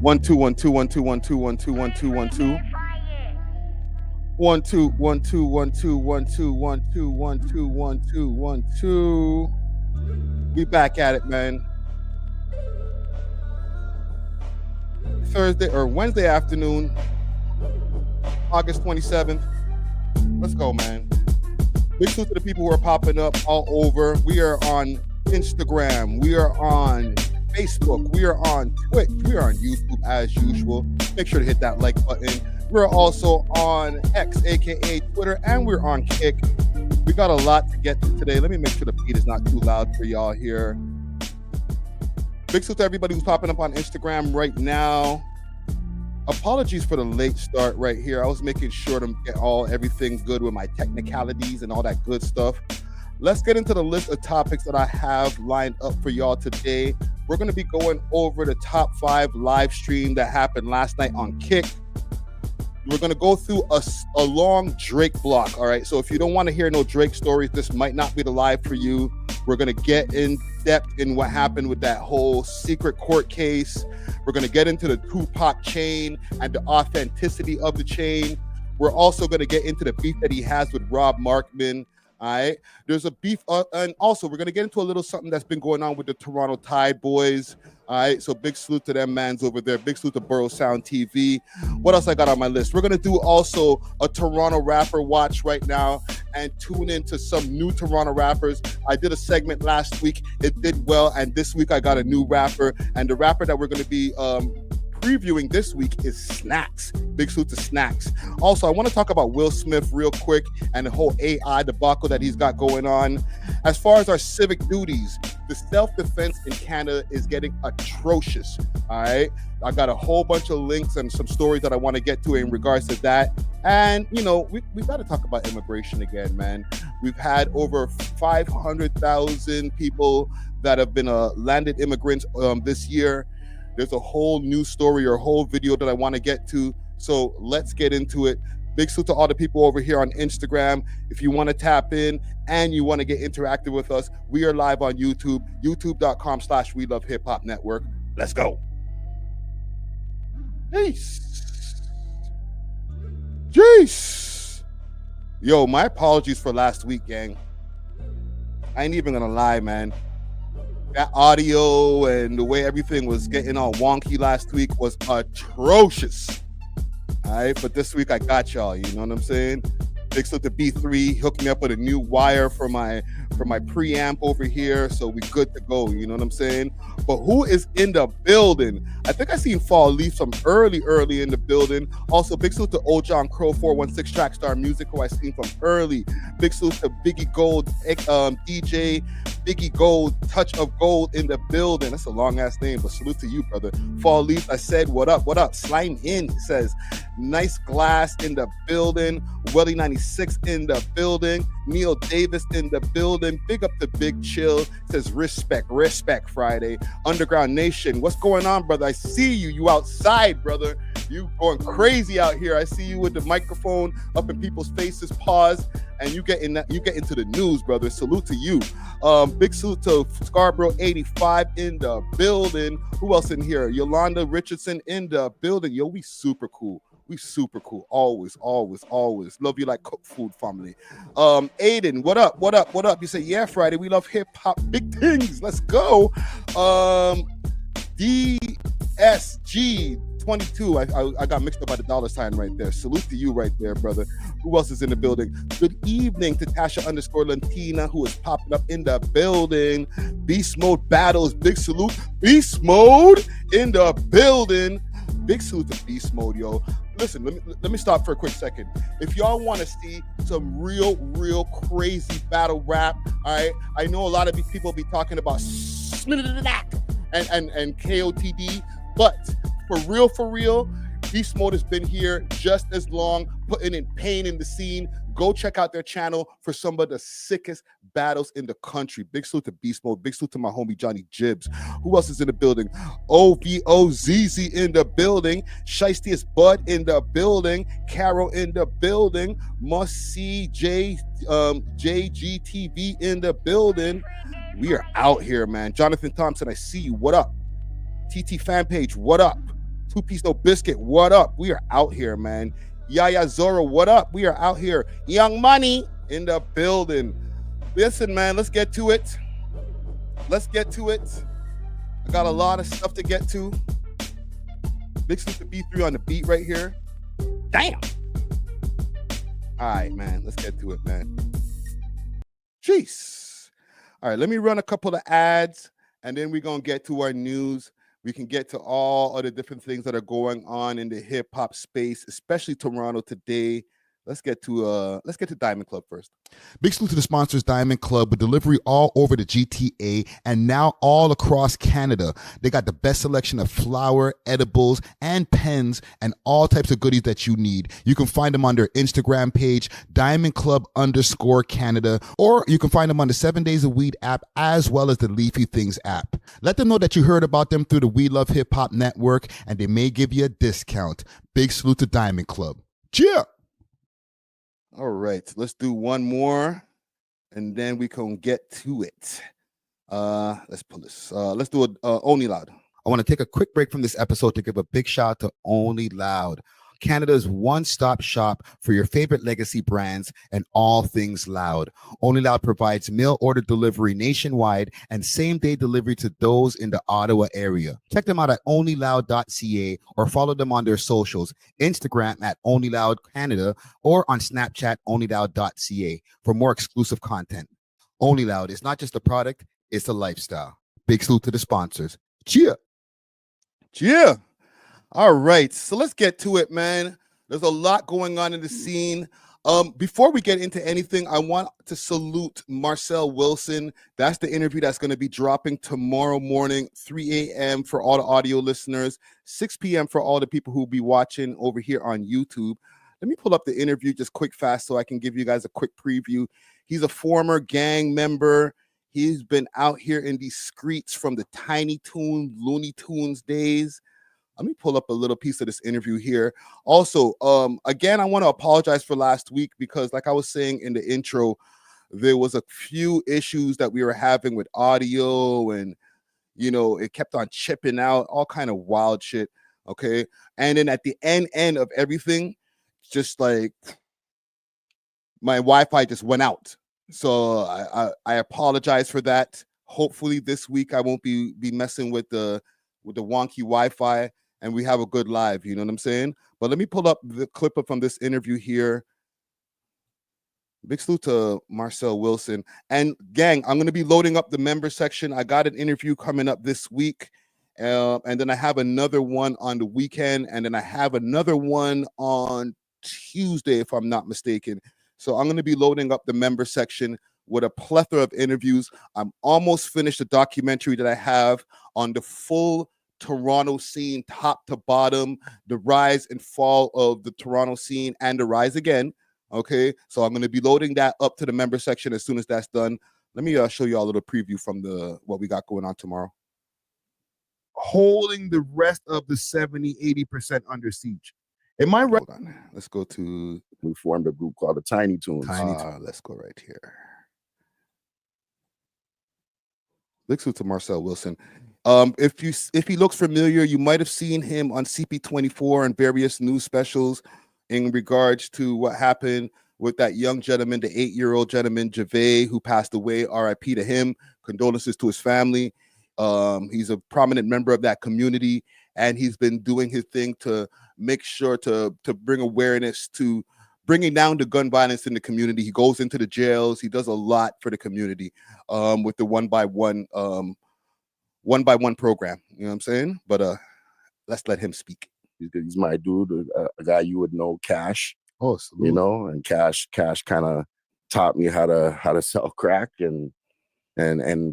1 2 1 2 1 2 1 2 1 2 1 2 1 2 1 2 1 2 1 2 1 2 1 2 1 2 1 2 1 2. We back at it, man. Thursday or Wednesday afternoon, August 27th. Let's go, man. Big salute to the people who are popping up all over. We are on Instagram. We are on Facebook. We are on Twitch. We are on YouTube as usual. Make sure to hit that like button. We're also on X, aka Twitter, and we're on Kick. We got a lot to get to today. Let me make sure the beat is not too loud for y'all here. Big salute to everybody who's popping up on Instagram right now. Apologies for the late start right here. I was making sure to get everything good with my technicalities and all that good stuff. Let's get into the list of topics that I have lined up for y'all today. We're going to be going over the top 5 live stream that happened last night on Kick. We're going to go through a long Drake block, all right? So if you don't want to hear no Drake stories, this might not be the live for you. We're going to get in depth in what happened with that whole secret court case. We're going to get into the Tupac chain and the authenticity of the chain. We're also going to get into the beef that he has with Rob Markman. All right, there's a beef, and also we're gonna get into a little something that's been going on with the Toronto Tide boys. All right, so big salute to them mans over there. Big salute to Borough Sound TV. What else I got on my list? We're gonna do also a Toronto rapper watch right now and tune into some new Toronto rappers. I did a segment last week; it did well, and this week I got a new rapper, and the rapper that we're gonna be previewing this week is Snacks. Big salute to Snacks. Also, I want to talk about Will Smith real quick and the whole AI debacle that he's got going on. As far as our civic duties, the self-defense in Canada is getting atrocious. All right, I got a whole bunch of links and some stories that I want to get to in regards to that. And you know, we've got to talk about immigration again, man. We've had over 500,000 people that have been landed immigrants this year. There's a whole news story or whole video that I want to get to. So let's get into it. Big salute to all the people over here on Instagram. If you want to tap in and you want to get interactive with us, we are live on YouTube, youtube.com/welovehiphop network. Let's go. Jeez. Yo, my apologies for last week, gang. I ain't even gonna lie, man. That audio and the way everything was getting all wonky last week was atrocious. All right, but this week I got y'all. You know what I'm saying? Big salute to B3, hooked me up with a new wire for my preamp over here, so we good to go. You know what I'm saying? But who is in the building? I think I seen Fall Leaf from early in the building. Also, big salute to Old John Crow 416 Trackstar Music, who I seen from early. Big salute to Biggie Gold, DJ Biggie Gold, Touch of Gold in the building. That's a long ass name, but salute to you, brother. Fall Leaf, I said, what up? What up? Slime in, says, nice glass in the building. Welly 96 in the building. Neil Davis in the building. Big up to Big Chill, says respect Friday. Underground Nation, what's going on, brother? I see you. You outside, brother. You going crazy out here. I see you with the microphone up in people's faces. Pause, and you get into the news, brother. Salute to you. Big salute to Scarborough 85 in the building. Who else in here? Yolanda Richardson in the building. Yo, we super cool. We super cool. Always. Love you like cook food, family. Aiden, what up? You say, yeah, Friday. We love hip hop. Big things. Let's go. DSG 22. I got mixed up by the dollar sign right there. Salute to you right there, brother. Who else is in the building? Good evening to Tasha_Lantina, who is popping up in the building. Beast Mode Battles. Big salute. Beast Mode in the building. Big salute to Beast Mode, yo. Listen, let me stop for a quick second. If y'all want to see some real crazy battle rap, all right, I know a lot of people be talking about and KOTD, but for real, Beast Mode has been here just as long, putting in pain in the scene. Go check out their channel for some of the sickest battles in the country. Big salute to Beast Mode. Big salute to my homie Johnny Jibbs. Who else is in the building? OVOZZ in the building. Sheistiest Bud in the building. Carol in the building. Must see JGTV in the building. We are out here, man. Jonathan Thompson, I see you. What up? TT fan page, what up? Two Piece No Biscuit, what up? We are out here, man. Yaya Zoro, what up? We are out here. Young Money in the building. Listen, man, let's get to it. Let's get to it. I got a lot of stuff to get to. Big salute to B3 on the beat right here. Damn. All right, man. Let's get to it, man. Jeez. All right, let me run a couple of ads, and then we're going to get to our news. We can get to all of the different things that are going on in the hip hop space, especially Toronto today. Let's get to Diamond Club first. Big salute to the sponsors, Diamond Club, with delivery all over the GTA and now all across Canada. They got the best selection of flour, edibles, and pens, and all types of goodies that you need. You can find them on their Instagram page, _Canada, or you can find them on the 7 Days of Weed app, as well as the Leafy Things app. Let them know that you heard about them through the We Love Hip Hop network, and they may give you a discount. Big salute to Diamond Club. Cheer! All right, let's do one more, and then we can get to it. Let's pull this. Let's do it Only Loud. I want to take a quick break from this episode to give a big shout out to Only Loud, Canada's one-stop shop for your favorite legacy brands and all things loud. Only Loud provides mail order delivery nationwide and same-day delivery to those in the Ottawa area. Check them out at onlyloud.ca or follow them on their socials, Instagram at onlyloudcanada or on Snapchat onlyloud.ca for more exclusive content. Only Loud is not just a product, it's a lifestyle. Big salute to the sponsors. Cheer! Cheer! All right, so let's get to it, man. There's a lot going on in the scene. Before we get into anything, I want to salute Marcel Wilson. That's the interview that's going to be dropping tomorrow morning, 3 a.m. for all the audio listeners, 6 p.m. for all the people who will be watching over here on YouTube. Let me pull up the interview just quick, fast, so I can give you guys a quick preview. He's a former gang member. He's been out here in these streets from the Tiny Toon, Looney Tunes days. Let me pull up a little piece of this interview here. Also, again, I want to apologize for last week because, like I was saying in the intro, there was a few issues that we were having with audio, and it kept on chipping out, all kind of wild shit. Okay, and then at the end of everything, just like my Wi-Fi just went out. So I apologize for that. Hopefully this week I won't be messing with the wonky Wi-Fi, and we have a good live, you know what I'm saying? But let me pull up the clip from this interview here. Big salute to Marcel Wilson. And gang, I'm going to be loading up the member section. I got an interview coming up this week. And then I have another one on the weekend. And then I have another one on Tuesday, if I'm not mistaken. So I'm going to be loading up the member section with a plethora of interviews. I'm almost finished the documentary that I have on the full Toronto scene, top to bottom, the rise and fall of the Toronto scene and the rise again. Okay, so I'm going to be loading that up to the member section as soon as that's done. Let me show you all a little preview from what we got going on tomorrow. Holding the rest of the 70-80% under siege. Am I right? Hold on. Let's go to. We formed a group called the Tiny Toons. Let's go right here. Big salute to Marcel Wilson. If he looks familiar, you might have seen him on CP24 and various news specials in regards to what happened with that young gentleman, the 8-year-old gentleman, Javay, who passed away. RIP to him. Condolences to his family. He's a prominent member of that community, and he's been doing his thing to make sure to bring awareness to bringing down the gun violence in the community. He goes into the jails. He does a lot for the community with the one by one program. You know what I'm saying? But let's let him speak. He's my dude, a guy you would know, Cash. Oh, salute. And Cash kind of taught me how to sell crack and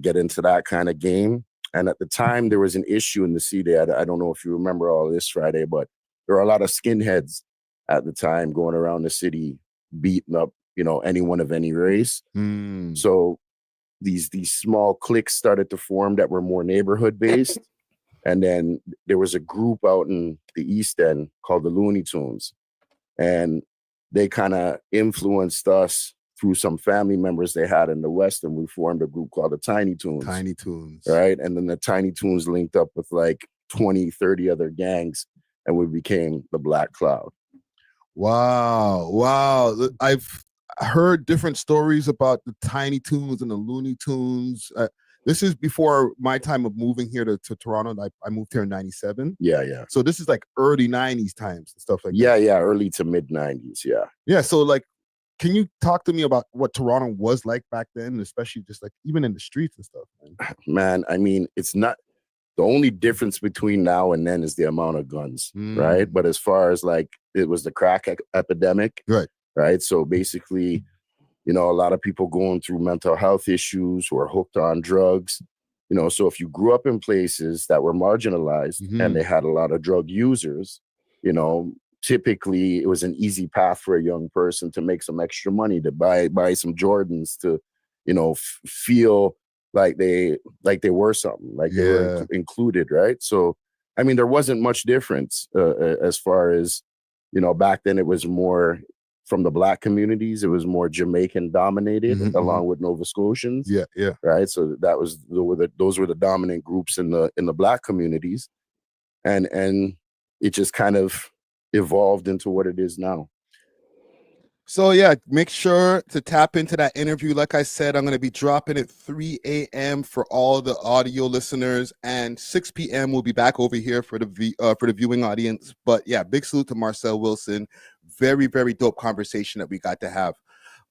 get into that kind of game. And at the time, there was an issue in the city. I don't know if you remember all this, Friday, but there were a lot of skinheads at the time going around the city beating up, anyone of any race. So these small cliques started to form that were more neighborhood based. And then there was a group out in the East End called the Looney Tunes. And they kind of influenced us through some family members they had in the West. And we formed a group called the Tiny Toons. Tiny Toons. Right. And then the Tiny Toons linked up with like 20, 30 other gangs. and we became the Black Cloud. Wow. I've heard different stories about the Tiny Toons and the Looney Tunes. This is before my time of moving here to Toronto. I moved here in 97. Yeah. So this is like early 90s times and stuff like that. Yeah, early to mid 90s, yeah. Yeah, so like, can you talk to me about what Toronto was like back then, especially just like even in the streets and stuff, man? Man, I mean, it's not the only difference between now and then is the amount of guns, right? But as far as like it was the crack epidemic, right? So basically, you know, a lot of people going through mental health issues who are hooked on drugs, you know. So if you grew up in places that were marginalized and they had a lot of drug users, you know, typically it was an easy path for a young person to make some extra money, to buy some Jordans, to, you know, feel like they were something, like they were included, right? So I mean, there wasn't much difference as far as, you know, back then it was more from the Black communities, it was more Jamaican dominated, along with Nova Scotians. Yeah. Right. So those were the dominant groups in the Black communities, and it just kind of evolved into what it is now. So yeah, make sure to tap into that interview. Like I said, I'm going to be dropping at 3 a.m. for all the audio listeners, and 6 p.m. we'll be back over here for the viewing audience. But yeah, big salute to Marcel Wilson. Very, very dope conversation that we got to have.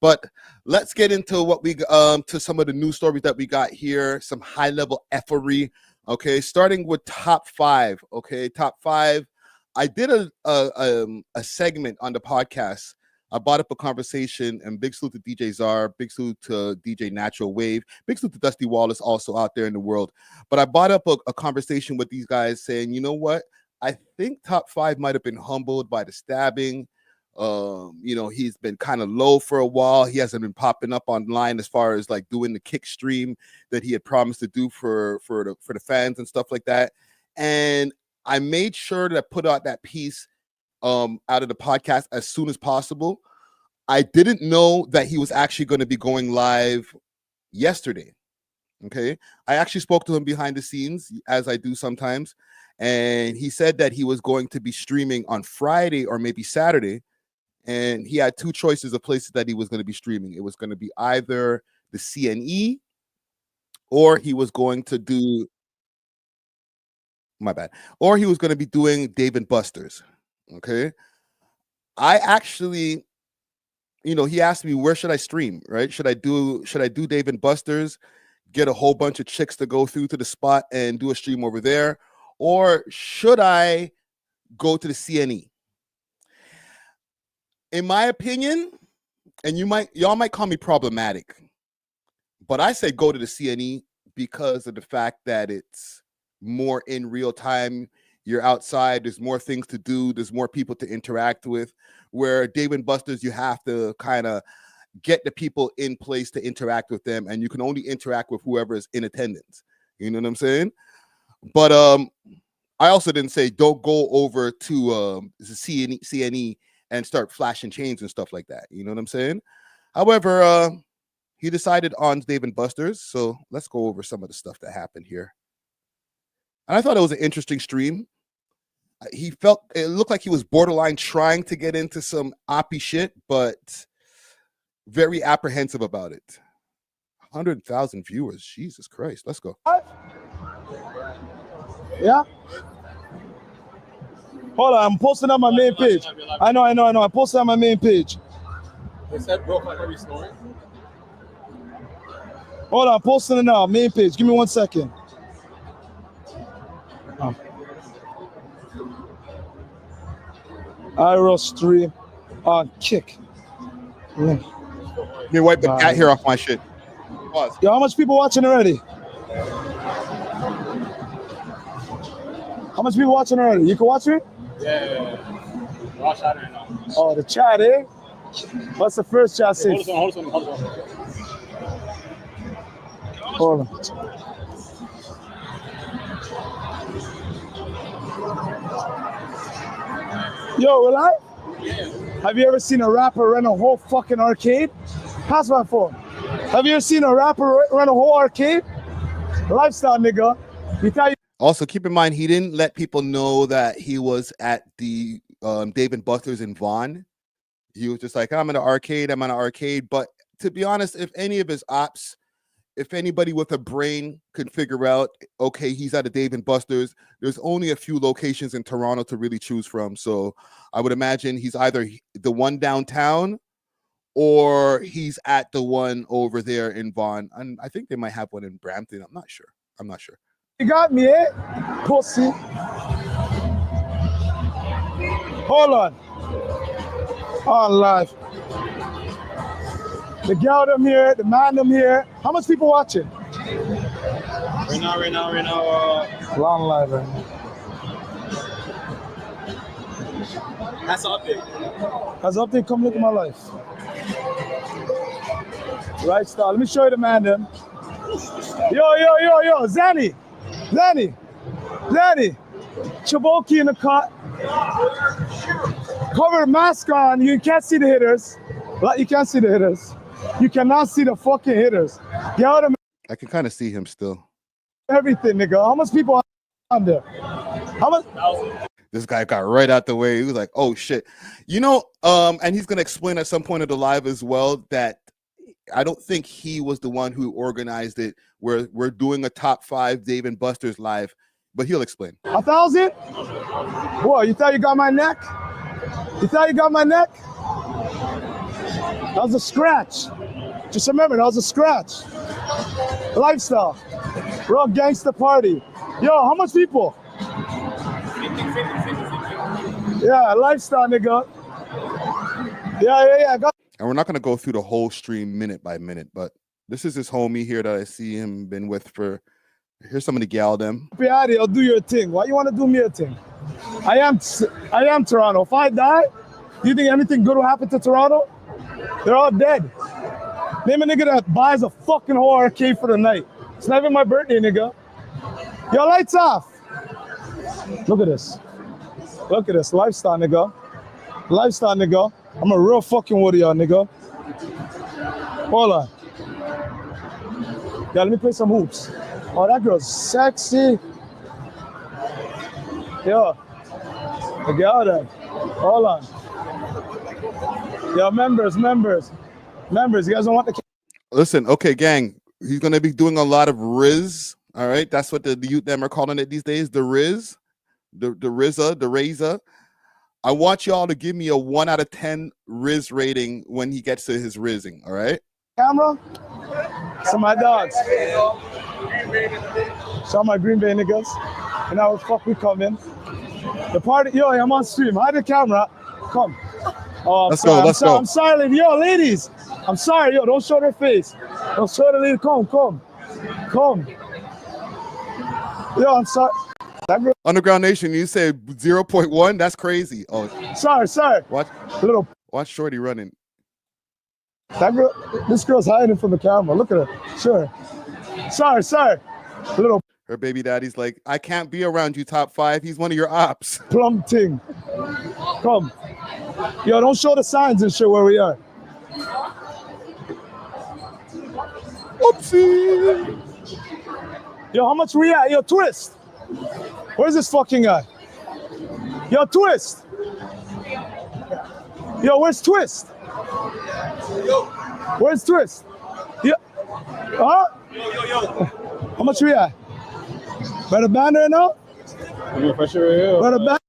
But let's get into what we to some of the news stories that we got here, some high level effery. Okay, starting with top 5. Okay, top 5. I did a segment on the podcast. I brought up a conversation, and big salute to DJ Czar, big salute to DJ Natural Wave, big salute to Dusty Wallace, also out there in the world. But I brought up a conversation with these guys saying, you know what? I think top 5 might have been humbled by the stabbing. You know, he's been kind of low for a while. He hasn't been popping up online as far as like doing the kick stream that he had promised to do for the fans and stuff like that. And I made sure to put out that piece out of the podcast as soon as possible. I didn't know that he was actually going to be going live yesterday. Okay, I actually spoke to him behind the scenes, as I do sometimes, and he said that he was going to be streaming on Friday or maybe Saturday, and he had 2 choices of places that he was going to be streaming. It was going to be either the CNE, or he was going to do or he was going to be doing Dave & Buster's. Okay, I actually, you know, he asked me, where should I stream, right? Should I do Dave & Buster's, get a whole bunch of chicks to go through to the spot and do a stream over there, or should I go to the CNE? In my opinion, and y'all might call me problematic, but I say go to the CNE because of the fact that it's more in real time. You're outside, there's more things to do, there's more people to interact with, where Dave & Buster's, you have to kind of get the people in place to interact with them, and you can only interact with whoever is in attendance. You know what I'm saying? But I also didn't say don't go over to the CNE and start flashing chains and stuff like that. You know what I'm saying? However, he decided on Dave & Buster's, so let's go over some of the stuff that happened here. And I thought it was an interesting stream. It looked like he was borderline trying to get into some oppy shit, but very apprehensive about it. 100,000 viewers. Jesus Christ. Let's go. Yeah? Hold on, I'm posting on my main page. I know. I posted on my main page. They said broke like every story. Hold on, I'm posting it now, main page. Give me 1 second. IRL stream on kick. Let me wipe the cat hair off my shit. Pause. Yo, how much people watching already? How much people watching already? You can watch it? Yeah. Watch that right now. Oh, the chat, eh? What's the first chat say? Hold on. Hold on. Yo, will I? Yeah. Have you ever seen a rapper run a whole fucking arcade? Pass my phone. Have you ever seen a rapper run a whole arcade? Lifestyle, nigga. Also, keep in mind he didn't let people know that he was at the Dave & Buster's in Vaughan. He was just like, I'm in an arcade. But to be honest, if any of his ops, if anybody with a brain could figure out, okay, he's at a Dave & Buster's, there's only a few locations in Toronto to really choose from. So I would imagine he's either the one downtown or he's at the one over there in Vaughan. And I think they might have one in Brampton. I'm not sure. You got me, eh? Pussy. Hold on. On live. The girl them here, the man them here. How much people watching? Right now. Long live, right? That's an update. As update, come look at my life. Right star. Let me show you the man them. Yo, Zanny. Chaboki in the cut. Cover the mask on. You can't see the hitters. You can't see the hitters. You cannot see the fucking hitters. Get out of I can kind of see him still. everything, nigga. How much people on there? How much? This guy got right out the way. He was like, oh shit. And he's gonna explain at some point of the live as well that I don't think he was the one who organized it. We're doing a top 5 Dave & Buster's live, but he'll explain. 1,000? Boy, you thought you got my neck? That was a scratch. Just remember, that was a scratch. Lifestyle. Real gangster party. Yo, how much people? 50. Yeah, lifestyle, nigga. Yeah. And we're not gonna go through the whole stream minute by minute, but this is his homie here that I see him been with for. Here's some of the gal them. Piatti, I'll do your thing. Why you want to do me a thing? I am Toronto. If I die, do you think anything good will happen to Toronto? They're all dead. Name a nigga that buys a fucking whole arcade for the night. It's not even my birthday, nigga. Yo, lights off. Look at this. Lifestyle, nigga. I'm a real fucking Woody, y'all, nigga. Hold on. Yeah, let me play some hoops. Oh, that girl's sexy. Yo, the girl there. Hold on. Yo, members. You guys don't want the. Listen, okay, gang. He's gonna be doing a lot of RIZZ. All right, that's what the youth them are calling it these days. The RIZZ, the RIZZ. I want y'all to give me a 1 out of 10 RIZZ rating when he gets to his rizzing. All right. Camera. Some of my dogs. Some of my Green Bay niggas. And now fuck we coming. The party. Yo, I'm on stream. Hide the camera. Come. Oh, let's go. I'm sorry, lady. Yo, ladies. I'm sorry. Yo, don't show their face. Don't show the lady. Come. Yo, I'm sorry. Underground Nation, you say 0.1? That's crazy. Oh, sorry. Watch Shorty running. This girl's hiding from the camera. Look at her. Sure. Sorry. Her baby daddy's like, I can't be around you, top 5. He's one of your ops. Plum ting. Come. Yo, don't show the signs and shit where we are. Oopsie. Yo, how much we at? Yo, Twist. Where's this fucking guy? Yo, Twist. Yo, where's Twist? Where's Twist? Yo. Huh? Yo. How much we at? Better band right now? For sure. Better band.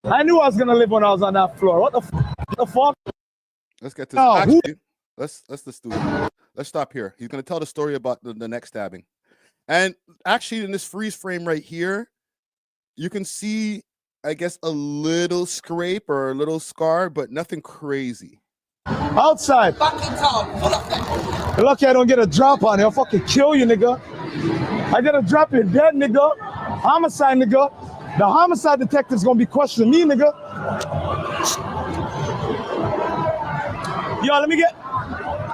I knew I was gonna live when I was on that floor. What the fuck? Let's get this. Actually, let's do it. Let's stop here. He's gonna tell the story about the neck stabbing. And actually, in this freeze frame right here, you can see, I guess, a little scrape or a little scar, but nothing crazy. Outside. You're lucky I don't get a drop on you. I'll fucking kill you, nigga. I get a drop, you're dead, nigga. Homicide, nigga. The homicide detective's gonna be questioning me, nigga. Yo, let me get.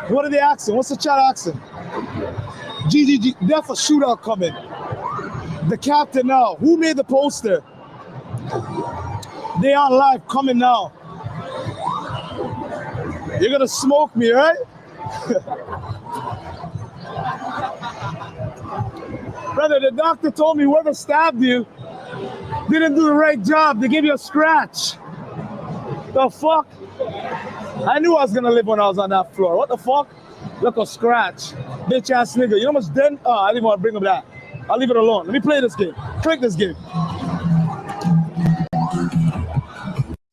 What are they asking? What's the chat asking? GGG, that's a shootout coming. The captain now. Who made the poster? They on live coming now. You're gonna smoke me, right? Brother, the doctor told me whoever stabbed you didn't do the right job. They gave you a scratch. The fuck? I knew I was gonna live when I was on that floor. What the fuck? Look, a scratch. Bitch ass nigga. You know how much then? Oh, I didn't want to bring up that. I'll leave it alone. Let me play this game. Click this game.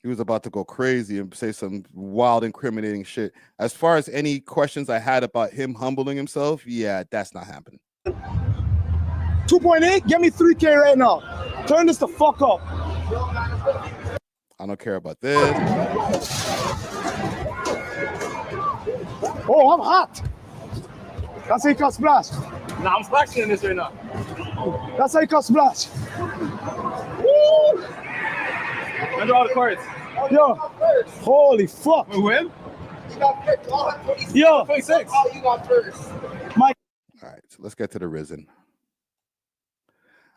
He was about to go crazy and say some wild, incriminating shit. As far as any questions I had about him humbling himself, yeah, that's not happening. 2.8, get me 3K right now. Turn this the fuck up. I don't care about this. Oh, I'm hot. That's how you can splash. Nah, I'm splashing in this right now. That's how you can splash. Woo! Under all the cards. Yo, holy fuck. We win? Yo, 26. Oh, you got first. Mike. All right, so let's get to the RIZZ.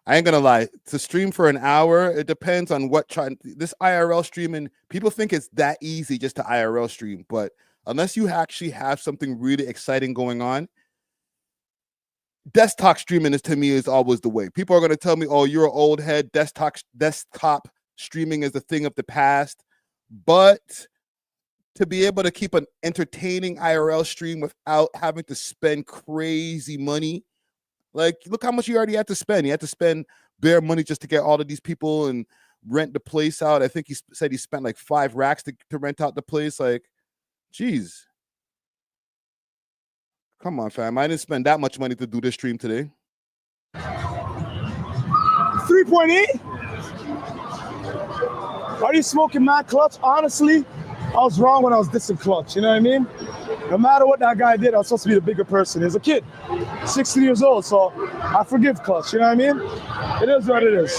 I ain't gonna lie, to stream for an hour, it depends on what this IRL streaming, people think it's that easy just to IRL stream, but unless you actually have something really exciting going on, desktop streaming to me is always the way. People are gonna tell me, oh, you're an old head, desktop streaming is a thing of the past, but to be able to keep an entertaining IRL stream without having to spend crazy money, like, look how much you already had to spend. You had to spend bare money just to get all of these people and rent the place out. I think he said he spent like 5 racks to rent out the place. Like, geez. Come on, fam. I didn't spend that much money to do this stream today. 3.8? Are you smoking mad clutch? Honestly, I was wrong when I was dissing clutch. You know what I mean? No matter what that guy did, I was supposed to be the bigger person. He's a kid, 16 years old, so I forgive clutch. You know what I mean? It is what it is.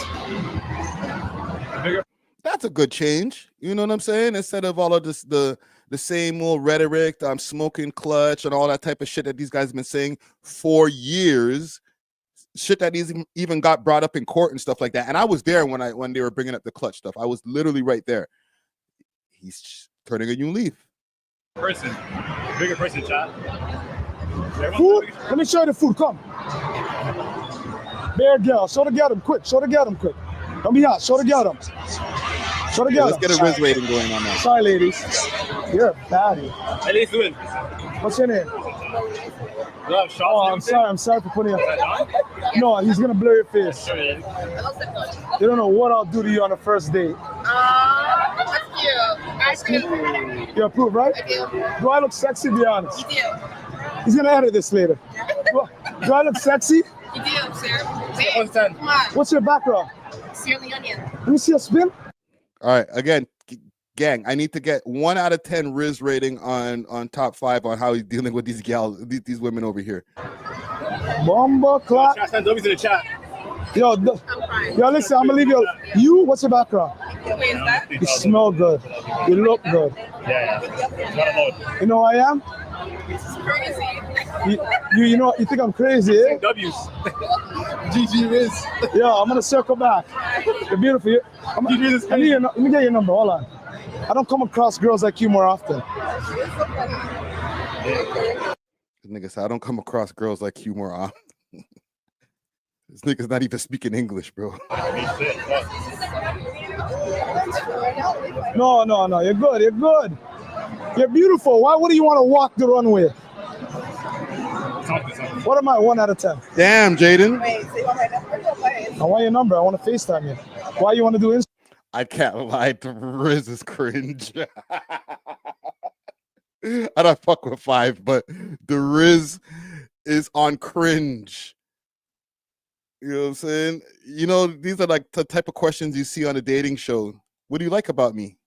That's a good change. You know what I'm saying? Instead of all of this, the same old rhetoric, I'm smoking clutch and all that type of shit that these guys have been saying for years. Shit that even got brought up in court and stuff like that. And I was there when they were bringing up the clutch stuff. I was literally right there. He's turning a new leaf. Person. Bigger person, chat. Food? Let me show you the food. Come. Bear girl. Show the girl quick. Show the girl quick. Don't be hot. Show the girl. Show the girl. Let's get a RIZZ rating going on that. Sorry, ladies. You're a baddie. At least win. What's your name? Oh, I'm sorry. I'm sorry for putting you. No, he's gonna blur your face. You don't know what I'll do to you on the first date. That's cute. Ice cream. You approve, right? I do. Do I look sexy? Be honest. You do. He's gonna edit this later. Do I look sexy? You do, sir. Wait, 1 to 10. come on. What's your background? Sear the onion. Let me see a spin. All right, again, gang, I need to get 1 out of 10 RIZZ rating on top 5 on how he's dealing with these gals, these women over here. Bomba clock. Chat, send W's in the chat. Yo, I'm fine. yo, listen, I'm gonna leave you. You, what's your background? Wait, is that? You smell good. You look good. Yeah. You know who I am? This is crazy. You know, you think I'm crazy, eh? W's. GG RIZZ. Yo, I'm gonna circle back. You're beautiful. Let me get your number. Hold on. I don't come across girls like you more often. This nigga said, I don't come across girls like you more often. This nigga's not even speaking English, bro. No. You're good. You're good. You're beautiful. Why wouldn't you want to walk the runway? What am I? 1 out of 10. Damn, Jaden. Wait, so you want my number? I want your number. I want to FaceTime you. Why you want to do Instagram? I can't lie, the RIZZ is cringe. I don't fuck with 5, but the RIZZ is on cringe. You know what I'm saying? You know, these are like the type of questions you see on a dating show. What do you like about me?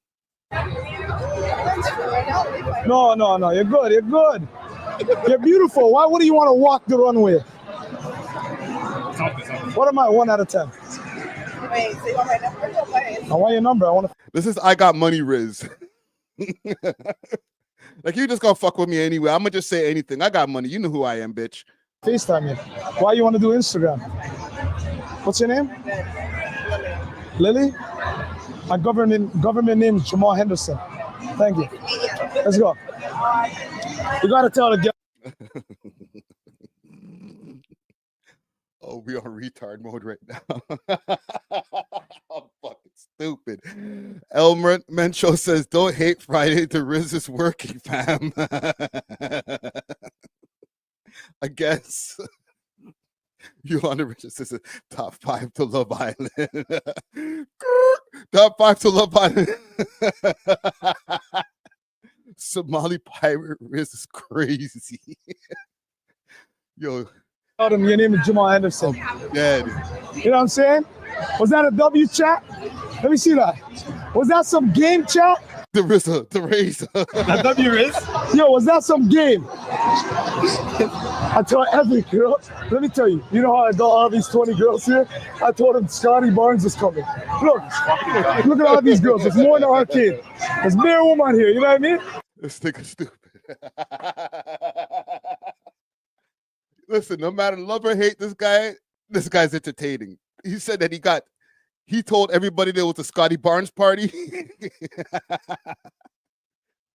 No. You're good. You're good. You're beautiful. Why wouldn't you want to walk the runway? What am I? 1 out of 10. Wait, so you want my number? I want your number. I want to. This is I got money RIZZ. Like, you just gonna fuck with me anyway. I'm gonna just say anything. I got money. You know who I am, bitch. FaceTime you. Why you want to do Instagram? What's your name? Lily? My government name is Jamal Henderson. Thank you. Let's go. You gotta tell the girl. Oh We on retard mode right now. I'm fucking stupid. Elmer Mencho says, "Don't hate Friday. The RIZZ is working, fam." I guess. Yolanda Richards says, "Top 5 to Love Island." Top 5 to Love Island. Somali pirate RIZZ is crazy. Yo, Your name is Jamal Anderson. dead. You know what I'm saying? Was that a W chat? Let me see that. Was that some game chat? The RIZZ, the razor. That W is? Yo, was that some game? I told every girl, let me tell you, you know how I got all these 20 girls here? I told them Scotty Barnes is coming. Look at all these girls. It's more than an arcade. There's bare woman here, you know what I mean? This nigga stupid. Listen, no matter love or hate this guy's entertaining. He said that he told everybody there was a Scotty Barnes party.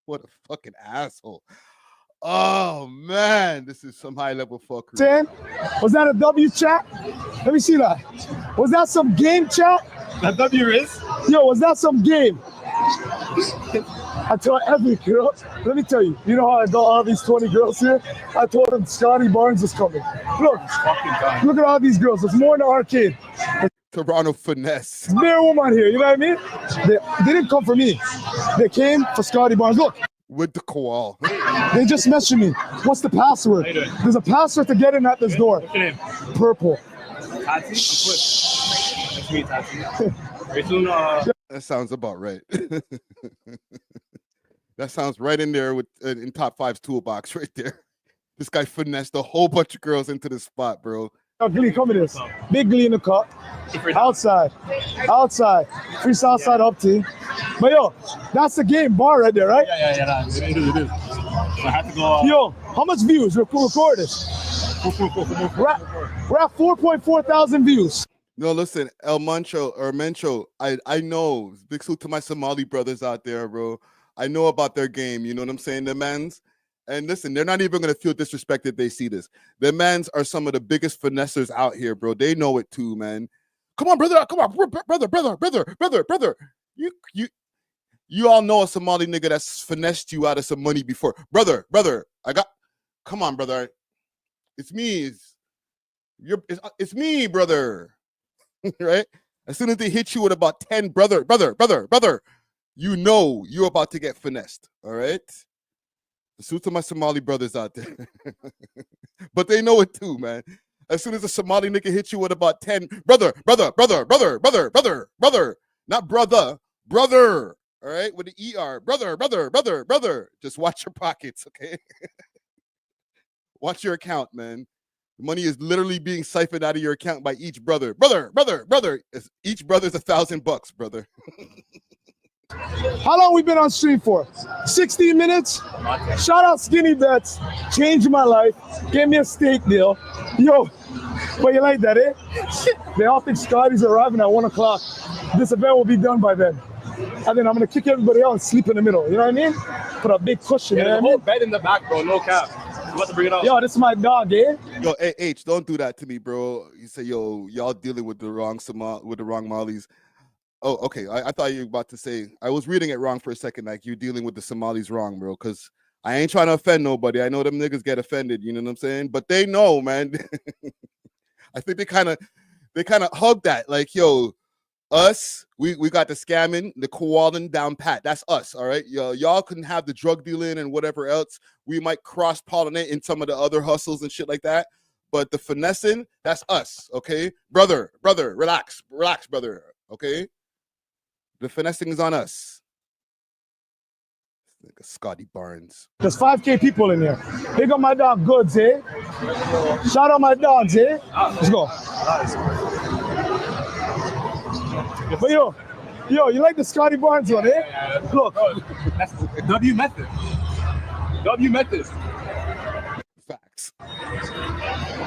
What a fucking asshole. Oh man, this is some high level fuckery. 10? Was that a W chat? Let me see that. Was that some game chat? That W is? Yo, was that some game? I told every girl, let me tell you, you know how I got all these 20 girls here? I told them Scotty Barnes is coming. Look at all these girls. It's more than an arcade. Toronto finesse. There's bare woman here, you know what I mean? They didn't come for me. They came for Scotty Barnes. Look, With the koal. they just messaged me. What's the password? How you doing? There's a password to get in at this door. What's your name? Purple. Tatsy? Nice to meet you, Tatsy. Very soon, That sounds about right. That sounds right in there with in Top 5's toolbox right there. This guy finessed a whole bunch of girls into the spot, bro. Oh, Glee, come with this. Big Glee in the cup. Outside. Free Southside up team. But yo, that's the game bar right there, right? yeah. It is. So I have to go. Yo, how much views? Record this. We're at 4.4 thousand views. No, listen, Mencho, I know. Big salute to my Somali brothers out there, bro. I know about their game. You know what I'm saying? The mans. And listen, they're not even going to feel disrespected if they see this. The mans are some of the biggest finessers out here, bro. They know it too, man. Come on, brother. Come on, brother. You all know a Somali nigga that's finessed you out of some money before. Brother. Come on, brother. It's me. It's me, brother. Right? As soon as they hit you with about 10, brother, you know you're about to get finessed. All right? Salute to my Somali brothers out there. But they know it too, man. As soon as a Somali nigga hits you with about 10, brother. Not brother. All right? With the ER. Brother. Just watch your pockets, okay? Watch your account, man. The money is literally being siphoned out of your account by each brother. Brother. Each brother's $1,000, brother. How long we been on stream for? 16 minutes? Shout out Skinny Bets. Changed my life. Gave me a steak deal. Yo, but you like that, eh? They all think Scotty's arriving at 1 o'clock. This event will be done by then. And then I'm going to kick everybody out and sleep in the middle. You know what I mean? Put a big cushion. Yeah, You know there's a what I whole mean? bed in the back, bro. No cap. You about to bring it out? Yo, this is my dog, eh? Yo, hey, H, don't do that to me, bro. You say, yo, y'all dealing with the wrong Mollies. Oh, okay. I thought you were about to say, I was reading it wrong for a second, like you're dealing with the Somalis wrong, bro, because I ain't trying to offend nobody. I know them niggas get offended, you know what I'm saying? But they know, man. I think they kind of hug that, like, yo, us, we got the scamming, the koaling down pat. That's us, all right? Yo, y'all can have the drug dealing and whatever else. We might cross-pollinate in some of the other hustles and shit like that. But the finessing, that's us, okay? Brother, relax, brother, okay? The finessing is on us. Like a Scotty Barnes. There's 5K people in here. Big up my dog Goods, eh? Shout out my dogs, eh? Let's go. But yo, you like the Scotty Barnes one, eh? Look. That's W method. Facts.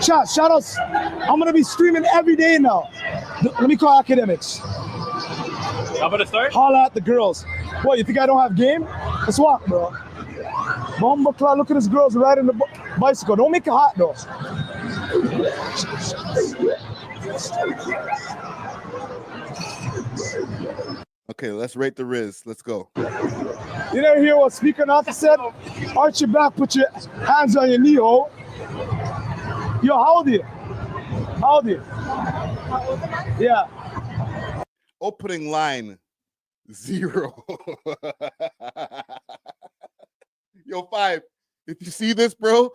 Shout outs. I'm gonna be streaming every day now. Let me call academics. I'm gonna start. Holla at the girls. What, you think I don't have game? Let's walk, bro. Bomba Cloud, look at this girls riding the bicycle. Don't make it hot though. Okay, let's rate the RIZZ. Let's go. You never hear what Speaker Nata said? Arch your back, put your hands on your knee, oh. Yo, how old are you? How old are you? Yeah. Opening line 0. Yo, 5. If you see this, bro,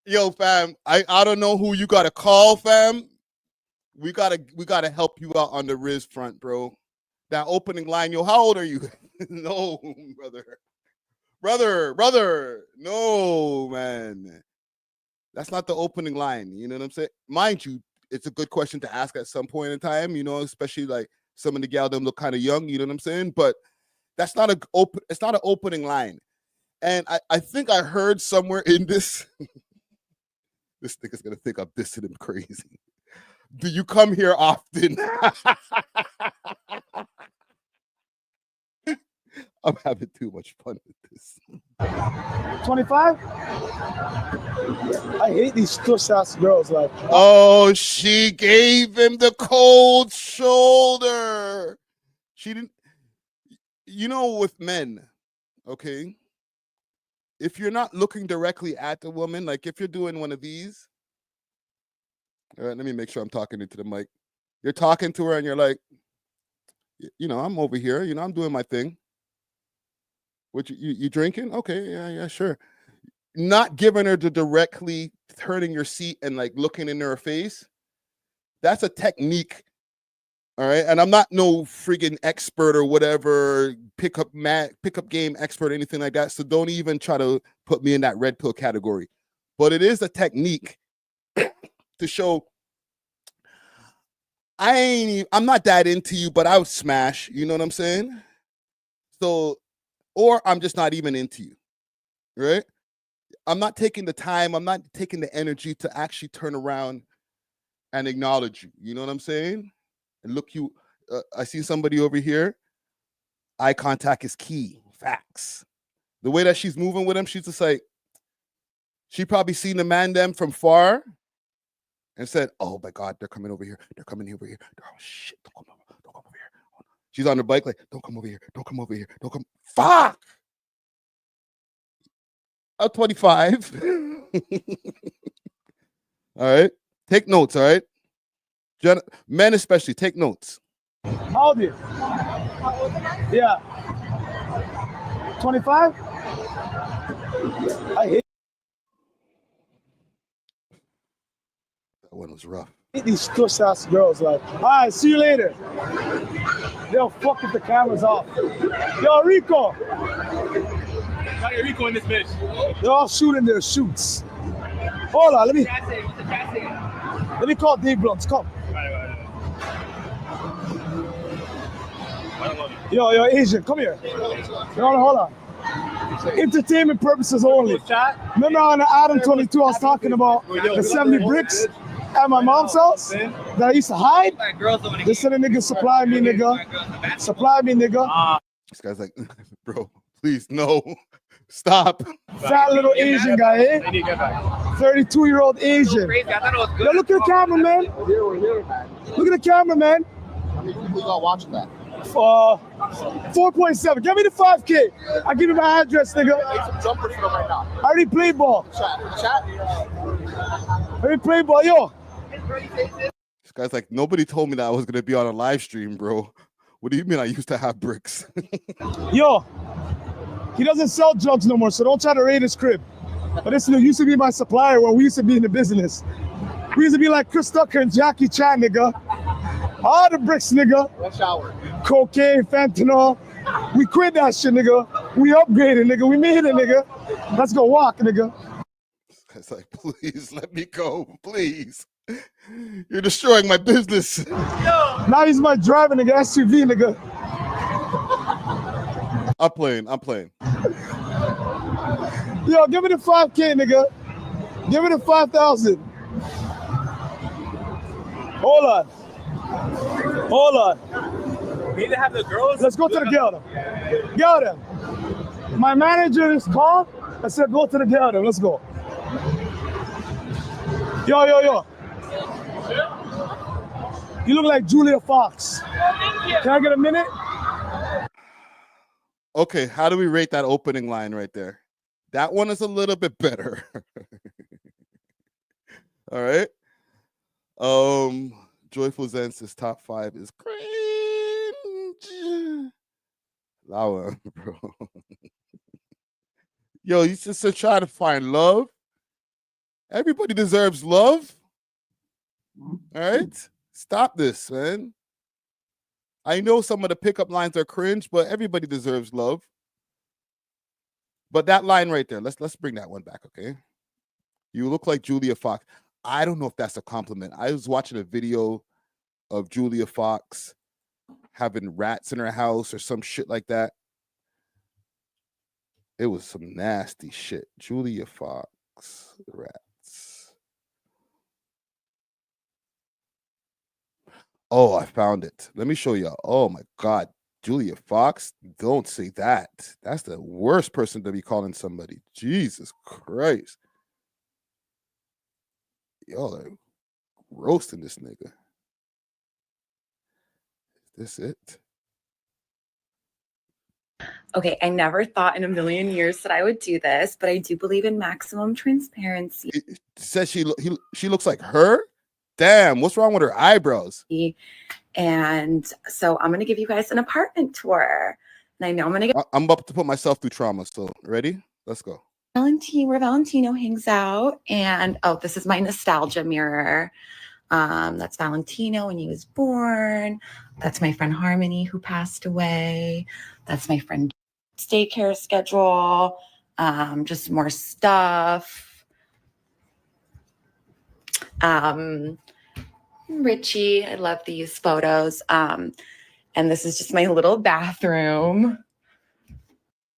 yo, fam, I don't know who you gotta call, fam. We gotta help you out on the RIZZ front, bro. That opening line, yo, how old are you? No, brother, no, man. That's not the opening line. You know what I'm saying? Mind you, it's a good question to ask at some point in time, you know, especially like some of the gal them look kind of young, you know what I'm saying? But that's not it's not an opening line. And I think I heard somewhere in this, this nigga's gonna think I'm dissing him crazy. Do you come here often? I'm having too much fun with this. 25? I hate these tush-ass girls. Like, oh, she gave him the cold shoulder. She didn't, you know, with men, okay? If you're not looking directly at the woman, like if you're doing one of these, all right, let me make sure I'm talking into the mic. You're talking to her and you're like, you know, I'm over here, you know, I'm doing my thing. What you drinking? Okay, yeah, sure. Not giving her the directly turning your seat and like looking in her face. That's a technique. All right. And I'm not no friggin' expert or whatever, pickup game expert, anything like that. So don't even try to put me in that red pill category. But it is a technique to show I'm not that into you, but I would smash. You know what I'm saying? So, or I'm just not even into you, right? I'm not taking the time, I'm not taking the energy to actually turn around and acknowledge you. You know what I'm saying? And look you, I see somebody over here. Eye contact is key. Facts. The way that she's moving with him, she's just like, she probably seen the man them from far and said, oh my God, they're coming over here. They're coming over here. Oh shit, don't come over here. She's on her bike like, don't come over here. Don't come over here. Don't come. Fuck. I'm 25. All right. Take notes, all right? Men especially, take notes. how old are you? Yeah. 25? I hate That one was rough. these tush-ass girls. Like, all right, see you later. They'll fuck if the camera's off. Yo, Rico. Got your Rico in this bitch. They're all shooting their shoots. Hold on, let me call Dave Blunts. Come. Yo, Asian, come here. Hold on. Entertainment purposes only. Remember on the Adam 22 I was talking about the 70 bricks at my mom's house that I used to hide? They said a nigga supply me, nigga. Supply me, nigga. This guy's like, bro, please, no. Stop. Fat little Asian guy, eh? 32-year-old Asian. Yo, look at the camera, man. Look at the camera, man. How many people got watching that? 4.7. Give me the 5K. I'll give you my address, nigga. Make some jumpers for them right now. I already played ball. Chat. I already played ball. Yo. This guy's like, nobody told me that I was going to be on a live stream, bro. What do you mean I used to have bricks? Yo. He doesn't sell drugs no more, so don't try to raid his crib. But this used to be my supplier when we used to be in the business. We used to be like Chris Tucker and Jackie Chan, nigga. All the bricks, nigga. Rush hour. Cocaine, fentanyl. We quit that shit, nigga. We upgraded, nigga. We made it, nigga. Let's go walk, nigga. It's like, please let me go, please. You're destroying my business. Now he's my driver, nigga. SUV, nigga. I'm playing. Yo, give me the 5K, nigga. Give me the 5,000. Hold on. We need to have the girls. Let's go to the Geldem. Geldem. My manager is called. I said, go to the Geldem. Let's go. Yo. You look like Julia Fox. Can I get a minute? Okay, how do we rate that opening line right there? That one is a little bit better. All right. Joyful Zen says top 5 is cringe. That one, bro. Yo, you just try to find love. Everybody deserves love. All right. Stop this, man. I know some of the pickup lines are cringe, but everybody deserves love. But that line right there, let's bring that one back, okay? You look like Julia Fox. I don't know if that's a compliment. I was watching a video of Julia Fox having rats in her house or some shit like that. It was some nasty shit. Julia Fox, rats. Oh, I found it. Let me show you. Oh my God. Julia Fox, don't say that. That's the worst person to be calling somebody. Jesus Christ. Y'all are roasting this nigga. Is this it? Okay, I never thought in a million years that I would do this, but I do believe in maximum transparency. It says she looks like her? Damn, what's wrong with her eyebrows? And so I'm going to give you guys an apartment tour. And I know I'm going to get I'm about to put myself through trauma, so ready? Let's go. where Valentino hangs out. And oh, this is my nostalgia mirror. That's Valentino when he was born. That's my friend Harmony who passed away. That's my friend daycare schedule. Just more stuff. Richie, I love these photos. And this is just my little bathroom.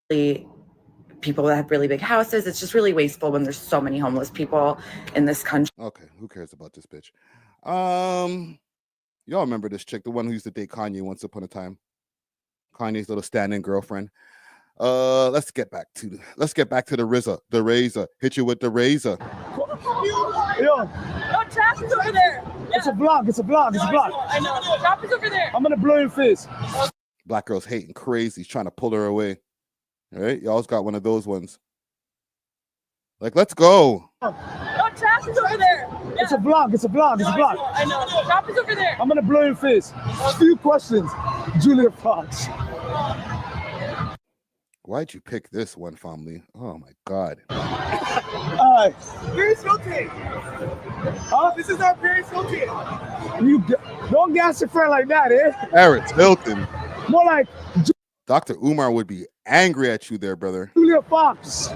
People that have really big houses, it's just really wasteful when there's so many homeless people in this country. Okay, who cares about this bitch? Y'all remember this chick, the one who used to date Kanye once upon a time? Kanye's little stand-in girlfriend. Let's get back to the RIZZ, the razor. Hit you with the razor. Yo, Trap is over there. it's a block. It's a block. It's a block. I know. Trap is over there. I'm gonna blow your face. Black girl's hating crazy. He's trying to pull her away. All right, y'all's got one of those ones. Like, let's go. Trap is over there. It's a block. It's a block. It's a block. I know. Trap is over there. I'm gonna blow your face. A few questions, Julia Fox. Why'd you pick this one, family? Oh my God. All right. Paris Hilton. Huh? This is our Paris Hilton. Don't gas your friend like that, eh? Paris Hilton. More like Dr. Umar would be angry at you there, brother. Julia Fox.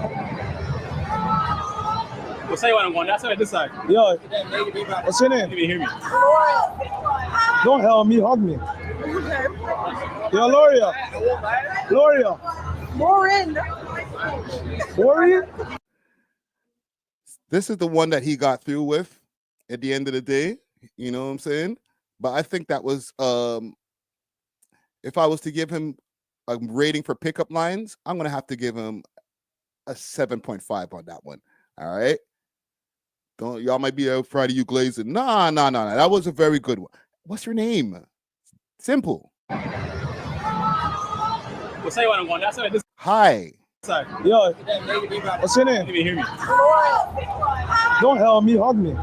We'll say what I'm going. That's what I decide. Yo, what's your name? You can hear me. Don't help me, hug me. Yo, Loria. Lauren. This is the one that he got through with at the end of the day. You know what I'm saying? But I think that was, if I was to give him a rating for pickup lines, I'm going to have to give him a 7.5 on that one. All right? Y'all might be out Friday, you glazing. Nah. That was a very good one. What's your name? Simple. We'll say what I'm going. That's what I decide. Hi. Yo, what's your name? You can hear me. Don't help me, hug me.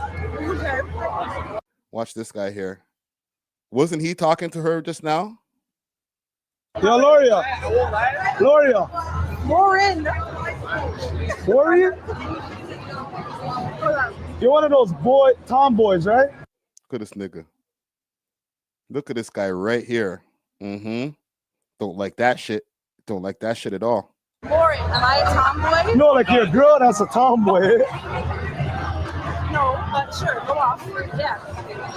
Watch this guy here. Wasn't he talking to her just now? Yo, Loria. Lauren. You're one of those tomboys, right? Look at this nigga. Look at this guy right here. Don't like that shit. Don't like that shit at all. Lauren, am I a tomboy? No, like you're a girl that's a tomboy. No, but sure, go off. Yeah.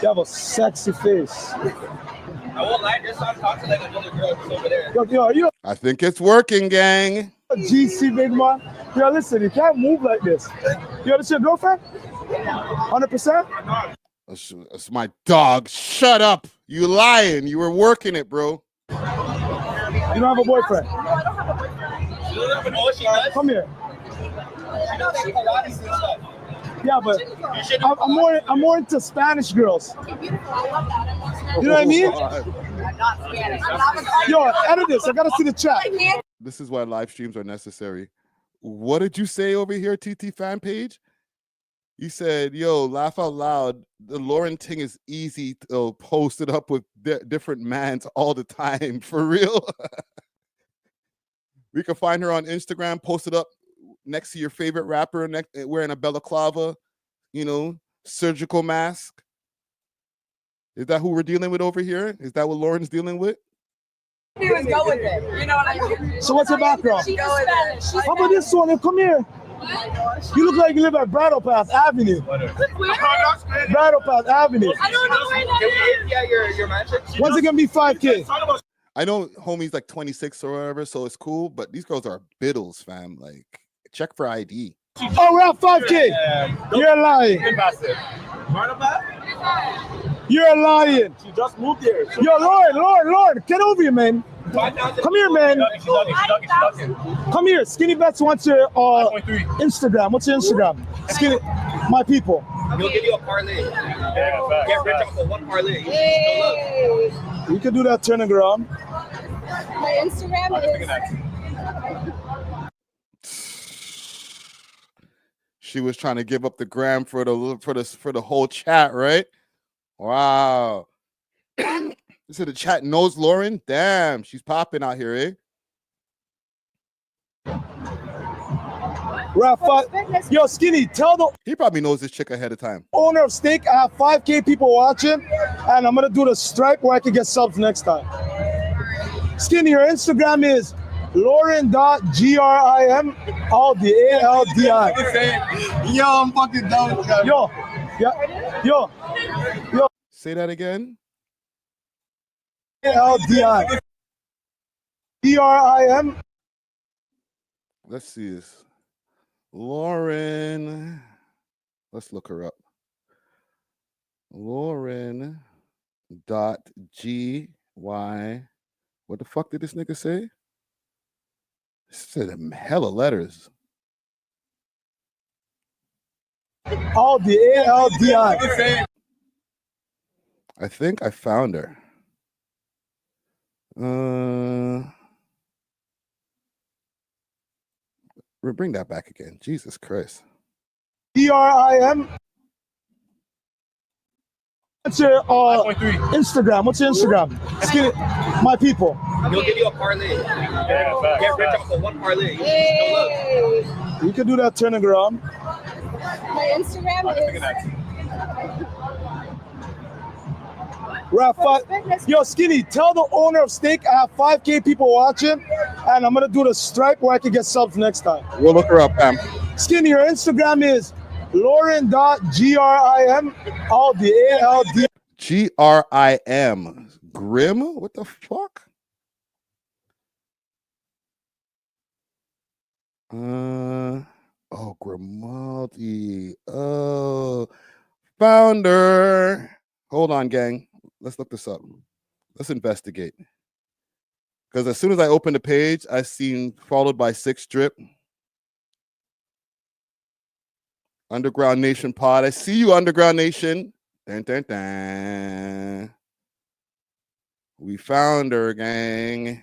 You have a sexy face. I won't lie. Just I'm talking like another girl just over there. Yo, you I think it's working, gang. a GC big man. Yo, listen, you can't move like this. Yo, this your girlfriend? 100%? That's my dog. Shut up. You lying. You were working it, bro. You don't have a boyfriend? No, I don't have a boyfriend. Oh, she does? Come here. She does Pilates and stuff. Yeah, but I'm more into Spanish girls. Beautiful. I love that. I'm not Spanish. You know what I mean? I'm not Spanish. I'm not Yo, edit this. I gotta see the chat. This is why live streams are necessary. What did you say over here, TT fan page? You said, yo, laugh out loud. The Lauren thing is easy to post it up with different mans all the time. For real. We can find her on Instagram, post it up next to your favorite rapper, wearing a balaclava, surgical mask. Is that who we're dealing with over here? Is that what Lauren's dealing with? Go with it. You know what I mean? So what's your background? She's Spanish. How about this one? Come here. You look like you live at Brattle Path Avenue. Brattle Path Avenue. I don't know where that is. Yeah, your mansion. When's it gonna be 5K? I know homie's like 26 or whatever, so it's cool, but these girls are biddles, fam. Like, check for ID. Oh, we're at 5K. You're lying. You're lying. She just moved here. Yo, Lord, get over here, man. Come here, man. Come here. Skinny Bets wants your Instagram. What's your Instagram? Skinny, my people. He'll give you a parlay. Get rich off of one parlay. You can do that turning around. My Instagram is. She was trying to give up the gram for the whole chat, right? Wow. So the chat knows Lauren. Damn, she's popping out here, eh? Yo, Skinny, he probably knows this chick ahead of time. Owner of Steak, I have 5K people watching, and I'm gonna do the stripe where I can get subs next time. Skinny, your Instagram is Lauren.grim, all the ALDI. Yo, I'm fucking done. Yo. Say that again. ALDI. DRIM. Let's see this. Lauren. Let's look her up. Lauren.gy. What the fuck did this nigga say? This said a hella letters. All the ALDI. I think I found her. Bring that back again. Jesus Christ. DRIM. What's your Instagram? What's your Instagram? Skinny, my people. He'll give you a parlay. Get rich off of one parlay. You can do that turning around. My Instagram is. Yo, Skinny, tell the owner of Steak I have 5K people watching, and I'm gonna do the stripe where I can get subs next time. We'll look her up, fam. Skinny, your Instagram is Lauren.grim, all the ALD. GRIM. Grim? What the fuck? Oh, Grimaldi. Oh, founder. Hold on, gang. Let's look this up. Let's investigate. Because as soon as I opened the page, I seen followed by 6 drip. Underground Nation pod. I see you, Underground Nation. Dun, dun, dun. We found her, gang.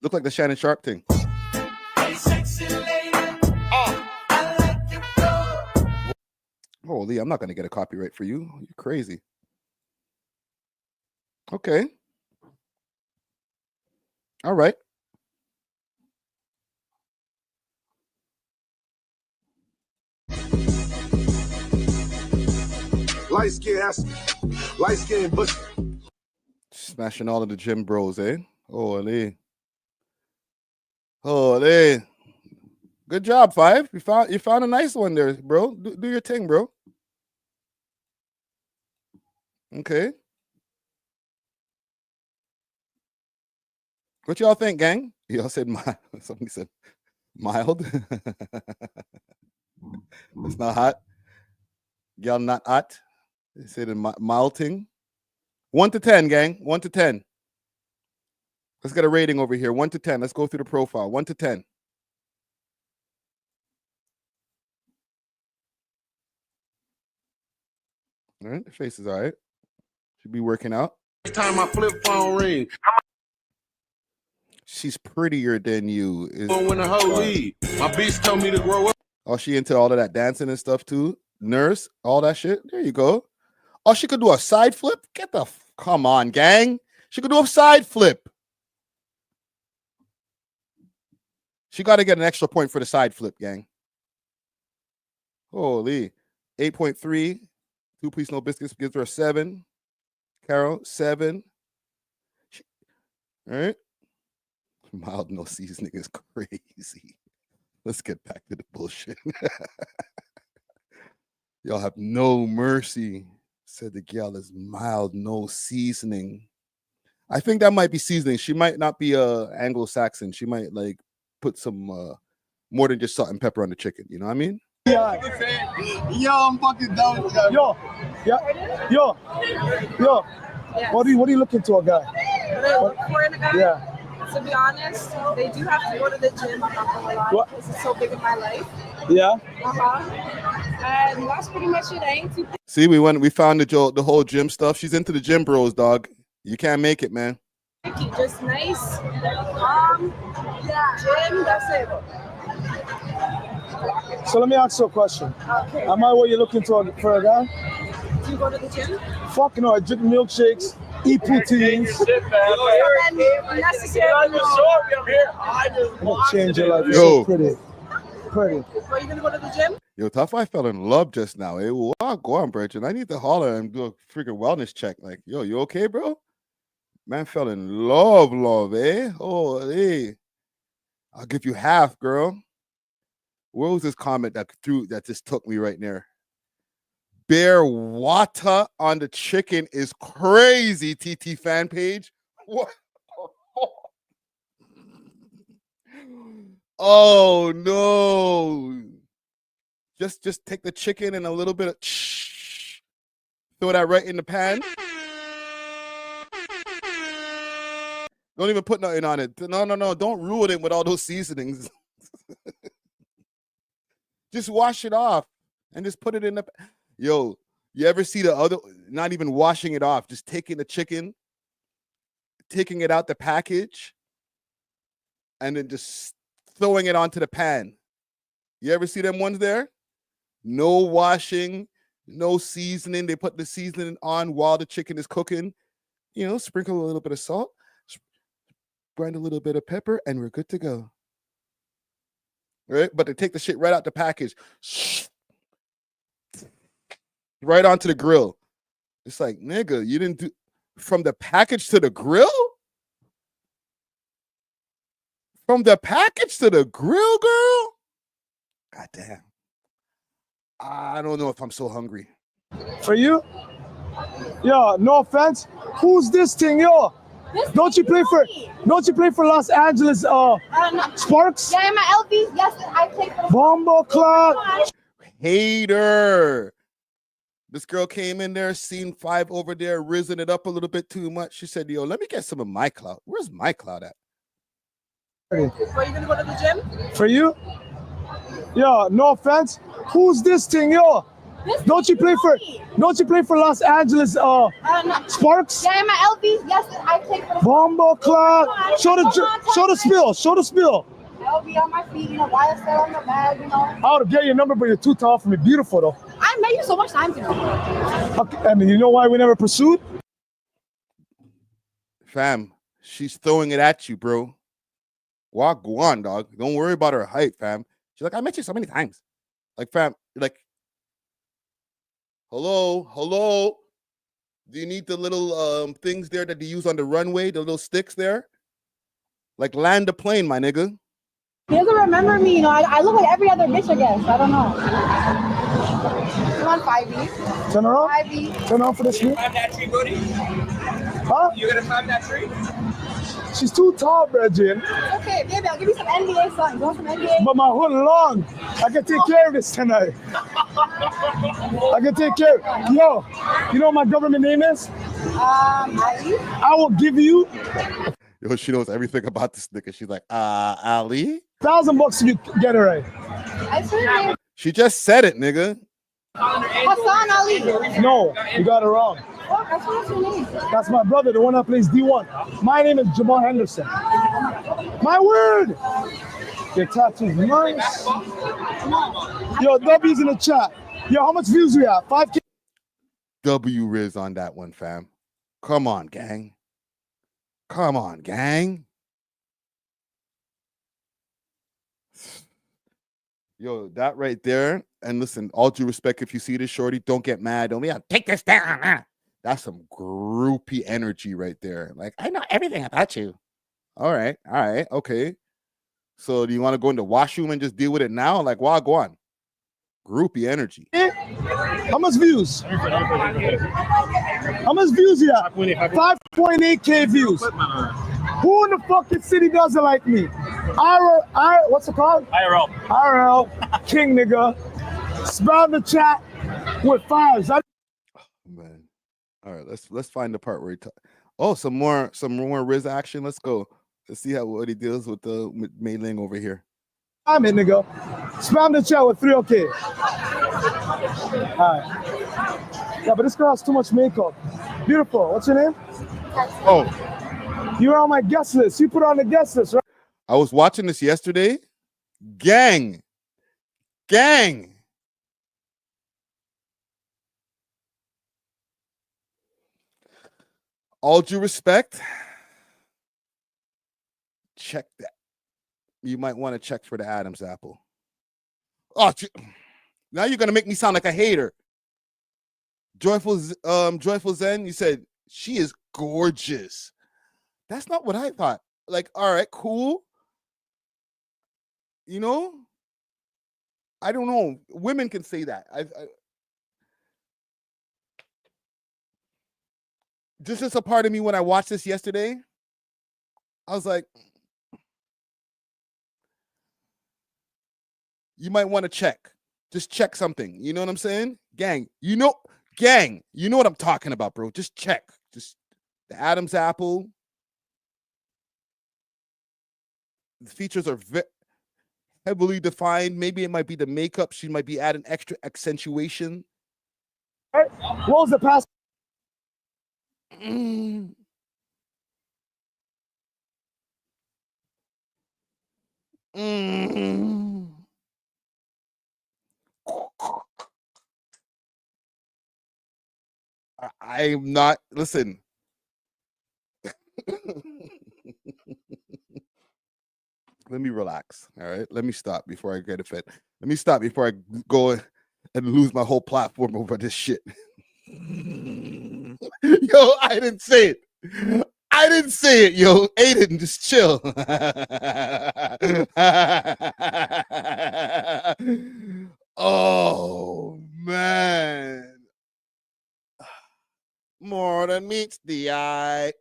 Look like the Shannon Sharp thing. Holy, I'm not going to get a copyright for you. You're crazy. Okay. All right. Light skin, but Smashing all of the gym bros, eh? Holy. Holy. Good job, 5. You found a nice one there, bro. Do your thing, bro. Okay. What y'all think, gang? Y'all said mild. Somebody said mild. It's not hot. Y'all not hot. They said a mild thing. 1 to 10, gang. 1 to 10. Let's get a rating over here. 1 to 10. Let's go through the profile. 1 to 10. All right, the face is all right. Should be working out. Next time my flip phone ring, She's prettier than you. I'm gonna win a whole league. My beast told me to grow up. Oh, she into all of that dancing and stuff too. Nurse, all that shit. There you go. Oh, she could do a side flip. Get the come on, gang. She could do a side flip. She got to get an extra point for the side flip, gang. Holy. 8.3. 2 piece no biscuits gives her a 7. Carol, 7. All right. Mild no seasoning is crazy. Let's get back to the bullshit. Y'all have no mercy. Said the gal is mild no seasoning. I think that might be seasoning. She might not be Anglo-Saxon. She might like put some more than just salt and pepper on the chicken. You know what I mean? Yeah. Yo, I'm fucking done with that. Yo. Yes. What are you looking to a guy? What I look for in a guy? Yeah. To be honest, they do have to go to the gym. I'm not gonna lie. What? This is so big in my life. Yeah. And that's pretty much it. I ain't too See, we found the whole gym stuff. She's into the gym bros, dog. You can't make it, man. picky, just nice. Yeah, gym, that's it. So let me ask you a question. Okay. Am I what you're looking for a guy? Do you go to the gym? Fuck no, I drink milkshakes, eat poutines. I'm gonna change your life. You're so pretty. Pretty. Are you gonna go to the gym? Yo, Top 5 fell in love just now. Hey, wow, go on, Bridget. I need to holler and do a freaking wellness check. Like, yo, you okay, bro? Man fell in love, eh? Oh, hey. I'll give you half, girl. Where was this comment that just took me right there? Bare water on the chicken is crazy, TT fan page. What? Oh no. Just take the chicken and a little bit of throw that right in the pan. Don't even put nothing on it. No. Don't ruin it with all those seasonings. Just wash it off and just put it in the. Yo, you ever see the other? Not even washing it off, just taking the chicken, taking it out the package, and then just throwing it onto the pan. You ever see them ones there? No washing, no seasoning. They put the seasoning on while the chicken is cooking. You know, sprinkle a little bit of salt, grind a little bit of pepper, and we're good to go. Right? But they take the shit right out the package, right onto the grill. It's like, nigga, you didn't do from the package to the grill? From the package to the grill, girl? God damn. I don't know if I'm so hungry. For you? Yo, no offense. Who's this thing, yo? Don't you play for Los Angeles Sparks? Yeah, my LBs. Yes, I play for Bombo Club. Hater. This girl came in there, seen 5 over there, risen it up a little bit too much. She said, yo, let me get some of my clout. Where's my clout at? Are you gonna go to the gym? For you? Yo, no offense. Who's this thing, yo? Don't you play for Los Angeles Sparks? Yeah, my LBs. Yes, I play for Bombo Club. Show the spill. LB on my feet, you know, YSL on the bag, you know. I would get your number, but you're too tall for me. Beautiful though. I met you so much times ago. Okay, and you know why we never pursued? Fam, she's throwing it at you, bro. Walk on, dog. Don't worry about her height, fam. She's like, I met you so many times. Like, fam, like, hello. Do you need the little things there that they use on the runway, the little sticks there? Like, land the plane, my nigga. He doesn't remember me, you know. I look like every other bitch, I guess. I don't know. Come on, 5E. Turn around. 5E. Turn around for this one. Climb that tree, buddy. Huh? You gonna climb that tree? She's too tall, Bridget. Okay, baby, I'll give you some NBA songs. You want some NBA? But my hood long. I can take care of this tonight. I can take care. Yo, you know what my government name is? I will give you. Yo, she knows everything about this nigga. She's like, Ali? $1,000 if you get it right. I swear. She just said it, nigga. Hassan Ali. No, you got it wrong. Fuck, that's what's your name. That's my brother, the one that plays D1. My name is Jamal Henderson. My word! Your tattoo's nice. Yo, W's in the chat. Yo, how much views we have? 5K? W RIZZ on that one, fam. Come on, gang. Come on, gang. Yo, that right there. And listen, all due respect, if you see this, shorty, don't get mad. Don't be like, take this down. That's some groupie energy right there. Like, I know everything about you. All right, okay. So do you want to go in the washroom and just deal with it now? Like, well, go on. Groupie energy. How much views? How much views you have? 5.8K views. Who in the fucking city doesn't like me? What's it called? IRL. King nigga. Spell the chat with fives. Man. All right, let's find the part where he oh, some more RIZZ action. Let's go. Let's see what he deals with the Mei Ling over here. I'm in, nigga. Spam the chat with 3 OK. All right. Yeah, but this girl has too much makeup. Beautiful. What's your name? Oh. You're on my guest list. You put on the guest list, right? I was watching this yesterday. Gang. All due respect, check that. You might want to check for the Adam's apple. Oh, now you're gonna make me sound like a hater. Joyful Zen, you said she is gorgeous. That's not what I thought. Like, all right, cool. You know, I don't know. Women can say that. Just as a part of me when I watched this yesterday, I was like, you might want to check. Just check something. You know what I'm saying? Gang, you know what I'm talking about, bro. Just check. Just the Adam's apple. The features are heavily defined. Maybe it might be the makeup. She might be adding extra accentuation. What was the past? I'm not, listen. Let me relax. All right. Let me stop before I get offended. Let me stop before I go and lose my whole platform over this shit. Yo, I didn't say it. Yo. Aiden, just chill. Oh, man. More than meets the eye.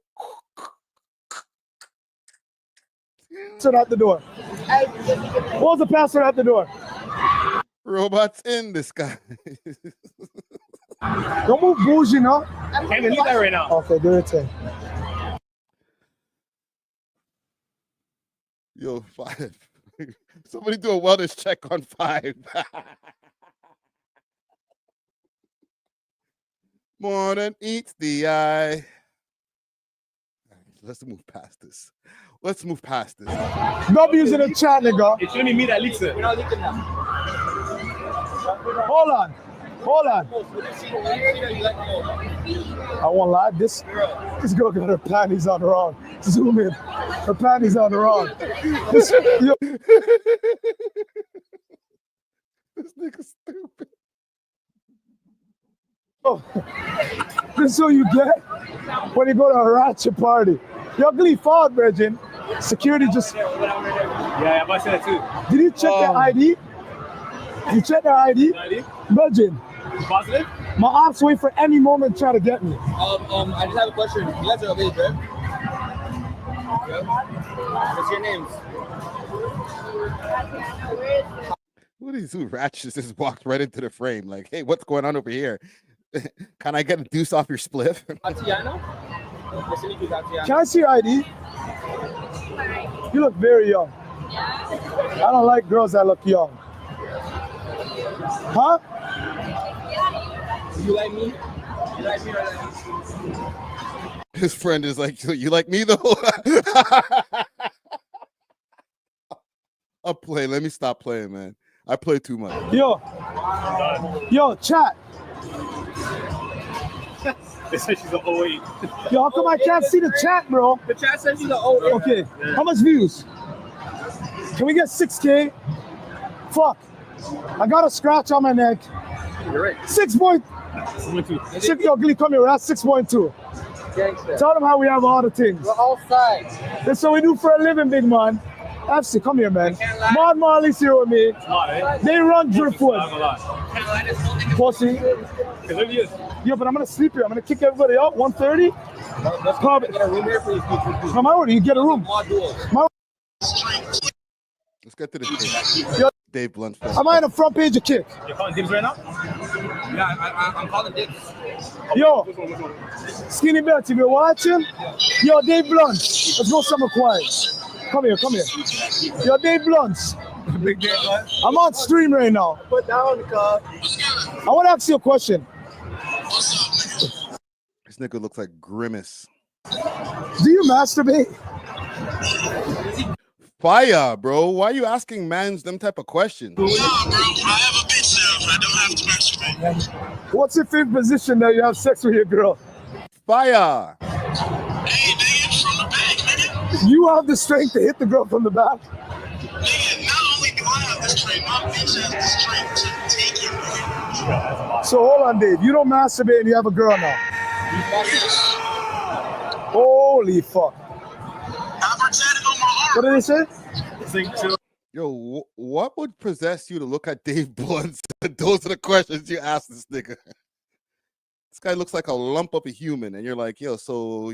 Password out the door. What was the password out the door? Robots in the sky. Don't move bougie, no? I'm going to do that right now. Okay, do it then. Yo, 5. Somebody do a wellness check on 5. More than eats the eye. Let's move past this. W's in the chat, nigga. It's only me that leaks it. Hold on. I won't lie. This girl got her panties on wrong. Zoom in. Her panties on wrong. This nigga stupid. Oh, this is what you get when you go to a ratchet party. You ugly forward, Virgin. Security just. Yeah, I said that too. Did you check their ID? You check their ID? Virgin. Positive? My ops wait for any moment to try to get me. I just have a question. You guys are of age, right? Yeah. What's your names? Who are these two ratchets just walked right into the frame? Like, hey, what's going on over here? Can I get a deuce off your spliff? Tatiana? Can I see your ID? You look very young. I don't like girls that look young. Huh? You like me? You like me or like me? His friend is like, you like me though? I'll play. Let me stop playing, man. I play too much. Yo, chat. They said she's an 08. Yo, how come I can't see the chat, bro? The chat says she's an 08. Okay, how much views? Can we get 6K? Fuck. I got a scratch on my neck. You're right. 6.2. Yo, Glee, come here. We're at 6.2. Gangster. Tell them how we have all the things. We're all sides. That's what we do for a living, big man. FC, come here, man. Maud Marley's here with me. They run Driftwood. Pussy. Yo, but I'm going to sleep here. I'm going to kick everybody out. 1:30? Come out. You get a room. Let's get to the Dave. Dave Blunt. Am I on the front page of Kick? You're calling dibs right now? Yeah, I'm calling dibs. Yo, Skinny Belt, if you're watching, yo, Dave Blunt. Let's go somewhere quiet. Come here. Yo, Dave Blunt. Big Dave Blunt. I'm on stream right now. Put down the car. I want to ask you a question. This nigga looks like Grimace. Do you masturbate? Fire, bro. Why are you asking mans them type of questions? No, bro. I have a bitch now, so I don't have to masturbate. What's your favorite position that you have sex with your girl? Fire. Hey, nigga, from the back, nigga. You have the strength to hit the girl from the back? Nigga, not only do I have the strength, my bitch has the strength to take it, nigga. So hold on, Dave. You don't masturbate and you have a girl now. Yes. Holy fuck. I've tatted on my arm. What did they say? Yo, what would possess you to look at Dave Blunt? Those are the questions you ask this nigga. This guy looks like a lump of a human, and you're like, yo, so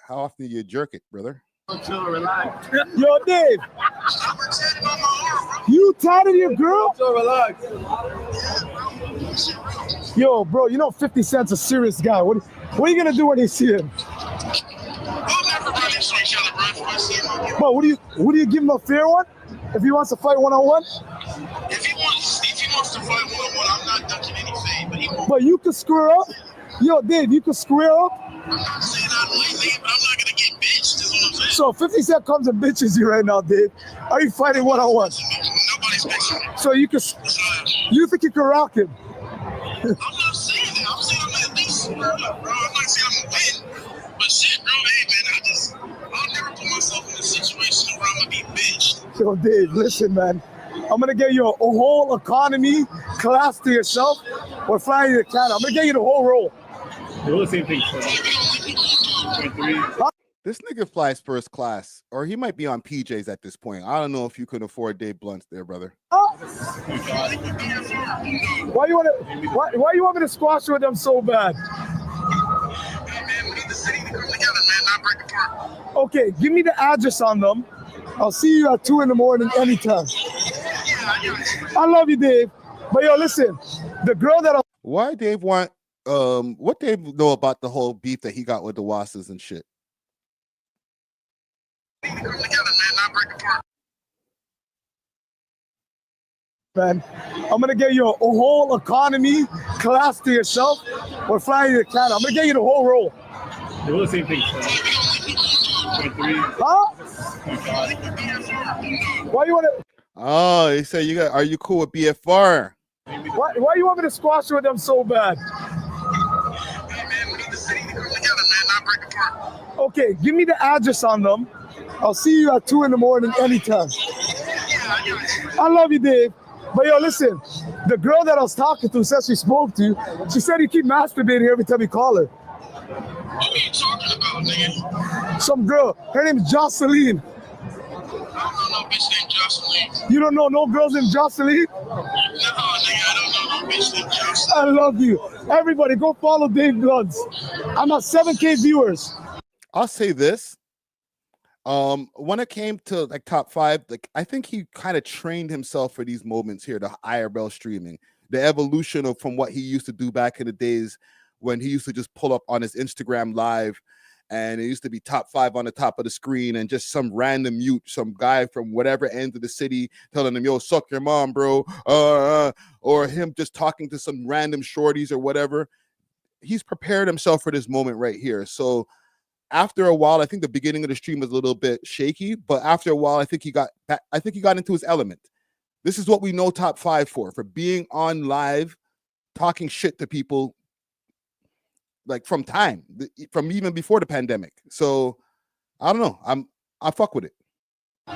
how often do you jerk it, brother? Chill, relax. Yo, Dave. I've tatted on my arm, bro. You tatted your girl? Chill, relax. Yo, bro, you know 50 Cent's a serious guy. What are you gonna do when you see him? We'll never run into each other, bro. If I see him, I'll give him. But would you give him a fair one? If he wants to fight one-on-one? If he wants to fight one-on-one, I'm not ducking anything, but he won't. But you could square up? Yo, Dave, you could square up? I'm not saying I like nigga, but I'm not gonna get bitched, is what I'm saying. So 50 Cent comes and bitches you right now, Dave. Are you fighting one-on-one? Nobody's bitching me. So you think you can rock him? I'm not saying that. I'm saying I'm at least square up, bro. I'm not saying I'm gonna win. But shit, bro, hey, man, I'll never put myself in a situation where I'm gonna be bitched. Yo, Dave, listen, man. I'm gonna get you a whole economy class to yourself. We're flying you to Canada. I'm gonna get you the whole roll. They're all the same thing. This nigga flies first class, or he might be on PJs at this point. I don't know if you could afford Dave Blunt there, brother. Why you want me to squash with them so bad? Okay, give me the address on them. I'll see you at 2 in the morning anytime. I love you, Dave. But yo, listen, the girl that Why Dave want what Dave know about the whole beef that he got with the Wasses and shit? Man, I'm gonna get you a whole economy class to yourself. We're flying you to Canada. I'm gonna get you the whole roll. They're all the same thing. Huh? Why you wanna? Oh, he said are you cool with BFR? Why you want me to squash with them so bad? Okay, give me the address on them. I'll see you at 2 in the morning anytime. I love you, Dave. But yo, listen, the girl that I was talking to said she spoke to you. She said you keep masturbating every time you call her. What are you talking about, nigga? Some girl, her name is Jocelyn. I don't know no bitch named Jocelyn. You don't know no girls named Jocelyn? No, nigga, I don't know no bitch named Jocelyn. I love you. Everybody, go follow Dave Blunt. I'm at 7K viewers. I'll say this. When it came to like top 5, like I think he kind of trained himself for these moments here, the IRL streaming, the evolution of from what he used to do back in the days when he used to just pull up on his Instagram live and it used to be top 5 on the top of the screen, and just some random mute, some guy from whatever end of the city telling him, yo, suck your mom, bro, or him just talking to some random shorties or whatever. He's prepared himself for this moment right here. So after a while, I think the beginning of the stream was a little bit shaky, but after a while, I think he got into his element. This is what we know Top 5 for being on live, talking shit to people, like from even before the pandemic. So I don't know. I fuck with it.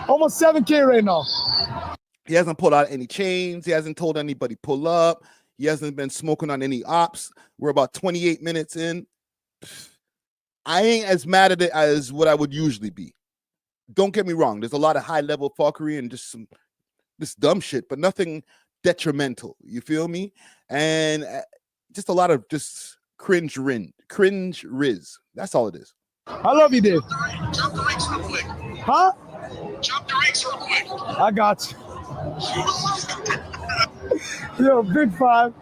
Almost 7K right now. He hasn't pulled out any chains. He hasn't told anybody pull up. He hasn't been smoking on any ops. We're about 28 minutes in. I ain't as mad at it as what I would usually be. Don't get me wrong. There's a lot of high level fuckery and just some this dumb shit, but nothing detrimental. You feel me? And just a lot of just cringe RIZZ. That's all it is. I love you, Dave. Jump the ranks real quick. Huh? Jump the ranks real quick. I got you. Yo, Big 5.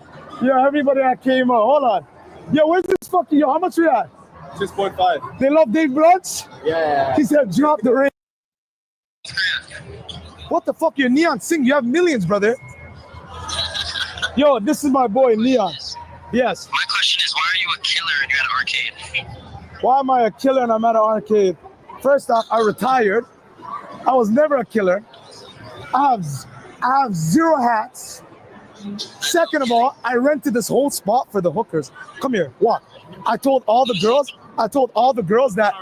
Yo, everybody that came out. Hold on. Yo, where's this fucking, yo, how much we at? 6.5. They love Dave Bloods? Yeah. He said, drop the ring. What the fuck? You're Neon Sing. You have millions, brother. Yo, this is my boy, Neon. Yes. My question is, why are you a killer and you're at an arcade? Why am I a killer and I'm at an arcade? First off, I retired. I was never a killer. I have 0 hats. Second of all, I rented this whole spot for the hookers. Come here, walk. I told all the girls that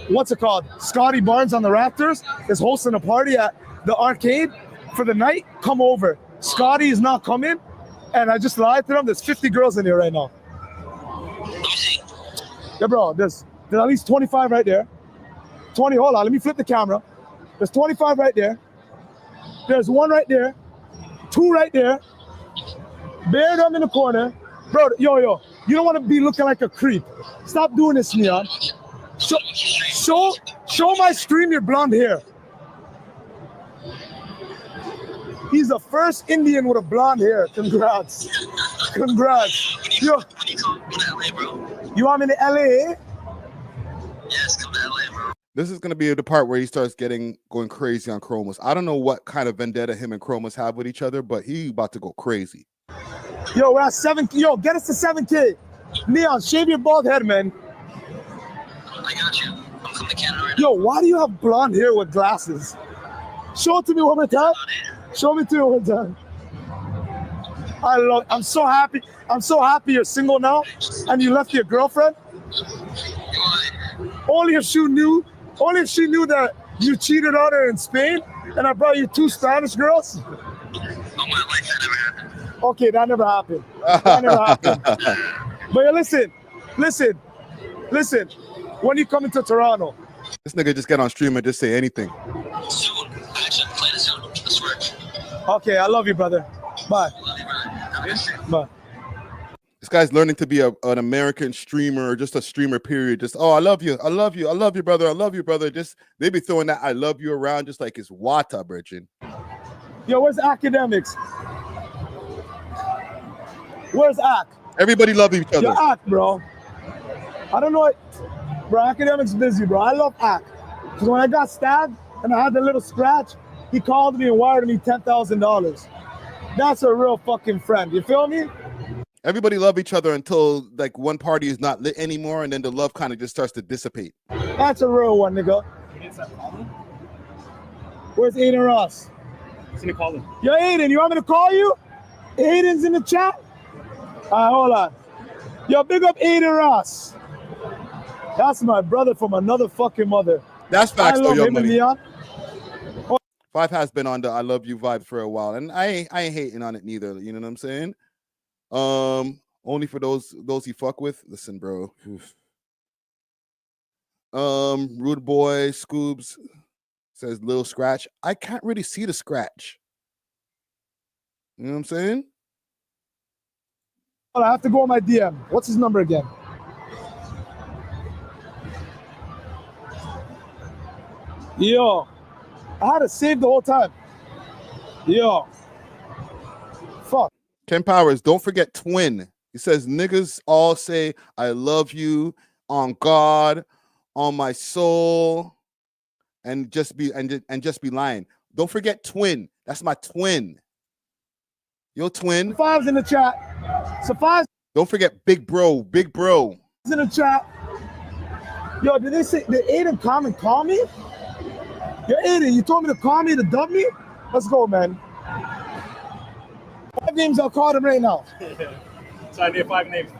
what's it called? Scotty Barnes on the Raptors is hosting a party at the arcade for the night. Come over. Scotty is not coming, and I just lied to them. There's 50 girls in here right now. Yeah, bro. There's at least 25 right there. 20. Hold on. Let me flip the camera. There's 25 right there. There's 1 right there. 2 right there. Bear them in the corner. Bro, yo. You don't want to be looking like a creep. Stop doing this, Neon. Show my stream your blonde hair. He's the first Indian with a blonde hair. Congrats. Congrats. Yo, you want me to LA? Yes, come to LA, bro. This is going to be the part where he starts going crazy on Chromos. I don't know what kind of vendetta him and Chromos have with each other, but he about to go crazy. Yo, we're at 7. Yo, get us to 7K. Neon, shave your bald head, man. I got you. I'm coming to Canada right Yo, why do you have blonde hair with glasses? Show it to me one more time. Show me to you one time. I'm so happy. I'm so happy you're single now and you left your girlfriend. Only if she knew that you cheated on her in Spain and I brought you 2 Spanish girls. now. Oh, my life, that never happened. Okay, that never happened. That never happened. But yeah, listen. When you come into Toronto. This nigga just get on stream and just say anything. Soon. Actually, I'm playing it soon. Let's work. Okay, I love you, brother. Bye. Love you, brother. Have a good day. Bye. This guy's learning to be an American streamer, or just a streamer, period. Just, oh, I love you, brother. Just, they be throwing that I love you around just like it's water, Virgin. Yo, where's Academics? Where's Ak? Everybody love each other. Yo, Ak, bro. I don't know what, bro, Academics busy, bro. I love Ak. Because when I got stabbed and I had the little scratch, he called me and wired me $10,000. That's a real fucking friend. You feel me? Everybody love each other until like one party is not lit anymore, and then the love kind of just starts to dissipate. That's a real one, nigga. Where's Aiden Ross? He's gonna call him. Yo, Aiden, you want me to call you? Aiden's in the chat? All right, hold on. Yo, big up Aiden Ross. That's my brother from another fucking mother. That's facts, though, Young Money. Leon. 5 has been on the I love you vibe for a while, and I ain't hating on it neither. You know what I'm saying? Only for those he fuck with. Listen, bro. Oof. Rude Boy Scoobs says little scratch. I can't really see the scratch. You know what I'm saying? I have to go on my DM. What's his number again? Yo, I had to save the whole time. Yo, fuck. Ken Powers, don't forget Twin. He says niggas all say I love you on God, on my soul, and just be lying. Don't forget twin. That's my twin. Your twin. Five's in the chat. So five's Don't forget big bro. in the chat. Yo, did Aiden come and call me? Yo, Aiden, you told me to call me to dub me? Let's go, man. 5 names, I'll call them right now. So I need 5 names.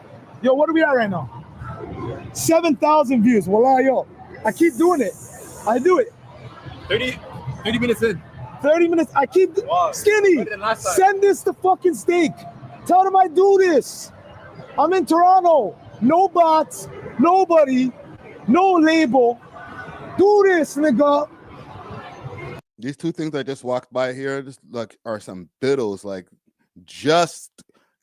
Yo, what are we at right now? 7,000 views. Wallah, yo. I keep doing it. I do it. 30 minutes in. 30 minutes. I keep Skinny. Send this to fucking Steak. Tell them I do this. I'm in Toronto. No bots. Nobody. No label. Do this, nigga. These 2 things I just walked by here just like are some biddles, like just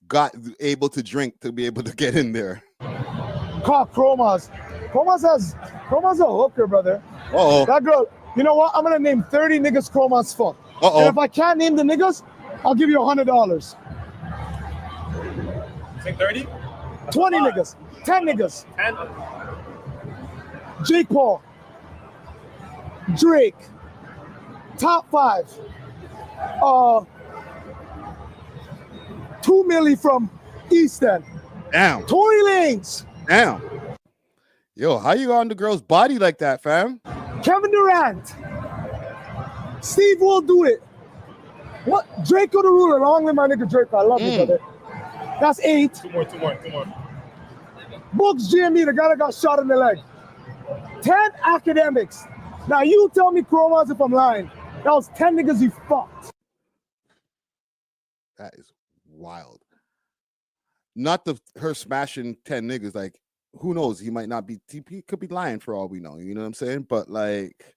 got able to drink to be able to get in there. Call Chromas. Chroma's a hooker, brother. Uh-oh. That girl, you know what? I'm gonna name 30 niggas Chroma's fuck. Uh-oh. And if I can't name the niggas, I'll give you $100. Say 30? 20 niggas. 10 niggas. 10? Jake Paul. Drake. Top 5. 2 milli from East End. Damn. Tory Lanez. Damn. Yo, how you on the girl's body like that, fam? Kevin Durant. Steve will do it. What? Draco the Ruler. Long live my nigga Draco. I love you, brother. That's 8. 2 more. Books GME, the guy that got shot in the leg. 10 academics. Now you tell me, Chromas, if I'm lying. That was 10 niggas you fucked. That is wild. Not her smashing 10 niggas. Like, who knows? He might not be. He could be lying for all we know. You know what I'm saying? But like,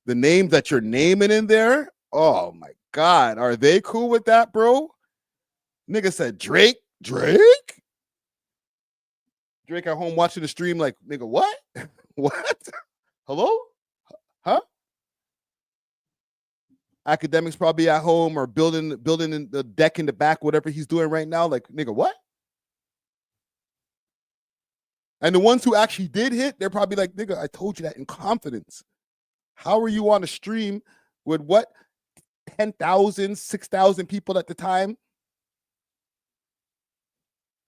the name that you're naming in there. Oh my God, are they cool with that, bro? Nigga said Drake. Drake at home watching the stream. Like, nigga, what? What? Hello? Huh? Academics probably at home or building in the deck in the back, whatever he's doing right now. Like, nigga, what? And the ones who actually did hit, they're probably like, nigga, I told you that in confidence. How are you on a stream with what? 10,000, 6,000 people at the time?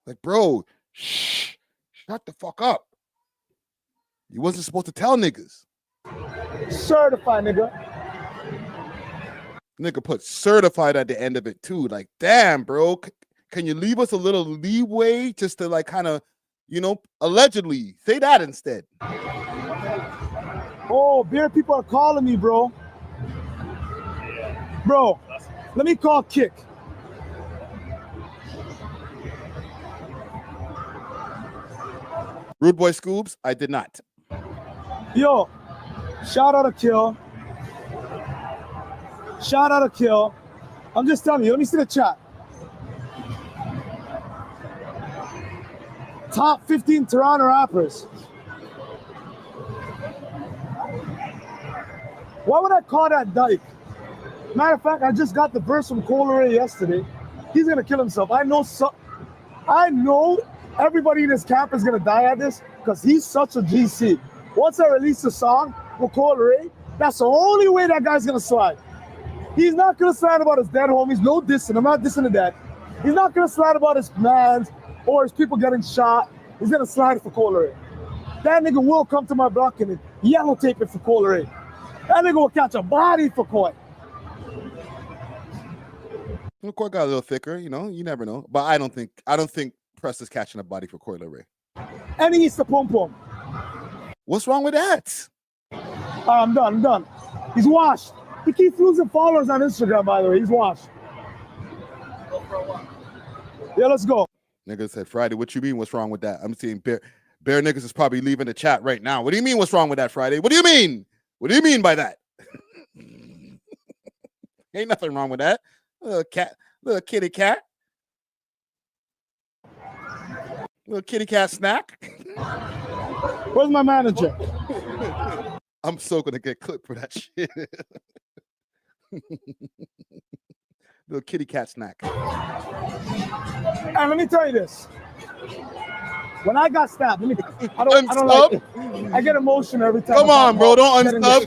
Like, bro, shut the fuck up. You wasn't supposed to tell niggas. Certified, nigga. Nigga put certified at the end of it too. Like, damn, bro. Can you leave us a little leeway just to like kind of, you know, allegedly say that instead? Oh, beer people are calling me, bro. Bro, let me call Kick. Rude Boy Scoobs, I did not. Yo, shout out to Kill. Shout out to Kill. I'm just telling you, let me see the chat. Top 15 Toronto rappers. Why would I call that Dyke? Matter of fact, I just got the verse from Colerae yesterday. He's gonna kill himself. I know everybody in this camp is gonna die at this because he's such a GC. Once I release the song with Colerae, that's the only way that guy's gonna slide. He's not gonna slide about his dead homies, no dissing. I'm not dissing the dead. He's not gonna slide about his mans or his people getting shot. He's gonna slide for Colerae. That nigga will come to my block and yellow tape it for Colerae. That nigga will catch a body for Koi. The court got a little thicker, you know. You never know, but I don't think Press is catching a body for Quarterlab. And he eats the pom pom. What's wrong with that? I'm done. He's washed. He keeps losing followers on Instagram, by the way. He's washed. Yeah, let's go. Nigga said Friday. What you mean? What's wrong with that? I'm seeing Bear niggas is probably leaving the chat right now. What do you mean? What's wrong with that, Friday? What do you mean? What do you mean by that? Ain't nothing wrong with that. Little kitty cat. Little kitty cat snack. Where's my manager? I'm so gonna get clipped for that shit. Little kitty cat snack. And let me tell you this. When I got stabbed, I don't like it. I get emotional every time. Come on, bro, don't unsub.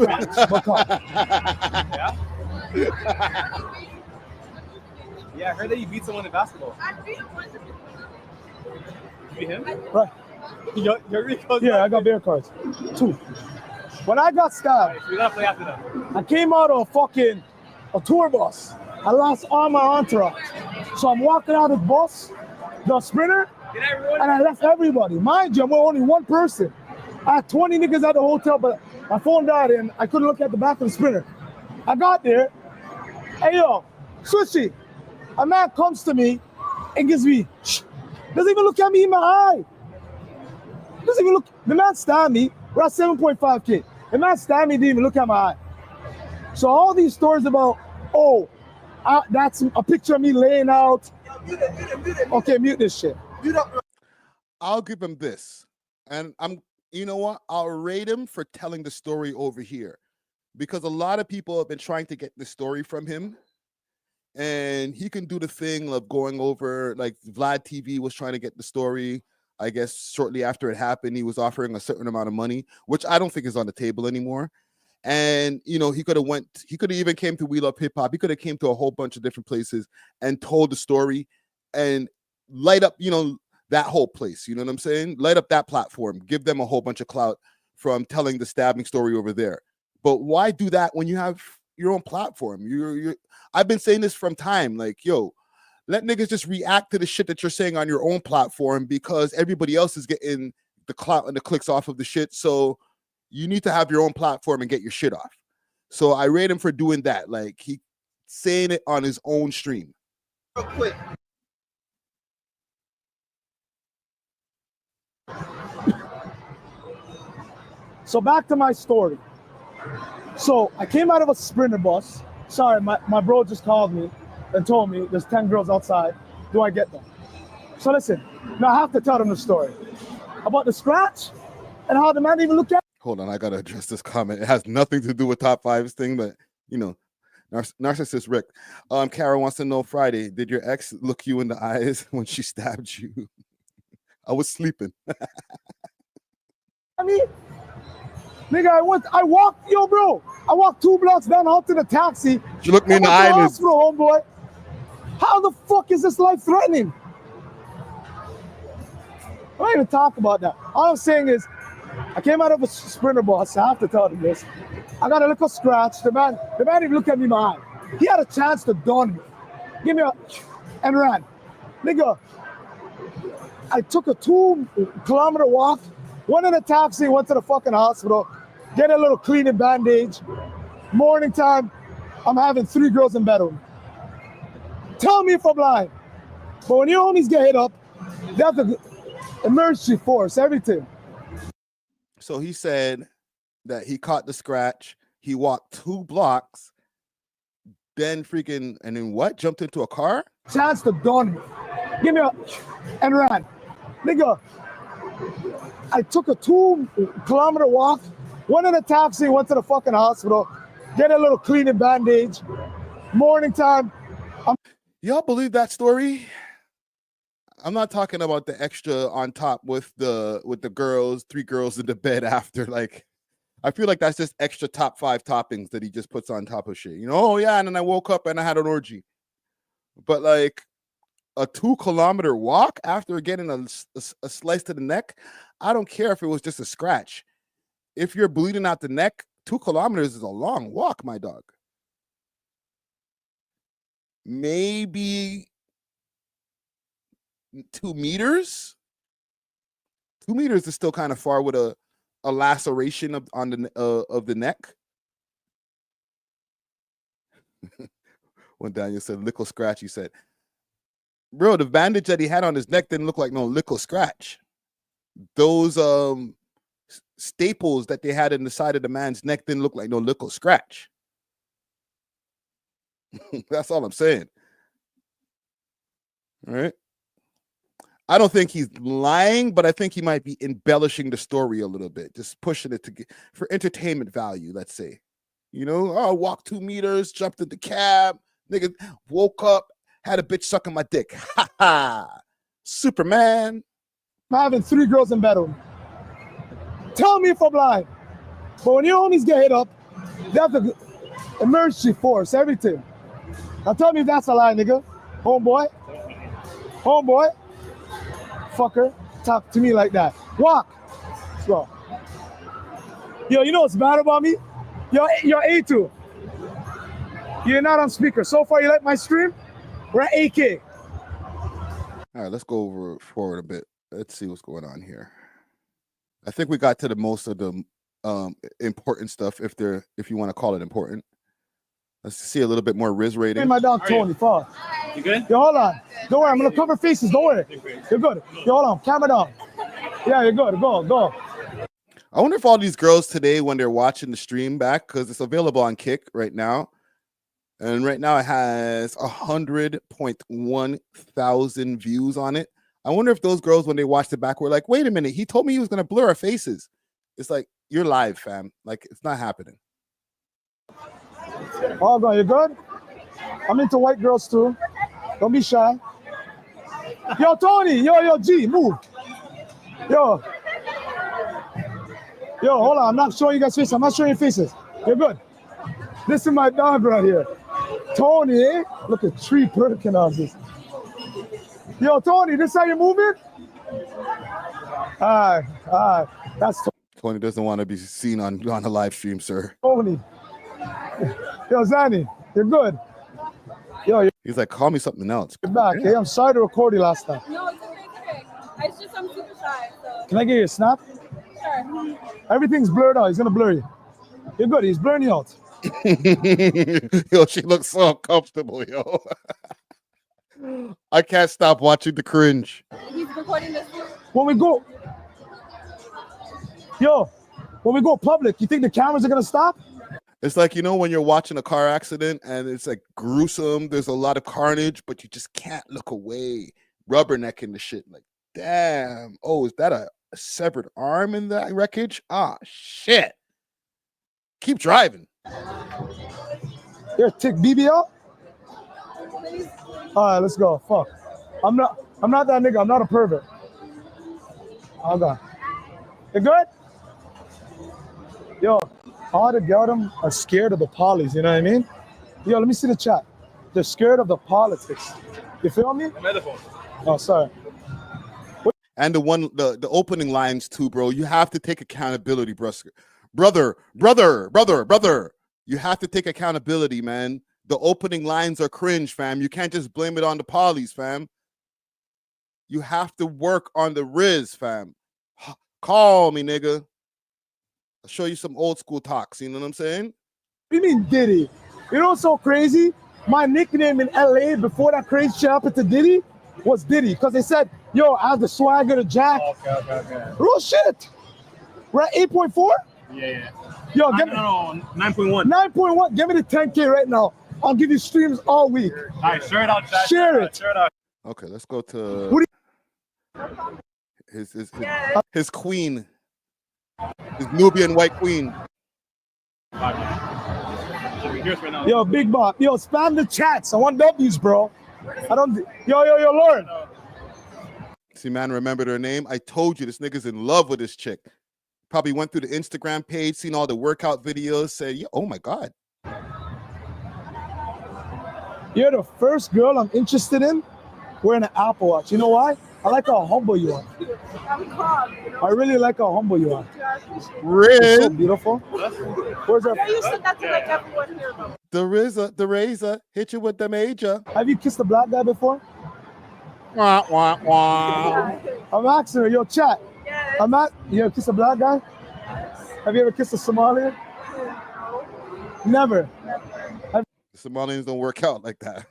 Yeah, I heard that you beat someone in basketball. You beat him? Right. Yeah, I got bear cards. 2. When I got stabbed, We gotta play after that. I came out of a tour bus. I lost all my entourage. So I'm walking out of the bus, the sprinter, and I left everybody. Mind you, I'm only one person. I had 20 niggas at the hotel, but my phone died and I couldn't look at the back of the sprinter. I got there. Hey, yo, Switchy. A man comes to me and gives me, doesn't even look at me in my eye. Doesn't even look. The man stabbed me. We're at 7.5K. The man stabbed me, didn't even look at my eye. So all these stories about, that's a picture of me laying out. Okay, mute this shit. I'll give him this. And you know what? I'll rate him for telling the story over here. Because a lot of people have been trying to get the story from him. And he can do the thing of going over, like Vlad TV was trying to get the story. I guess shortly after it happened, he was offering a certain amount of money, which I don't think is on the table anymore. And, you know, he could have even came to We Love Hip Hop. He could have came to a whole bunch of different places and told the story and light up, you know, that whole place. You know what I'm saying? Light up that platform, give them a whole bunch of clout from telling the stabbing story over there. But why do that when you have your own platform? I've been saying this from time, like, yo, let niggas just react to the shit that you're saying on your own platform because everybody else is getting the clout and the clicks off of the shit. So you need to have your own platform and get your shit off. So I rate him for doing that. Like, he saying it on his own stream. Real quick. So back to my story. So I came out of a sprinter bus. Sorry, my bro just called me and told me there's 10 girls outside. Do I get them? So listen, now I have to tell them the story about the scratch and how the man even looked at. Hold on, I gotta address this comment. It has nothing to do with top fives thing, but you know, narcissist Rick. Kara wants to know, Friday, did your ex look you in the eyes when she stabbed you? I was sleeping. I mean, nigga, I walked 2 blocks down, hopped in a taxi. She looked me in the eye. eyes. Homeboy. How the fuck is this life threatening? I don't even talk about that. All I'm saying is, I came out of a sprinter bus. I have to tell you this. I got a little scratch. The man even looked at me in my eye. He had a chance to dawn me. Give me and ran. Nigga, I took a 2-kilometer walk, went in a taxi, went to the fucking hospital, get a little cleaning bandage. Morning time, I'm having 3 girls in bed with me. Tell me if I'm lying. But when your homies get hit up, they have the emergency force, everything. So he said that he caught the scratch. He walked 2 blocks, then jumped into a car? Chance to dawn me. Give me and ran. Nigga, I took a 2-kilometer walk, went in a taxi, went to the fucking hospital, get a little cleaning bandage. Morning time. Y'all believe that story? I'm not talking about the extra on top with the girls, 3 girls in the bed after. Like, I feel like that's just extra top 5 toppings that he just puts on top of shit. You know, oh yeah, and then I woke up and I had an orgy. But like a 2-kilometer walk after getting a slice to the neck, I don't care if it was just a scratch. If you're bleeding out the neck, 2 kilometers is a long walk, my dog. Maybe 2 meters. 2 meters is still kind of far with a laceration of the neck. When Daniel said lickle scratch, he said, bro, the bandage that he had on his neck didn't look like no lickle scratch. Those staples that they had in the side of the man's neck didn't look like no lickle scratch. That's all I'm saying. All right. I don't think he's lying, but I think he might be embellishing the story a little bit, just pushing it for entertainment value, let's say. You know, oh, walked 2 meters, jumped in the cab, nigga, woke up, had a bitch sucking my dick. Ha ha. Superman. I'm having 3 girls in bed with me. Tell me if I'm lying. But when your homies get hit up, they have the emergency force, everything. Now tell me if that's a lie, nigga. Homeboy. Homeboy. Fucker. Talk to me like that. Walk. Let's go. Yo, you know what's bad about me? Yo, A2. You're not on speaker. So far, you like my stream? We're at 8K. All right, let's go forward a bit. Let's see what's going on here. I think we got to the most of the important stuff, if you want to call it important. Let's see a little bit more RIZZ rating. Hey, my dog Tony, fall. You good? Yo, hold on. Don't worry, I'm gonna cover faces. Don't worry. You're good. Yo, hold on. Camera down. Yeah, you're good. Go. I wonder if all these girls today, when they're watching the stream back, because it's available on Kick right now, and right now it has 100.1 thousand views on it. I wonder if those girls, when they watched it back, were like, wait a minute, he told me he was going to blur our faces. It's like, you're live, fam. Like, it's not happening. Oh, God, you good? I'm into white girls, too. Don't be shy. Yo, Tony. Yo, G, move. Yo, hold on. I'm not showing you guys faces. I'm not showing you faces. You're good. This is my dog right here. Tony, eh? Look at 3 Perkin houses. Yo, Tony, this how you moving? All right. That's Tony doesn't want to be seen on a live stream, sir. Tony. Yo, Zanny, you're good. Yo, He's like, call me something else. you're back. Hey, I'm sorry to record you last time. No, it's okay. It's just I'm super shy. So Can I get you a snap? sure. Everything's blurred out. He's gonna blur you. You're good. He's blurring you out. Yo, she looks so uncomfortable, yo. I can't stop watching the cringe. He's recording this. When we go public, you think the cameras are gonna stop? It's like, you know, when you're watching a car accident and it's like gruesome, there's a lot of carnage, but you just can't look away. Rubbernecking the shit. Like, damn. Oh, is that a severed arm in that wreckage? Ah, shit. Keep driving. Here, tick BBL. All right, let's go. Fuck. I'm not that nigga. I'm not a pervert. Oh God. You good? Yo, all the girls are scared of the polys. You know what I mean? Yo, let me see the chat. They're scared of the politics. You feel me? Oh, sorry. And the opening lines too, bro. You have to take accountability, brother. You have to take accountability, man. The opening lines are cringe, fam. You can't just blame it on the polys, fam. You have to work on the RIZZ, fam. Call me, nigga. I'll show you some old school talks. You know what I'm saying? What do you mean Diddy? You know what's so crazy? My nickname in LA before that crazy shit happened to Diddy was Diddy. Because they said, yo, I have the swagger to Jack. Okay. Real shit. We're at 8.4? Yeah. Yo, give me 9.1. 9.1. Give me the 10K right now. I'll give you streams all week. All right, share it out, chat. Share it. Okay, let's go to Who his queen. His Nubian white queen. Yo, Big Bob. Yo, spam the chats. I want W's, bro. I don't. Yo, Lauren. See, man, remembered her name. I told you this nigga's in love with this chick. Probably went through the Instagram page, seen all the workout videos, said, yeah, oh my God. You're the first girl I'm interested in wearing an Apple Watch. You know why? I like how humble you are. I'm calm. I really like how humble you are. RIZZ. You're so beautiful. Where's our... I used to that to like everyone here. The razor, hit you with the major. Have you kissed a black guy before? Wah, wah, wah. I'm asking her, yo, chat. Yes. You ever kissed a black guy? Have you ever kissed a Somalian? Never. The Somalians don't work out like that.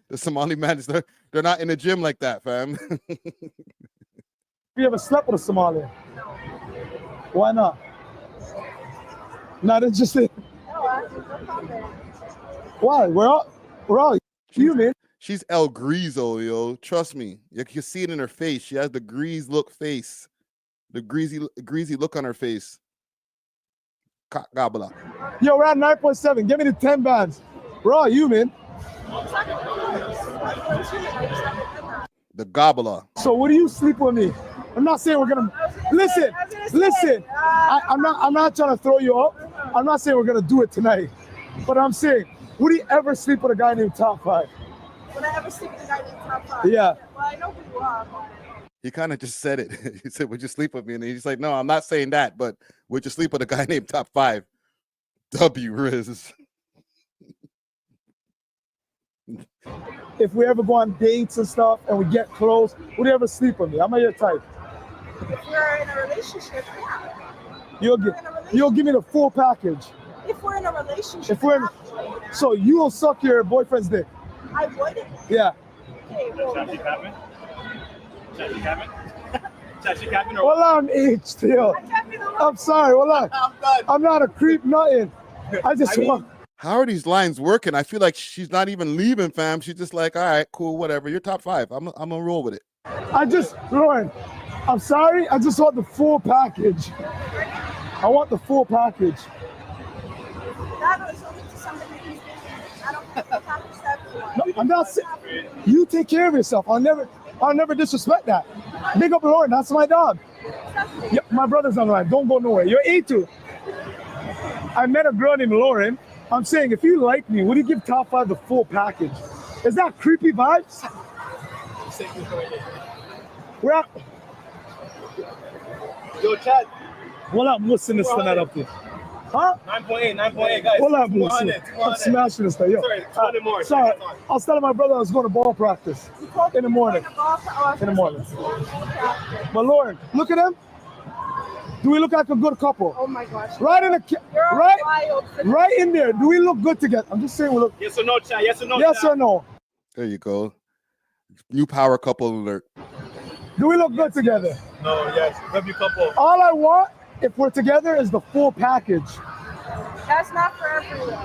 The Somali men, they're not in the gym like that, fam. You ever slept with a Somalian? Why not? Not interested. Why? We're all human. She's El Grizo, yo. Trust me. You can see it in her face. She has the grease look face. The greasy look on her face. Gabala. Yo, we're at 9.7. Give me the 10 bands. We're all human. The gobbler. So what do you sleep with me? I'm not saying we're gonna listen. I'm not trying to throw you off. I'm not saying we're gonna do it tonight, but I'm saying, would he ever sleep with a guy named Top 5? Would I ever sleep with a guy named Top 5? Yeah. Well, I know who you are. He kind of just said it. He said, "Would you sleep with me?" And he's like, "No, I'm not saying that, but would you sleep with a guy named Top 5? RIZZ. If we ever go on dates and stuff and we get close, would you ever sleep with me? I'm not your type. If we're in a relationship, yeah. You'll give me the full package. If we're in a relationship, So you'll suck your boyfriend's dick. I would. Yeah. Okay, well, Well, I'm H still. I'm sorry. Well, I'm not a creep, nothing. I mean, how are these lines working? I feel like she's not even leaving, fam. She's just like, all right, cool, whatever. You're Top 5. I'm gonna roll with it. Lauren, I'm sorry. I just want the full package. I want the full package. that is only to somebody who's busy. I don't have to package that for No, I'm not saying. You take care of yourself. I'll never disrespect that. Big up Lauren. That's my dog. Yeah, my brother's on the line. Don't go nowhere. You're A2. I met a girl named Lauren. I'm saying, if you like me, would you give Top 5 the full package? Is that creepy vibes? We're at. Yo, Chad. What up, Wilson? This tonight up there. Huh? 9.8, guys. What up, Wilson? 200. I'm smashing this thing. Yo. Sorry, 200 more. Sorry. I was telling my brother I was going to ball practice in the morning. In the morning. But Lauren, look at him. Do we look like a good couple? Oh my gosh. Right in there. Do we look good together? I'm just saying we look. Yes or no, Chad? Yes or no? Yes or no? There you go. New power couple alert. Do we look good together? No, yes. W couple. All I want, if we're together, is the full package. That's not for everyone.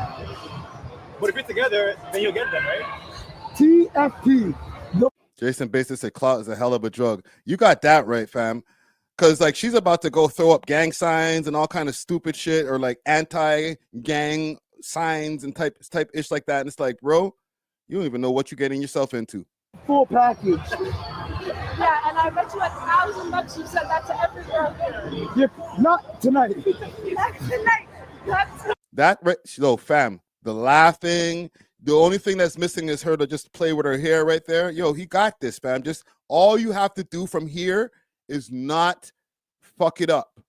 But if you're together, then you'll get them, right? TFP. Jason Basis said clout is a hell of a drug. You got that right, fam. Because like she's about to go throw up gang signs and all kind of stupid shit, or like anti-gang signs and type ish like that. And it's like, bro, you don't even know what you're getting yourself into. Full package. Yeah, and I bet you $1,000 you said that to every girl here. Yeah, not tonight. Not tonight. That right, so fam, the laughing. The only thing that's missing is her to just play with her hair right there. Yo, he got this, fam. Just all you have to do from here is not fuck it up.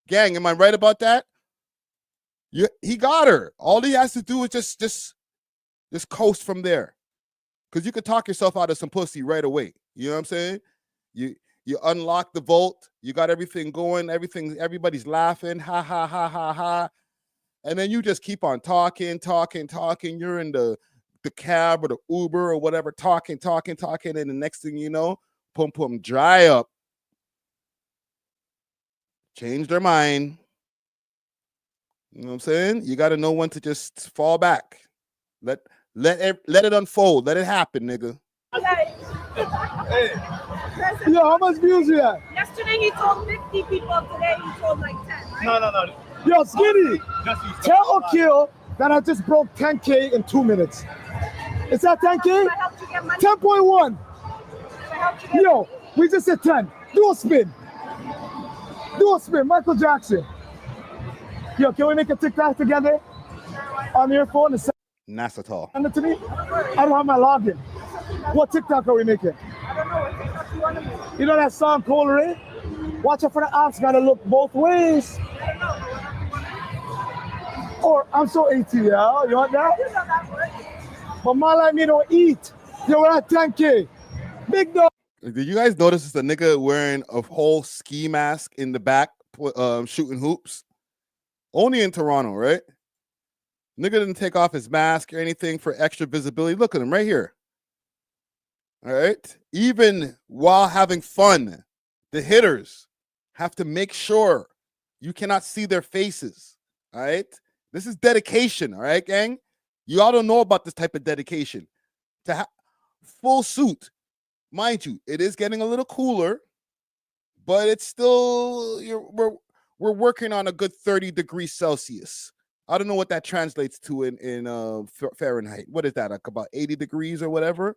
Gang, am I right about that? He got her. All he has to do is just coast from there. Because you could talk yourself out of some pussy right away. You know what I'm saying? You unlock the vault, you got everything going, everybody's laughing, ha ha ha ha ha. And then you just keep on talking. You're in the cab or the Uber or whatever, talking. And the next thing you know, pum dry up. Change their mind. You know what I'm saying? You got to know when to just fall back. Let it unfold. Let it happen, nigga. Okay. Yo, how much views you have? Yesterday he told 50 people. Today he told like 10. Right? No. Yo, Skinny, tell or kill that I just broke 10K in 2 minutes. Is that 10K? 10.1. Yo, we just said 10. Do a spin. Michael Jackson. Yo, can we make a TikTok together on your phone and Not at all. send it to me? I don't have my login. What TikTok are we making? I don't know what TikTok you want to make. You know that song, Color? Watch out for the ops, gotta look both ways. Or I'm so ATL, you want that? You know that word. But my like me don't eat. Yo, we're at 10K. Big dog. Did you guys notice it's a nigga wearing a whole ski mask in the back, shooting hoops? Only in Toronto, right? Nigga didn't take off his mask or anything for extra visibility. Look at him right here. All right. Even while having fun, the hitters have to make sure you cannot see their faces. All right. This is dedication. All right, gang. You all don't know about this type of dedication. To have full suit. Mind you, it is getting a little cooler, but it's still we're working on a good 30 degrees Celsius. I don't know what that translates to in Fahrenheit. What is that? Like about 80 degrees or whatever?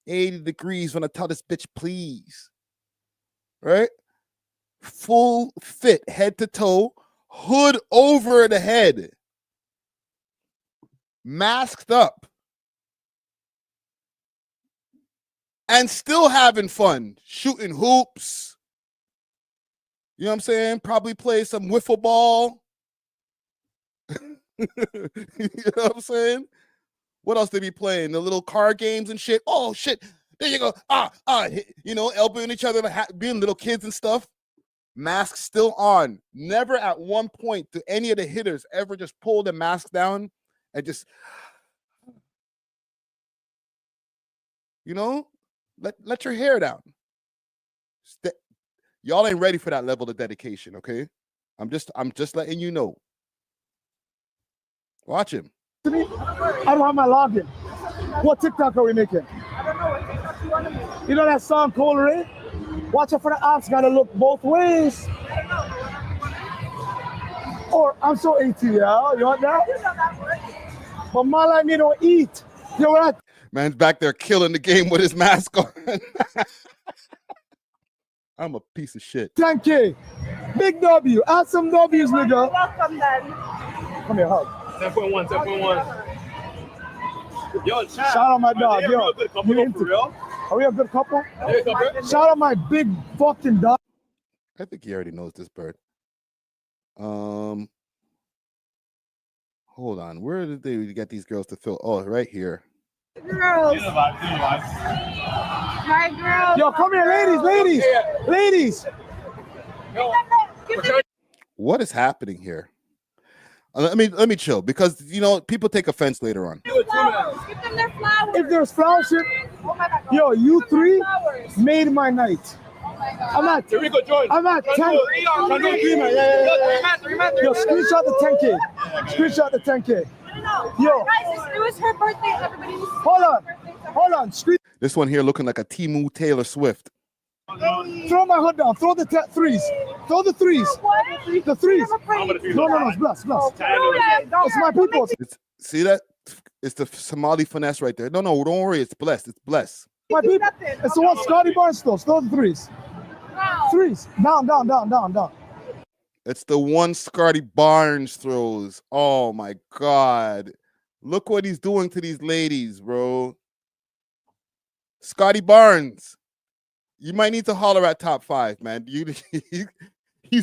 80 degrees when I tell this bitch, please. right? Full fit, head to toe, hood over the head, masked up, and still having fun, shooting hoops. You know what I'm saying? Probably play some wiffle ball. You know what I'm saying? What else did he play? The little card games and shit. Oh shit! There you go. You know, elbowing each other, being little kids and stuff. Mask still on. Never at one point do any of the hitters ever just pull the mask down and just, you know, let your hair down. Y'all ain't ready for that level of dedication, okay? I'm just letting you know. Watch him. I don't have my login. What TikTok are we making? I don't know what TikTok you want to make. You know that song, Cold Ray? Watch out for the odds, gotta look both ways. Or I'm so ATL, you want that? But my like me don't eat. You know what? Man's back there killing the game with his mask on. I'm a piece of shit. 10K. Big W. Add some W's, nigga. Welcome then. Come here, hug. 10.1, 10.1. Yo, chat. Shout out my dog. Yo, you into for real? Are we a good couple? Yeah, couple. Shout out my big fucking dog. I think he already knows this bird. Hold on. Where did they get these girls to fill? Oh, right here. Girls. Hi, girls. Yo, come here, ladies. What is happening here? Let me chill, because you know people take offense later on. Give them their flowers. If there's flowers, Oh my God. yo, you three made my night. Oh my God. I'm at 10. Yo, screenshot the 10K. Screenshot the 10K. Yo. Guys, it was her birthday. Everybody was Hold on. This one here looking like a Timu Taylor Swift. Throw my hood down. Throw the threes. Throw the threes. The threes. No, it's blessed. It's my people. See that? It's the Somali finesse right there. No, don't worry. It's blessed. It's blessed. My people. It's the one Scotty Barnes throws. Throw the threes. Threes. Down. It's the one Scotty Barnes throws. Oh my God. Look what he's doing to these ladies, bro. Scotty Barnes. You might need to holler at Top 5, man. He's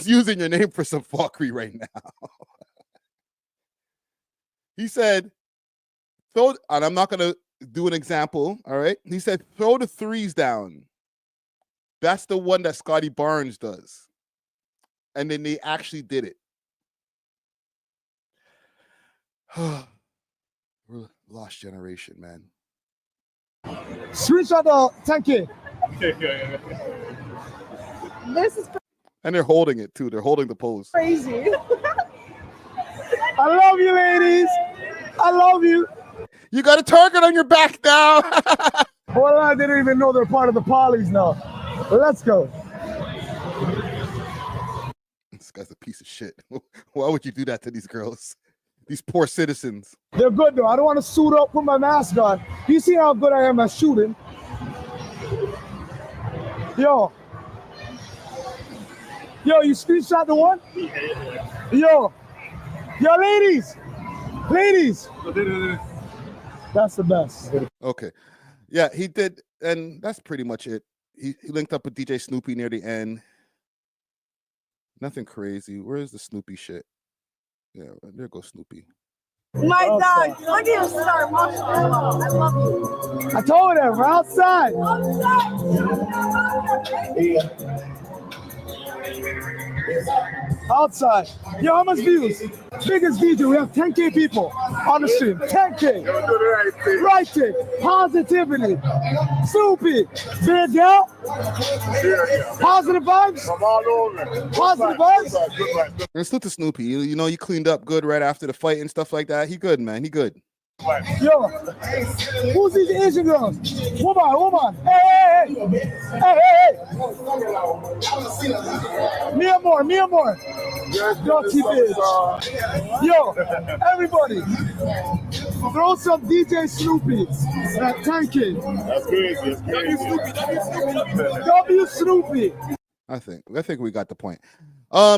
using your name for some fuckery right now. He said, and I'm not going to do an example, all right? He said, throw the threes down. That's the one that Scotty Barnes does. And then they actually did it. We're a lost generation, man. Screenshot the 10K. This is And they're holding it too. They're holding the pose. crazy. I love you, ladies. I love you. You got a target on your back now. Well, I didn't even know they're part of the polys now. Let's go. This guy's a piece of shit. Why would you do that to these girls? These poor citizens. They're good though. I don't want to suit up, put my mask on. You see how good I am at shooting? Yo, you screenshot the one? Yo, ladies. That's the best. Okay. Yeah, he did. And that's pretty much it. He linked up with DJ Snoopy near the end. Nothing crazy. Where's the Snoopy shit? Yeah, there goes Snoopy. My dog. Look at your star. I love you. I told him, we're outside. Outside. Yo, how much views? Biggest video. We have 10K people on the stream. 10K. Right thing. Positivity. Snoopy. Big girl. Positive vibes. Positive vibes. And salute to Snoopy. You know, he cleaned up good right after the fight and stuff like that. He good, man. He good. Yo, who's these Asian girls? Woman. Hey. Me more. Dirty bitch. Yo, everybody, throw some DJ Snoopy at 10K. That's crazy. W Snoopy. I think we got the point.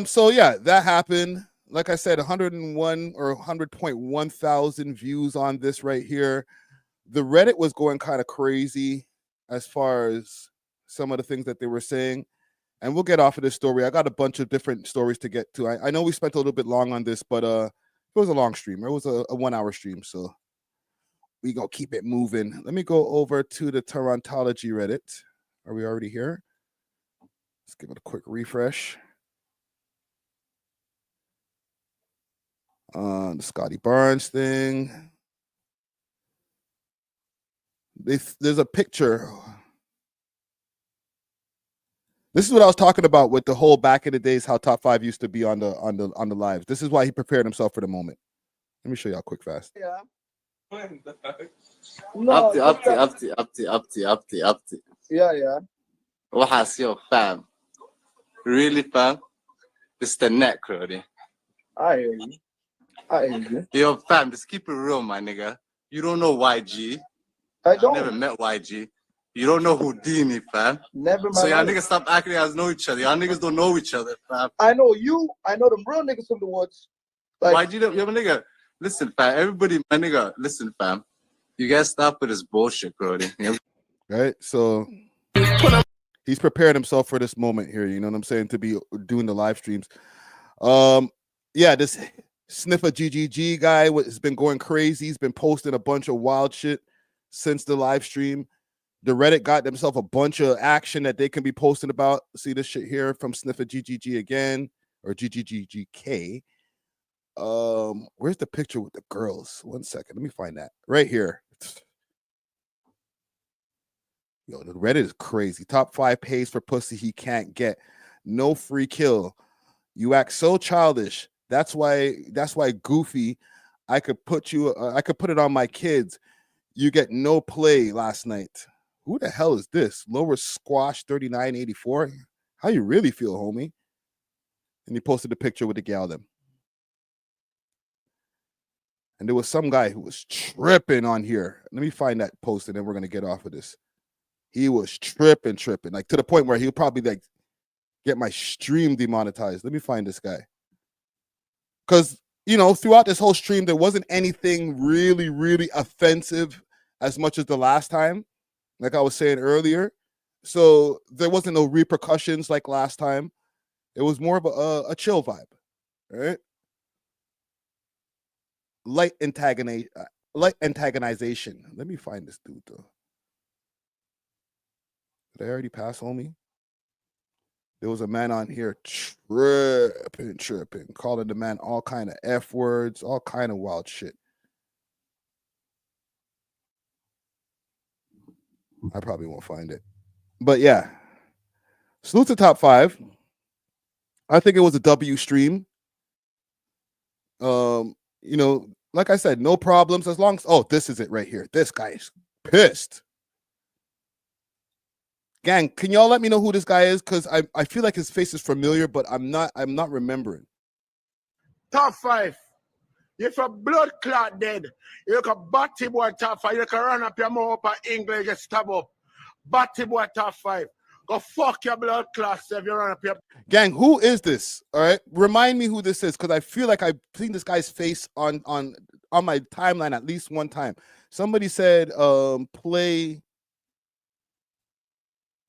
So yeah, that happened. Like I said, 101 or 100.1 thousand views on this right here. The Reddit was going kind of crazy as far as some of the things that they were saying. And we'll get off of this story. I got a bunch of different stories to get to. I know we spent a little bit long on this, but it was a long stream. It was a 1 hour stream, so we gonna keep it moving. Let me go over to the Torontology Reddit. Are we already here? Let's give it a quick refresh. The Scotty Barnes thing. There's a picture. This is what I was talking about with the whole back in the days, how Top 5 used to be on the lives. This is why he prepared himself for the moment. Let me show y'all quick fast. Yeah. Upti. Yeah. Waxaas yo, fam. Really, fam? This the neck, Crody. I hear you. Yo, fam, just keep it real, my nigga. You don't know YG. I don't. Never met YG. You don't know Houdini, fam. Never. So y'all niggas stop acting as know each other. Y'all niggas don't know each other, fam. I know you. I know them real niggas from the woods. Like, YG, yo, my nigga. Listen, fam. Everybody, my nigga. Listen, fam. You guys stop with this bullshit, Brody. Right? So he's prepared himself for this moment here. You know what I'm saying? To be doing the live streams. Yeah, this Sniffer GGG guy has been going crazy. He's been posting a bunch of wild shit since the live stream. The Reddit got themselves a bunch of action that they can be posting about. See this shit here from Sniffer GGG again, or GGGGK. Where's the picture with the girls? 1 second, let me find that right here. Yo, the Reddit is crazy. Top 5 pays for pussy he can't get. No free kill. You act so childish. That's why Goofy. I could put it on my kids. You get no play last night. Who the hell is this? Lower Squash 3984. How you really feel, homie? And he posted a picture with the gal them. And there was some guy who was tripping on here. Let me find that post and then we're gonna get off of this. He was tripping, like to the point where he'll probably like get my stream demonetized. Let me find this guy. Because, you know, throughout this whole stream, there wasn't anything really, really offensive as much as the last time, like I was saying earlier. So there wasn't no repercussions like last time. It was more of a chill vibe, right? Light antagonization. Let me find this dude, though. Did I already pass, homie? There was a man on here tripping, calling the man all kind of F words, all kind of wild shit. I probably won't find it. But yeah. Salute to Top 5. I think it was a W stream. You know, like I said, no problems as long as this is it right here. This guy's pissed. Gang, can y'all let me know who this guy is? Because I feel like his face is familiar, but I'm not remembering. Top 5. If a blood clot dead, you can batty boy Top 5. You can run up your mouth up in English, get stab up. Batty boy Top 5. Go fuck your blood clot if you run up your... Gang, who is this? All right, remind me who this is, because I feel like I've seen this guy's face on my timeline at least one time. Somebody said play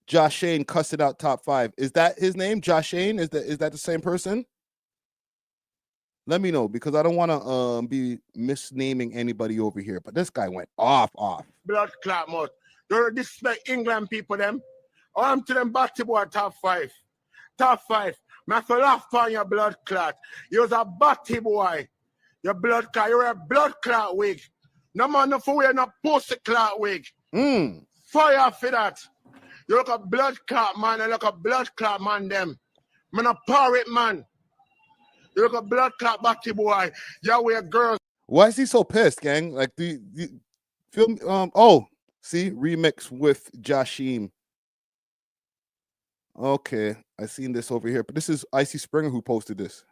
Josh Shane cussing out Top 5. Is that his name? Josh Shane? Is that the same person? Let me know, because I don't want to be misnaming anybody over here. But this guy went off. Blood clot mouth. Don't disrespect England people them. I'm to them batty boy Top 5. Top 5. Man, for laugh on your blood clot. You're a batty boy. Your blood clot. You're a blood clot wig. No man, no for wear no pussy clot wig. Fire for that. You look a blood clot man. You look a blood clot man them. Man a pirate man. You look a blood clot batty boy. You wear girls. Why is he so pissed, gang? Like the film. See, remix with Joshim. Okay, I seen this over here, but this is Icy Springer who posted this.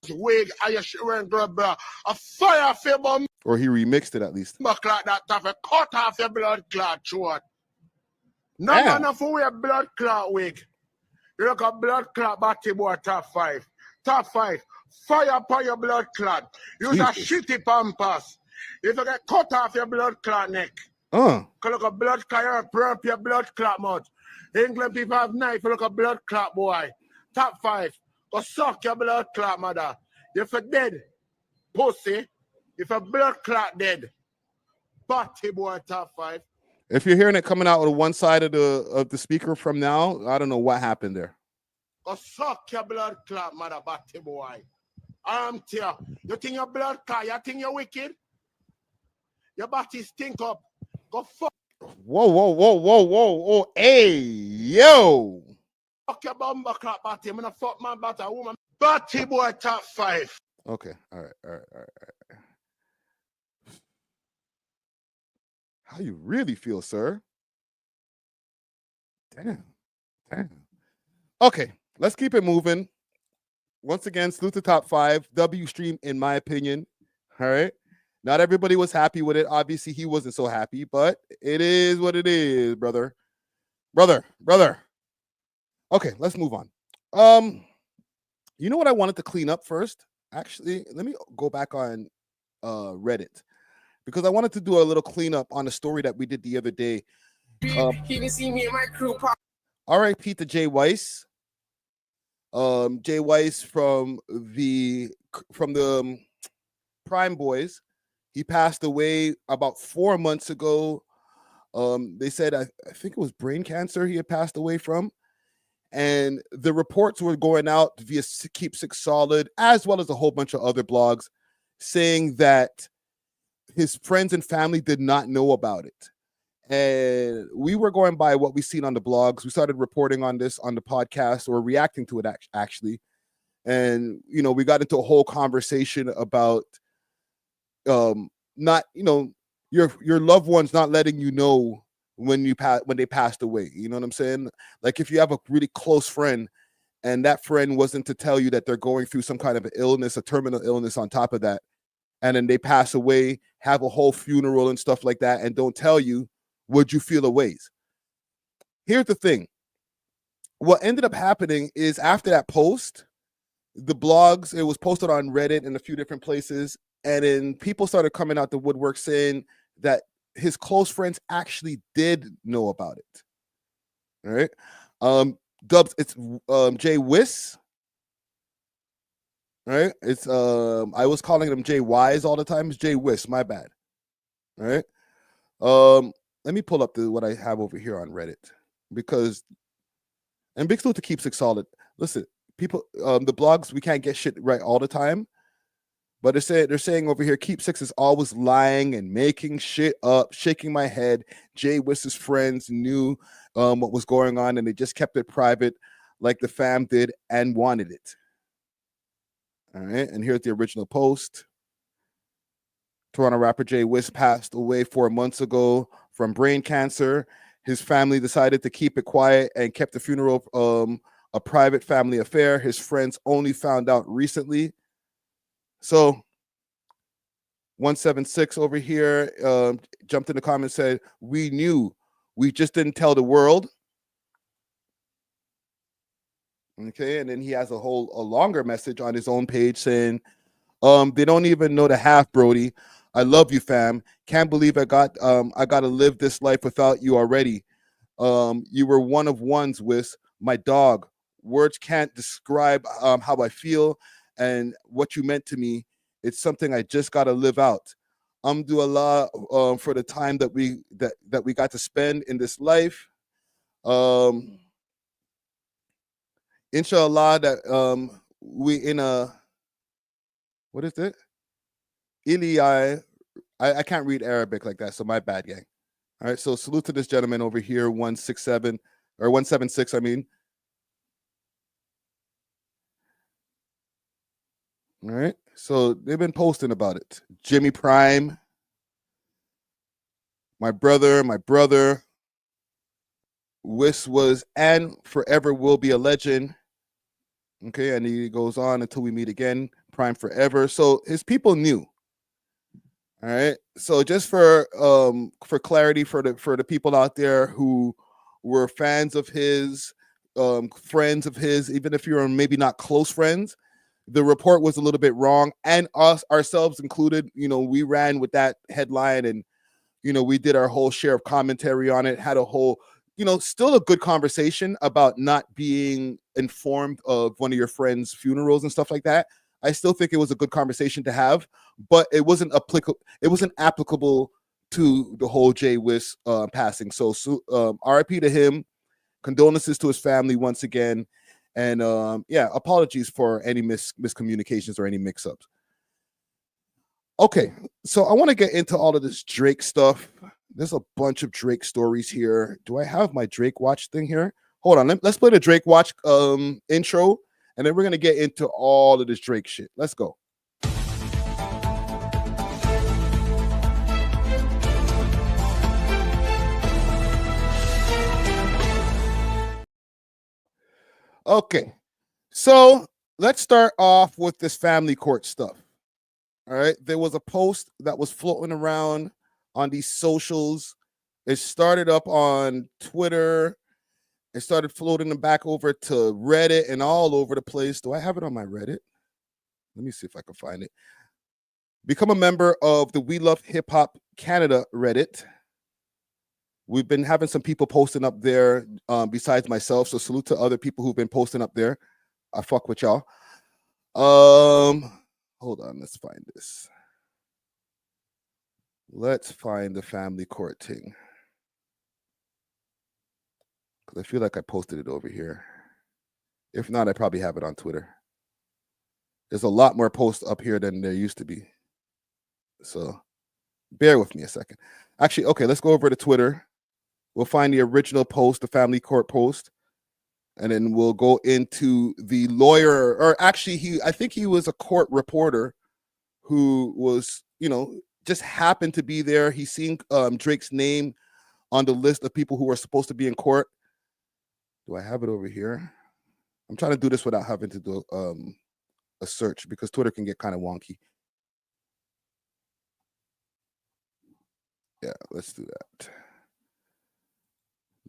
Wig, I wearing girl, bro. A fire for bomb. Or he remixed it at least. Clot that stuff. Cut off your blood clot short. No man for wear blood clot wig. You look at blood clot, batty boy, top 5. Top 5. Fire upon your blood clot. Use a shitty pampas. If you get cut off your blood clot neck. Look at blood clot, burn your blood clot mouth. England people have knife, look at blood clot boy. Top 5. Go suck your blood clot, mother. If you're dead, pussy. If a blood clot dead. Batty boy, top 5. If you're hearing it coming out of one side of the speaker from now, I don't know what happened there. Go suck your blood clot, mother, batty boy. You think your blood clot, you think you're wicked? Your body stink up. Go fuck. Whoa. Hey, yo. Fuck your bumper clot, batty. I'm gonna fuck my batty woman. Batty boy, top 5. Okay, all right. How you really feel, sir? Damn. Okay, let's keep it moving. Once again, salute to Top 5 W stream, in my opinion. All right. Not everybody was happy with it. Obviously, he wasn't so happy, but it is what it is, brother. Okay, let's move on. You know what I wanted to clean up first? Actually, let me go back on Reddit, because I wanted to do a little cleanup on a story that we did the other day. He didn't see me and my crew. R.I.P. to Jay Whiss. Jay Whiss from the Prime Boys. He passed away about 4 months ago. They said I think it was brain cancer he had passed away from. And the reports were going out via Keep Six Solid, as well as a whole bunch of other blogs, saying that his friends and family did not know about it. And we were going by what we seen on the blogs. We started reporting on this on the podcast, or reacting to it actually. And, we got into a whole conversation about not, your loved ones not letting you know when they passed away. You know what I'm saying? Like, if you have a really close friend and that friend wasn't to tell you that they're going through some kind of illness, a terminal illness on top of that, and then they pass away, have a whole funeral and stuff like that, and don't tell you, would you feel a ways? Here's the thing. What ended up happening is, after that post, the blogs, it was posted on Reddit and a few different places, and then people started coming out the woodwork saying that his close friends actually did know about it. All right. Dubs, it's Jay Whiss. Right? It's I was calling him Jay Wise all the time. It's Jay Whiss, my bad. All right. Let me pull up what I have over here on Reddit, because, and big salute to Keep Six Solid. Listen, people, the blogs, we can't get shit right all the time, but they're saying over here, Keep Six is always lying and making shit up, shaking my head. Jay Wiss's friends knew what was going on, and they just kept it private like the fam did and wanted it. All right, and here's the original post. Toronto rapper Jay Whiss passed away 4 months ago from brain cancer. His family decided to keep it quiet and kept the funeral a private family affair. His friends only found out recently. So 176 over here jumped in the comments, said, "We knew, we just didn't tell the world." Okay, and then he has a longer message on his own page saying, "They don't even know the half, Brody. I love you, fam. Can't believe I got to live this life without you already. You were one of ones, Whiss, my dog. Words can't describe how I feel and what you meant to me. It's something I just got to live out. Alhamdulillah for the time that we got to spend in this life. Inshallah that we in a, what is it? Iliyai. I can't read Arabic like that, so my bad, gang. All right, so salute to this gentleman over here, 167 or 176, I mean. All right, so they've been posting about it. Jimmy Prime, my brother, Whiss was and forever will be a legend. Okay, and he goes on, until we meet again, Prime forever. So his people knew. All right. So just for clarity for the people out there who were fans of his, friends of his, even if you're maybe not close friends, the report was a little bit wrong, and us ourselves included. We ran with that headline, and we did our whole share of commentary on it, had a whole, still a good conversation about not being informed of one of your friends' funerals and stuff like that. I still think it was a good conversation to have, but it wasn't applicable. It wasn't applicable to the whole Jay Whiss passing. So RIP to him. Condolences to his family once again, and apologies for any miscommunications or any mix-ups. Okay, so I want to get into all of this Drake stuff. There's a bunch of Drake stories here. Do I have my Drake Watch thing here? Hold on, let's play the Drake Watch intro, and then we're gonna get into all of this Drake shit. Let's go. Okay, so let's start off with this family court stuff. All right, there was a post that was floating around on these socials. It started up on Twitter. It started floating back over to Reddit and all over the place. Do I have it on my Reddit? Let me see if I can find it. Become a member of the We Love Hip Hop Canada Reddit. We've been having some people posting up there besides myself. So salute to other people who've been posting up there. I fuck with y'all. Hold on, let's find this. Let's find the family court thing. Because I feel like I posted it over here. If not, I probably have it on Twitter. There's a lot more posts up here than there used to be. So bear with me a second. Actually, okay, let's go over to Twitter. We'll find the original post, the family court post. And then we'll go into the lawyer, or actually, I think he was a court reporter who was, just happened to be there. He's seen Drake's name on the list of people who are supposed to be in court. Do I have it over here? I'm trying to do this without having to do a search because Twitter can get kind of wonky. Yeah, let's do that.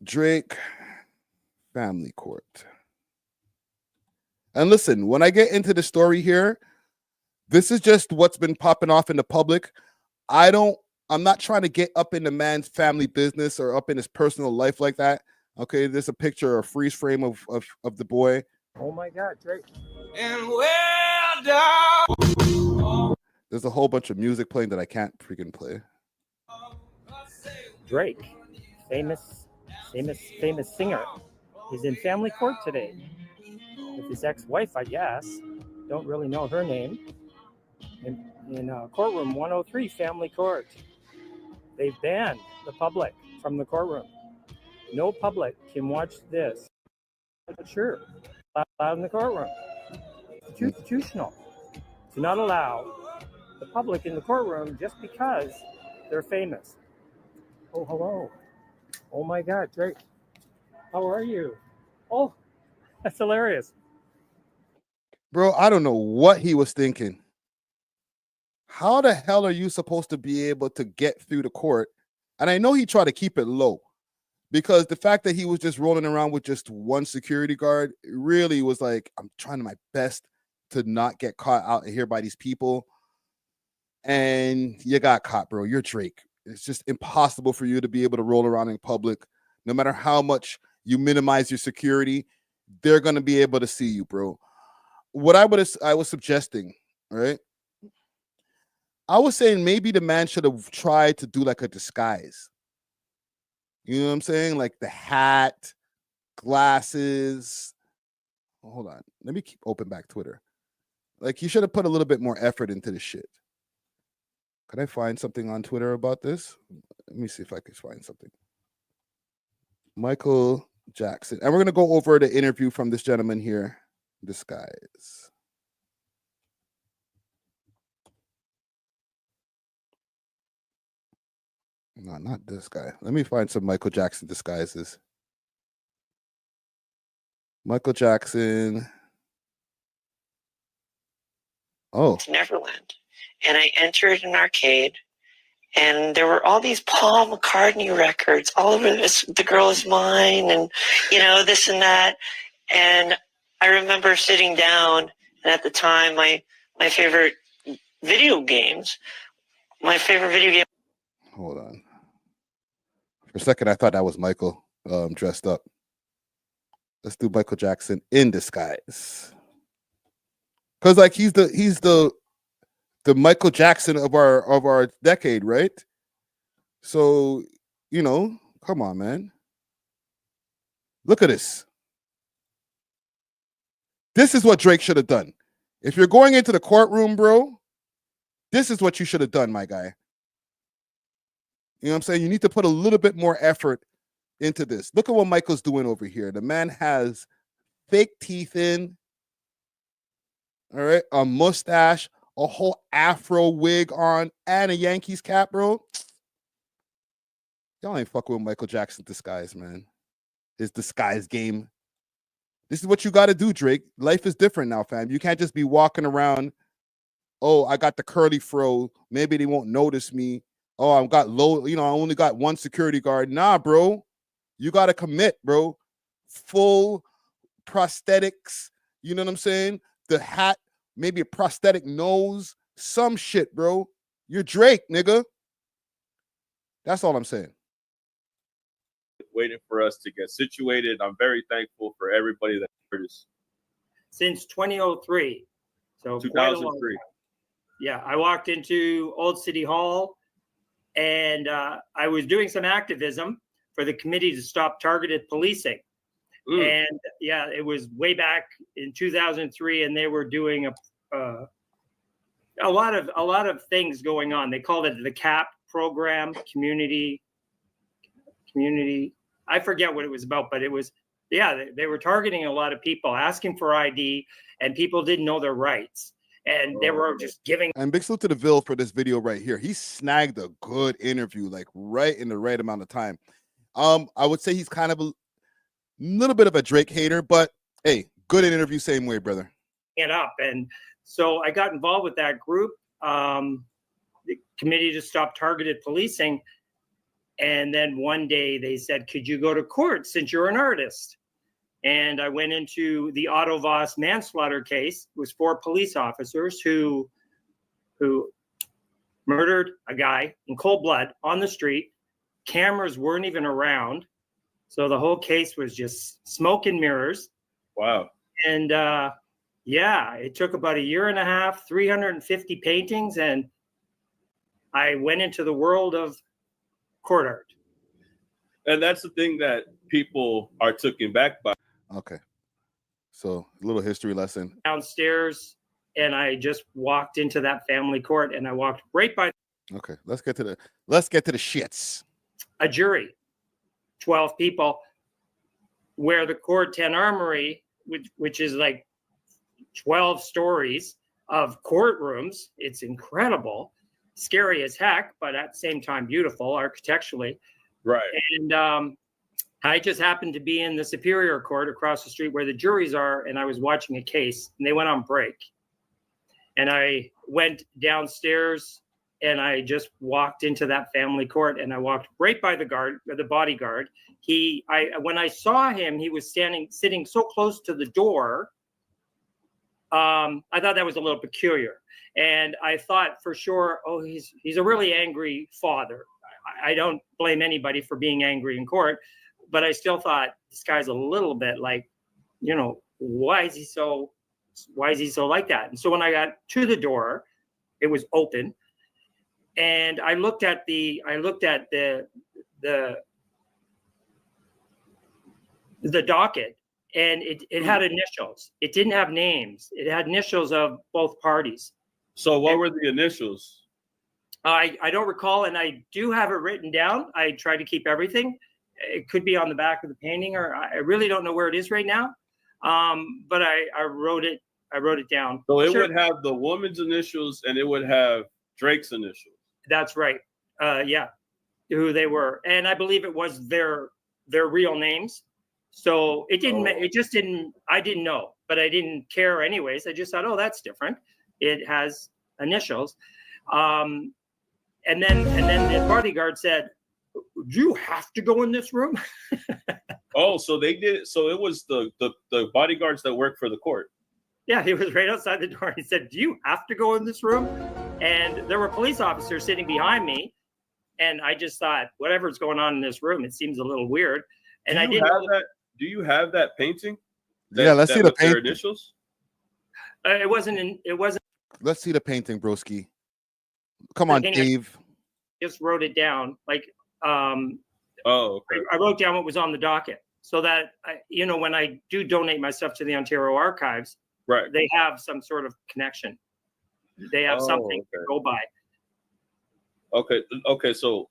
Drake family court. And listen, when I get into the story here, this is just what's been popping off in the public. I'm not trying to get up in the man's family business or up in his personal life like that. Okay, there's a picture, a freeze frame of the boy. Oh my God, Drake. And well done. There's a whole bunch of music playing that I can't freaking play. Drake, famous singer, is in family court today with his ex-wife, I guess. Don't really know her name. In courtroom 103, family court. They've banned the public from the courtroom. No public can watch this. Sure, allowed in the courtroom. It's constitutional to not allow the public in the courtroom just because they're famous. Oh, hello. Oh my God, Drake. How are you? Oh, that's hilarious. Bro, I don't know what he was thinking. How the hell are you supposed to be able to get through the court? And I know he tried to keep it low because the fact that he was just rolling around with just one security guard really was like, I'm trying my best to not get caught out here by these people. And you got caught, bro. You're Drake. It's just impossible for you to be able to roll around in public. No matter how much you minimize your security, they're going to be able to see you, bro. What I was suggesting, right? I was saying maybe the man should have tried to do like a disguise. You know what I'm saying? Like the hat, glasses. Hold on. Let me keep open back Twitter. Like he should have put a little bit more effort into this shit. Can I find something on Twitter about this? Let me see if I can find something. Michael Jackson. And we're going to go over the interview from this gentleman here. Disguise. No, not this guy. Let me find some Michael Jackson disguises. Michael Jackson. Oh. To Neverland. And I entered an arcade and there were all these Paul McCartney records all over this. The Girl Is Mine, and this and that. And I remember sitting down, and at the time, my favorite video games. My favorite video game. Hold on. For a second, I thought that was Michael dressed up. Let's do Michael Jackson in disguise. Cause like he's the Michael Jackson of our decade, right? So, come on, man. Look at this. This is what Drake should have done. If you're going into the courtroom, bro, this is what you should have done, my guy. You know what I'm saying? You need to put a little bit more effort into this. Look at what Michael's doing over here. The man has fake teeth in, all right, a mustache, a whole afro wig on, and a Yankees cap, bro. Y'all ain't fucking with Michael Jackson's disguise, man. His disguise game. This is what you got to do, Drake. Life is different now, fam. You can't just be walking around, oh, I got the curly fro. Maybe they won't notice me. Oh, I've got low, I only got one security guard. Nah, bro. You got to commit, bro. Full prosthetics. You know what I'm saying? The hat, maybe a prosthetic nose, some shit, bro. You're Drake, nigga. That's all I'm saying. Waiting for us to get situated. I'm very thankful for everybody that heard us. Since 2003. So 2003. Yeah, I walked into Old City Hall, and I was doing some activism for the Committee to Stop Targeted Policing. And yeah, it was way back in 2003, and they were doing a lot of things going on. They called it the CAP program, community. I forget what it was about, but it was, yeah, they were targeting a lot of people, asking for ID, and people didn't know their rights. And they were just giving. And big salute to the Ville for this video right here. He snagged a good interview, like right in the right amount of time. I would say he's kind of a little bit of a Drake hater, but hey, good interview, same way, brother. It up. And so I got involved with that group, the Committee to Stop Targeted Policing. And then one day they said, could you go to court since you're an artist? And I went into the A.W.O.L manslaughter case. It was 4 police officers who murdered a guy in cold blood on the street. Cameras weren't even around. So the whole case was just smoke and mirrors. Wow. And yeah, it took about 1.5 years, 350 paintings. And I went into the world of court art. And that's the thing that people are taken back by. Okay. So a little history lesson. Downstairs, and I just walked into that family court, and I walked right by. Okay, let's get to the shits. A jury, 12 people, where the Court 10 Armory, which is like 12 stories of courtrooms. It's incredible, scary as heck, but at the same time beautiful architecturally. Right. And I just happened to be in the Superior Court across the street where the juries are, and I was watching a case, and they went on break. And I went downstairs, and I just walked into that family court, and I walked right by the bodyguard. When I saw him, he was sitting so close to the door. I thought that was a little peculiar, and I thought for sure, oh, he's a really angry father. I don't blame anybody for being angry in court. But I still thought this guy's a little bit like, why is he so like that? And so when I got to the door, it was open, and I looked at the docket, and it had initials. It didn't have names. It had initials of both parties. So what were the initials? I don't recall, and I do have it written down. I try to keep everything. It could be on the back of the painting, or I really don't know where it is right now. But I wrote it down. So it would have the woman's initials, and it would have Drake's initials. That's right. Yeah, who they were, and I believe it was their real names. So it didn't. It just didn't. I didn't know, but I didn't care anyways. I just thought, oh, that's different. It has initials. And then the bodyguard said, "Do you have to go in this room?" Oh, so they did. So it was the bodyguards that work for the court. Yeah, he was right outside the door. He said, "Do you have to go in this room?" And there were police officers sitting behind me. And I just thought, whatever's going on in this room, it seems a little weird. And I didn't know that. Do you have that painting? Yeah, let's see the their painting. initials. It wasn't. Let's see the painting, broski. Come on, Dave. Just wrote it down. Like, oh, okay. I wrote down what was on the docket so that when I do donate my stuff to the Ontario Archives, right, they have some sort of connection. They have something to go by. Okay. So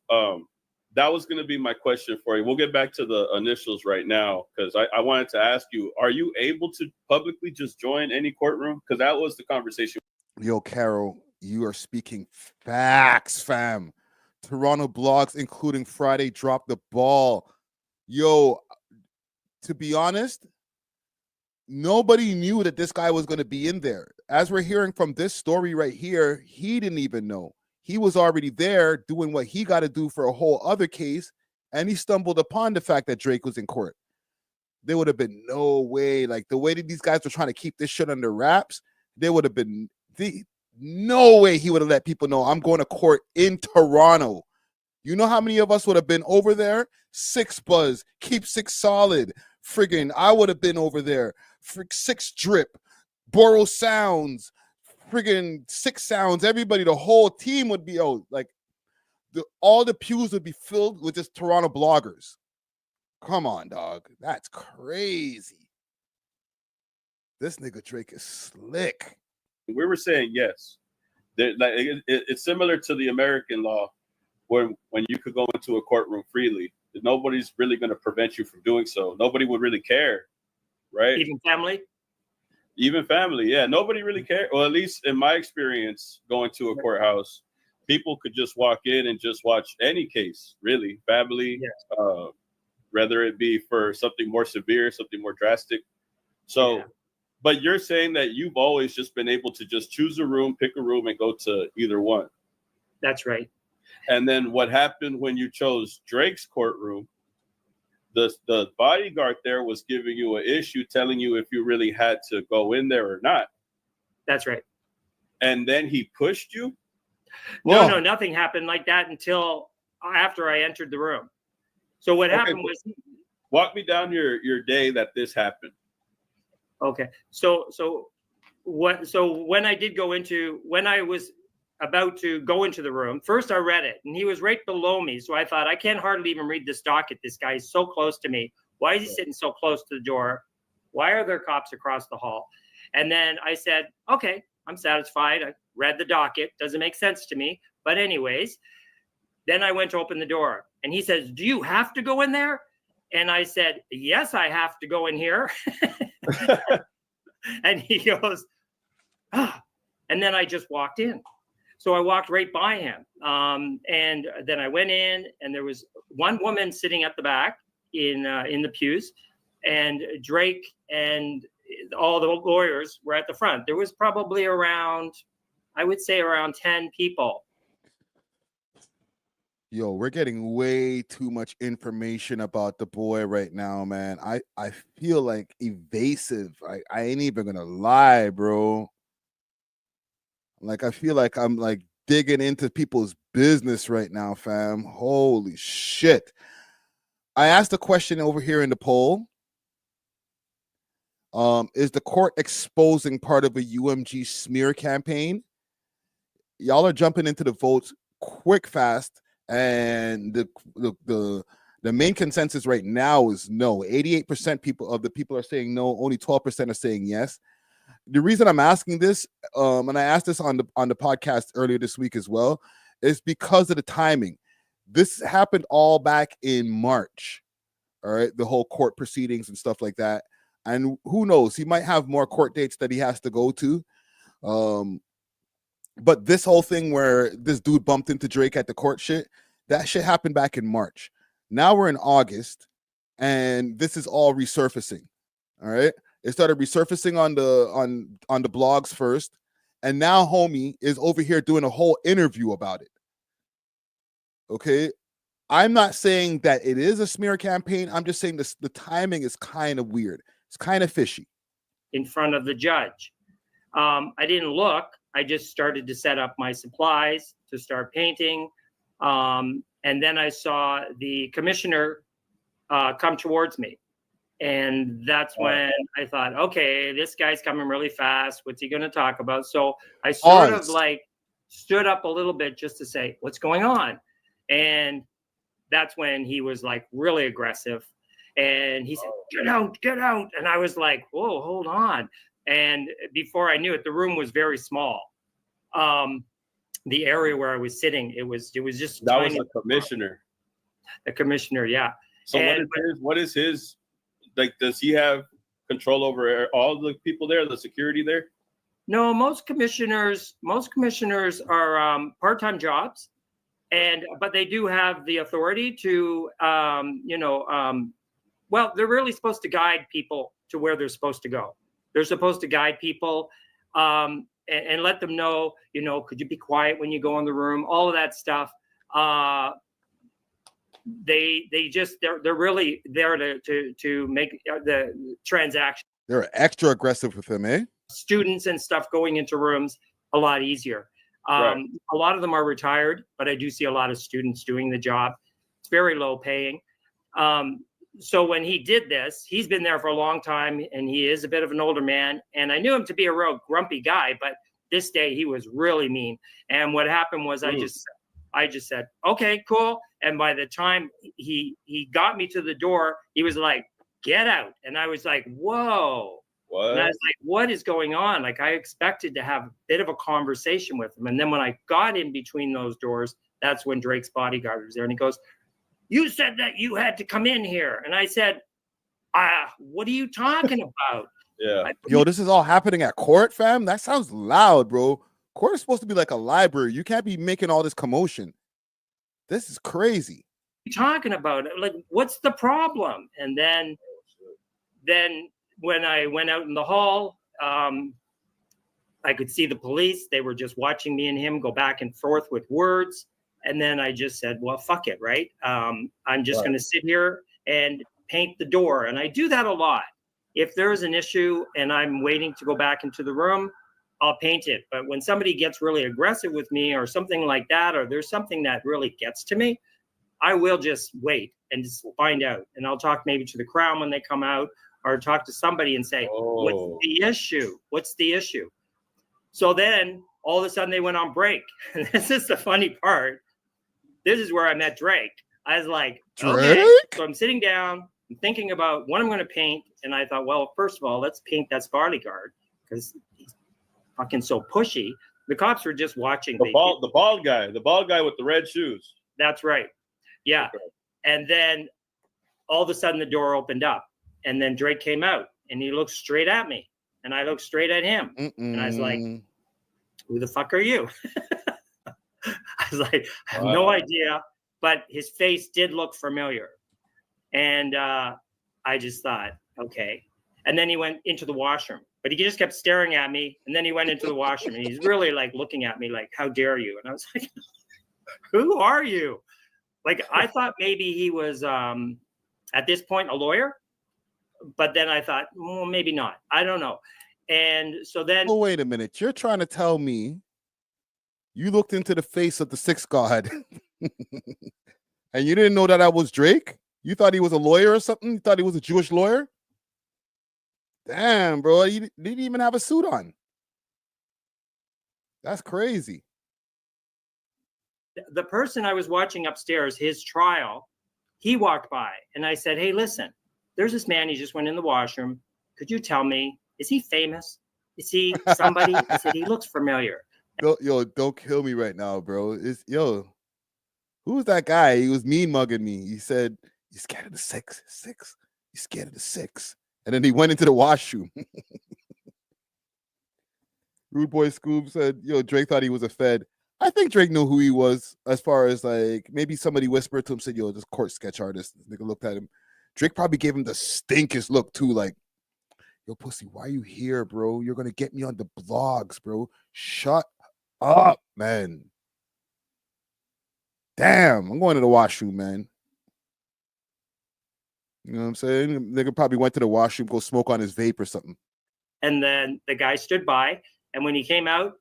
that was going to be my question for you. We'll get back to the initials right now because I wanted to ask you: are you able to publicly just join any courtroom? Because that was the conversation. Yo, Carol, you are speaking facts, fam. Toronto blogs, including Friday, dropped the ball. Yo, to be honest, nobody knew that this guy was going to be in there. As we're hearing from this story right here, he didn't even know. He was already there doing what he got to do for a whole other case, and he stumbled upon the fact that Drake was in court. There would have been no way, like the way that these guys were trying to keep this shit under wraps, there would have been no way he would have let people know I'm going to court in Toronto. You know how many of us would have been over there? 6 Buzz, Keep 6 Solid, friggin' I would have been over there. 6 Drip, Borrow Sounds, friggin' 6 Sounds. Everybody, the whole team would be out. Like all the pews would be filled with just Toronto bloggers. Come on, dog. That's crazy. This nigga Drake is slick. We were saying yes. It's similar to the American law when you could go into a courtroom freely. Nobody's really going to prevent you from doing so. Nobody would really care, right? Even family? Even family, yeah. Nobody really cared. Well, at least in my experience going to a courthouse, people could just walk in and just watch any case, really. Family, whether it be for something more severe, something more drastic. So, but you're saying that you've always just been able to just choose a room, pick a room, and go to either one. That's right. And then what happened when you chose Drake's courtroom? The bodyguard there was giving you an issue, telling you if you really had to go in there or not. That's right. And then he pushed you? No, nothing happened like that until after I entered the room. So what happened was... Walk me down your day that this happened. Okay. So when I was about to go into the room, first I read it and he was right below me. So I thought, I can't hardly even read this docket. This guy is so close to me. Why is he sitting so close to the door? Why are there cops across the hall? And then I said, okay, I'm satisfied. I read the docket. Doesn't make sense to me. But anyways, then I went to open the door and he says, do you have to go in there? And I said, yes, I have to go in here. And he goes, and then I just walked in. So I walked right by him. And then I went in and there was one woman sitting at the back in the pews, and Drake and all the lawyers were at the front. There was probably around 10 people. Yo, we're getting way too much information about the boy right now, man. I feel like evasive. I ain't even gonna lie, bro. Like, I feel like I'm like digging into people's business right now, fam. Holy shit. I asked a question over here in the poll. Is the court exposing part of a UMG smear campaign? Y'all are jumping into the votes quick, fast. And the main consensus right now is no. 88% of the people are saying no. Only 12% are saying yes. The reason I'm asking this, and I asked this on the podcast earlier this week as well, is because of the timing. This happened all back in March. All right, the whole court proceedings and stuff like that. And who knows? He might have more court dates that he has to go to. But this whole thing where this dude bumped into Drake at the court shit, that shit happened back in March. Now we're in August, and this is all resurfacing. All right, it started resurfacing on the blogs first, and now homie is over here doing a whole interview about it. Okay. I'm not saying that it is a smear campaign. I'm just saying the timing is kind of weird. It's kind of fishy. In front of the judge. I didn't look. I just started to set up my supplies to start painting. And then I saw the commissioner come towards me. And that's when I thought, okay, this guy's coming really fast. What's he going to talk about? So I sort of like stood up a little bit just to say, what's going on? And that's when he was like really aggressive. And he said, get out, get out. And I was like, whoa, hold on. And before I knew it, the room was very small. The area where I was sitting, it was just that was the commissioner. The commissioner, yeah. So what is his like? Does he have control over all the people there, the security there? No, most commissioners are part-time jobs, but they do have the authority to well, they're really supposed to guide people to where they're supposed to go. They're supposed to guide people and let them know, could you be quiet when you go in the room, all of that stuff. They're really there to make the transaction. They're extra aggressive with him, eh? Students and stuff going into rooms a lot easier. Right. A lot of them are retired, but I do see a lot of students doing the job. It's very low paying. So when he did this, he's been there for a long time, and he is a bit of an older man. And I knew him to be a real grumpy guy, but this day he was really mean. And what happened was I just said, okay, cool. And by the time he got me to the door, he was like, get out. And I was like, whoa. What? And I was like, what is going on? Like, I expected to have a bit of a conversation with him. And then when I got in between those doors, that's when Drake's bodyguard was there. And he goes, you said that you had to come in here. And I said, what are you talking about? Yeah. Yo, this is all happening at court, fam? That sounds loud, bro. Court is supposed to be like a library. You can't be making all this commotion. This is crazy. What are you talking about? Like, what's the problem? And then when I went out in the hall, I could see the police. They were just watching me and him go back and forth with words. And then I just said, well, fuck it, right? I'm just going to sit here and paint the door. And I do that a lot. If there's an issue and I'm waiting to go back into the room, I'll paint it. But when somebody gets really aggressive with me or something like that, or there's something that really gets to me, I will just wait and just find out. And I'll talk maybe to the Crown when they come out, or talk to somebody and say, what's the issue? What's the issue? So then all of a sudden they went on break. And this is the funny part. This is where I met Drake. I was like, okay. So I'm sitting down, I'm thinking about what I'm going to paint. And I thought, well, first of all, let's paint that bodyguard because he's fucking so pushy. The cops were just watching. The bald guy with the red shoes. That's right. Yeah. Okay. And then all of a sudden the door opened up and then Drake came out and he looked straight at me and I looked straight at him. And I was like, who the fuck are you? I was like, I have no idea, but his face did look familiar. And I just thought, okay. And then he went into the washroom, but he just kept staring at me. And then he went into the washroom and he's really like looking at me like, how dare you? And I was like, who are you? Like, I thought maybe he was, at this point, a lawyer. But then I thought, well, maybe not. I don't know. And so then. Oh, wait a minute. You're trying to tell me you looked into the face of the sixth god and you didn't know that I was Drake? You thought he was a lawyer or something? You thought he was a Jewish lawyer? Damn, bro. He didn't even have a suit on. That's crazy. The person I was watching upstairs, his trial, he walked by and I said, hey, listen, there's this man. He just went in the washroom. Could you tell me, is he famous? Is he somebody? I said, he looks familiar. Yo, don't kill me right now, bro. Who's that guy? He was mean mugging me. He said, you scared of the six? You scared of the six? And then he went into the washroom. Rude Boy Scoob said, yo, Drake thought he was a Fed. I think Drake knew who he was, as far as like maybe somebody whispered to him, said, yo, this court sketch artist. Nigga looked at him. Drake probably gave him the stinkest look too, like, yo, pussy, why are you here, bro? You're gonna get me on the blogs, bro. Shut up, man. Damn, I'm going to the washroom, man. You know what I'm saying? Nigga probably went to the washroom, go smoke on his vape or something. And then the guy stood by, and when he came out,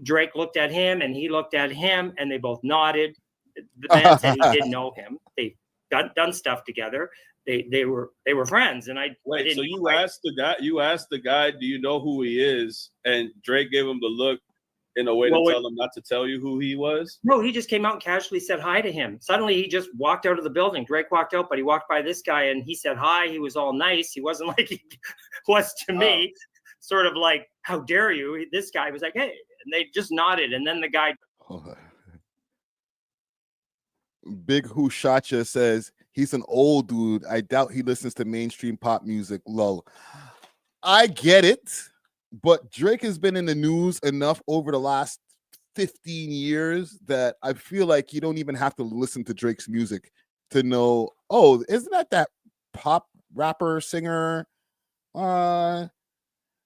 Drake looked at him, and he looked at him, and they both nodded. The man said he didn't know him. They done stuff together. They were friends, and I wait. So didn't asked the guy. You asked the guy, "Do you know who he is?" And Drake gave him the look in a way to tell him not to tell you who he was. No, he just came out and casually said hi to him. Suddenly, he just walked out of the building. Drake walked out, but he walked by this guy, and he said hi. He was all nice. He wasn't like he was to me, sort of like, "How dare you?" This guy was like, "Hey," and they just nodded, and then the guy. Big Hushacha says he's an old dude. I doubt he listens to mainstream pop music. Lol. I get it, but Drake has been in the news enough over the last 15 years that I feel like you don't even have to listen to Drake's music to know, oh, isn't that pop rapper singer? Doesn't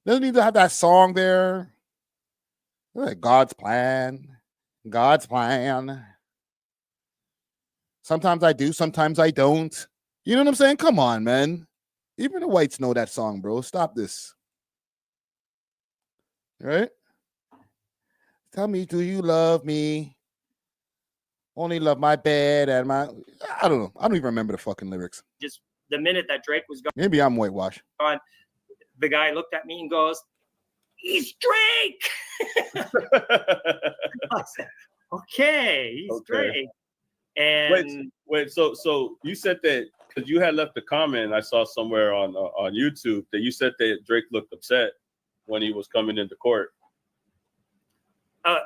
need to have that song there. Like God's plan. Sometimes I do, sometimes I don't. You know what I'm saying? Come on, man. Even the whites know that song, bro. Stop this. Right? Tell me, do you love me? Only love my bed and my... I don't know. I don't even remember the fucking lyrics. Just the minute that Drake was gone, Maybe I'm whitewash. the guy looked at me and goes, "He's Drake." I said, "Okay, he's Drake." And wait. So you said that because you had left a comment I saw somewhere on YouTube that you said that Drake looked upset when he was coming into court.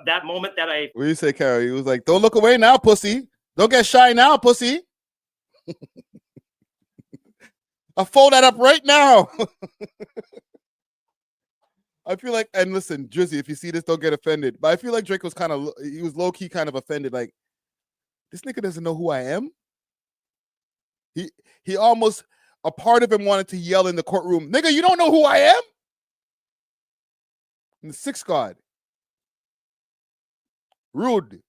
That moment that I... What do you say, Carol? He was like, "Don't look away now, pussy. Don't get shy now, pussy." I'll fold that up right now. I feel like, and listen, Drizzy, if you see this, don't get offended. But I feel like Drake was he was low-key kind of offended. Like, this nigga doesn't know who I am. He almost, a part of him wanted to yell in the courtroom, "Nigga, you don't know who I am?" And the sixth God. Rude.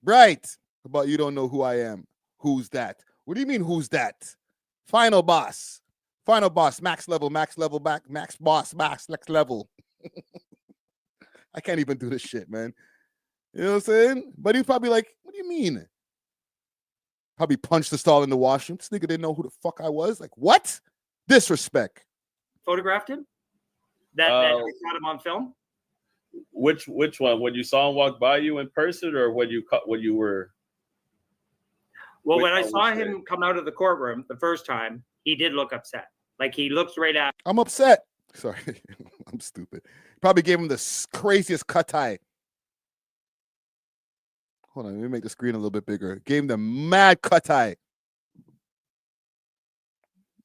Right. About you don't know who I am. Who's that? What do you mean, who's that? Final boss. Final boss. Max level, max boss, max, next level. I can't even do this shit, man. You know what I'm saying? But he's probably like, "What do you mean?" Probably punched the stall in the washroom. This nigga didn't know who the fuck I was. Like, what? Disrespect. Photographed him? That I got him on film? Which one? When you saw him walk by you in person, or when you were? Well, when I saw him come out of the courtroom the first time, he did look upset. Like, he looks right at... I'm upset. Sorry, I'm stupid. Probably gave him the craziest cut tie. Hold on, let me make the screen a little bit bigger. Gave him the mad cut eye.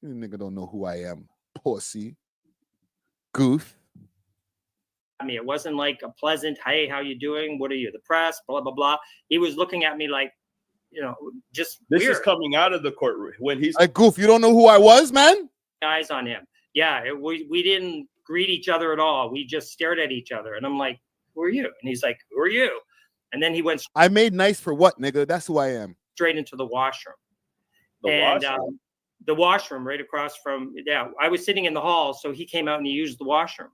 You nigga don't know who I am, pussy. Goof. I mean, it wasn't like a pleasant, "Hey, how you doing? What are you, the press?" Blah, blah, blah. He was looking at me like, just This weird. is coming out of the courtroom when he's like, "Goof, you don't know who I was, man?" Eyes on him. Yeah, we didn't greet each other at all. We just stared at each other. And I'm like, "Who are you?" And he's like, "Who are you?" And then he went I made nice for what, nigga? That's who I am. straight into the washroom. Washroom? The washroom right across from, I was sitting in the hall, so he came out and he used the washroom.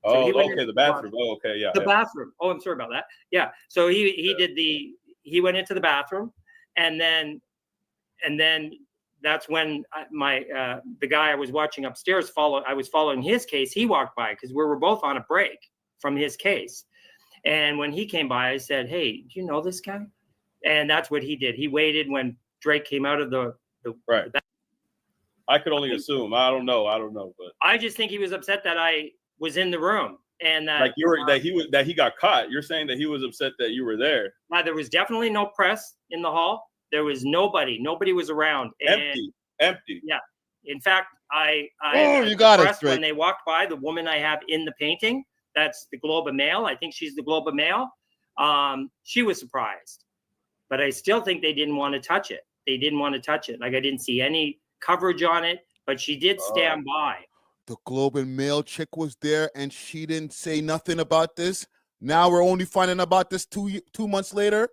So okay, the bathroom. Yeah. The bathroom. Oh, I'm sorry about that. Yeah. So he went into the bathroom, and then that's when the guy I was watching upstairs I was following his case. He walked by because we were both on a break from his case. And when he came by, I said, "Hey, do you know this guy?" And that's what he did. He waited when Drake came out of the right. I could only assume. I don't know, but I just think he was upset that I was in the room, and that that he got caught. You're saying that he was upset that you were there. There was definitely no press in the hall. There was nobody. Nobody was around. Empty. Yeah. In fact, you got it, when they walked by, the woman I have in the painting, that's the Globe of Mail. I think she's the Globe of Mail. She was surprised, but I still think they didn't want to touch it. They didn't want to touch it. Like, I didn't see any coverage on it, but she did stand by. The Globe and Mail chick was there, and she didn't say nothing about this. Now we're only finding about this two months later.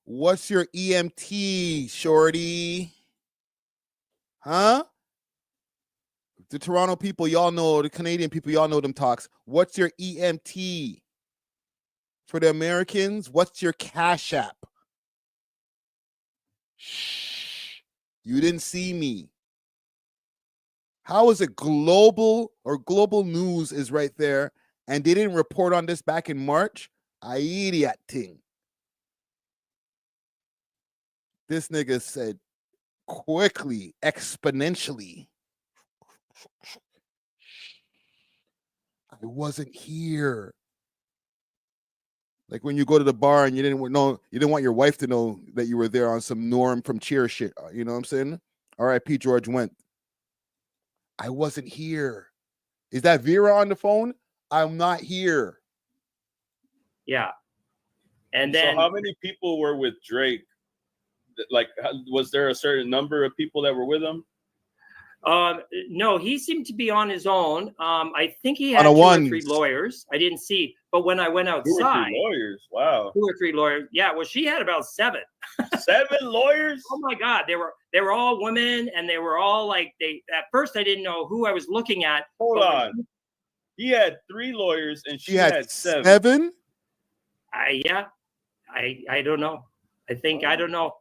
What's your EMT, shorty? Huh? The Toronto people, y'all know. The Canadian people, y'all know them talks. What's your EMT? For the Americans, what's your Cash App? Shh. You didn't see me. How is it global or global news is right there and they didn't report on this back in March? I idiot thing. This nigga said quickly, exponentially. I wasn't here. Like when you go to the bar and you didn't want your wife to know that you were there on some Norm from Cheer shit. You know what I'm saying? R.I.P. George Wendt. I wasn't here. Is that Vera on the phone? I'm not here. Yeah. And then so how many people were with Drake? Like, was there a certain number of people that were with him? No, he seemed to be on his own. I think he had On a 2 or ones. 3 lawyers. I didn't see, but when I went 2 outside, or 3 lawyers. Wow. 2 or 3 lawyers. Yeah, well, she had about 7. 7 lawyers? Oh my God, they were all women, and they were all like they. At first, I didn't know who I was looking at. Hold on. He had 3 lawyers, and she had 7. 7? Yeah, I don't know. I think I don't know.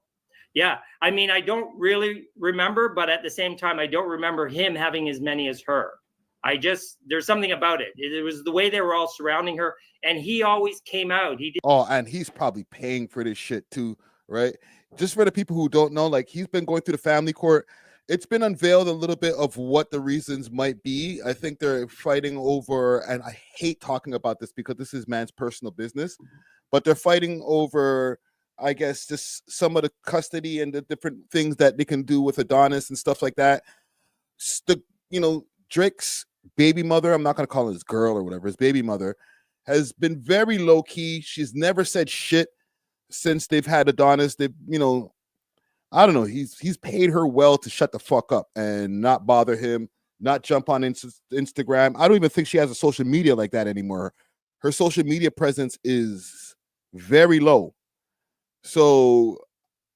Yeah, I mean, I don't really remember, but at the same time, I don't remember him having as many as her. There's something about it. It was the way they were all surrounding her, and he always came out. He did. Oh, and he's probably paying for this shit too, right? Just for the people who don't know, like he's been going through the family court. It's been unveiled a little bit of what the reasons might be. I think they're fighting over, and I hate talking about this because this is man's personal business, but they're fighting over, I guess, just some of the custody and the different things that they can do with Adonis and stuff like that. Drake's baby mother, I'm not going to call her his girl or whatever, his baby mother, has been very low key. She's never said shit since they've had Adonis. They've, I don't know. He's paid her well to shut the fuck up and not bother him, not jump on Instagram. I don't even think she has a social media like that anymore. Her social media presence is very low. So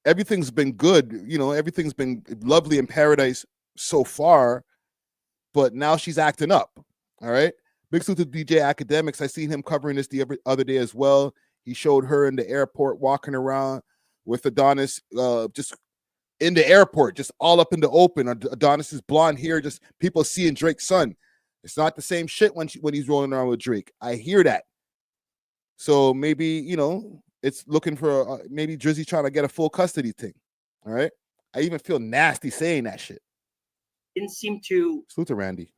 everything's been good. Everything's been lovely in paradise so far, but now she's acting up. All right. Big salute to DJ Academics. I seen him covering this the other day as well. He showed her in the airport walking around with Adonis, just in the airport, just all up in the open. Adonis's blonde hair, just people seeing Drake's son. It's not the same shit when he's rolling around with Drake. I hear that. So maybe, it's looking for maybe Drizzy trying to get a full custody thing. All right. I even feel nasty saying that shit. Didn't seem to. Salute to Randy.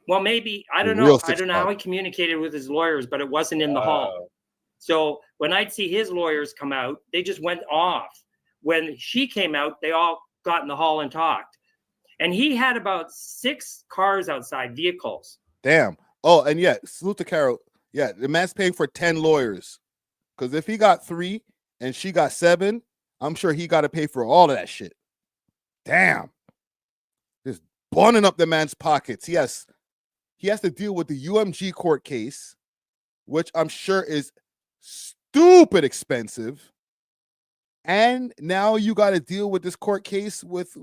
Well, maybe, I don't know. I don't know how he communicated with his lawyers, but it wasn't in the hall. So when I'd see his lawyers come out, they just went off. When she came out, they all got in the hall and talked. And he had about 6 cars outside, vehicles. Damn. Oh, and yeah, salute to Carol. Yeah, the man's paying for 10 lawyers. Because if he got 3 and she got 7, I'm sure he got to pay for all of that shit. Damn. Just burning up the man's pockets. Yes. He has to deal with the UMG court case, which I'm sure is stupid expensive. And now you got to deal with this court case with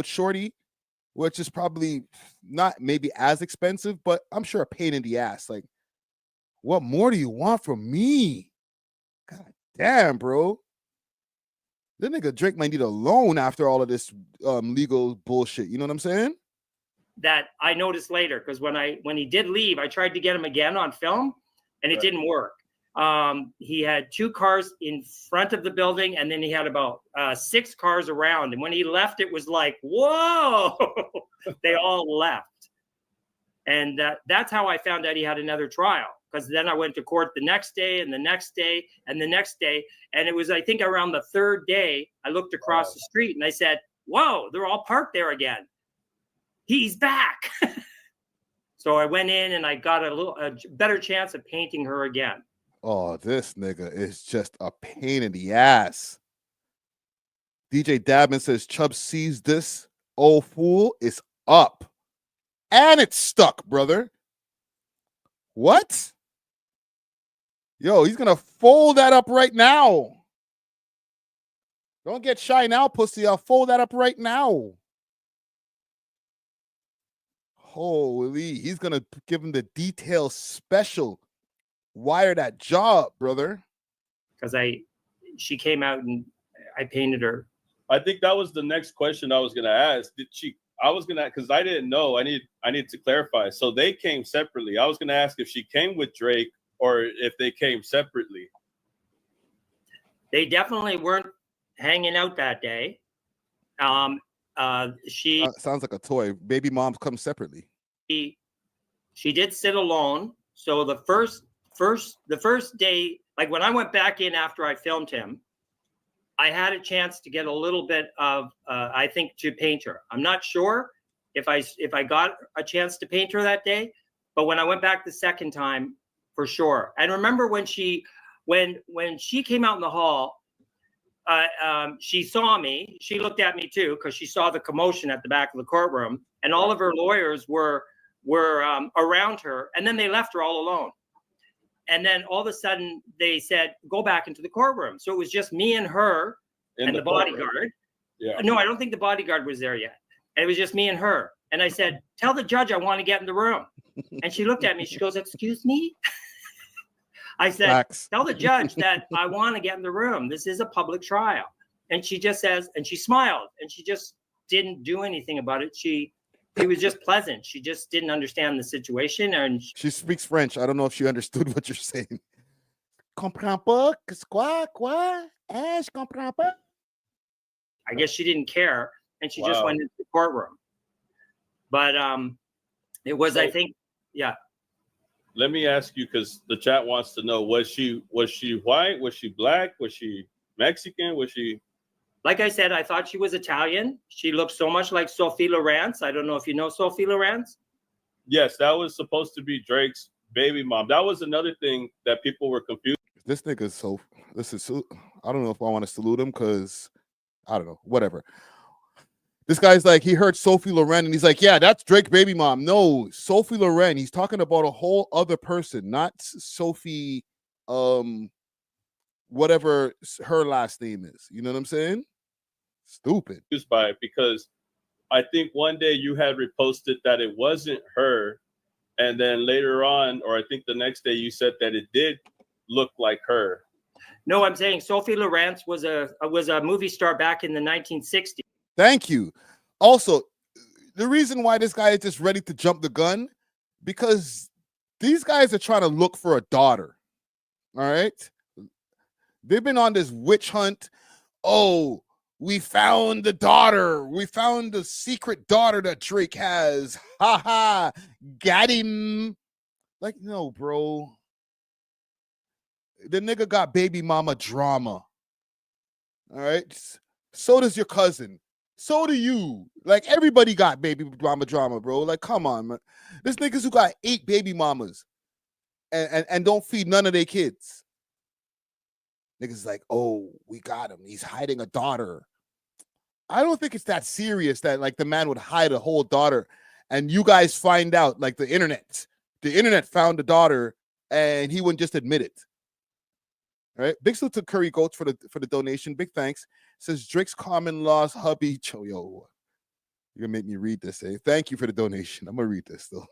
Shorty, which is probably not maybe as expensive, but I'm sure a pain in the ass. Like, what more do you want from me? God damn, bro. This nigga Drake might need a loan after all of this legal bullshit. You know what I'm saying? That I noticed later, because when he did leave, I tried to get him again on film, and it didn't work. He had 2 cars in front of the building, and then he had about 6 cars around. And when he left, it was like, whoa! They all left. And that's how I found out he had another trial, because then I went to court the next day and the next day and the next day. And it was, I think, around the 3rd day, I looked across the street and I said, whoa, they're all parked there again. He's back. So I went in and I got a better chance of painting her again. Oh, this nigga is just a pain in the ass. DJ Dabman says Chubb sees this old fool is up. And it's stuck, brother. What? Yo, he's gonna fold that up right now. Don't get shy now, pussy. I'll fold that up right now. Holy, he's gonna give him the detail special. Wire that job, brother. Because she came out and I painted her. I think that was the next question I was gonna ask. I was gonna, because I didn't know. I need to clarify. So they came separately. I was gonna ask if she came with Drake or if they came separately. They definitely weren't hanging out that day. She sounds like a toy. Baby moms come separately. She did sit alone. So the first day, like when I went back in after I filmed him, I had a chance to get a little bit of, I think, to paint her. I'm not sure if I got a chance to paint her that day, but when I went back the second time, for sure. And remember when she came out in the hall, she saw me. She looked at me too because she saw the commotion at the back of the courtroom, and all of her lawyers were around her, and then they left her all alone. And then all of a sudden they said, go back into the courtroom. So it was just me and her and the bodyguard. Yeah. No, I don't think the bodyguard was there yet. And it was just me and her. And I said, tell the judge I want to get in the room. And she looked at me. She goes, excuse me? I said, tell the judge that I want to get in the room. This is a public trial. And she just says, and she smiled, and she just didn't do anything about it. It was just pleasant. She just didn't understand the situation. And she speaks French. I don't know if she understood what you're saying. Comprends pas? Quoi? Je comprends pas. I guess she didn't care, and she just went into the courtroom. But it was, I think, yeah. Let me ask you, because the chat wants to know: was she white? Was she black? Was she Mexican? Was she? Like I said, I thought she was Italian. She looked so much like Sophie Lawrence. I don't know if you know Sophie Lawrence. Yes, that was supposed to be Drake's baby mom. That was another thing that people were confused. This nigga's so. I don't know if I want to salute him because I don't know. Whatever. This guy's like, he heard Sophie Loren and he's like, yeah, that's Drake's baby mom. No, Sophie Loren. He's talking about a whole other person, not Sophie, whatever her last name is. You know what I'm saying? Stupid. By it because I think one day you had reposted that it wasn't her, and then later on, or I think the next day, you said that it did look like her. No, I'm saying Sophie Lawrence was a movie star back in the 1960s. Thank you. Also, the reason why this guy is just ready to jump the gun, because these guys are trying to look for a daughter. All right. They've been on this witch hunt. Oh, we found the daughter. We found the secret daughter that Drake has. Ha ha. Got him. Like, no, bro. The nigga got baby mama drama. All right. So does your cousin. So do you. Like, everybody got baby mama drama, bro. Like, come on, man. There's niggas who got 8 baby mamas and don't feed none of their kids. Niggas like, oh, we got him. He's hiding a daughter. I don't think it's that serious that, like, the man would hide a whole daughter and you guys find out, like, the internet found the daughter and he wouldn't just admit it. All right. Big salute to Curry Goats for the donation. Big thanks. Says Drake's common law's hubby. Yo, you're gonna make me read this, eh? Thank you for the donation. I'm gonna read this though.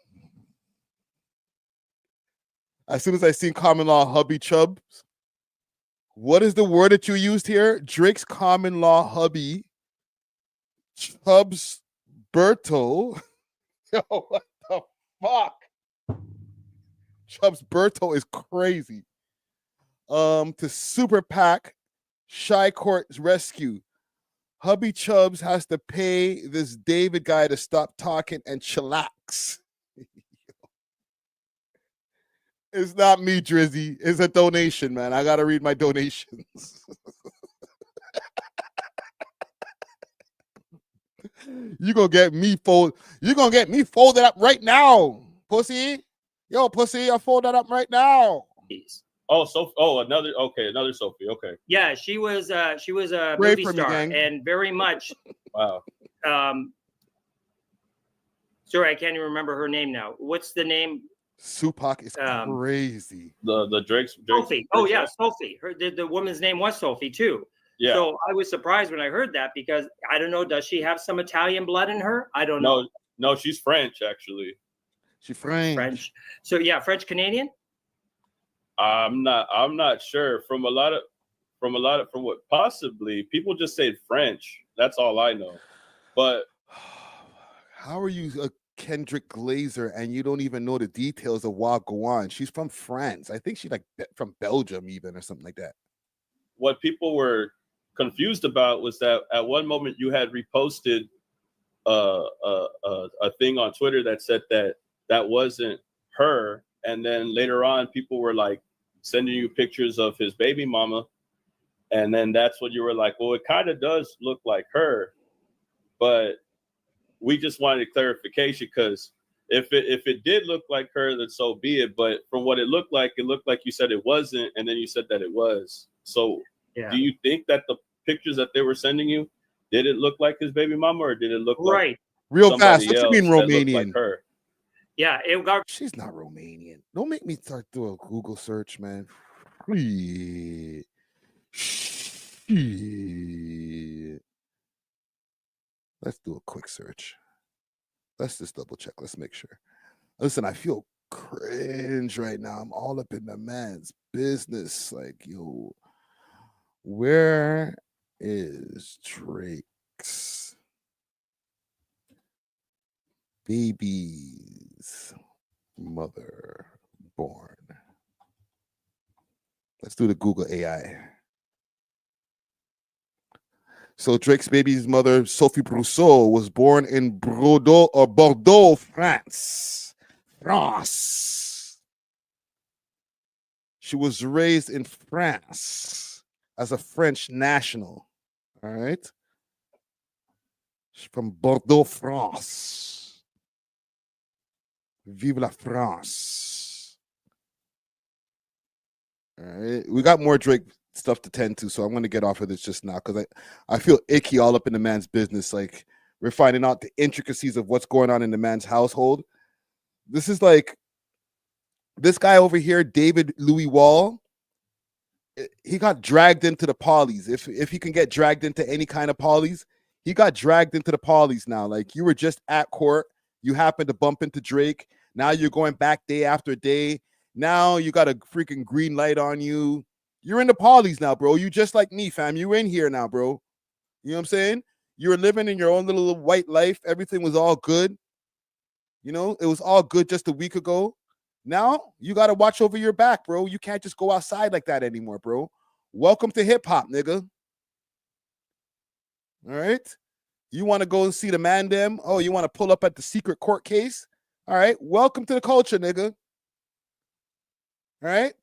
As soon as I seen common law hubby Chubbs, what is the word that you used here? Drake's common law hubby Chubbs Berto. Yo, what the fuck? Chubbs Berto is crazy. To Super PAC, Shy Court's rescue. Hubby Chubbs has to pay this David guy to stop talking and chillax. It's not me, Drizzy. It's a donation, man. I gotta read my donations. You're gonna get me folded up right now, pussy. Yo, pussy, I fold that up right now. Another Sophie. Okay. Yeah, she was a Pray movie for me, star gang. and very much. Wow. Sorry, I can't even remember her name now. What's the name? Supac is crazy. The Drake's Sophie. Oh yeah, Sophie. The woman's name was Sophie too. Yeah. So I was surprised when I heard that because I don't know. Does she have some Italian blood in her? I don't know. No, she's French actually. She's French. French. So yeah, French Canadian. I'm not sure. From what possibly people just say French. That's all I know. But how are you a Kendrick Glazer and you don't even know the details of what go on? She's from France. I think she's like from Belgium even or something like that. What people were confused about was that at one moment you had reposted a thing on Twitter that said that wasn't her, and then later on people were like sending you pictures of his baby mama, and then that's when you were like, well, it kind of does look like her, but we just wanted clarification because if it did look like her, then so be it. But from what it looked like you said it wasn't, and then you said that it was. So do you think that the pictures that they were sending you, did it look like his baby mama, or did it look like real fast? What you mean Romanian? Like her? Yeah, it got. She's not Romanian. Don't make me start doing a Google search, man. Let's do a quick search. Let's just double check. Let's make sure. Listen, I feel cringe right now. I'm all up in the man's business. Like, yo, where is Drake's baby's mother born? Let's do the Google AI. So Drake's baby's mother, Sophie Brousseau, was born in Bordeaux, France. She was raised in France as a French national. All right. She's from Bordeaux, France. Vive la France. All right. We got more Drake stuff to tend to, so I'm going to get off of this just now because I feel icky all up in the man's business. Like, we're finding out the intricacies of what's going on in the man's household. This is like this guy over here, David Louis Wall. He got dragged into the polys. If he can get dragged into any kind of polys, he got dragged into the polys now. Like, you were just at court, you happened to bump into Drake. Now you're going back day after day. Now you got a freaking green light on you. You're in the polys now, bro. You just like me, fam. You're in here now, bro. You know what I'm saying? You were living in your own little white life. Everything was all good. You know, it was all good just a week ago. Now you got to watch over your back, bro. You can't just go outside like that anymore, bro. Welcome to hip hop, nigga. All right. You want to go and see the man them? Oh, you want to pull up at the secret court case? All right. Welcome to the culture, nigga. All right.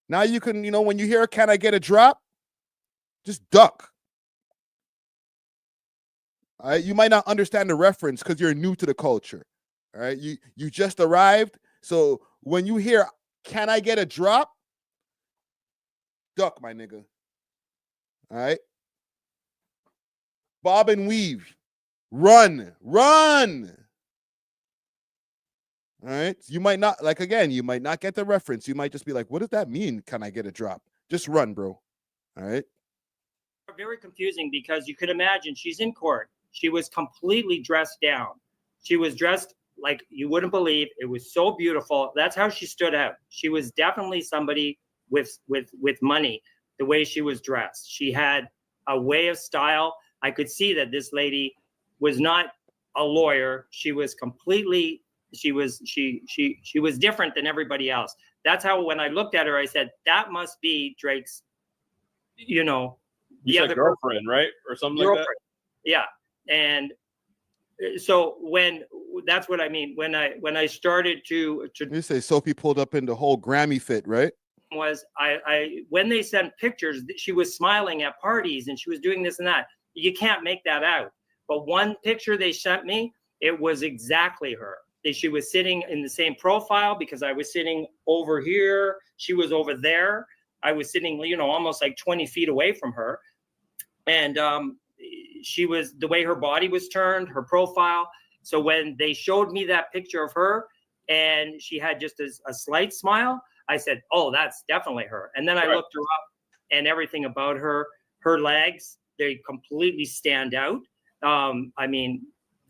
Now you can, you know, when you hear, can I get a drop? Just duck. All right. You might not understand the reference because you're new to the culture. All right. You just arrived. So when you hear, can I get a drop? Duck, my nigga. All right. Bob and weave. Run. All right. You might not, like, again, you might not get the reference. You might just be like, what does that mean? Can I get a drop? Just run, bro. All right. Very confusing because you could imagine she's in court. She was completely dressed down. She was dressed like you wouldn't believe. It was so beautiful. That's how she stood out. She was definitely somebody with money, the way she was dressed. She had a way of style. I could see that this lady was not a lawyer. She was completely, she was different than everybody else. That's how, when I looked at her, I said, that must be Drake's, you know, the other girlfriend, right? Or something like that. Yeah. And so that's what I mean. When I started to you say Sophie pulled up in the whole Grammy fit, right? Was I when they sent pictures, she was smiling at parties and she was doing this and that. You can't make that out. But one picture they sent me, it was exactly her. She was sitting in the same profile because I was sitting over here. She was over there. I was sitting, you know, almost like 20 feet away from her. And she was, the way her body was turned, her profile. So when they showed me that picture of her, and she had just a slight smile, I said, oh, that's definitely her. And then I looked her up, and everything about her legs, they completely stand out. I mean,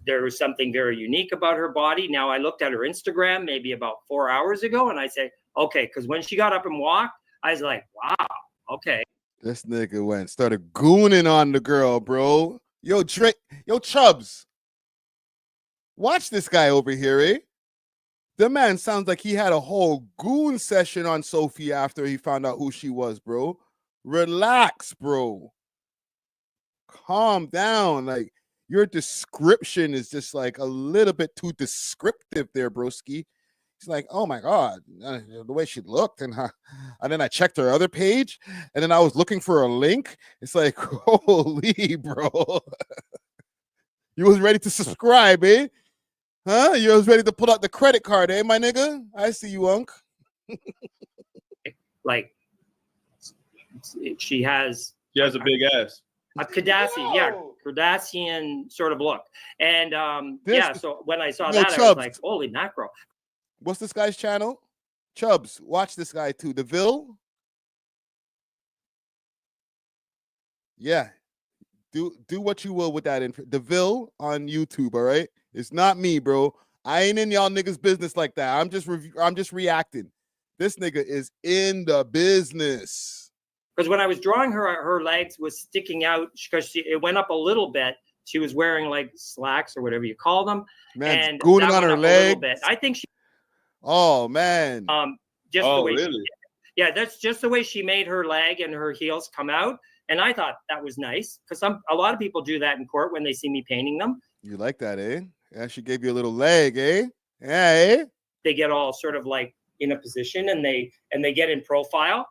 there was something very unique about her body. Now I looked at her Instagram maybe about 4 hours ago, and I say, okay, because when she got up and walked, I was like, wow, okay. This nigga started gooning on the girl, bro. Yo, Drake, yo, Chubbs. Watch this guy over here, eh? The man sounds like he had a whole goon session on Sophie after he found out who she was, bro. Relax, bro. Calm down. Like, your description is just like a little bit too descriptive there, broski. He's like, oh my God, the way she looked. And then I checked her other page, and then I was looking for a link. It's like, holy, bro. You was ready to subscribe, eh? Huh? You was ready to pull out the credit card, eh, my nigga? I see you, Unc. Like, she has a big ass. A Kardashian sort of look. And so when I saw that, Chubbs. I was like, holy mackerel. What's this guy's channel? Chubbs, watch this guy too. A.W.O.L. Yeah. Do what you will with that info. A.W.O.L. on YouTube, all right? It's not me, bro. I ain't in y'all niggas' business like that. I'm just reacting. This nigga is in the business. Because when I was drawing her legs was sticking out because it went up a little bit. She was wearing like slacks or whatever you call them. Man, and gooning on her legs. I think she. Oh man. Just the way really? That's just the way she made her leg and her heels come out. And I thought that was nice because a lot of people do that in court when they see me painting them. You like that, eh? Yeah, she gave you a little leg, eh? Yeah, eh? They get all sort of like in a position and they get in profile.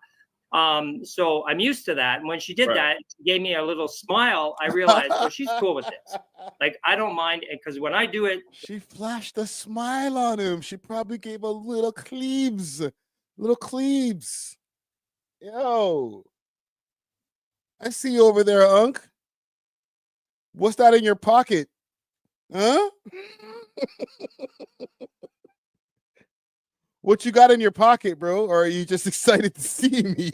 So I'm used to that. And when she did that, she gave me a little smile. I realized, oh, she's cool with this. Like, I don't mind because when I do it, she flashed a smile on him. She probably gave a little cleaves. Yo, I see you over there, Unc. What's that in your pocket? Huh? What you got in your pocket, bro? Or are you just excited to see me?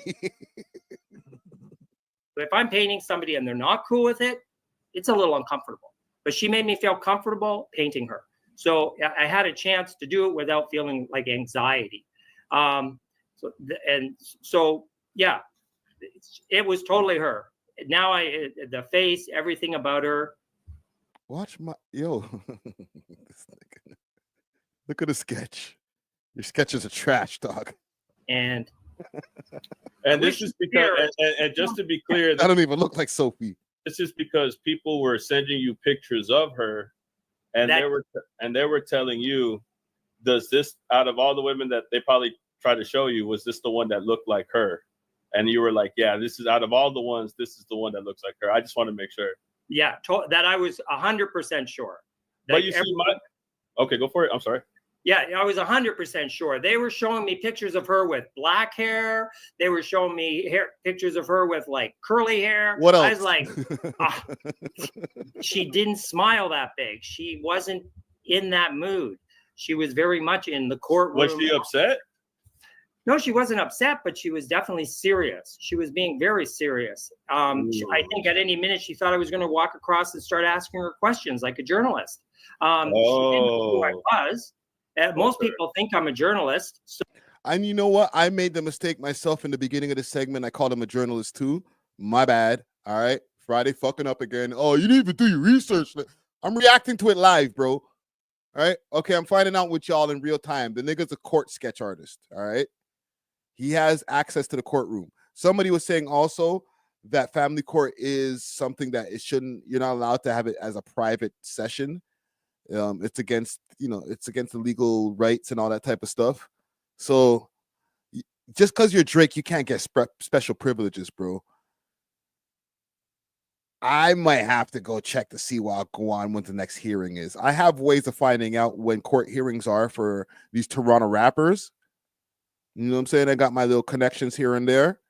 But if I'm painting somebody and they're not cool with it, it's a little uncomfortable. But she made me feel comfortable painting her. So I had a chance to do it without feeling like anxiety. So it was totally her. Now the face, everything about her. Watch my Look at the sketch. Your sketches are trash, dog. And this is because, and just to be clear, I don't even look like Sophie. This is because people were sending you pictures of her, and they were telling you, does this, out of all the women that they probably tried to show you, was this the one that looked like her? And you were like, yeah, this is out of all the ones, this is the one that looks like her. I just want to make sure. Yeah, that I was 100% sure. But you see, okay, go for it. I'm sorry. Yeah, I was 100% sure. They were showing me pictures of her with black hair. They were showing me pictures of her with like curly hair. What else? I was like, she didn't smile that big. She wasn't in that mood. She was very much in the courtroom. Was she upset? No, she wasn't upset, but she was definitely serious. She was being very serious. I think at any minute she thought I was going to walk across and start asking her questions like a journalist. She didn't know who I was. Most people think I'm a journalist. So. And you know what? I made the mistake myself in the beginning of the segment. I called him a journalist too. My bad. All right. Friday fucking up again. Oh, you didn't even do your research. I'm reacting to it live, bro. All right. Okay. I'm finding out with y'all in real time. The nigga's a court sketch artist. All right. He has access to the courtroom. Somebody was saying also that family court is something that you're not allowed to have it as a private session. It's against the legal rights and all that type of stuff. So just because you're Drake, you can't get special privileges, bro. I might have to go check to see what the next hearing is. I have ways of finding out when court hearings are for these Toronto rappers. You know what I'm saying? I got my little connections here and there.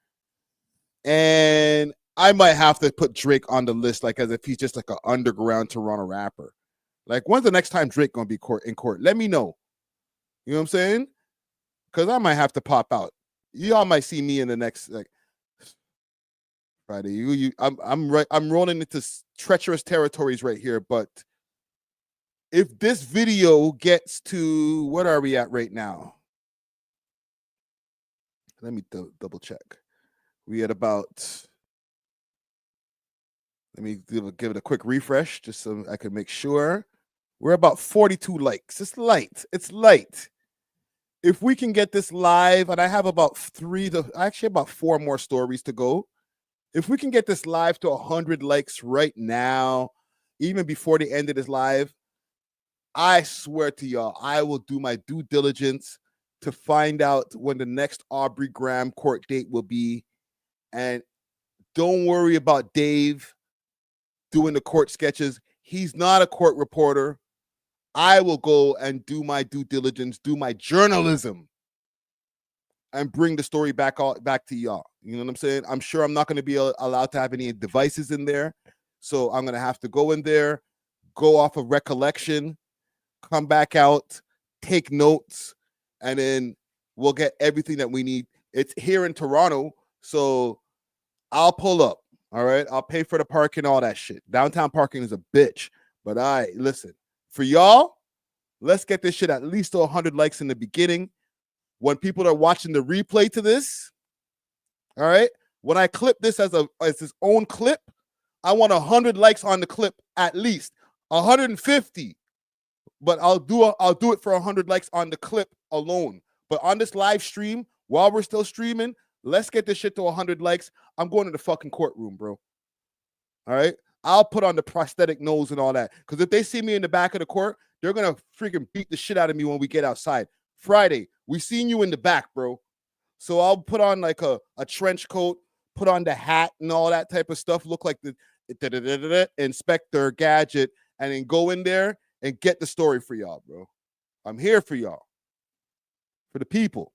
And I might have to put Drake on the list, like as if he's just like an underground Toronto rapper. Like, when's the next time Drake gonna be in court? Let me know. You know what I'm saying? Because I might have to pop out. Y'all might see me in the next Friday. I'm rolling into treacherous territories right here. But if this video gets to, what are we at right now? Let me double check. We at about. Let me give it a quick refresh just so I can make sure. We're about 42 likes. It's light. It's light. If we can get this live, and I have about about 4 more stories to go. If we can get this live to 100 likes right now, even before the end of this live, I swear to y'all, I will do my due diligence to find out when the next Aubrey Graham court date will be. And don't worry about Dave doing the court sketches. He's not a court reporter. I will go and do my due diligence, do my journalism, and bring the story back to y'all. You know what I'm saying? I'm sure I'm not going to be allowed to have any devices in there. So I'm going to have to go in there, go off of recollection, come back out, take notes, and then we'll get everything that we need. It's here in Toronto, so I'll pull up. All right? I'll pay for the parking, all that shit. Downtown parking is a bitch. But listen. For y'all, let's get this shit at least to 100 likes in the beginning. When people are watching the replay to this, all right, when I clip this as its own clip, I want 100 likes on the clip at least. 150, but I'll do it for 100 likes on the clip alone. But on this live stream, while we're still streaming, let's get this shit to 100 likes. I'm going to the fucking courtroom, bro. All right? I'll put on the prosthetic nose and all that. Because if they see me in the back of the court, they're going to freaking beat the shit out of me when we get outside. Friday, we seen you in the back, bro. So I'll put on like a trench coat, put on the hat and all that type of stuff. Look like the Inspector Gadget, and then go in there and get the story for y'all, bro. I'm here for y'all. For the people.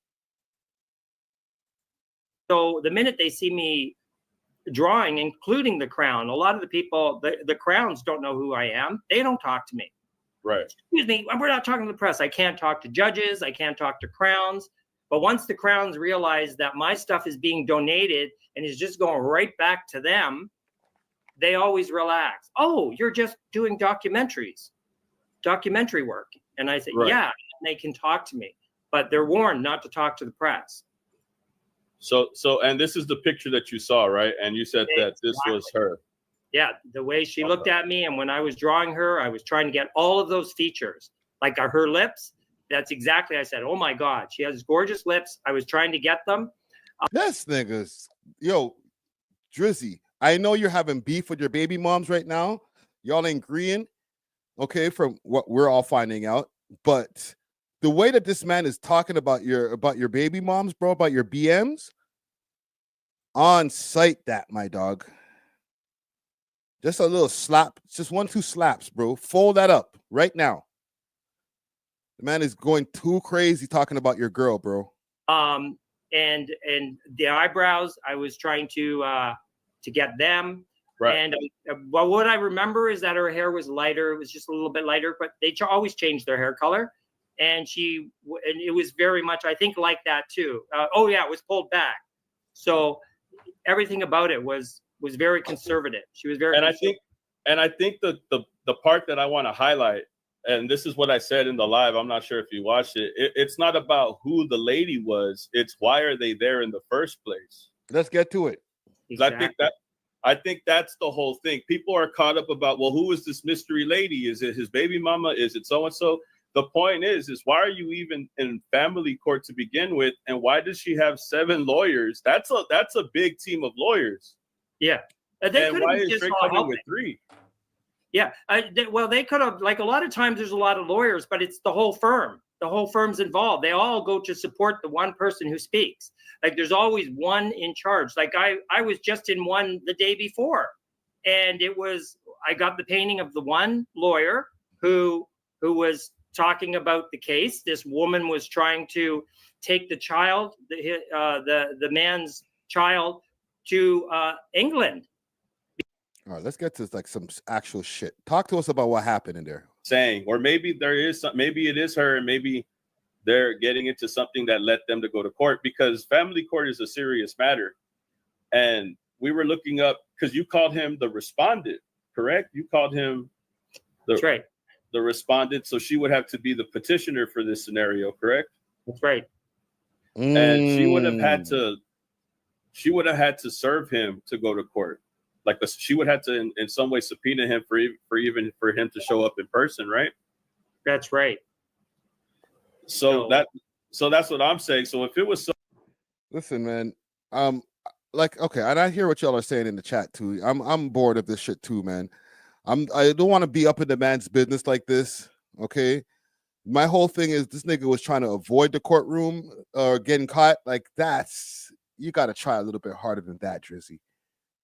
So the minute they see me drawing, including the crown, a lot of the people, the crowns don't know who I am. They don't talk to me. Right. Excuse me, we're not talking to the press. I can't talk to judges. I can't talk to crowns. But once the crowns realize that my stuff is being donated and is just going right back to them, they always relax. Oh, you're just doing documentary work. And I say, right. Yeah, they can talk to me, but they're warned not to talk to the press. So, and this is the picture that you saw, right? And you said that this was her. Yeah, the way she looked at me, and when I was drawing her, I was trying to get all of those features, like her lips. That's exactly, I said, oh my God, she has gorgeous lips. I was trying to get them. This niggas, yo, Drizzy, I know you're having beef with your baby moms right now. Y'all ain't agreeing, okay, from what we're all finding out. But the way that this man is talking about your baby moms, bro, about your BMs, on site that, my dog. Just a little slap, just 1-2 slaps, bro. Fold that up right now. The man is going too crazy talking about your girl, bro. And the eyebrows, I was trying to get them. Right. And well, what I remember is that her hair was lighter. It was just a little bit lighter, but they always change their hair color. And it was very much, I think, like that too. Oh yeah, it was pulled back. So everything about it was very conservative. She was very. And I think the part that I want to highlight, and this is what I said in the live, I'm not sure if you watched it. It's not about who the lady was. It's why are they there in the first place? Let's get to it. Exactly. I think that's the whole thing. People are caught up about, well, who is this mystery lady? Is it his baby mama? Is it so-and-so? The point is why are you even in family court to begin with? And why does she have 7 lawyers? That's a big team of lawyers. Yeah. And why is Drake coming with 3? Yeah. They could have, like, a lot of times there's a lot of lawyers, but it's the whole firm. The whole firm's involved. They all go to support the one person who speaks. Like, there's always one in charge. Like I was just in one the day before, and I got the painting of the one lawyer who was talking about the case. This woman was trying to take the child, the man's child, to England. All right, let's get to like some actual shit. Talk to us about what happened in there. Saying, or maybe there is some, maybe it is her, and maybe they're getting into something that led them to go to court, because family court is a serious matter. And we were looking up, because you called him the respondent, correct? You called him That's right. The respondent. So she would have to be the petitioner for this scenario, correct? That's right. And she would have had to serve him to go to court. Like she would have to in some way subpoena him for him to show up in person, right? That's right. So that's what I'm saying. So if it was listen, man, like, okay, and I hear what y'all are saying in the chat too. I'm bored of this shit too, man. I don't want to be up in the man's business like this. Okay. My whole thing is this nigga was trying to avoid the courtroom or getting caught. Like, you got to try a little bit harder than that, Drizzy.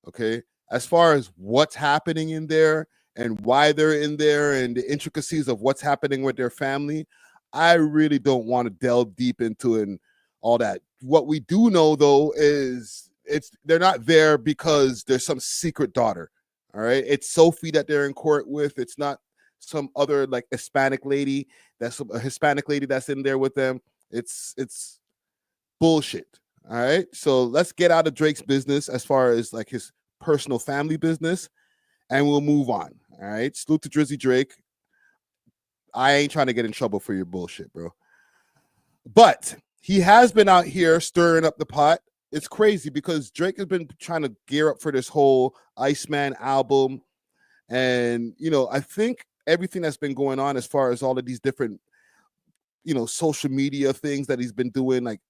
Okay. As far as what's happening in there and why they're in there and the intricacies of what's happening with their family, I really don't want to delve deep into it and all that. What we do know, though, is they're not there because there's some secret daughter. All right. It's Sophie that they're in court with. It's not some other like Hispanic lady. That's a Hispanic lady that's in there with them. It's bullshit. All right. So let's get out of Drake's business as far as like his personal family business, and we'll move on. All right. Salute to Drizzy Drake. I ain't trying to get in trouble for your bullshit, bro. But he has been out here stirring up the pot. It's crazy because Drake has been trying to gear up for this whole Iceman album. And, I think everything that's been going on as far as all of these different, social media things that he's been doing, like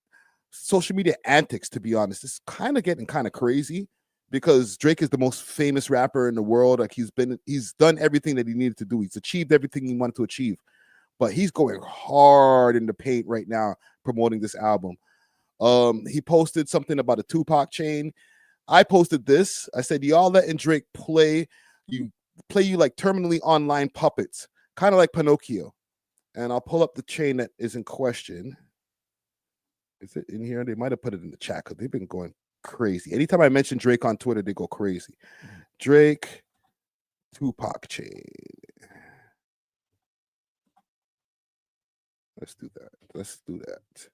social media antics, to be honest, it's kind of getting kind of crazy because Drake is the most famous rapper in the world. Like he's done everything that he needed to do. He's achieved everything he wanted to achieve, but he's going hard in the paint right now promoting this album. He posted something about a Tupac chain. I posted this. I said, y'all letting Drake play you like terminally online puppets, kind of like Pinocchio. And I'll pull up the chain that is in question. Is it in here? They might have put it in the chat because they've been going crazy. Anytime I mention Drake on Twitter, they go crazy. Drake Tupac chain. Let's do that.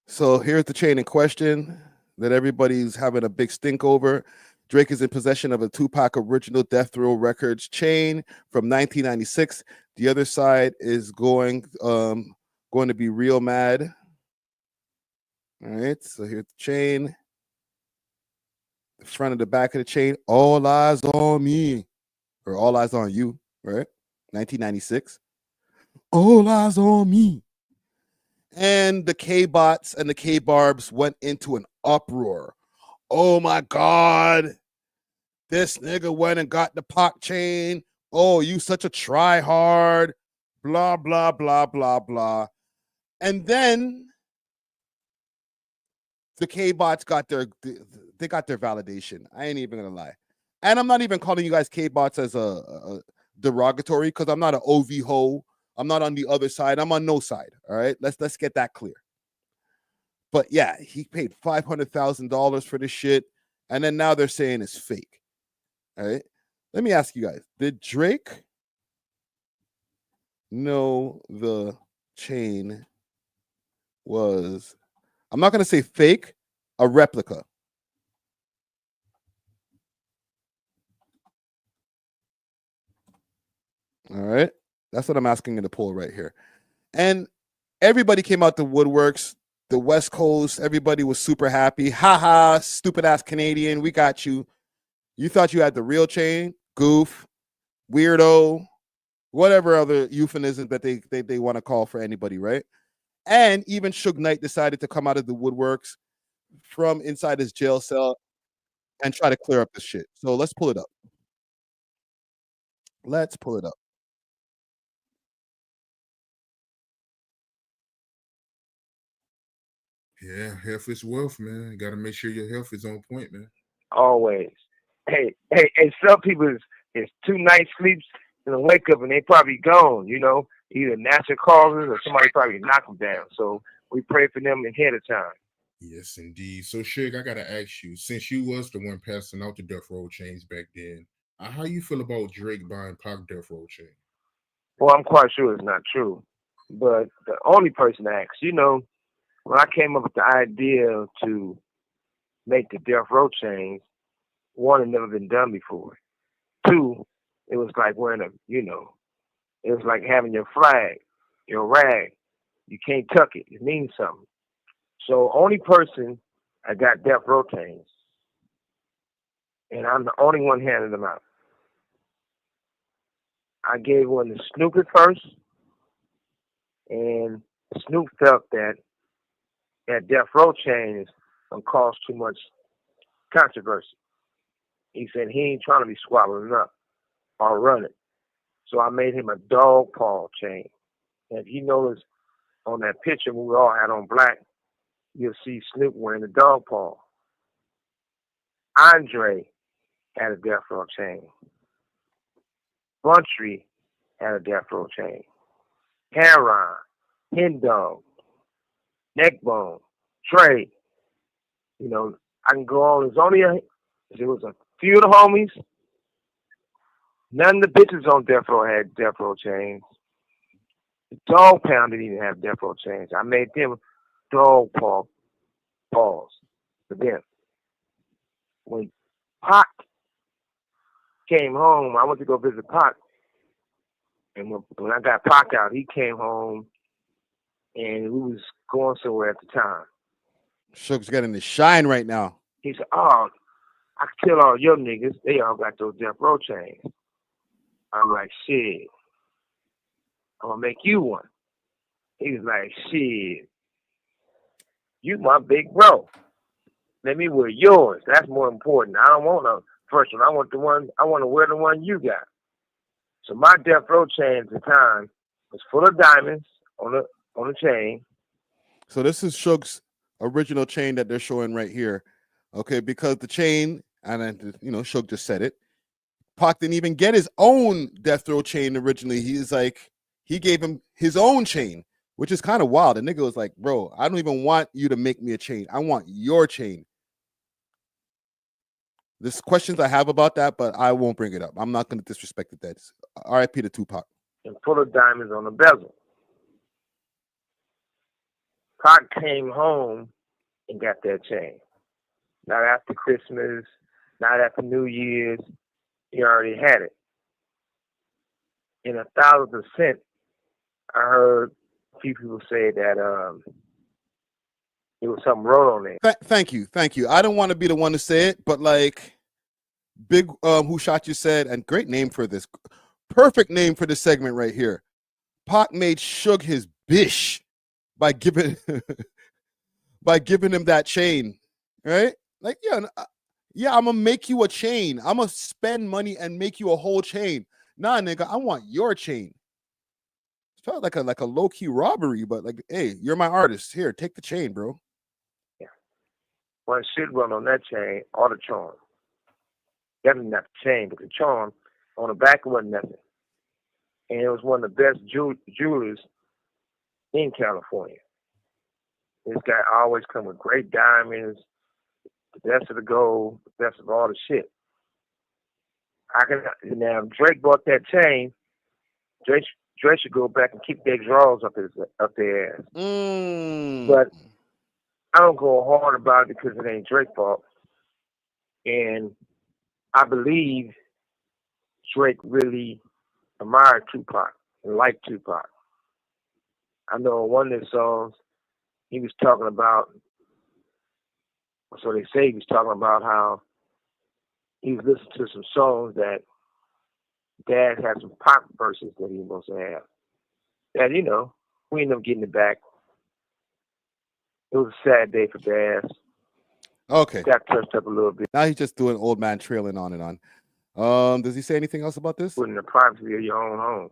So here's the chain in question that everybody's having a big stink over. Drake is in possession of a Tupac original Death Row Records chain from 1996. The other side is going to be real mad. All right, so here's the chain. The front and the back of the chain. All eyes on me, or all eyes on you, right? 1996. All eyes on me. And the K-Bots and the K-Barbs went into an uproar. Oh my God, this nigga went and got the Pac chain. Oh, you such a try-hard. Blah, blah, blah, blah, blah. And then the K-Bots got their validation. I ain't even gonna lie. And I'm not even calling you guys K-Bots as a derogatory because I'm not an OV ho. I'm not on the other side. I'm on no side. All right. Let's get that clear. But yeah, he paid $500,000 for this shit. And then now they're saying it's fake. All right. Let me ask you guys, did Drake know the chain was, I'm not going to say fake, a replica? All right. That's what I'm asking in the poll right here. And everybody came out the woodworks, the West Coast. Everybody was super happy. Ha ha, stupid ass Canadian. We got you. You thought you had the real chain? Goof, weirdo, whatever other euphemism that they want to call for anybody, right? And even Suge Knight decided to come out of the woodworks from inside his jail cell and try to clear up this shit. So let's pull it up. Let's pull it up. Yeah, health is wealth, man. You got to make sure your health is on point, man. Always. Hey, some people is 2 night sleeps and they wake up and they probably gone, either natural causes or somebody probably knock them down. So we pray for them ahead of time. Yes, indeed. So, Suge, I got to ask you, since you was the one passing out the Death Row chains back then, how you feel about Drake buying Pac Death Row chain? Well, I'm quite sure it's not true. But the only person I asked, when I came up with the idea to make the death row chains, one, had never been done before. Two, it was like wearing it was like having your flag, your rag. You can't tuck it. It means something. So only person I got death row chains, and I'm the only one handing them out. I gave one to Snoop at first, and Snoop felt that death row chain is gonna cause too much controversy. He said he ain't trying to be squabbling up or running. So I made him a dog paw chain. And if you notice on that picture we all had on black, you'll see Snoop wearing a dog paw. Andre had a death row chain. Buntry had a death row chain. Heron, Hen Dog, Neckbone, Trey. I can go on. There was a few of the homies. None of the bitches on death row had death row chains. The Dog Pound didn't even have death row chains. I made them dog paws for them. When Pac came home, I went to go visit Pac. And when I got Pac out, he came home and we was going somewhere at the time. Suge's getting the shine right now. He said, "Oh, I can tell all your niggas, they all got those death row chains." I'm like, "Shit, I'm gonna make you one." He was like, "Shit, you my big bro. Let me wear yours. That's more important. I don't want a first one. I want to wear the one you got." So my death row chain at the time was full of diamonds on the chain. So this is Suge's original chain that they're showing right here. Okay, because the chain, and then Suge just said it. Pac didn't even get his own death row chain originally. He gave him his own chain, which is kind of wild. The nigga was like, "Bro, I don't even want you to make me a chain. I want your chain." There's questions I have about that, but I won't bring it up. I'm not going to disrespect it. That's R.I.P. to Tupac. And full of diamonds on the bezel. Pac came home and got that chain. Not after Christmas, not after New Year's. He already had it. In 1,000%, I heard a few people say that it was something wrote on there. Thank you. I don't want to be the one to say it, but like Big Who Shot You said, and great name for this, perfect name for this segment right here. Pac made Suge his bish by giving him that chain, right? Like, yeah, I'm gonna make you a chain. I'm gonna spend money and make you a whole chain. Nah, nigga, I want your chain. It felt like a low key robbery, but like, hey, you're my artist. Here, take the chain, bro. Yeah. Well, shit run on that chain, all the charm. Definitely not the chain, but the charm on the back wasn't nothing. And it was one of the best jewelers in California. This guy always come with great diamonds, the best of the gold, the best of all the shit. Now, if Drake bought that chain, Drake should go back and keep their drawers up their ass. But I don't go hard about it because it ain't Drake's fault. And I believe Drake really admired Tupac and liked Tupac. I know in one of his songs, he was talking about, so they say he was talking about how he was listening to some songs that Dad had some pop verses that he was supposed to have. And, we ended up getting it back. It was a sad day for Dad. Okay. Got touched up a little bit. Now he's just doing old man trailing on and on. Does he say anything else about this? Putting the privacy of your own home.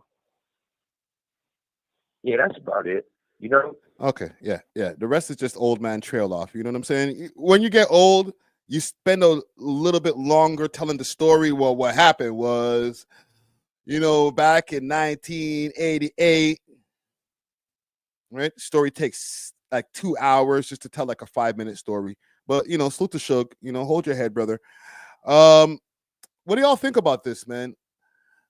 Yeah, that's about it. Okay, yeah. The rest is just old man trail off. You know what I'm saying? When you get old, you spend a little bit longer telling the story. Well, what happened was, back in 1988, right? The story takes like 2 hours just to tell like a 5-minute story. But, salute to Suge. Hold your head, brother. What do y'all think about this, man?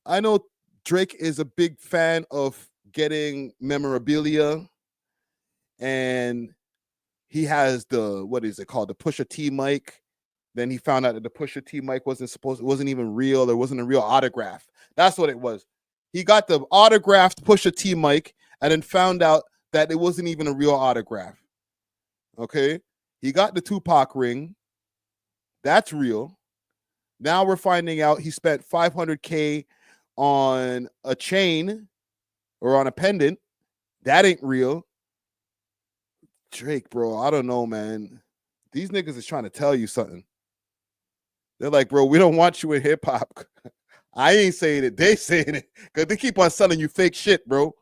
I know Drake is a big fan of getting memorabilia, and he has the, what is it called, the Pusha T mic. Then he found out that the Pusha T mic wasn't even real. There wasn't a real autograph. That's what it was. He got the autographed Pusha T mic and then found out that it wasn't even a real autograph. Okay? He got the Tupac ring. That's real. Now we're finding out he spent $500K on a chain or on a pendant. That ain't real. Drake, bro, I don't know, man. These niggas is trying to tell you something. They're like, bro, we don't want you in hip hop. I ain't saying it. They saying it because they keep on selling you fake shit, bro.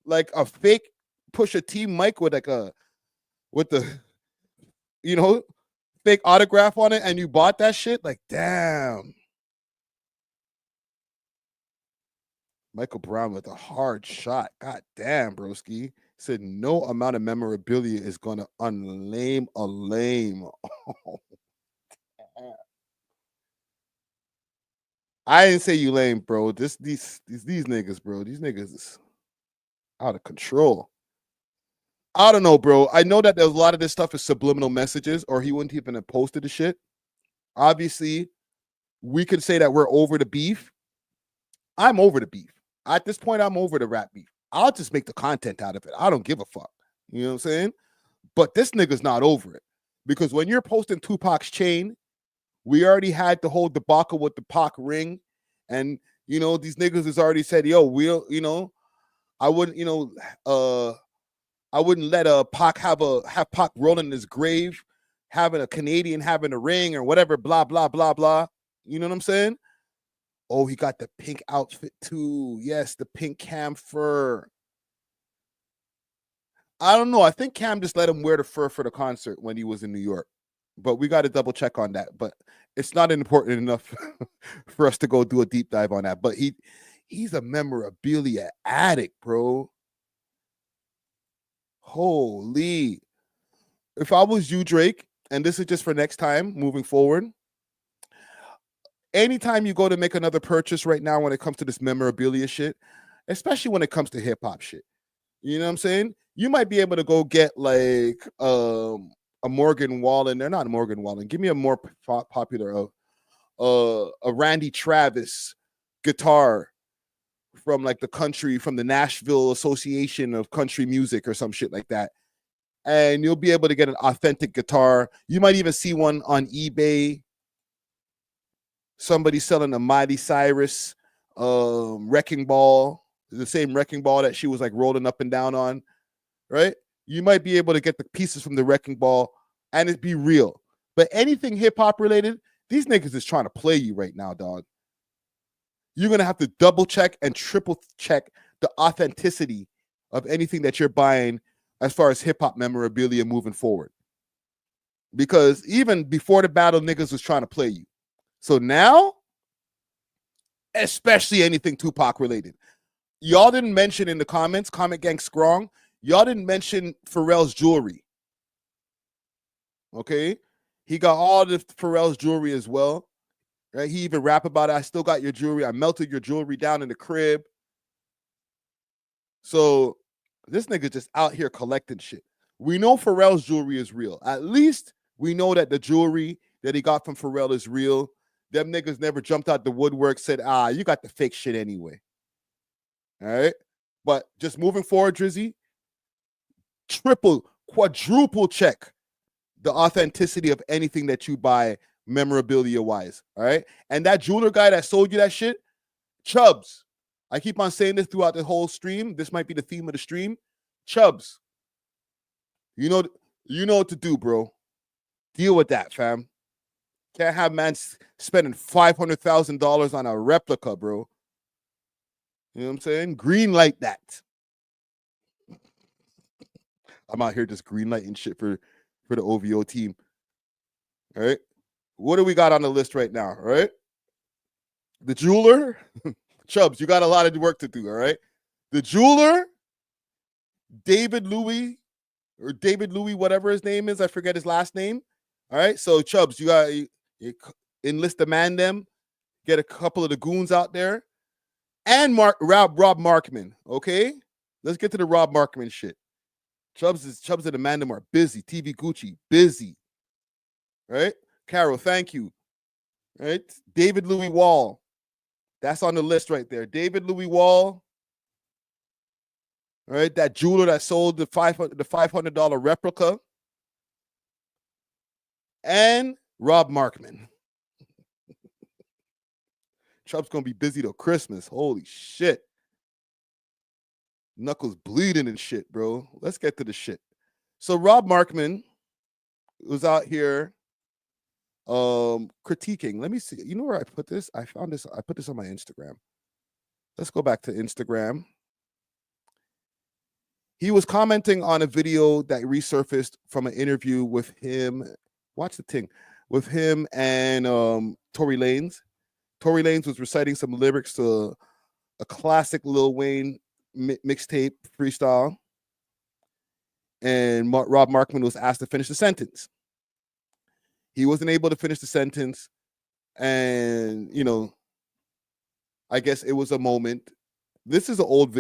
Like a fake Pusha T mic with the fake autograph on it, and you bought that shit. Like, damn. Michael Brown with a hard shot. God damn, broski. Said no amount of memorabilia is gonna unlame a lame. I didn't say you lame, bro. These niggas, bro. These niggas is out of control. I don't know, bro. I know that there's a lot of this stuff is subliminal messages, or he wouldn't even have posted the shit. Obviously, we could say that we're over the beef. I'm over the beef. At this point, I'm over the rap beef. I'll just make the content out of it. I don't give a fuck. You know what I'm saying? But this nigga's not over it. Because when you're posting Tupac's chain, we already had the whole debacle with the Pac ring. And, these niggas has already said, yo, I wouldn't, I wouldn't let Pac have Pac roll in his grave, having a Canadian having a ring or whatever, blah, blah, blah, blah. You know what I'm saying? Oh, he got the pink outfit too. Yes, the pink Cam fur. I don't know. I think Cam just let him wear the fur for the concert when he was in New York. But we got to double check on that. But it's not important enough for us to go do a deep dive on that. But he's a memorabilia addict, bro. Holy. If I was you, Drake, and this is just for next time moving forward, anytime you go to make another purchase right now when it comes to this memorabilia shit, especially when it comes to hip hop shit, you know what I'm saying? You might be able to go get like a Morgan Wallen. They're not Morgan Wallen. Give me a more popular a Randy Travis guitar from like from the Nashville Association of Country Music or some shit like that. And you'll be able to get an authentic guitar. You might even see one on eBay. Somebody selling a Miley Cyrus wrecking ball, the same wrecking ball that she was like rolling up and down on, right? You might be able to get the pieces from the wrecking ball and it be real. But anything hip hop related, these niggas is trying to play you right now, dog. You're going to have to double check and triple check the authenticity of anything that you're buying as far as hip hop memorabilia moving forward. Because even before the battle, niggas was trying to play you. So now, especially anything Tupac related. Y'all didn't mention in the comments, Comment Gang Strong, y'all didn't mention Pharrell's jewelry. Okay? He got all the Pharrell's jewelry as well. Right? He even rap about it. I still got your jewelry. I melted your jewelry down in the crib. So this nigga just out here collecting shit. We know Pharrell's jewelry is real. At least we know that the jewelry that he got from Pharrell is real. Them niggas never jumped out the woodwork, said, you got the fake shit anyway. All right? But just moving forward, Drizzy, triple, quadruple check the authenticity of anything that you buy memorabilia-wise, all right? And that jeweler guy that sold you that shit, Chubbs, I keep on saying this throughout the whole stream. This might be the theme of the stream. Chubbs, you know what to do, bro. Deal with that, fam. Can't have man spending $500,000 on a replica, bro. You know what I'm saying? Green light that. I'm out here just green lighting shit for the OVO team. All right. What do we got on the list right now? All right. The jeweler, Chubbs, you got a lot of work to do. All right. The jeweler, David Louis, whatever his name is. I forget his last name. All right. So Chubbs, you enlist the man them, get a couple of the goons out there, and Rob Markman. Okay, let's get to the Rob Markman shit. Chubbs and Amanda are busy. TV Gucci busy. Right, Carol, thank you. Right, David Louis Wall. That's on the list right there. David Louis Wall. Right, that jeweler that sold the $500 replica. And Rob Markman. Chubb's gonna be busy till Christmas. Holy shit. Knuckles bleeding and shit, bro. Let's get to the shit. So Rob Markman was out here critiquing. Let me see. You know where I put this? I found this. I put this on my Instagram. Let's go back to Instagram. He was commenting on a video that resurfaced from an interview with him. Watch the thing. With him and Tory Lanez. Tory Lanez was reciting some lyrics to a classic Lil Wayne mixtape freestyle. And Rob Markman was asked to finish the sentence. He wasn't able to finish the sentence. And, you know, I guess it was a moment. This is an old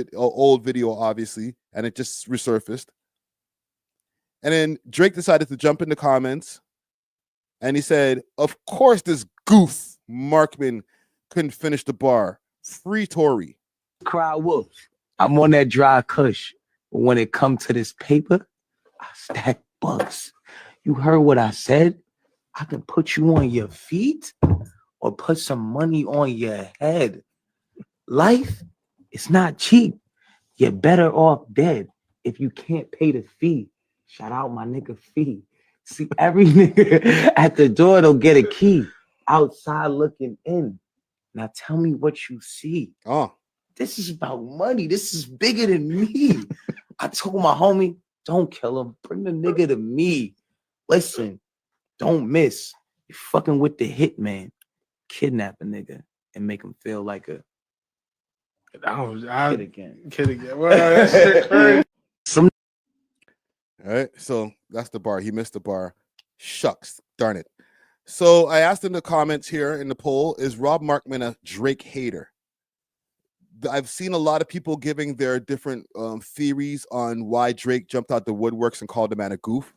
video, obviously, and it just resurfaced. And then Drake decided to jump in the comments. And he said, of course this goof Markman couldn't finish the bar. Free Tory. Cry wolf. I'm on that dry kush. But when it comes to this paper, I stack bucks. You heard what I said? I can put you on your feet or put some money on your head. Life is not cheap. You're better off dead if you can't pay the fee. Shout out my nigga Fee. See, every nigga at the door don't get a key. Outside looking in. Now tell me what you see. Oh, this is about money. This is bigger than me. I told my homie, don't kill him. Bring the nigga to me. Listen, don't miss. You're fucking with the hitman. Kidnap a nigga and make him feel like a kid again. Well, that shit crazy. All right, so that's the bar. He missed the bar. Shucks, darn it. So I asked in the comments here in the poll, is Rob Markman a Drake hater? I've seen a lot of people giving their different theories on why Drake jumped out the woodworks and called the man a goof.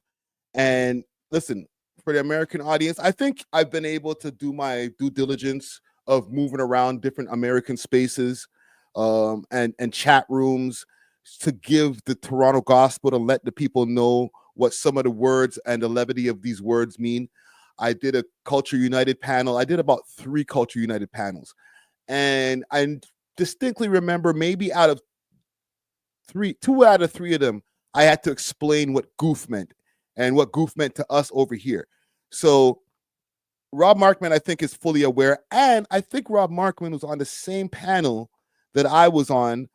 And listen, for the American audience, I think I've been able to do my due diligence of moving around different American spaces and chat rooms to give the Toronto gospel to let the people know what some of the words and the levity of these words mean. I did a Culture United panel. I did about 3 Culture United panels. And I distinctly remember maybe out of 2 out of 3 of them, I had to explain what goof meant and what goof meant to us over here. So Rob Markman, I think, is fully aware. And I think Rob Markman was on the same panel that I was on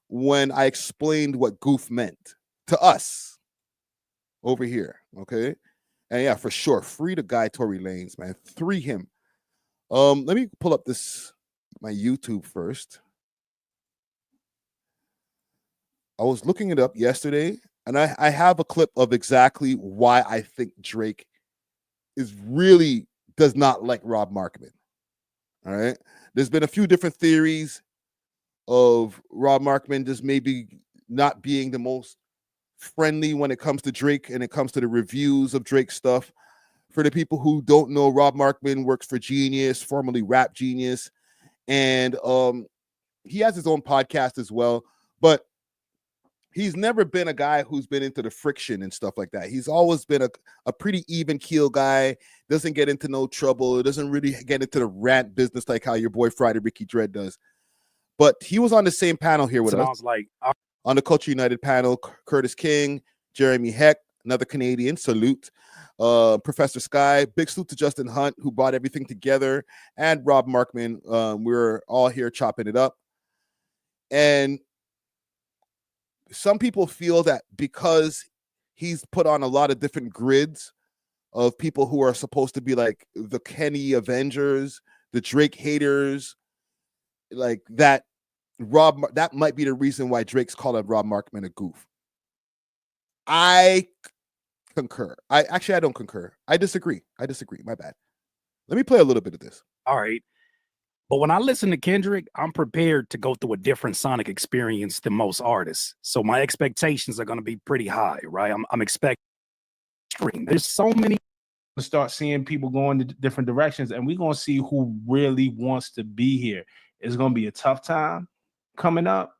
when I explained what goof meant to us over here. Okay. And yeah, for sure. Free the guy, Tory Lanez, man. Free him. Let me pull up my YouTube first. I was looking it up yesterday, and I have a clip of exactly why I think Drake does not like Rob Markman. All right. There's been a few different theories of Rob Markman just maybe not being the most friendly when it comes to Drake and it comes to the reviews of Drake stuff. For the people who don't know, Rob Markman works for Genius, formerly Rap Genius, and he has his own podcast as well, but he's never been a guy who's been into the friction and stuff like that. He's always been a pretty even keel guy, doesn't get into no trouble, doesn't really get into the rant business like how your boy Friday Ricky Dredd does. But he was on the same panel here with us. I was like, on the Culture United panel, Curtis King, Jeremy Heck, another Canadian, salute. Professor Sky, big salute to Justin Hunt, who brought everything together, and Rob Markman. We're all here chopping it up. And some people feel that because he's put on a lot of different grids of people who are supposed to be like the Kenny Avengers, the Drake haters, like that, that might be the reason why Drake's calling Rob Markman a goof. I concur. I don't concur. I disagree. My bad. Let me play a little bit of this. All right. But when I listen to Kendrick, I'm prepared to go through a different sonic experience than most artists. So my expectations are going to be pretty high, right? I'm expecting. There's so many. To start seeing people going to different directions, and we're gonna see who really wants to be here. It's gonna be a tough time coming up,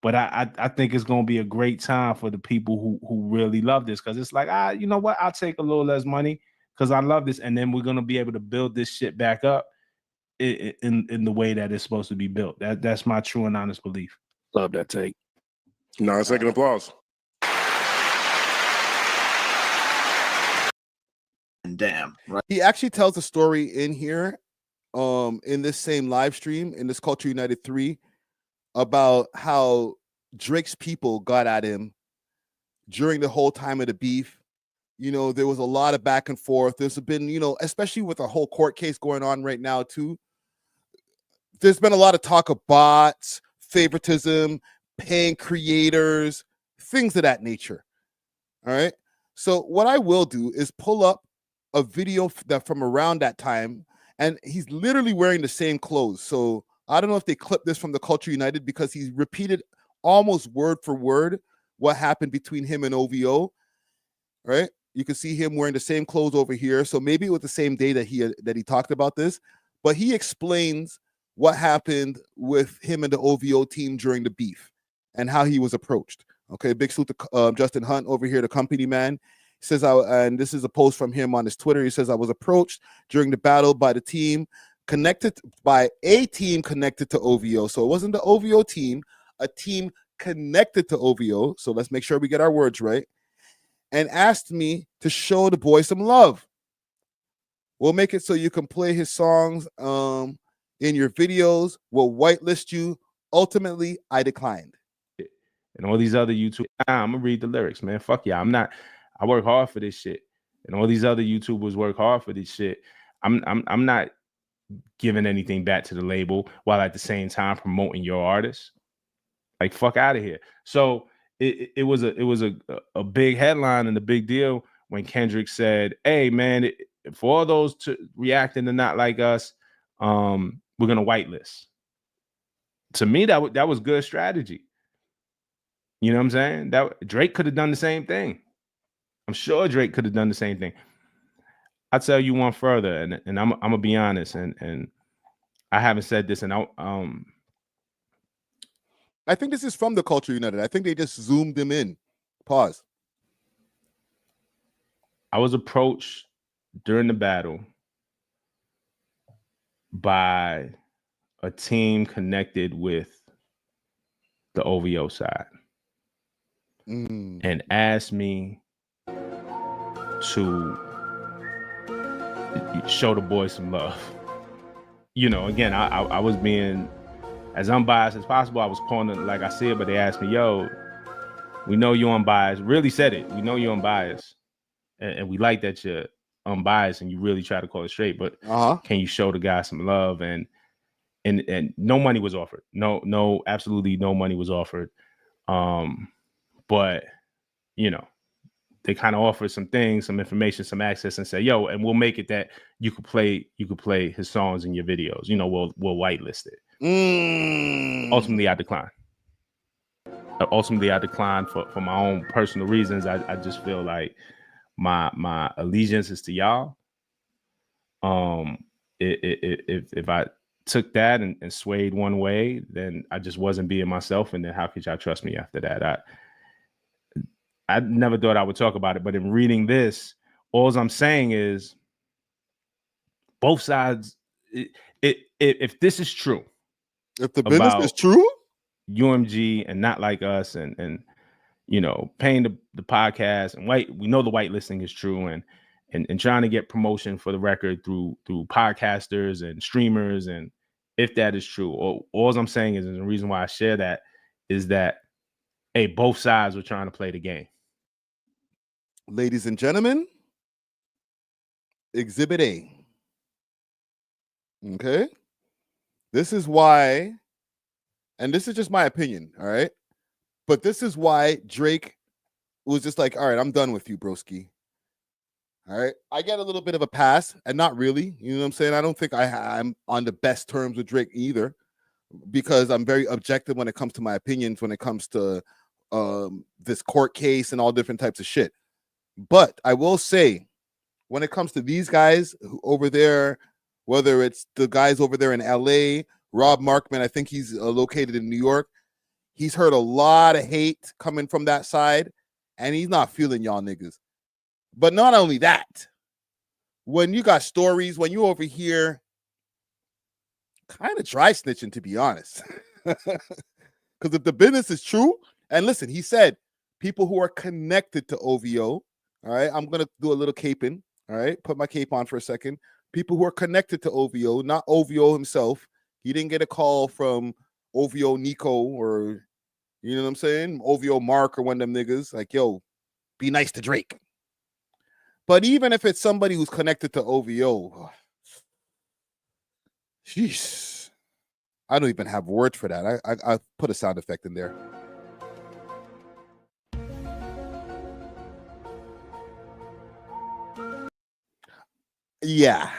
but I think it's gonna be a great time for the people who really love this, because it's like, you know what, I'll take a little less money because I love this, and then we're gonna be able to build this shit back up in the way that it's supposed to be built. That's my true and honest belief. Love that take. 9-second applause. Damn. Right. He actually tells a story in here, in this same live stream, in this Culture United 3, about how Drake's people got at him during the whole time of the beef. You know, there was a lot of back and forth. There's been, you know, especially with a whole court case going on right now too. There's been a lot of talk of bots, favoritism, paying creators, things of that nature. All right. So what I will do is pull up a video that from around that time, and he's literally wearing the same clothes. So I don't know if they clipped this from the Culture United, because he repeated almost word for word what happened between him and OVO. Right? You can see him wearing the same clothes over here. So maybe it was the same day that he talked about this, but he explains what happened with him and the OVO team during the beef and how he was approached. Okay, big salute to Justin Hunt over here, the company man. He says, and this is a post from him on his Twitter. He says, I was approached during the battle by a team connected to OVO. So it wasn't the OVO team, a team connected to OVO. So let's make sure we get our words right. And asked me to show the boy some love. We'll make it so you can play his songs in your videos. We'll whitelist you. Ultimately, I declined. And all these other YouTube, I'm gonna read the lyrics, man. Fuck yeah, I work hard for this shit, and all these other YouTubers work hard for this shit. I'm not giving anything back to the label while at the same time promoting your artist. Like, fuck out of here. So it was a big headline and a big deal when Kendrick said, "Hey man, for all those reacting to Not Like Us, we're gonna whitelist." To me, that was good strategy. You know what I'm saying? That Drake could have done the same thing. I'm sure Drake could have done the same thing. I'll tell you one further, and I'm gonna be honest, and I haven't said this, and I think this is from the Culture United. I think they just zoomed him in. Pause. I was approached during the battle by a team connected with the OVO side and asked me to show the boys some love. You know, again, I was being as unbiased as possible. I was calling it like I said, but they asked me, yo, we know you're unbiased. Really said it. We know you're unbiased. And we like that you're unbiased and you really try to call it straight, but can you show the guy some love? And no money was offered. No, absolutely no money was offered. But you know, they kind of offered some things, some information, some access, and say, yo, and we'll make it that you could play his songs in your videos. You know, we'll whitelist it. Ultimately, I declined. For my own personal reasons. I just feel like my allegiance is to y'all. If I took that and swayed one way, then I just wasn't being myself. And then how could y'all trust me after that? I never thought I would talk about it, but in reading this, all I'm saying is both sides. If this is true, if the business is true, UMG and Not Like Us, and you know, paying the podcast and we know the whitelisting is true, and trying to get promotion for the record through podcasters and streamers, and if that is true, all I'm saying is, and the reason why I share that is that, hey, both sides were trying to play the game. Ladies and gentlemen, Exhibit A. Okay? This is why, and this is just my opinion, all right? But this is why Drake was just like, all right, I'm done with you, broski. All right, I get a little bit of a pass, and not really. You know what I'm saying? I don't think I'm on the best terms with Drake either, because I'm very objective when it comes to my opinions, when it comes to this court case and all different types of shit. But I will say, when it comes to these guys over there, whether it's the guys over there in LA, Rob Markman, I think he's located in New York. He's heard a lot of hate coming from that side, and he's not feeling y'all niggas. But not only that, when you got stories, when you over here kind of dry snitching, to be honest. Because if the business is true, and listen, he said people who are connected to OVO, all right, I'm going to do a little caping, all right, put my cape on for a second. People who are connected to OVO, not OVO himself. He didn't get a call from OVO Nico or, you know what I'm saying, OVO Mark or one of them niggas like, yo, be nice to Drake. But even if it's somebody who's connected to OVO, jeez, I don't even have words for that. I put a sound effect in there. Yeah,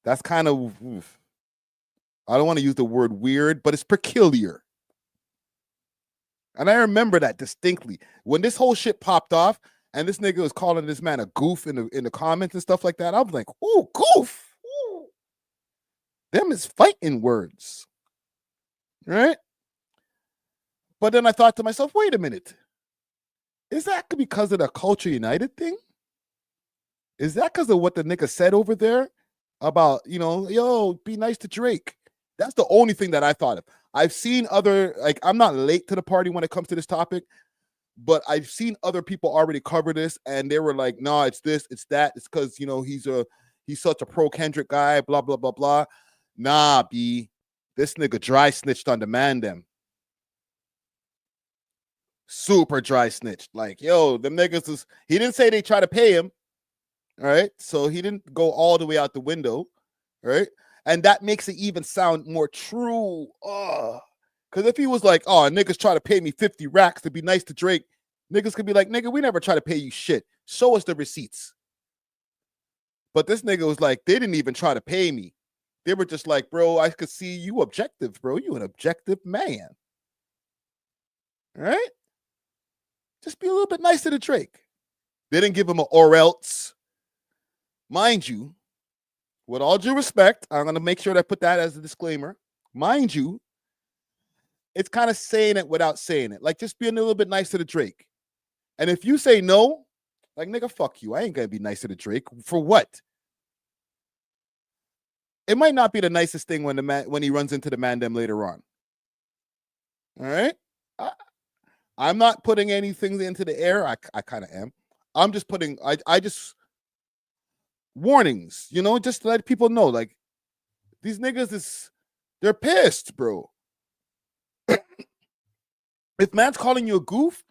that's kind of, I don't want to use the word weird, but it's peculiar. And I remember that distinctly. When this whole shit popped off and this nigga was calling this man a goof in the comments and stuff like that, I was like, ooh, goof. Ooh. Them is fighting words. Right? But then I thought to myself, wait a minute. Is that because of the Culture United thing? Is that because of what the nigga said over there about, you know, yo, be nice to Drake? That's the only thing that I thought of. I've seen other, like, I'm not late to the party when it comes to this topic, but I've seen other people already cover this, and they were like, no, it's this, it's that. It's because, you know, he's such a pro Kendrick guy, blah, blah, blah, blah. Nah, B, this nigga dry snitched on the man them. Super dry snitched. Like, yo, them niggas he didn't say they try to pay him. All right. So he didn't go all the way out the window. Right. And that makes it even sound more true. Because if he was like, oh, niggas try to pay me 50 racks to be nice to Drake, niggas could be like, nigga, we never try to pay you shit. Show us the receipts. But this nigga was like, they didn't even try to pay me. They were just like, bro, I could see you objective, bro. You an objective man. All right? Just be a little bit nicer to Drake. They didn't give him an or else. Mind you, with all due respect, I'm going to make sure that I put that as a disclaimer. Mind you, it's kind of saying it without saying it. Like, just being a little bit nicer to Drake. And if you say no, like, nigga, fuck you. I ain't going to be nicer to Drake. For what? It might not be the nicest thing when he runs into the man them later on. All right? I'm not putting anything into the air. I kind of am. I'm just putting, I just, warnings, you know, just to let people know, like, these niggas they're pissed, bro. If man's calling you a goof,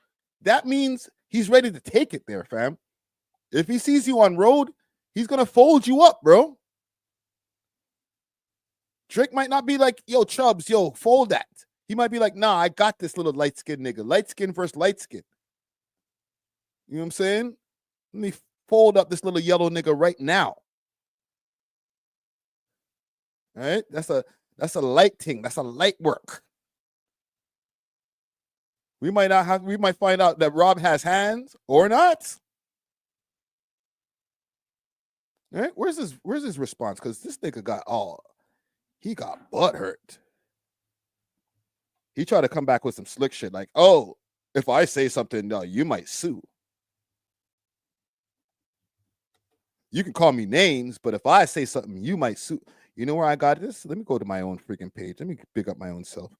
that means he's ready to take it there, fam. If he sees you on road, he's going to fold you up, bro. Drake might not be like, yo, Chubbs, yo, fold that. He might be like, nah, I got this little light-skinned nigga. Light skin versus light skin. You know what I'm saying? Let me fold up this little yellow nigga right now. All right? That's a light thing. That's a light work. We might find out that Rob has hands or not. All right? Where's his response? Because this nigga he got butt hurt. He tried to come back with some slick shit like, oh, if I say something, no, you might sue. You can call me names, but if I say something, you might sue. You know where I got this? Let me go to my own freaking page. Let me pick up my own self.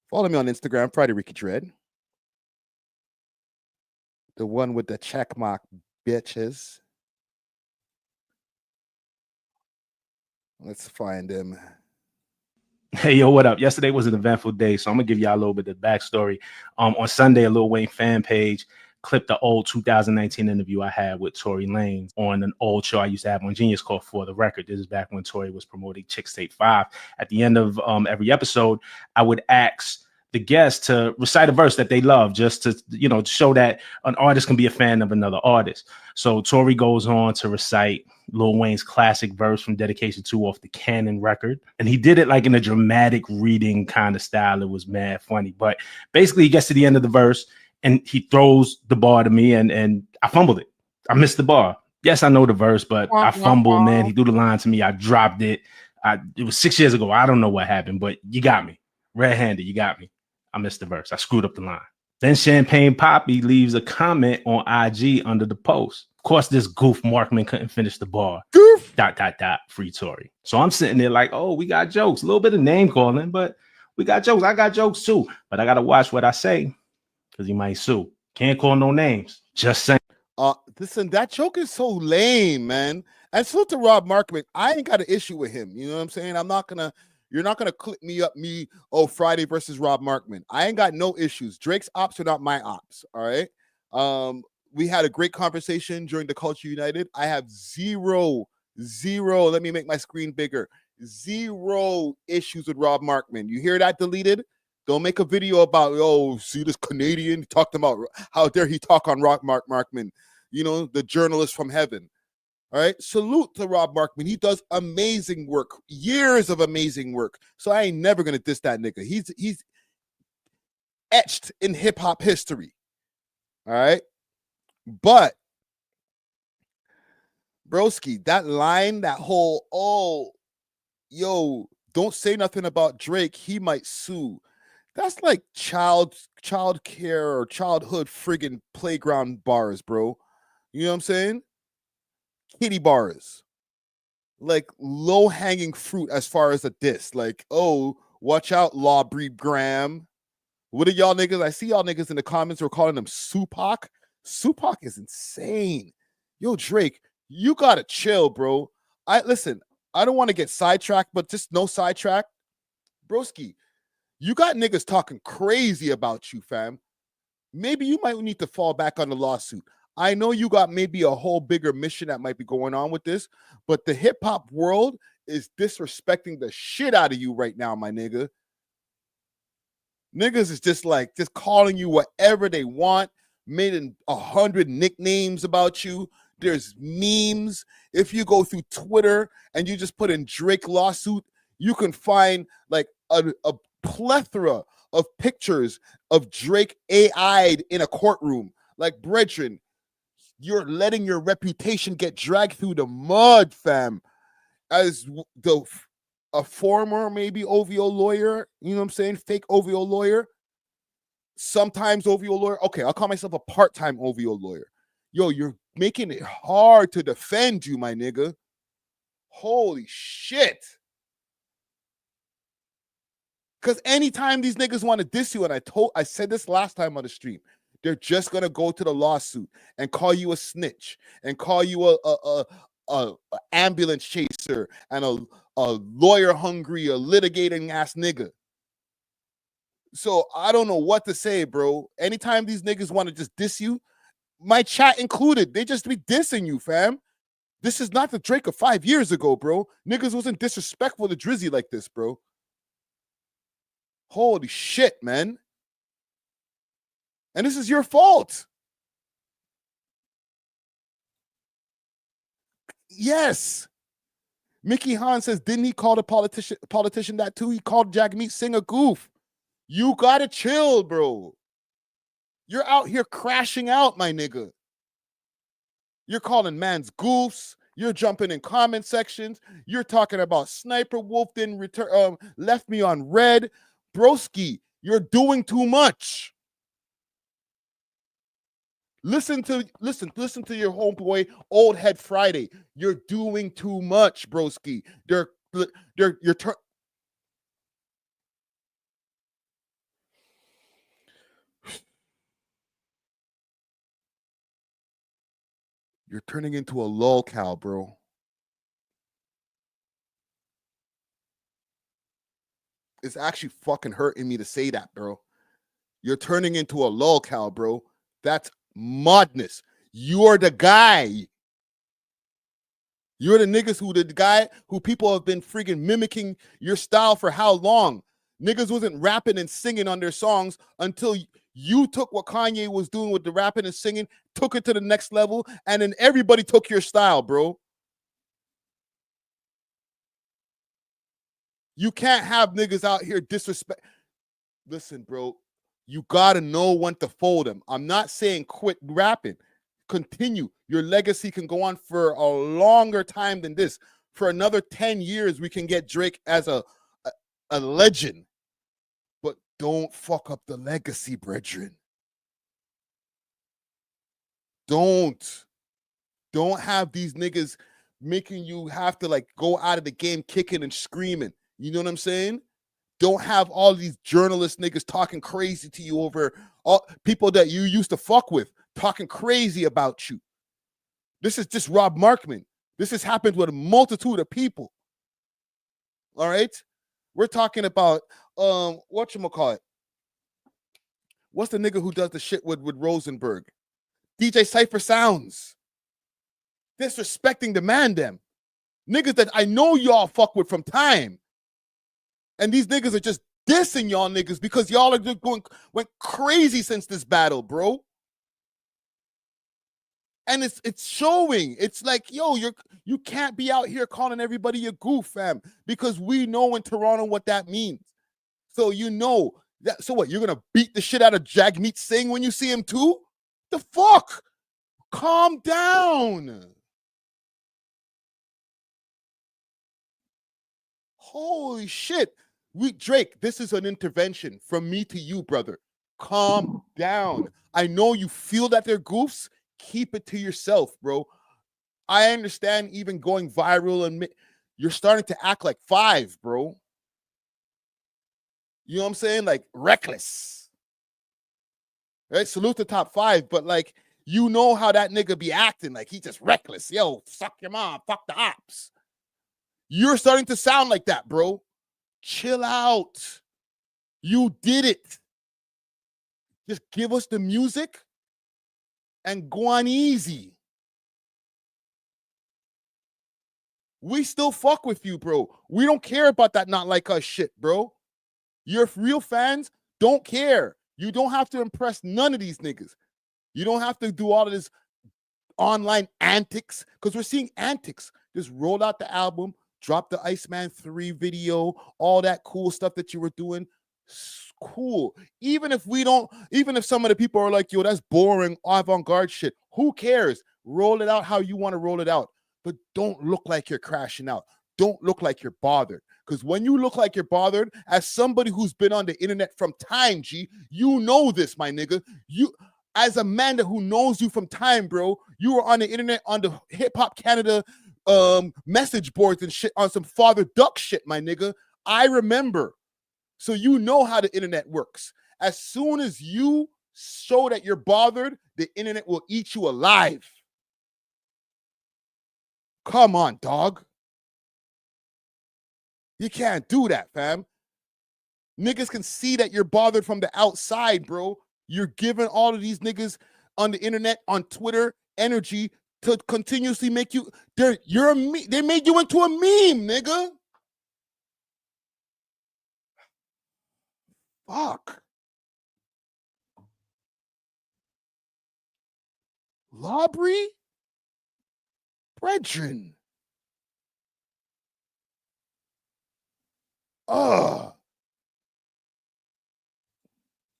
Follow me on Instagram, Friday Ricky Dread. The one with the check mark, bitches. Let's find him. Hey, yo, what up? Yesterday was an eventful day, so I'm gonna give y'all a little bit of backstory. On Sunday, a Lil Wayne fan page clipped the old 2019 interview I had with Tory Lanez on an old show I used to have on Genius called For the Record. This is back when Tory was promoting Chick State 5. At the end of every episode, I would ask the guests to recite a verse that they love, just to, you know, show that an artist can be a fan of another artist. So Tory goes on to recite Lil Wayne's classic verse from Dedication 2 off the Canon record. And he did it like in a dramatic reading kind of style. It was mad funny. But basically he gets to the end of the verse and he throws the bar to me and I fumbled it. I missed the bar. Yes, I know the verse, but I fumbled, man. He threw the line to me. I dropped it. It was 6 years ago. I don't know what happened, but you got me. Red-handed, you got me. I missed the verse. I screwed up the line. Then Champagne Poppy leaves a comment on IG under the post. Of course, this goof Markman couldn't finish the bar. Goof. ... Free Tory. So I'm sitting there like, oh, we got jokes. A little bit of name calling, but we got jokes. I got jokes too. But I got to watch what I say because he might sue. Can't call no names. Just saying. Listen, that joke is so lame, man. And salute to Rob Markman. I ain't got an issue with him. You know what I'm saying? You're not gonna clip me, Friday versus Rob Markman. I ain't got no issues. Drake's ops are not my ops. All right. We had a great conversation during the Culture United. I have zero. Let me make my screen bigger. 0 issues with Rob Markman. You hear that deleted? Don't make a video about, see this Canadian talked about how dare he talk on Rob Markman, you know, the journalist from heaven. All right. Salute to Rob Markman. He does amazing work, years of amazing work. So I ain't never gonna diss that nigga. He's etched in hip hop history. All right. But broski, that line, that whole, don't say nothing about Drake, he might sue. That's like child care or childhood friggin' playground bars, bro. You know what I'm saying? Kitty bars. Like low-hanging fruit as far as a diss. Like, oh, watch out, Law Breed Graham. What are y'all niggas? I see y'all niggas in the comments who are calling them Supac. Supac is insane. Yo, Drake, you gotta chill, bro. Listen, I don't want to get sidetracked, but just no sidetrack. Broski, you got niggas talking crazy about you, fam. Maybe you might need to fall back on the lawsuit. I know you got maybe a whole bigger mission that might be going on with this, but the hip-hop world is disrespecting the shit out of you right now, my nigga. Niggas is just calling you whatever they want, made 100 nicknames about you. There's memes. If you go through Twitter and you just put in Drake lawsuit, you can find like a plethora of pictures of Drake AI'd in a courtroom. Like, brethren, you're letting your reputation get dragged through the mud, fam. As a former maybe OVO lawyer, you know what I'm saying? Fake OVO lawyer. Sometimes OVO lawyer. Okay, I'll call myself a part-time OVO lawyer. Yo, you're making it hard to defend you, my nigga. Holy shit. Because anytime these niggas want to diss you, and I said this last time on the stream, they're just gonna go to the lawsuit and call you a snitch and call you a ambulance chaser and a lawyer hungry, a litigating ass nigga. So I don't know what to say, bro. Anytime these niggas want to just diss you, my chat included, they just be dissing you, fam. This is not the Drake of 5 years ago, bro. Niggas wasn't disrespectful to Drizzy like this, bro. Holy shit, man. And this is your fault. Yes. Mickey Hahn says, didn't he call the politician that too? He called Jagmeet Singh a goof. You gotta chill, bro. You're out here crashing out, my nigga. You're calling mans goofs. You're jumping in comment sections. You're talking about Sniper Wolf didn't return, left me on red. Broski, you're doing too much. Listen to your homeboy, Old Head Friday. You're doing too much, broski. You're turning into a lolcow, bro. It's actually fucking hurting me to say that, bro. You're turning into a lolcow, bro. That's madness. You're the guy. You're the niggas the guy who people have been freaking mimicking your style for how long? Niggas wasn't rapping and singing on their songs until you took what Kanye was doing with the rapping and singing, took it to the next level, and then everybody took your style, bro. You can't have niggas out here disrespect. Listen, bro, you gotta know when to fold them. I'm not saying quit rapping. Continue. Your legacy can go on for a longer time than this. For another 10 years, we can get Drake as a legend. But don't fuck up the legacy, brethren. Don't have these niggas making you have to like go out of the game kicking and screaming. You know what I'm saying? Don't have all these journalist niggas talking crazy to you over all people that you used to fuck with, talking crazy about you. This is just Rob Markman. This has happened with a multitude of people. All right? We're talking about whatchamacallit? What's the nigga who does the shit with Rosenberg? DJ Cypher Sounds. Disrespecting the man them. Niggas that I know y'all fuck with from time. And these niggas are just dissing y'all niggas because y'all are just went crazy since this battle, bro. And it's showing. It's like, yo, you can't be out here calling everybody a goof, fam, because we know in Toronto what that means. So you know that. So what? You're gonna beat the shit out of Jagmeet Singh when you see him too? The fuck? Calm down. Holy shit. Drake, this is an intervention from me to you, brother. Calm down. I know you feel that they're goofs. Keep it to yourself, bro. I understand even going viral and you're starting to act like 5, bro. You know what I'm saying? Like reckless. Right? Salute to Top 5, but like, you know how that nigga be acting. Like he just reckless. Yo, suck your mom. Fuck the ops. You're starting to sound like that, bro. Chill out. You did it. Just give us the music and go on easy. We still fuck with you, bro. We don't care about that not like us shit, bro. Your real fans don't care. You don't have to impress none of these niggas. You don't have to do all of this online antics because we're seeing antics. Just roll out the album, drop the Iceman 3 video, all that cool stuff that you were doing. Cool. Even if some of the people are like, yo, that's boring avant-garde shit. Who cares? Roll it out how you want to roll it out. But don't look like you're crashing out. Don't look like you're bothered. Because when you look like you're bothered, as somebody who's been on the internet from time, G, you know this, my nigga. You, as a man who knows you from time, bro, you were on the internet on the Hip Hop Canada message boards and shit on some Father Duck shit, my nigga. I remember. So you know how the internet works. As soon as you show that you're bothered, the internet will eat you alive. Come on, dog. You can't do that, fam. Niggas can see that you're bothered from the outside, bro. You're giving all of these niggas on the internet, on Twitter, energy to continuously make you. They made you into a meme, nigga. Fuck. Labrie? Brethren.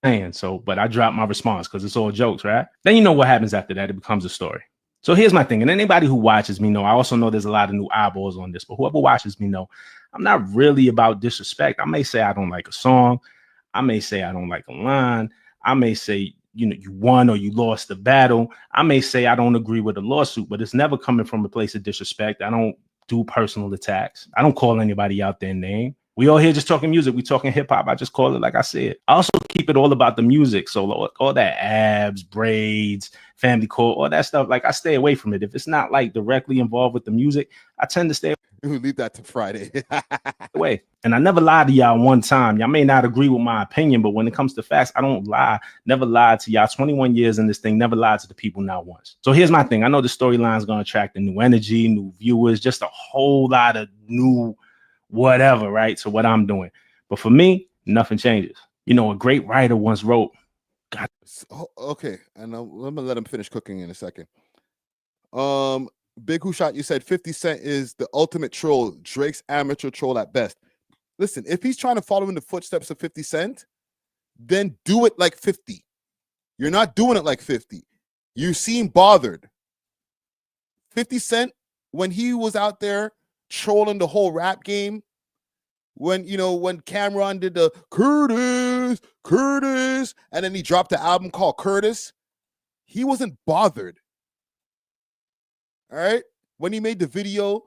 And so, but I dropped my response because it's all jokes, right? Then you know what happens after that. It becomes a story. So here's my thing. And anybody who watches me know, I also know there's a lot of new eyeballs on this, but whoever watches me know, I'm not really about disrespect. I may say I don't like a song. I may say I don't like a line. I may say, you know, you won or you lost the battle. I may say I don't agree with the lawsuit, but it's never coming from a place of disrespect. I don't do personal attacks. I don't call anybody out their name. We all here just talking music. We talking hip hop. I just call it like I said. I also keep it all about the music. So all that abs, braids, family court, all that stuff, like I stay away from it. If it's not like directly involved with the music, I tend to stay away. Leave that to Friday. away. And I never lied to y'all one time. Y'all may not agree with my opinion, but when it comes to facts, I don't lie. Never lied to y'all. 21 years in this thing, never lied to the people not once. So here's my thing. I know the storyline is going to attract a new energy, new viewers, just a whole lot of new whatever, right? So what I'm doing. But for me, nothing changes. You know, a great writer once wrote, God. Okay, and I'm gonna let him finish cooking in a second. Big Who Shot, you said 50 Cent is the ultimate troll, Drake's amateur troll at best. Listen, if he's trying to follow in the footsteps of 50 Cent, then do it like 50. You're not doing it like 50. You seem bothered. 50 Cent, when he was out there trolling the whole rap game, when Cameron did the Curtis, and then he dropped the album called Curtis, he wasn't bothered. All right, when he made the video,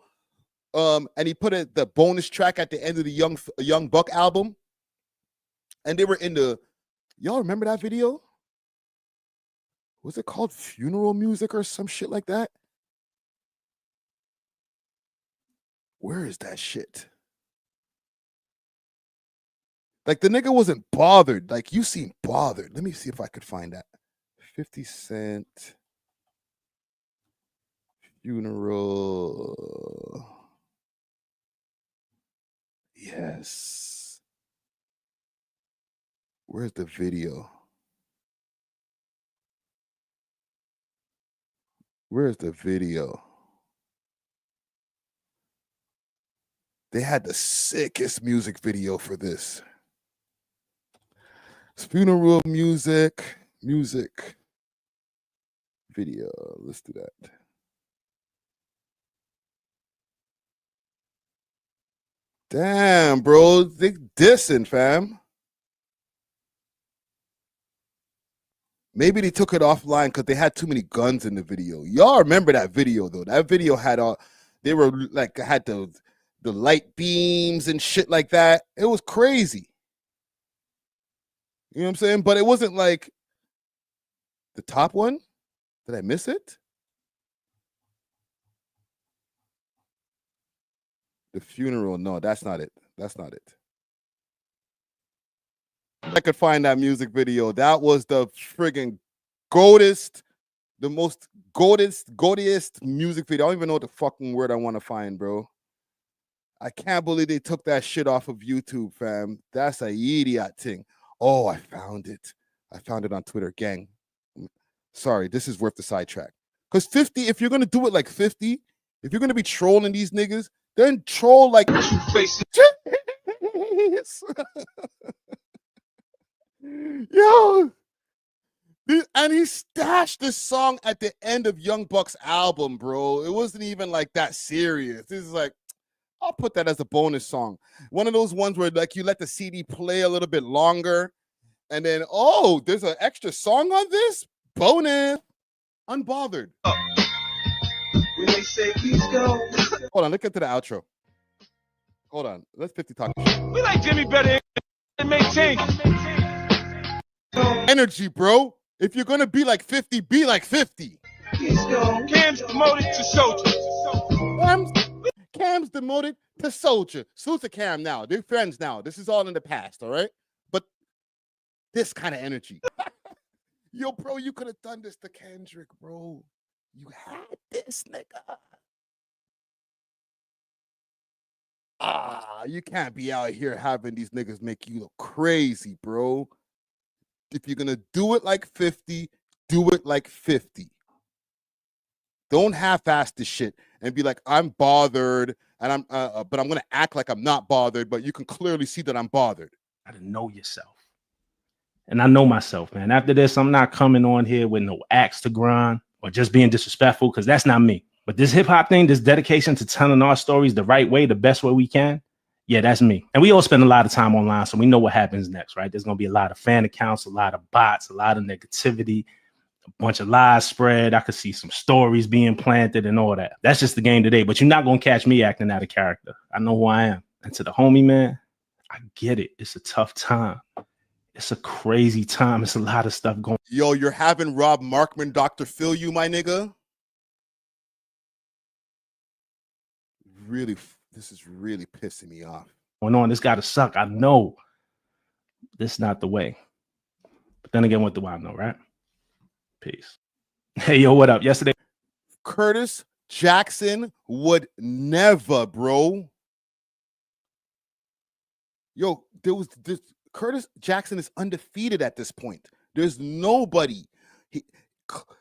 and he put the bonus track at the end of the Young Buck album, and they were in the, y'all remember that video? Was it called Funeral Music or some shit like that? Where is that shit? Like, the nigga wasn't bothered. Like, you seem bothered. Let me see if I could find that. 50 Cent funeral. Yes. Where's the video? Where's the video? They had the sickest music video for this. Funeral music video. Let's do that. Damn, bro. They dissing, fam. Maybe they took it offline because they had too many guns in the video. Y'all remember that video, though. That video had they were like, had the light beams and shit like that. It was crazy. You know what I'm saying? But it wasn't like the top one. Did I miss it? The funeral. No, that's not it. That's not it. I could find that music video. That was the friggin' goatest, the most goatiest music video. I don't even know what the fucking word I want to find, bro. I can't believe they took that shit off of YouTube, fam. That's a idiot thing. Oh, I found it. I found it on Twitter, gang. Sorry, this is worth the sidetrack. Because 50, if you're going to do it like 50, if you're going to be trolling these niggas, then troll like... Yo! And he stashed this song at the end of Young Buck's album, bro. It wasn't even like that serious. This is like, I'll put that as a bonus song. One of those ones where like you let the CD play a little bit longer, and then, oh, there's an extra song on this? Bonus. Unbothered. When they say please go. Hold on, look into the outro. Hold on. Let's 50 talk. We like Jimmy better and make change. Energy, bro. If you're gonna be like 50, be like 50. Please go. Cam's promoted to soldier. Cam's demoted to soldier. Salute to Cam now. They're friends now. This is all in the past, all right? But this kind of energy. Yo, bro, you could have done this to Kendrick, bro. You had this, nigga. You can't be out here having these niggas make you look crazy, bro. If you're gonna do it like 50, do it like 50. Don't half-ass this shit and be like, I'm bothered, and but I'm gonna act like I'm not bothered, but you can clearly see that I'm bothered. I didn't know yourself. And I know myself, man. After this, I'm not coming on here with no axe to grind or just being disrespectful, because that's not me. But this hip-hop thing, this dedication to telling our stories the right way, the best way we can, yeah, that's me. And we all spend a lot of time online, so we know what happens next, right? There's going to be a lot of fan accounts, a lot of bots, a lot of negativity, a bunch of lies spread. I could see some stories being planted and all that. That's just the game today. But you're not going to catch me acting out of character. I know who I am. And to the homie, man, I get it. It's a tough time. It's a crazy time. It's a lot of stuff going on. Yo, you're having Rob Markman, Dr. Phil, you, my nigga? Really, this is really pissing me off. Going on, this gotta suck. I know this is not the way. But then again, what do I know, right? Peace. Hey, yo, what up? Yesterday, Curtis Jackson would never, bro. Yo, there was this Curtis Jackson is undefeated at this point. There's nobody.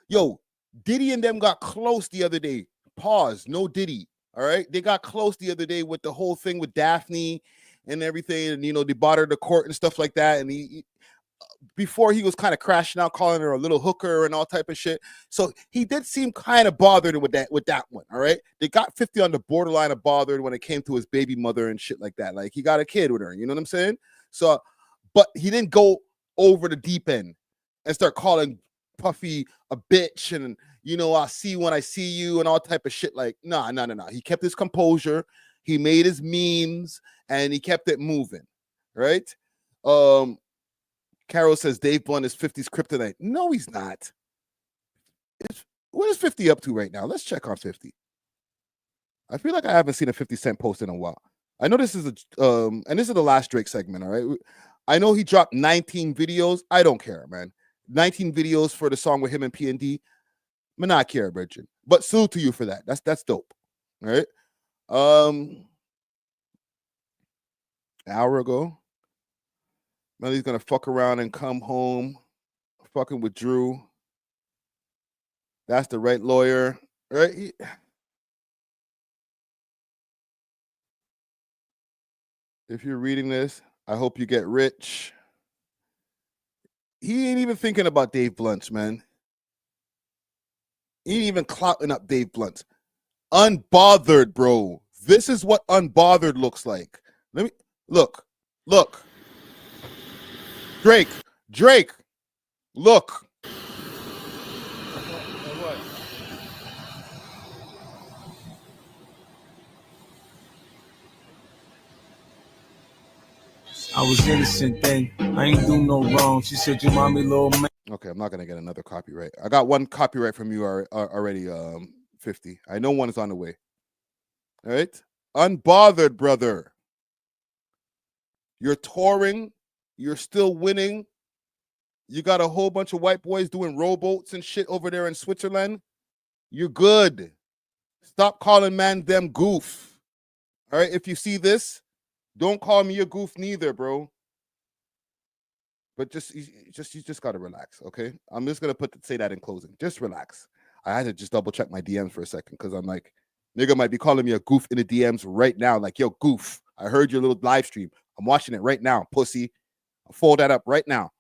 Yo, Diddy and them got close the other day. Pause. No Diddy. All right. They got close the other day with the whole thing with Daphne and everything. And, you know, they brought her to court and stuff like that. And before he was kind of crashing out, calling her a little hooker and all type of shit. So he did seem kind of bothered with that one. All right. They got 50 on the borderline of bothered when it came to his baby mother and shit like that. Like he got a kid with her. You know what I'm saying? So, but he didn't go over the deep end and start calling Puffy a bitch and, you know, I'll see you when I see you and all type of shit. Like, no. He kept his composure. He made his memes and he kept it moving. Right. Carol says Dave Blunt is 50's kryptonite. No, he's not. What is 50 up to right now? Let's check on 50. I feel like I haven't seen a 50 Cent post in a while. I know this is and this is the last Drake segment, all right? I know he dropped 19 videos. I don't care, man. 19 videos for the song with him and P&D. I'm not care, Bridget. But salute to you for that. That's dope. All right. An hour ago, Melly's gonna fuck around and come home, fucking with Drew. That's the right lawyer, right? If you're reading this, I hope you get rich. He ain't even thinking about Dave Blunt, man. He ain't even clouting up Dave Blunt. Unbothered, bro. This is what unbothered looks like. Let me look. Drake, look. I was innocent then. I ain't do no wrong. She said you mommy little man. Okay, I'm not gonna get another copyright. I got one copyright from you already, 50. I know one is on the way. All right, unbothered, brother. You're touring. You're still winning. You got a whole bunch of white boys doing rowboats and shit over there in Switzerland. You're good. Stop calling man them goof. All right, if you see this, don't call me a goof neither, bro. But you just gotta relax, okay? I'm just gonna say that in closing. Just relax. I had to just double check my DMs for a second because I'm like, nigga might be calling me a goof in the DMs right now. Like, yo, goof. I heard your little live stream. I'm watching it right now, pussy. I'll fold that up right now.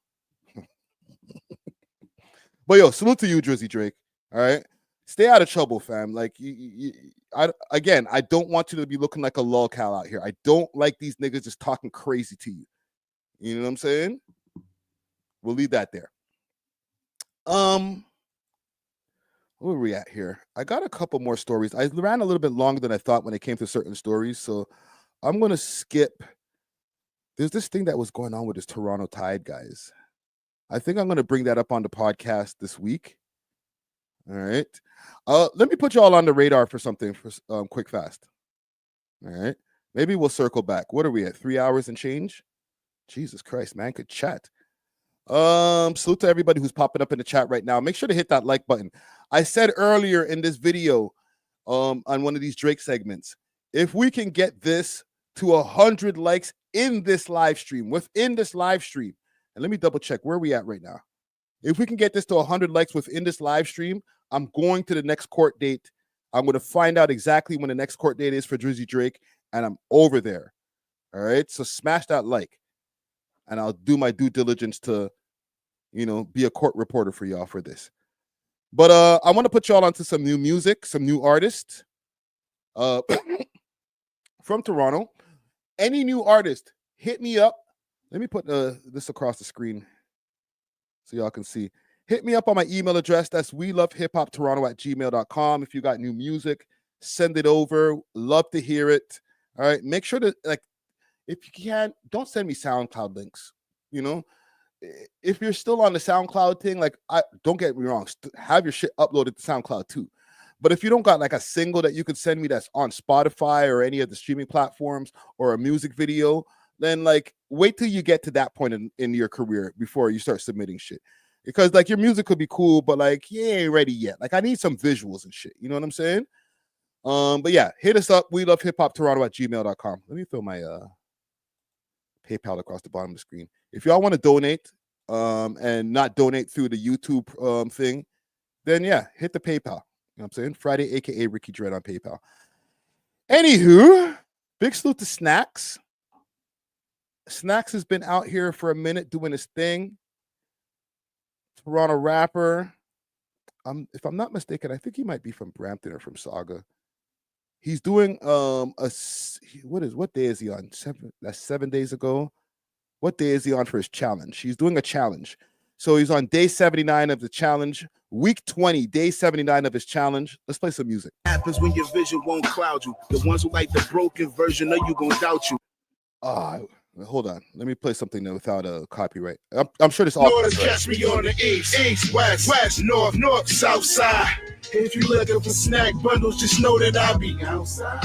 But yo, salute to you, Drizzy Drake. All right, stay out of trouble, fam. Like, I don't want you to be looking like a lolcow out here. I don't like these niggas just talking crazy to you. You know what I'm saying? We'll leave that there. Where are we at here? I got a couple more stories. I ran a little bit longer than I thought when it came to certain stories, so I'm gonna skip. There's this thing that was going on with this Toronto Tide, guys. I think I'm going to bring that up on the podcast this week. All right. Let me put you all on the radar for something for quick fast. All right. Maybe we'll circle back. What are we at? 3 hours and change? Jesus Christ, man, could chat. Salute to everybody who's popping up in the chat right now. Make sure to hit that like button. I said earlier in this video on one of these Drake segments, if we can get this to 100 likes in this live stream, within this live stream, and let me double check where we at right now. If we can get this to 100 likes within this live stream, I'm going to the next court date. I'm going to find out exactly when the next court date is for Drizzy Drake, and I'm over there. All right, so smash that like, and I'll do my due diligence to, be a court reporter for y'all for this. But I want to put y'all onto some new music, some new artists from Toronto. Any new artist, hit me up. Let me put this across the screen so y'all can see. Hit me up on my email address. That's welovehiphoptoronto@gmail.com. If you got new music, send it over. Love to hear it. All right. Make sure to, if you can, don't send me SoundCloud links. If you're still on the SoundCloud thing, don't get me wrong, have your shit uploaded to SoundCloud too. But if you don't got a single that you could send me that's on Spotify or any of the streaming platforms or a music video, then wait till you get to that point in your career before you start submitting shit. Because your music could be cool, but you ain't ready yet. I need some visuals and shit. You know what I'm saying? But yeah, hit us up. welovehiphoptoronto@gmail.com. Let me throw my PayPal across the bottom of the screen. If y'all want to donate and not donate through the YouTube thing, then yeah, hit the PayPal. You know what I'm saying? Friday, aka Ricky Dread on PayPal. Anywho, big salute to Snacks. Snacks has been out here for a minute doing his thing. Toronto rapper. If I'm not mistaken, I think he might be from Brampton or from Saga. He's doing what day is he on? That's 7 days ago. What day is he on for his challenge? He's doing a challenge. So he's on day 79 of the challenge, week 20, day 79 of his challenge. Let's play some music. Happens when your vision won't cloud you. The ones who like the broken version of you gonna doubt you. Hold on. Let me play something without a copyright. I'm sure this all. North, catch me on the east, west, north, south side. If you looking for snack bundles, just know that I'll be outside.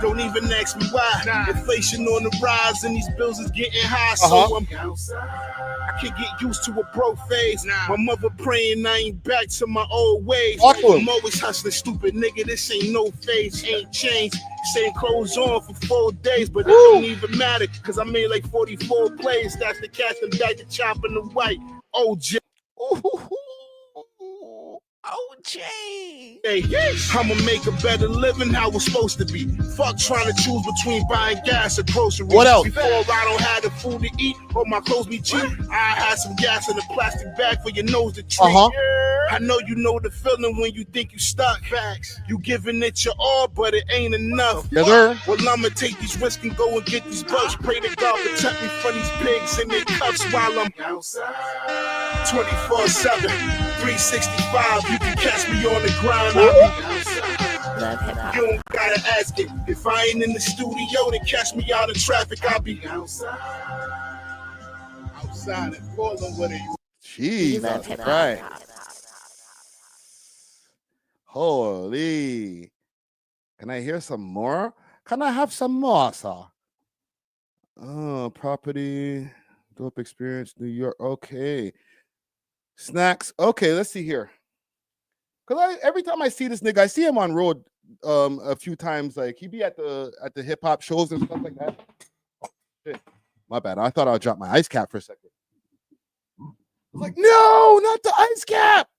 Don't even ask me why. Inflation on the rise and these bills is getting high, so I'm outside. I can't get used to a broke phase. My mother praying I ain't back to my old ways. I'm always hustling, stupid nigga. This ain't no phase, ain't changed. Same clothes on for 4 days, but it don't even matter, cause I made like 44 plays. That's the cash and back to chopping the white. OJ. OJ. Hey, I'ma make a better living how it's supposed to be. Fuck trying to choose between buying gas or groceries. What else? Before I don't have the food to eat or my clothes be cheap, I had some gas in a plastic bag for your nose to treat. I know you know the feeling when you think you stuck. Facts. You giving it your all, but it ain't enough. Yes, sir. Well, I'ma take these risks and go and get these bugs. Pray to God protect me from these pigs in their cuffs while I'm outside. 24/7, 365. You can catch me on the grind. I'll be outside. You don't gotta ask it. If I ain't in the studio, then catch me out in traffic. I'll be outside. Outside and Portland with it. Jesus Christ. Holy. Can I hear some more? Can I have some more, sir? Oh, property, dope experience, New York. Okay. Snacks. Okay, let's see here. Cause every time I see this nigga, I see him on road a few times. Like he be at the hip hop shows and stuff like that. Oh, shit. My bad. I thought I'd drop my ice cap for a second. Like, no, not the ice cap.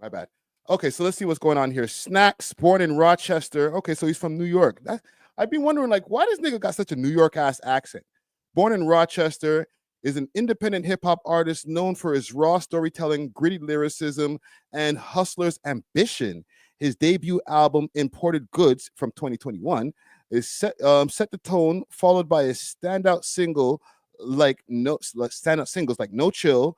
My bad. Okay, so let's see what's going on here. Snacks, born in Rochester. Okay, so he's from New York. I've been wondering, like, why this nigga got such a New York ass accent? Born in Rochester, is an independent hip hop artist known for his raw storytelling, gritty lyricism, and hustler's ambition. His debut album, Imported Goods, from 2021, is set the tone, followed by a standout single standout singles like No Chill,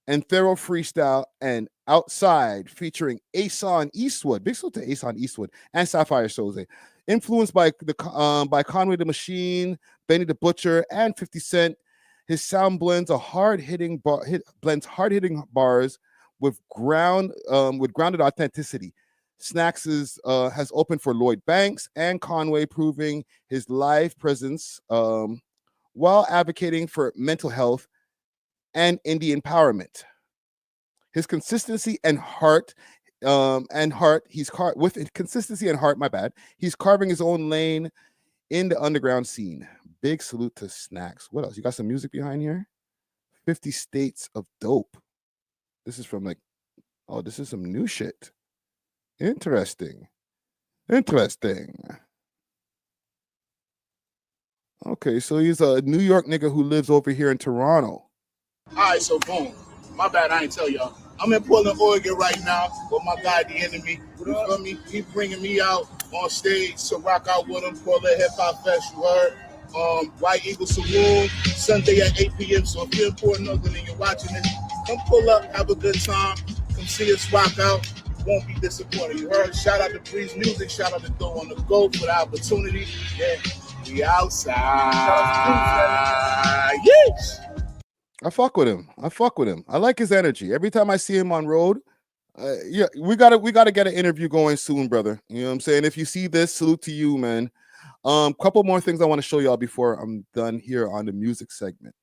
and Thorough Freestyle and Outside, featuring Ason Eastwood. Big salute to Ason Eastwood and Sapphire Soze. Influenced by Conway the Machine, Benny the Butcher, and 50 Cent, his sound blends hard-hitting bars with grounded authenticity. Snacks has opened for Lloyd Banks and Conway, proving his live presence while advocating for mental health and indie empowerment. His consistency and heart, he's carving his own lane in the underground scene. Big salute to Snacks. What else? You got some music behind here? 50 States of Dope. This is from this is some new shit. Interesting. Okay, so he's a New York nigga who lives over here in Toronto. All right, so boom. My bad, I ain't tell y'all. I'm in Portland, Oregon right now with my guy, The Enemy. You feel me? He bringing me out on stage to rock out with him. Portland Hip Hop Fest, you heard? White Eagle Saloon, Sunday at 8 p.m. So if you're in Portland, Oregon, and you're watching this, come pull up, have a good time. Come see us rock out. Won't be disappointed. You heard? Shout out to RIZZ Music. Shout out to Go on the Go for the opportunity. Yeah, we outside. Yes. I fuck with him. I like his energy. Every time I see him on road, yeah, we gotta get an interview going soon, brother. You know what I'm saying? If you see this, salute to you, man. Couple more things I want to show y'all before I'm done here on the music segment.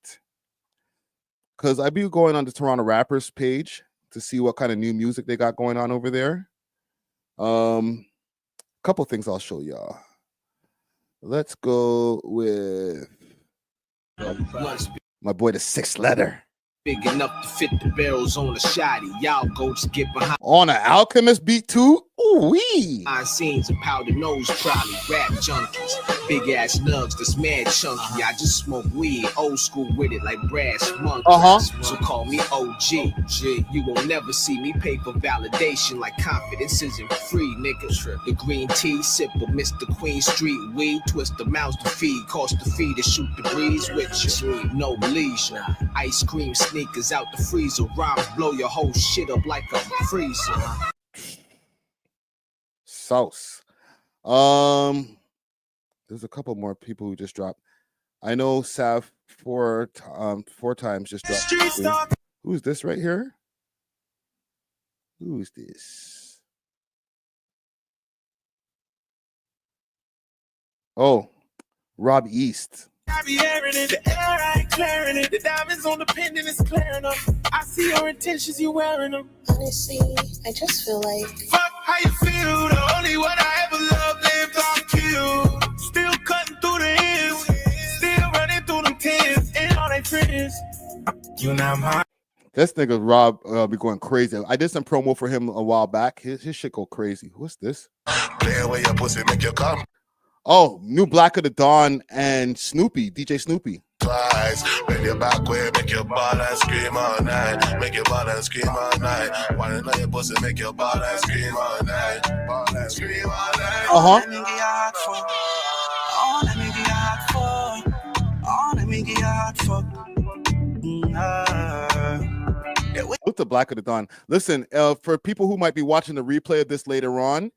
Because I be going on the Toronto Rappers page to see what kind of new music they got going on over there. Couple things I'll show y'all. Let's go with my boy, the 6th Letter. Big enough to fit the barrels on the shotty. Y'all go just get behind. On an Alchemist beat too? Ooh wee. Behind scenes and powder nose probably rap junkies. Big ass nugs that's mad chunky. I just smoke weed, old school with it like brass monkey. So call me OG. You will never see me pay for validation like confidence isn't free, nigga. The green tea sipper, Mr. Queen Street weed, twist the mouse to feed, cost the fee to shoot the breeze with you. No leisure. Ice cream sneakers out the freezer, rhymes blow your whole shit up like a freezer. Sauce. There's a couple more people who just dropped. I know Sav four times just dropped. Who's this right here? Who's this? Oh, Rob East. I be airing it, the air I ain't clearing it. The diamonds on the pendant is clearing up. I see your intentions, you wearing them. Honestly, I just feel like fuck how you feel. The only one I ever loved lived on cue. Still cutting through the hills, still running through them tears, and all they friends. You know I'm hot. This nigga Rob be going crazy. I did some promo for him a while back. His shit go crazy. What's this? Play away your pussy, make you come. Oh, new Black of the Dawn and Snoopy, DJ Snoopy. Twice, bend your back way, make your ball and scream all night. Make your ball and scream all night. Wanna know your pussy, make your ball and scream all night. Ball and scream all night. Uh-huh. Let me get hot for. Oh, let me get hot for. With the Black of the Dawn. Listen, for people who might be watching the replay of this later on,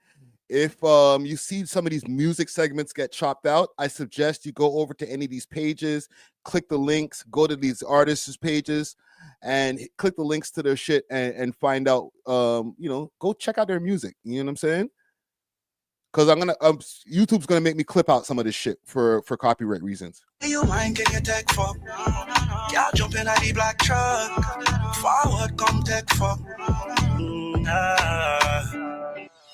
if you see some of these music segments get chopped out, I suggest you go over to any of these pages, click the links, go to these artists' pages, and click the links to their shit and find out, go check out their music. You know what I'm saying? Because I'm gonna YouTube's gonna make me clip out some of this shit for copyright reasons. You mind can you take fuck? Y'all jumping at the black truck. Forward come take fuck.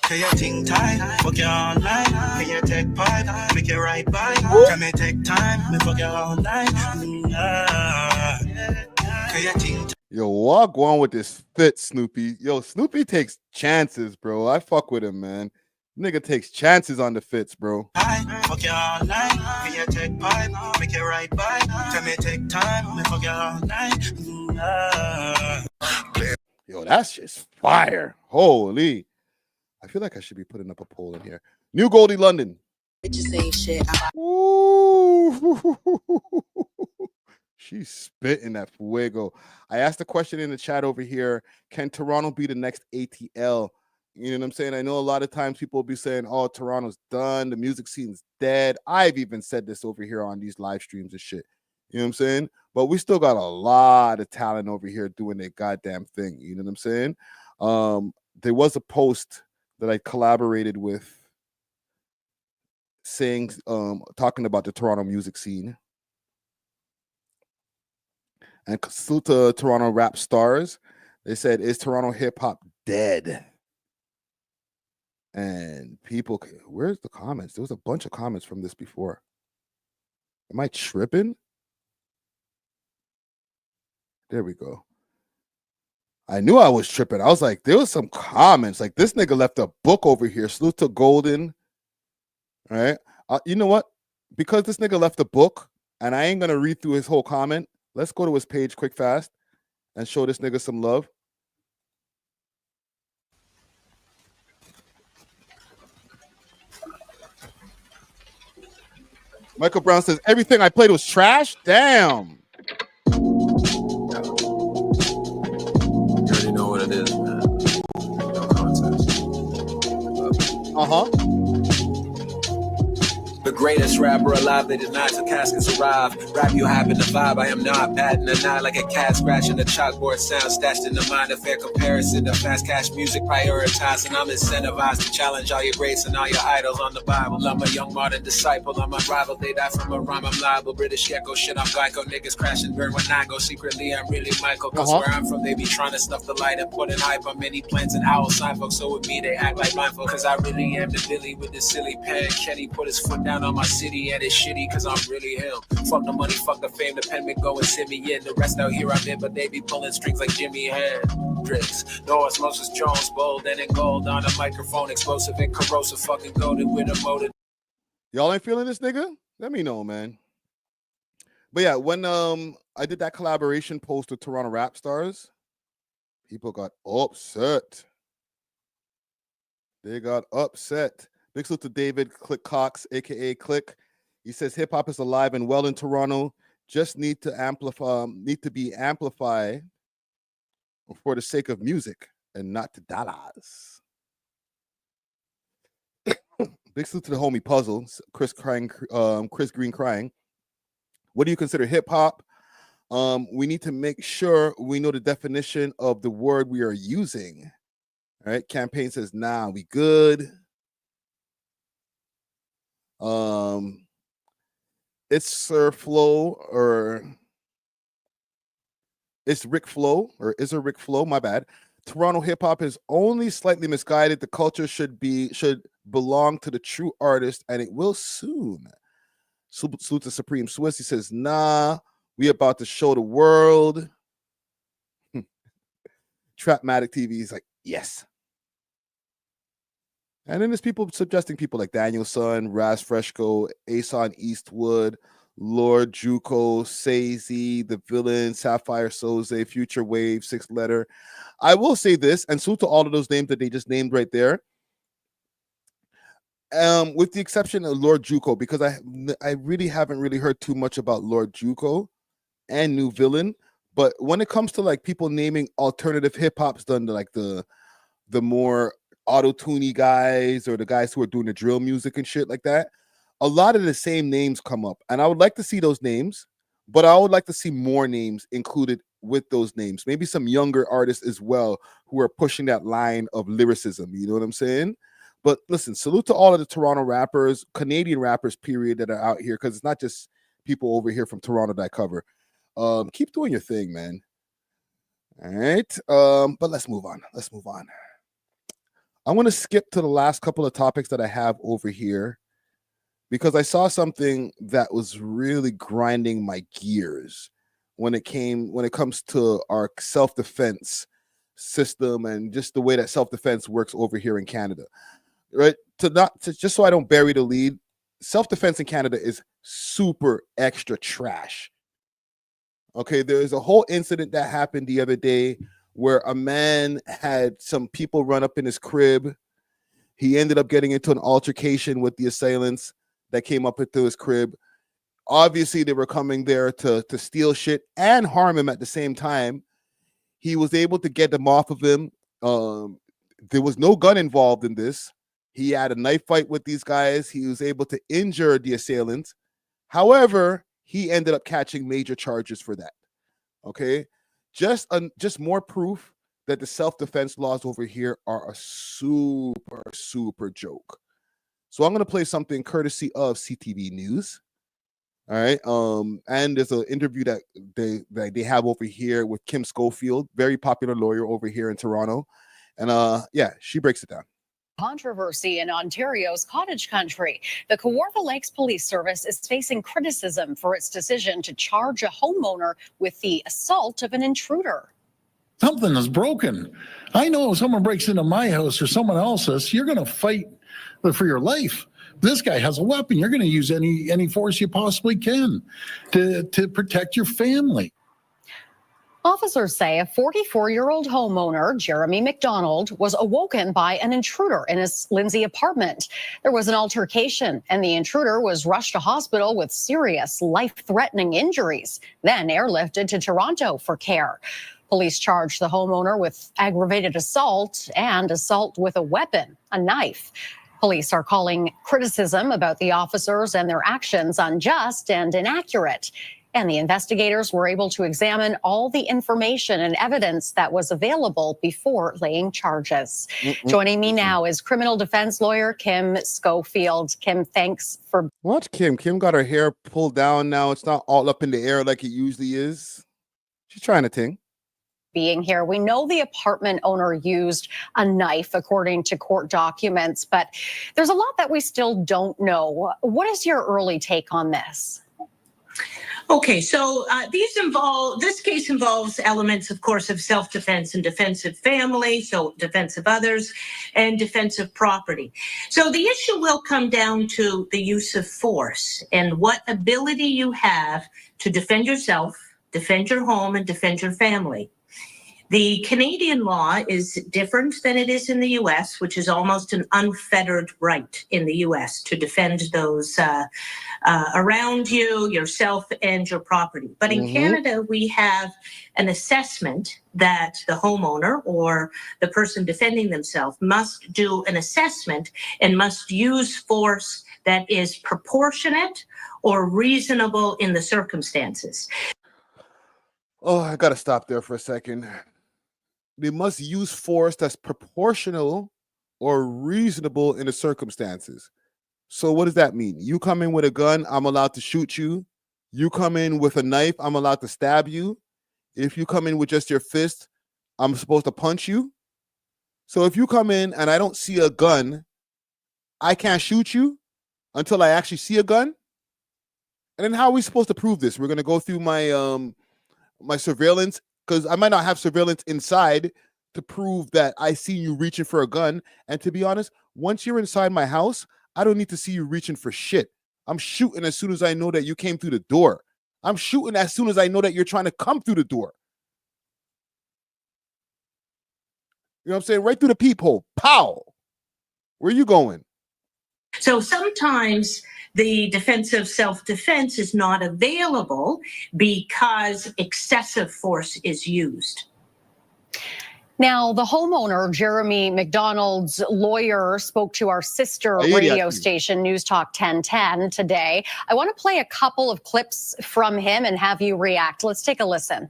Can you think tight? Fuck you all night. Can you take pipe? Make it right by. Can me take time? Me fuck you all night. Can you think? Yo, walk on with this fit, Snoopy. Yo, Snoopy takes chances, bro. I fuck with him, man. Nigga takes chances on the fits, bro. Fuck you all night. Can you take pipe? Make it right by. Can me take time? Me fuck you all night. Yo, that's just fire. Holy. I feel like I should be putting up a poll in here. New Goldie London. bitches ain't shit. Ooh. She's spitting that fuego. I asked a question in the chat over here. Can Toronto be the next ATL? You know what I'm saying? I know a lot of times people will be saying, oh, Toronto's done. The music scene's dead. I've even said this over here on these live streams and shit. You know what I'm saying? But we still got a lot of talent over here doing their goddamn thing. You know what I'm saying? There was a post that I collaborated with saying, talking about the Toronto music scene. And salute to Toronto rap stars. They said, is Toronto hip hop dead? And people, where's the comments? There was a bunch of comments from this before. Am I tripping? There we go. I knew I was tripping. I was like, there was some comments. Like, this nigga left a book over here. Salute to Golden. All right. You know what? Because this nigga left a book, and I ain't going to read through his whole comment, let's go to his page quick fast and show this nigga some love. Michael Brown says, everything I played was trash? Damn. You already know what it is, man. No contest. Uh-huh. The greatest rapper alive, they deny till caskets arrive. Rap, you having the vibe, I am not batting an eye like a cat scratching the chalkboard sound stashed in the mind. A fair comparison to fast cash music prioritizing. I'm incentivized to challenge all your greats and all your idols on the Bible. I'm a young modern disciple, I'm unrivaled. They die from a rhyme, I'm liable. British gecko, shit, I'm Geico. Niggas crash and burn when I go. Secretly, I'm really Michael. Cause where I'm from, they be trying to snuff the light and put an hype on many plants and owls. Sign folks, so with me, they act like blind folk. Cause I really am the Billy with the silly pen. Kenny put his foot down down on my city and it's shitty cause I'm really him. Fuck the money, fuck the fame, the pen been going send me in. The rest out here I'm in, but they be pulling strings like Jimi Hendrix. No osmosis Jones, bold and in gold on a microphone, explosive and corrosive, fucking goaded with a motor. Y'all ain't feeling this nigga? Let me know, man. But yeah, when I did that collaboration post with Toronto rap stars, people got upset. They got upset. Big salute to David Click Cox, aka Click. He says hip hop is alive and well in Toronto. Just need to be amplified for the sake of music and not to dollars. Big salute to the homie Puzzles, Chris Green crying. What do you consider hip hop? We need to make sure we know the definition of the word we are using. All right, Campaign says, nah, we good. It's Sir Flo or it's Rick Flo or is it Rick Flo? My bad. Toronto hip hop is only slightly misguided. The culture should belong to the true artist, and it will soon. Salute to Supreme Swiss. He says, nah, we about to show the world. Trapmatic TV is like, yes. And then there's people suggesting people like Daniel Son, Raz Fresco, Ason Eastwood, Lord Juco, Sazy, The Villain, Sapphire Soze, Future Wave, Sixth Letter. I will say this, and salute to all of those names that they just named right there. With the exception of Lord Juco, because I really haven't really heard too much about Lord Juco and New Villain. But when it comes to like people naming alternative hip hop's done to like the more auto-tuney guys or the guys who are doing the drill music and shit like that, a lot of the same names come up, and I would like to see those names, but I would like to see more names included with those names, maybe some younger artists as well who are pushing that line of lyricism, you know what I'm saying? But listen, salute to all of the Toronto rappers, Canadian rappers period, that are out here, because it's not just people over here from Toronto that I cover. Keep doing your thing, man. All right, but let's move on. I want to skip to the last couple of topics that I have over here because I saw something that was really grinding my gears when it comes to our self-defense system and just the way that self-defense works over here in Canada. Right? Just so I don't bury the lead, self-defense in Canada is super extra trash. Okay, there's a whole incident that happened the other day where a man had some people run up in his crib. He ended up getting into an altercation with the assailants that came up into his crib. Obviously, they were coming there to steal shit and harm him at the same time. He was able to get them off of him. There was no gun involved in this. He had a knife fight with these guys. He was able to injure the assailants. However, he ended up catching major charges for that. Okay? Just more proof that the self-defense laws over here are a super joke. So I'm going to play something courtesy of CTV News. All right. And there's an interview that they have over here with Kim Schofield, very popular lawyer over here in Toronto. And yeah, she breaks it down. Controversy in Ontario's cottage country. The Kawartha Lakes Police Service is facing criticism for its decision to charge a homeowner with the assault of an intruder. Something is broken. I know if someone breaks into my house or someone else's, you're going to fight for your life. This guy has a weapon. You're going to use any force you possibly can to protect your family. Officers say a 44-year-old homeowner, Jeremy McDonald, was awoken by an intruder in his Lindsay apartment. There was an altercation, and the intruder was rushed to hospital with serious, life-threatening injuries, then airlifted to Toronto for care. Police charged the homeowner with aggravated assault and assault with a weapon, a knife. Police are calling criticism about the officers and their actions unjust and inaccurate. And the investigators were able to examine all the information and evidence that was available before laying charges. Joining me now is criminal defense lawyer Kim Schofield. Kim, thanks for... What, Kim? Kim got her hair pulled down now. It's not all up in the air like it usually is. She's trying to ting. being here. We know the apartment owner used a knife, according to court documents, but there's a lot that we still don't know. What is your early take on this? Okay, so this case involves elements, of course, of self-defense and defense of family, so defense of others, and defense of property. So the issue will come down to the use of force and what ability you have to defend yourself, defend your home, and defend your family. The Canadian law is different than it is in the U.S., which is almost an unfettered right in the U.S. to defend those around you, yourself, and your property. But in Canada, we have an assessment that the homeowner or the person defending themselves must do an assessment and must use force that is proportionate or reasonable in the circumstances. Oh, I got to stop there for a second. They must use force that's proportional or reasonable in the circumstances. So what does that mean? You come in with a gun, I'm allowed to shoot you. You come in with a knife, I'm allowed to stab you. If you come in with just your fist, I'm supposed to punch you. So if you come in and I don't see a gun, I can't shoot you until I actually see a gun. And then how are we supposed to prove this? We're going to go through my my surveillance, because I might not have surveillance inside to prove that I see you reaching for a gun. And to be honest, once you're inside my house, I don't need to see you reaching for shit. I'm shooting as soon as I know that you came through the door. I'm shooting as soon as I know that you're trying to come through the door. You know what I'm saying? Right through the peephole. Pow! Where are you going? So sometimes the defense of self-defense is not available because excessive force is used. Now, the homeowner, Jeremy McDonald's lawyer, spoke to our sister radio station, News Talk 1010, today. I want to play a couple of clips from him and have you react. Let's take a listen.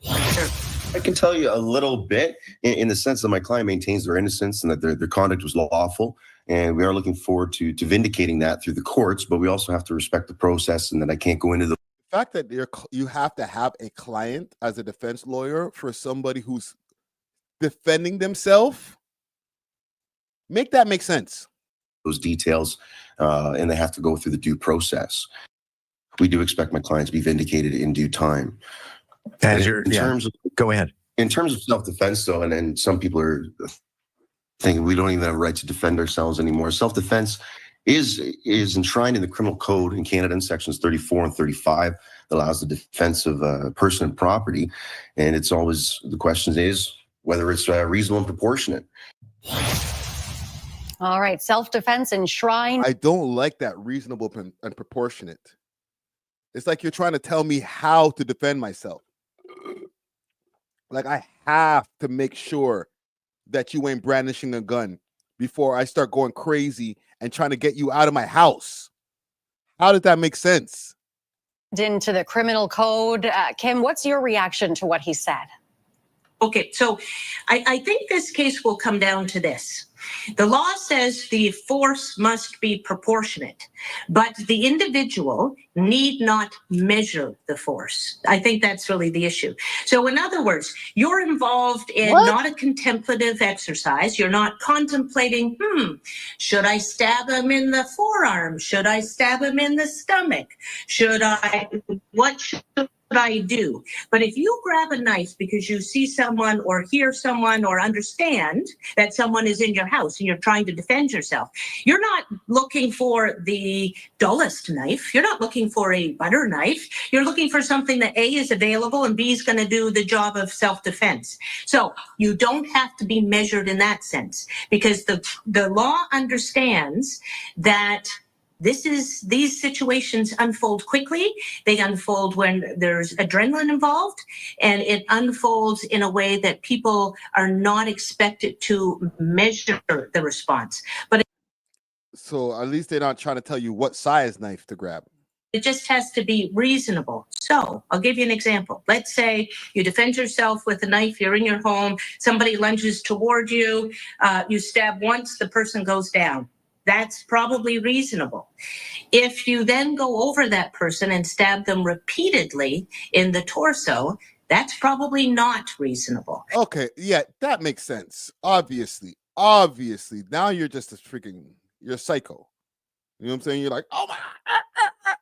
I can tell you a little bit in the sense that my client maintains their innocence and that their conduct was lawful. And we are looking forward to vindicating that through the courts, but we also have to respect the process and that I can't go into the fact that you have to have a client as a defense lawyer for somebody who's defending themselves. Make that make sense. those details, and they have to go through the due process. We do expect my clients to be vindicated in due time. Go ahead. In terms of self-defense, though, and some people are thinking we don't even have a right to defend ourselves anymore. Self-defense is enshrined in the criminal code in Canada in sections 34 and 35 that allows the defense of person and property. And it's always, the question is whether it's reasonable and proportionate. All right, self-defense enshrined. I don't like that reasonable and proportionate. It's like you're trying to tell me how to defend myself. Like I have to make sure that you ain't brandishing a gun before I start going crazy and trying to get you out of my house. How did that make sense? Into the criminal code. Kim, what's your reaction to what he said? Okay, so I think this case will come down to this. The law says the force must be proportionate, but the individual need not measure the force. I think that's really the issue. So in other words, you're involved in not a contemplative exercise. You're not contemplating, should I stab him in the forearm? Should I stab him in the stomach? What should I do? But if you grab a knife because you see someone or hear someone or understand that someone is in your house and you're trying to defend yourself, you're not looking for the dullest knife. You're not looking for a butter knife. You're looking for something that A, is available, and B, is going to do the job of self-defense. So you don't have to be measured in that sense, because the law understands that these situations unfold quickly. They unfold when there's adrenaline involved, and it unfolds in a way that people are not expected to measure the response. But So at least they're not trying to tell you what size knife to grab. it just has to be reasonable. So I'll give you an example. Let's say you defend yourself with a knife, you're in your home, somebody lunges toward you, you stab once, the person goes down. That's probably reasonable. If you then go over that person and stab them repeatedly in the torso, That's probably not reasonable. Okay, yeah, that makes sense. Obviously. Now you're just a freaking, you're psycho. You know what I'm saying? You're like, oh my,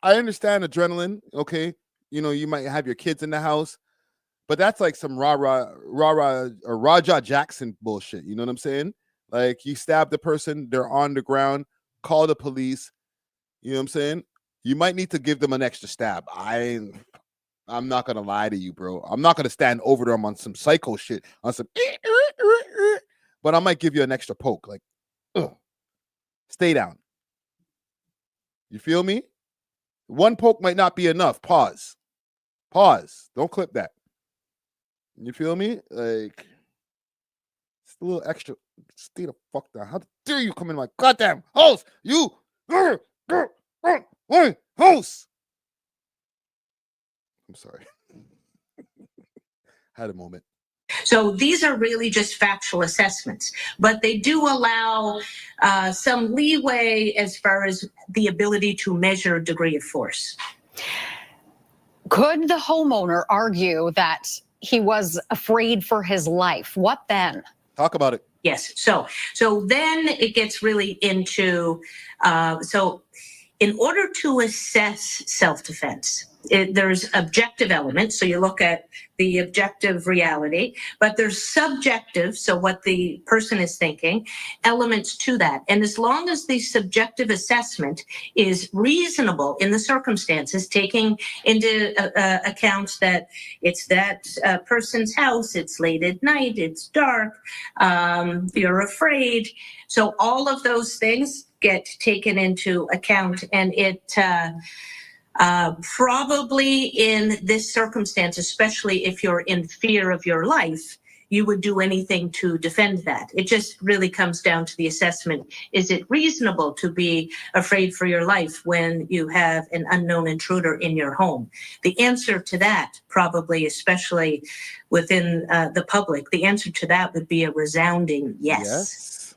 I understand adrenaline. Okay, you might have your kids in the house, but that's like some rah or Raja Jackson bullshit. You know what I'm saying? Like, you stab the person, they're on the ground, call the police. You know what I'm saying? You might need to give them an extra stab. I'm not gonna lie to you, bro. I'm not gonna stand over them on some psycho shit, on some, but I might give you an extra poke. Like, stay down. You feel me? One poke might not be enough. Pause. Don't clip that. You feel me? Like, it's a little extra. Stay the fuck down. How dare you come in my goddamn house? You, house. I'm sorry. Had a moment. So these are really just factual assessments, but they do allow some leeway as far as the ability to measure a degree of force. Could the homeowner argue that he was afraid for his life? What then? Talk about it. Yes. So then it gets really into, in order to assess self-defense, there's objective elements. So you look at the objective reality, but there's subjective, so what the person is thinking, elements to that. And as long as the subjective assessment is reasonable in the circumstances, taking into account that it's that person's house, it's late at night, it's dark, you're afraid. So all of those things get taken into account, and it probably in this circumstance, especially if you're in fear of your life, you would do anything to defend that. It just really comes down to the assessment. Is it reasonable to be afraid for your life when you have an unknown intruder in your home? The answer to that, probably, especially within the public, the answer to that would be a resounding yes.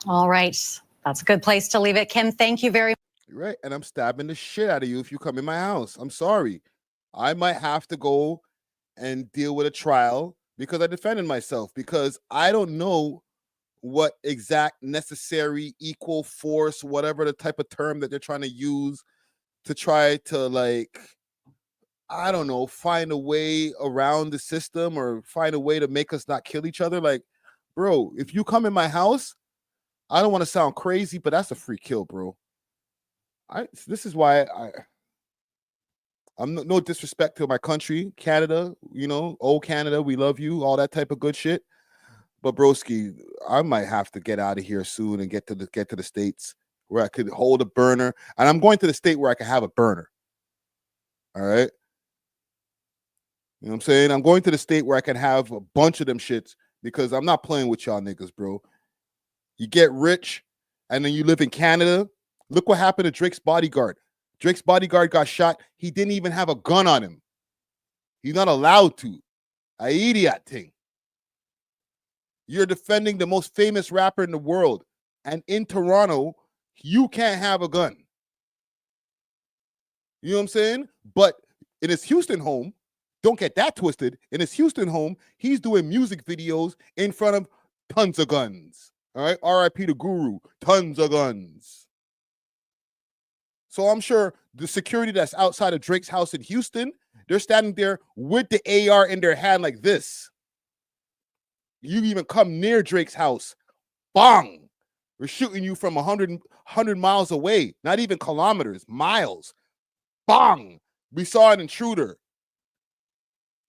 All right. That's a good place to leave it. Kim, thank you very much. You're right. And I'm stabbing the shit out of you if you come in my house. I'm sorry. I might have to go and deal with a trial because I defended myself, because I don't know what exact necessary equal force, whatever the type of term that they're trying to use to try to, like, I don't know, find a way around the system or find a way to make us not kill each other. Like, bro, if you come in my house, I don't want to sound crazy, but that's a free kill, bro. This is why I'm no disrespect to my country, Canada, old Canada, we love you, all that type of good shit. But broski, I might have to get out of here soon and get to the States where I could hold a burner. And I'm going to the state where I can have a burner. All right. You know what I'm saying? I'm going to the state where I can have a bunch of them shits, because I'm not playing with y'all niggas, bro. You get rich and then you live in Canada. Look what happened to Drake's bodyguard. Drake's bodyguard got shot. He didn't even have a gun on him. He's not allowed to. I idiot thing. You're defending the most famous rapper in the world. And in Toronto, you can't have a gun. You know what I'm saying? But in his Houston home, don't get that twisted. In his Houston home, he's doing music videos in front of tons of guns. All right? R.I.P. to Guru. Tons of guns. So I'm sure the security that's outside of Drake's house in Houston, they're standing there with the AR in their hand like this. You even come near Drake's house, bang! We're shooting you from 100 miles away, not even kilometers, miles. Bang! We saw an intruder.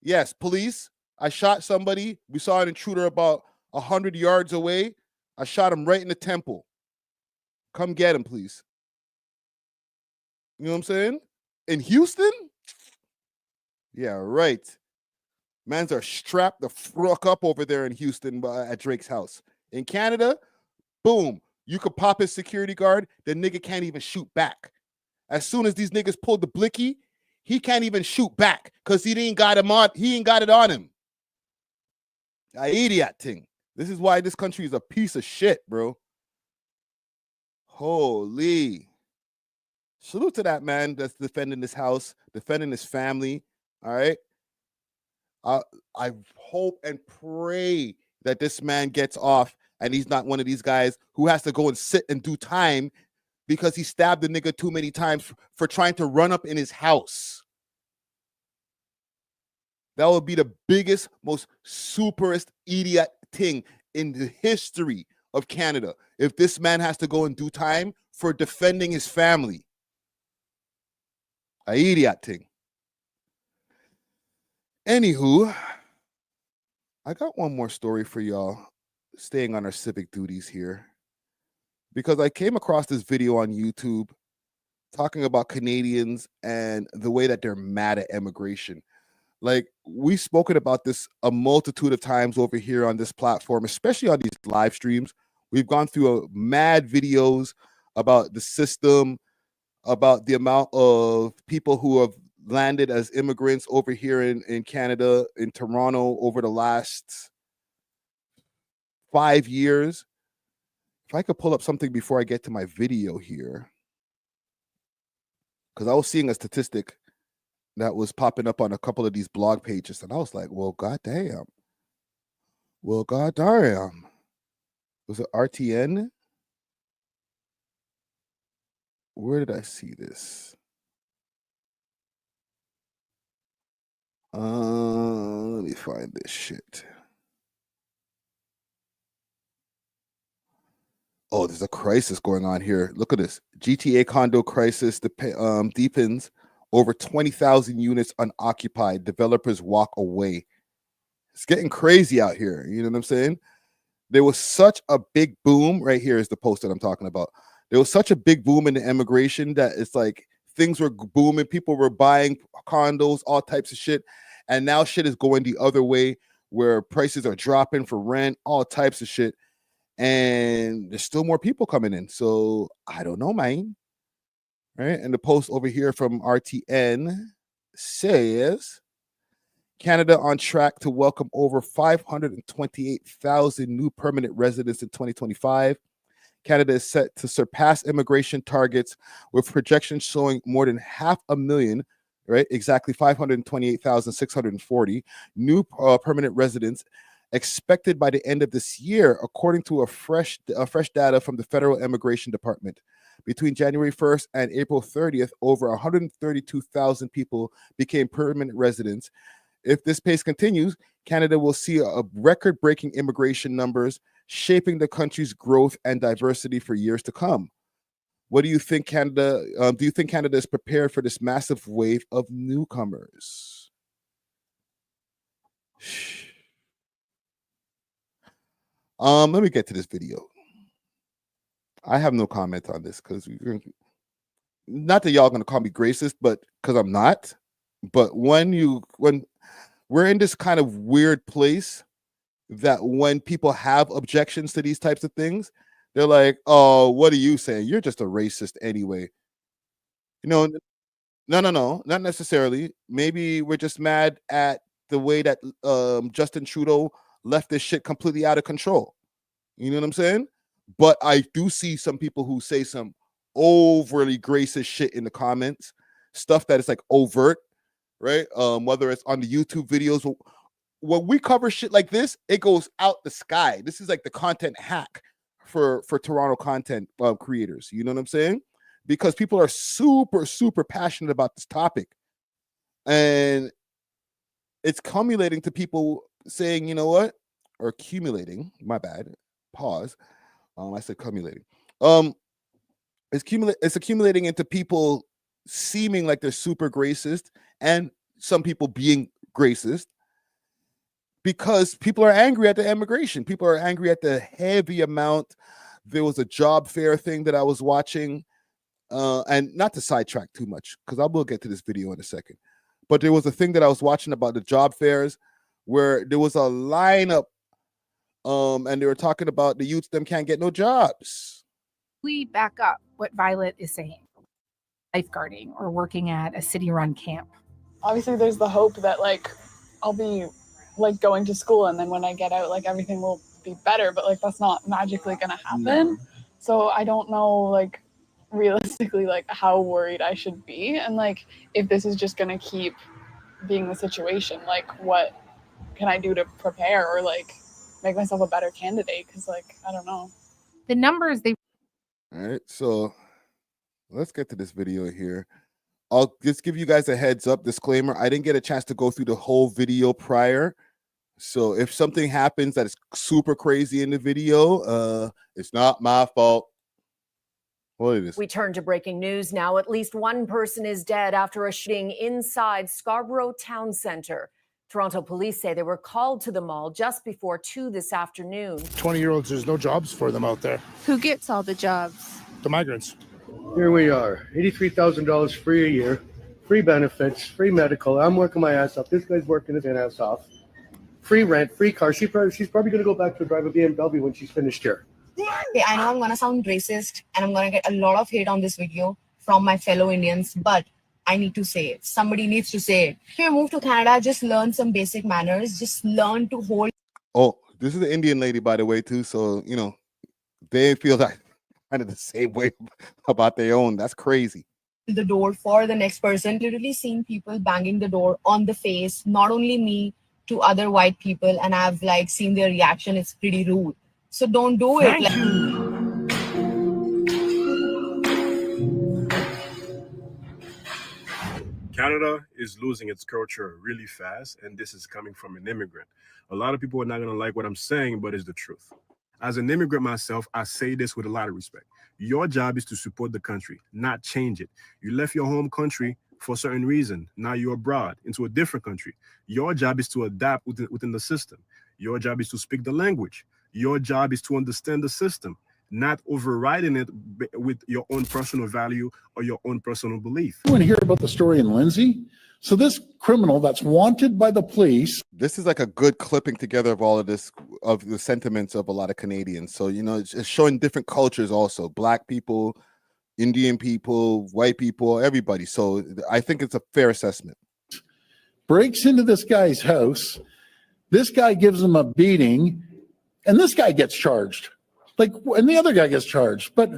Yes, police, I shot somebody. We saw an intruder about 100 yards away. I shot him right in the temple. Come get him, please. You know what I'm saying? In Houston? Yeah, right. Mans are strapped the fuck up over there in Houston at Drake's house. In Canada, boom, you could pop his security guard, the nigga can't even shoot back. As soon as these niggas pulled the blicky, he can't even shoot back because he ain't got it on him. I idiot thing. This is why this country is a piece of shit, bro. Holy. Salute to that man that's defending this house, defending his family. All right. I hope and pray that this man gets off and he's not one of these guys who has to go and sit and do time because he stabbed the nigga too many times for trying to run up in his house. That would be the biggest, most superest idiot thing in the history of Canada if this man has to go and do time for defending his family. A idiot thing. Anywho, I got one more story for y'all, staying on our civic duties here, because I came across this video on YouTube talking about Canadians and the way that they're mad at immigration. Like, we've spoken about this a multitude of times over here on this platform, especially on these live streams. We've gone through mad videos about the system, about the amount of people who have landed as immigrants over here in Canada, in Toronto, over the last 5 years. If I could pull up something before I get to my video here, because I was seeing a statistic that was popping up on a couple of these blog pages, and I was like, well, goddamn. Well, goddamn. Was it RTN? Where did I see this? Let me find this shit. Oh, there's a crisis going on here. Look at this. GTA condo crisis deepens. Over 20,000 units unoccupied. Developers walk away. It's getting crazy out here. You know what I'm saying? There was such a big boom. Right here is the post that I'm talking about. There was such a big boom in the immigration that it's like things were booming. People were buying condos, all types of shit. And now shit is going the other way where prices are dropping for rent, all types of shit. And there's still more people coming in. So I don't know, man. Right? And the post over here from RTN says, Canada on track to welcome over 528,000 new permanent residents in 2025. Canada is set to surpass immigration targets with projections showing more than 500,000, right? Exactly 528,640 new permanent residents expected by the end of this year, according to a fresh data from the Federal Immigration Department. Between January 1st and April 30th, over 132,000 people became permanent residents. If this pace continues, Canada will see a record-breaking immigration numbers, shaping the country's growth and diversity for years to come. What do you think, Canada? Do you think Canada is prepared for this massive wave of newcomers? Let me get to this video. I have no comment on this because not that y'all gonna call me racist, but because I'm not. But when we're in this kind of weird place that when people have objections to these types of things, they're like, oh, what are you saying? You're just a racist anyway. You know, no, not necessarily. Maybe we're just mad at the way that Justin Trudeau left this shit completely out of control. You know what I'm saying? But I do see some people who say some overly racist shit in the comments, stuff that is like overt, right? Whether it's on the YouTube videos. When we cover shit like this, it goes out the sky. This is like the content hack for Toronto content creators. You know what I'm saying? Because people are super, super passionate about this topic. And it's accumulating to people saying, you know what? Or accumulating, my bad, pause. I said accumulating. It's accumulating into people seeming like they're super racist and some people being racist because people are angry at the immigration. People are angry at the heavy amount. There was a job fair thing that I was watching, and not to sidetrack too much because I will get to this video in a second. But there was a thing that I was watching about the job fairs where there was a lineup, and they were talking about the youths them can't get no jobs. We back up what Violet is saying. Lifeguarding or working at a city-run camp. Obviously, there's the hope that like I'll be like going to school and then when I get out, like everything will be better. But like that's not magically gonna happen. No. So I don't know like realistically like how worried I should be and like if this is just gonna keep being the situation, like what can I do to prepare or like make myself a better candidate? Because like I don't know. The numbers they. All right, so let's get to this video here. I'll just give you guys a heads up disclaimer. I didn't get a chance to go through the whole video prior. So if something happens that is super crazy in the video, it's not my fault. What is this? We turn to breaking news now. At least one person is dead after a shooting inside Scarborough Town Centre. Toronto police say they were called to the mall just before 2 this afternoon. 20-year-olds, there's no jobs for them out there. Who gets all the jobs? The migrants. Here we are, $83,000 free a year, free benefits, free medical. I'm working my ass off. This guy's working his ass off. Free rent, free car. She's probably going to go back to drive a BMW when she's finished here. Okay, I know I'm going to sound racist and I'm going to get a lot of hate on this video from my fellow Indians, but I need to say it. Somebody needs to say it. If you move to Canada, just learn some basic manners. Just learn to hold. Oh, this is the Indian lady, by the way, too. So, you know, they feel like kind of the same way about their own. That's crazy. The door for the next person. Literally seen people banging the door on the face, not only me, to other white people, and I've like seen their reaction. It's pretty rude. So don't do it. Canada is losing its culture really fast, and this is coming from an immigrant. A lot of people are not going to like what I'm saying, but it's the truth. As an immigrant myself, I say this with a lot of respect. Your job is to support the country, not change it. You left your home country for a certain reason. Now you're abroad into a different country. Your job is to adapt within the system. Your job is to speak the language. Your job is to understand the system, not overriding it with your own personal value or your own personal belief. You want to hear about the story in Lindsay? So this criminal that's wanted by the police. This is like a good clipping together of all of this, of the sentiments of a lot of Canadians. So, you know, it's showing different cultures also. Black people, Indian people, white people, everybody. So I think it's a fair assessment. Breaks into this guy's house. This guy gives him a beating. And this guy gets charged. Like, and the other guy gets charged. But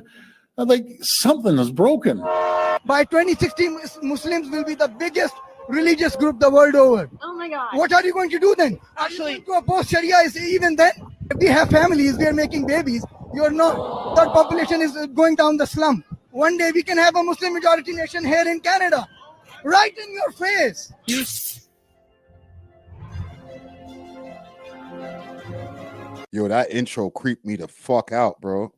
like something is broken. By 2016, Muslims will be the biggest religious group the world over. Oh my God. What are you going to do then? Actually, to oppose Sharia is even then. If we have families, we are making babies. You're not. That population is going down the slum. One day we can have a Muslim majority nation here in Canada. Right in your face. Yo, that intro creeped me the fuck out, bro.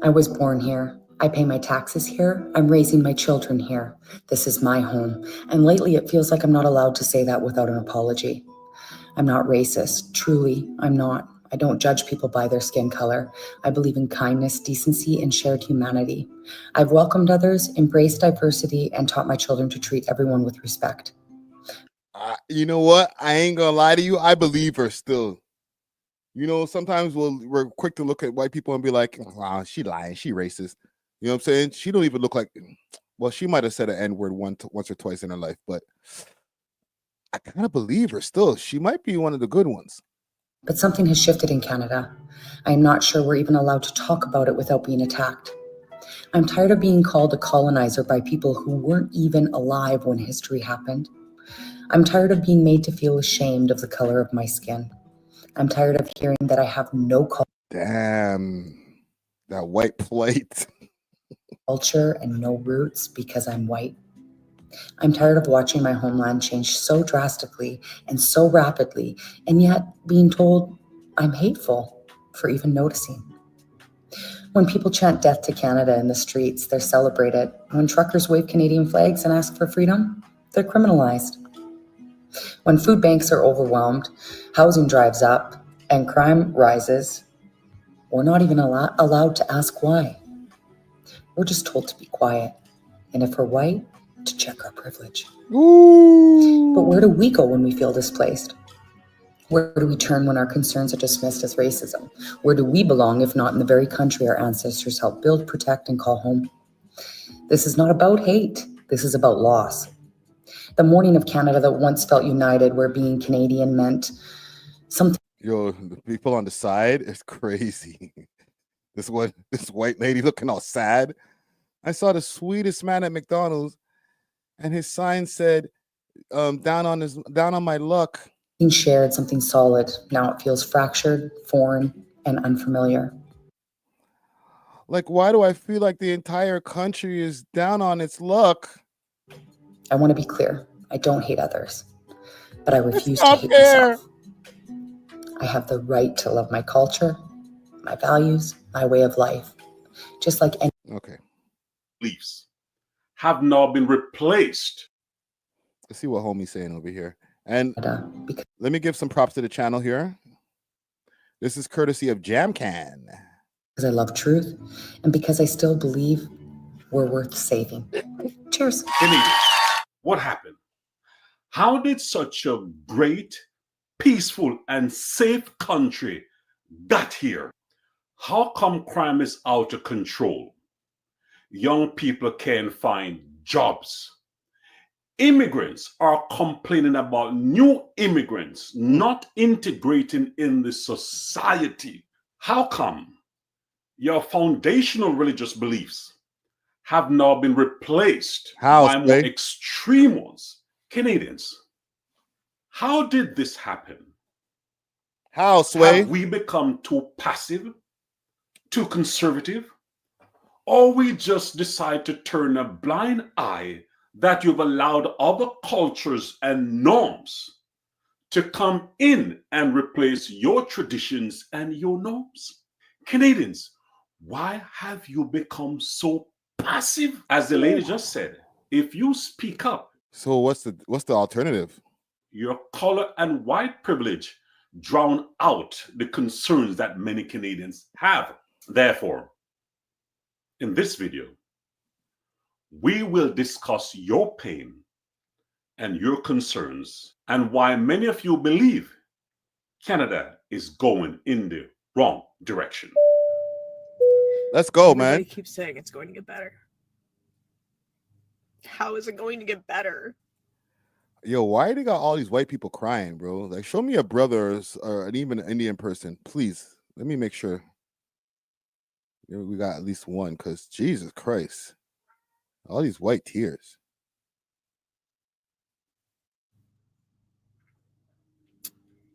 I was born here. I pay my taxes here. I'm raising my children here. This is my home. And lately it feels like I'm not allowed to say that without an apology. I'm not racist. Truly, I'm not. I don't judge people by their skin color. I believe in kindness, decency, and shared humanity. I've welcomed others, embraced diversity, and taught my children to treat everyone with respect. You know what? I ain't gonna lie to you. I believe her still. You know, sometimes we're quick to look at white people and be like, wow, she lying, she racist. You know what I'm saying? She don't even look like, well, she might have said an N-word once or twice in her life, but I kind of believe her still. She might be one of the good ones. But something has shifted in Canada. I am not sure we're even allowed to talk about it without being attacked. I'm tired of being called a colonizer by people who weren't even alive when history happened. I'm tired of being made to feel ashamed of the color of my skin. I'm tired of hearing that I have no Damn, that white plate. culture and no roots because I'm white. I'm tired of watching my homeland change so drastically and so rapidly, and yet being told I'm hateful for even noticing. When people chant death to Canada in the streets, they're celebrated. When truckers wave Canadian flags and ask for freedom, they're criminalized. When food banks are overwhelmed, housing drives up, and crime rises, we're not even allowed to ask why. We're just told to be quiet. And if we're white, to check our privilege. Ooh. But where do we go when we feel displaced? Where do we turn when our concerns are dismissed as racism? Where do we belong if not in the very country our ancestors helped build, protect, and call home? This is not about hate. This is about loss. The morning of Canada that once felt united, where being Canadian meant something. Yo, the people on the side is crazy. This white lady looking all sad. I saw the sweetest man at McDonald's, and his sign said, down on my luck. Being shared something solid. Now it feels fractured, foreign, and unfamiliar. Like, why do I feel like the entire country is down on its luck? I want to be clear. I don't hate others, but I refuse to hate myself. I have the right to love my culture, my values, my way of life, just like any. Okay. Beliefs have now been replaced. Let's see what homie's saying over here. And let me give some props to the channel here. This is courtesy of Jamcan. Because I love truth and because I still believe we're worth saving. Cheers. What happened? How did such a great, peaceful, and safe country got here? How come crime is out of control? Young people can't find jobs. Immigrants are complaining about new immigrants not integrating in the society. How come your foundational religious beliefs have now been replaced by more extreme ones? Canadians, how did this happen? How, Sway? Have we become too passive, too conservative, or we just decide to turn a blind eye that you've allowed other cultures and norms to come in and replace your traditions and your norms? Canadians, why have you become so passive? As the lady just said, if you speak up, so what's the alternative? Your color and white privilege drown out the concerns that many Canadians have. Therefore, in this video, we will discuss your pain and your concerns and why many of you believe Canada is going in the wrong direction. Let's go, Everybody man. keeps saying it's going to get better. How is it going to get better? Yo, why they got all these white people crying, bro? Like, show me a brother or even an Indian person, please. Let me make sure. Yeah, we got at least one, because Jesus Christ. All these white tears.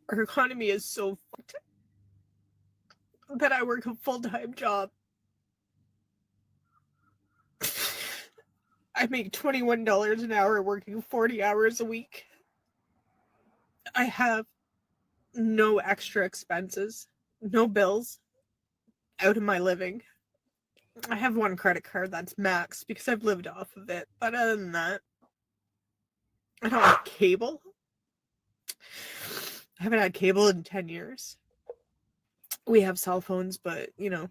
Our economy is so fucked that I work a full-time job. I make $21 an hour working 40 hours a week. I have no extra expenses, no bills out of my living. I have one credit card that's maxed because I've lived off of it. But other than that, I don't have cable. I haven't had cable in 10 years. We have cell phones, but, you know,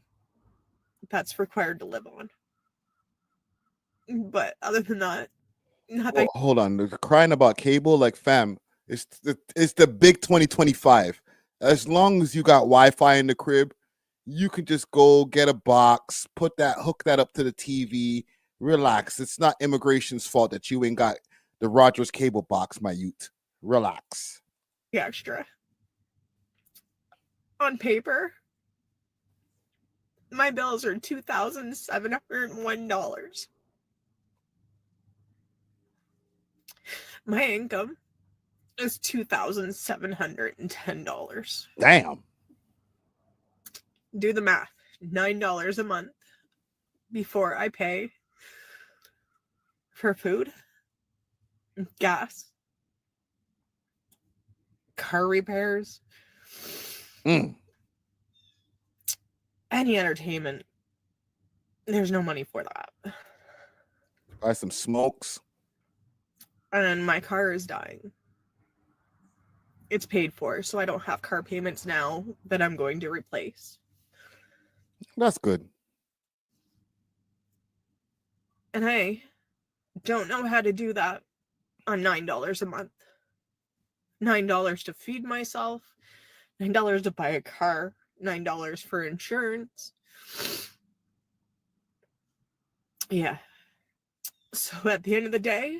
that's required to live on. But other than that, nothing. Well, hold on. They're crying about cable, like, fam. It's the big 2025. As long as you got Wi-Fi in the crib, you can just go get a box, hook that up to the TV, relax. It's not immigration's fault that you ain't got the Rogers cable box, my youth. Relax. Extra. On paper, my bills are $2,701. My income is $2,710. Damn. Do the math. $9 a month before I pay for food, gas, car repairs, any entertainment. There's no money for that. Buy some smokes. And my car is dying. It's paid for, so I don't have car payments now that I'm going to replace. That's good. And I don't know how to do that on $9 a month. $9 to feed myself, $9 to buy a car, $9 for insurance. Yeah. So at the end of the day,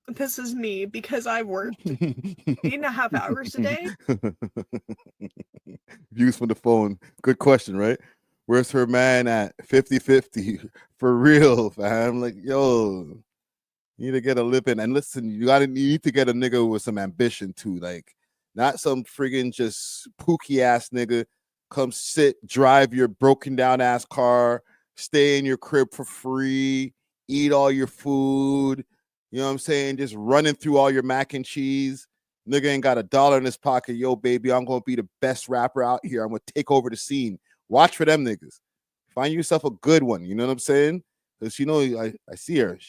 this is me because I worked 8.5 hours a day. Views from the phone. Good question, right? Where's her man at 50-50? For real, fam. Like, yo, you need to get a lip in. And listen, you need to get a nigga with some ambition too. Like, not some friggin' just pookie ass nigga. Come sit, drive your broken down ass car, stay in your crib for free, eat all your food. You know what I'm saying? Just running through all your mac and cheese. Nigga ain't got $1 in his pocket. Yo, baby, I'm going to be the best rapper out here. I'm going to take over the scene. Watch for them niggas. Find yourself a good one. You know what I'm saying? Because, you know, I see her.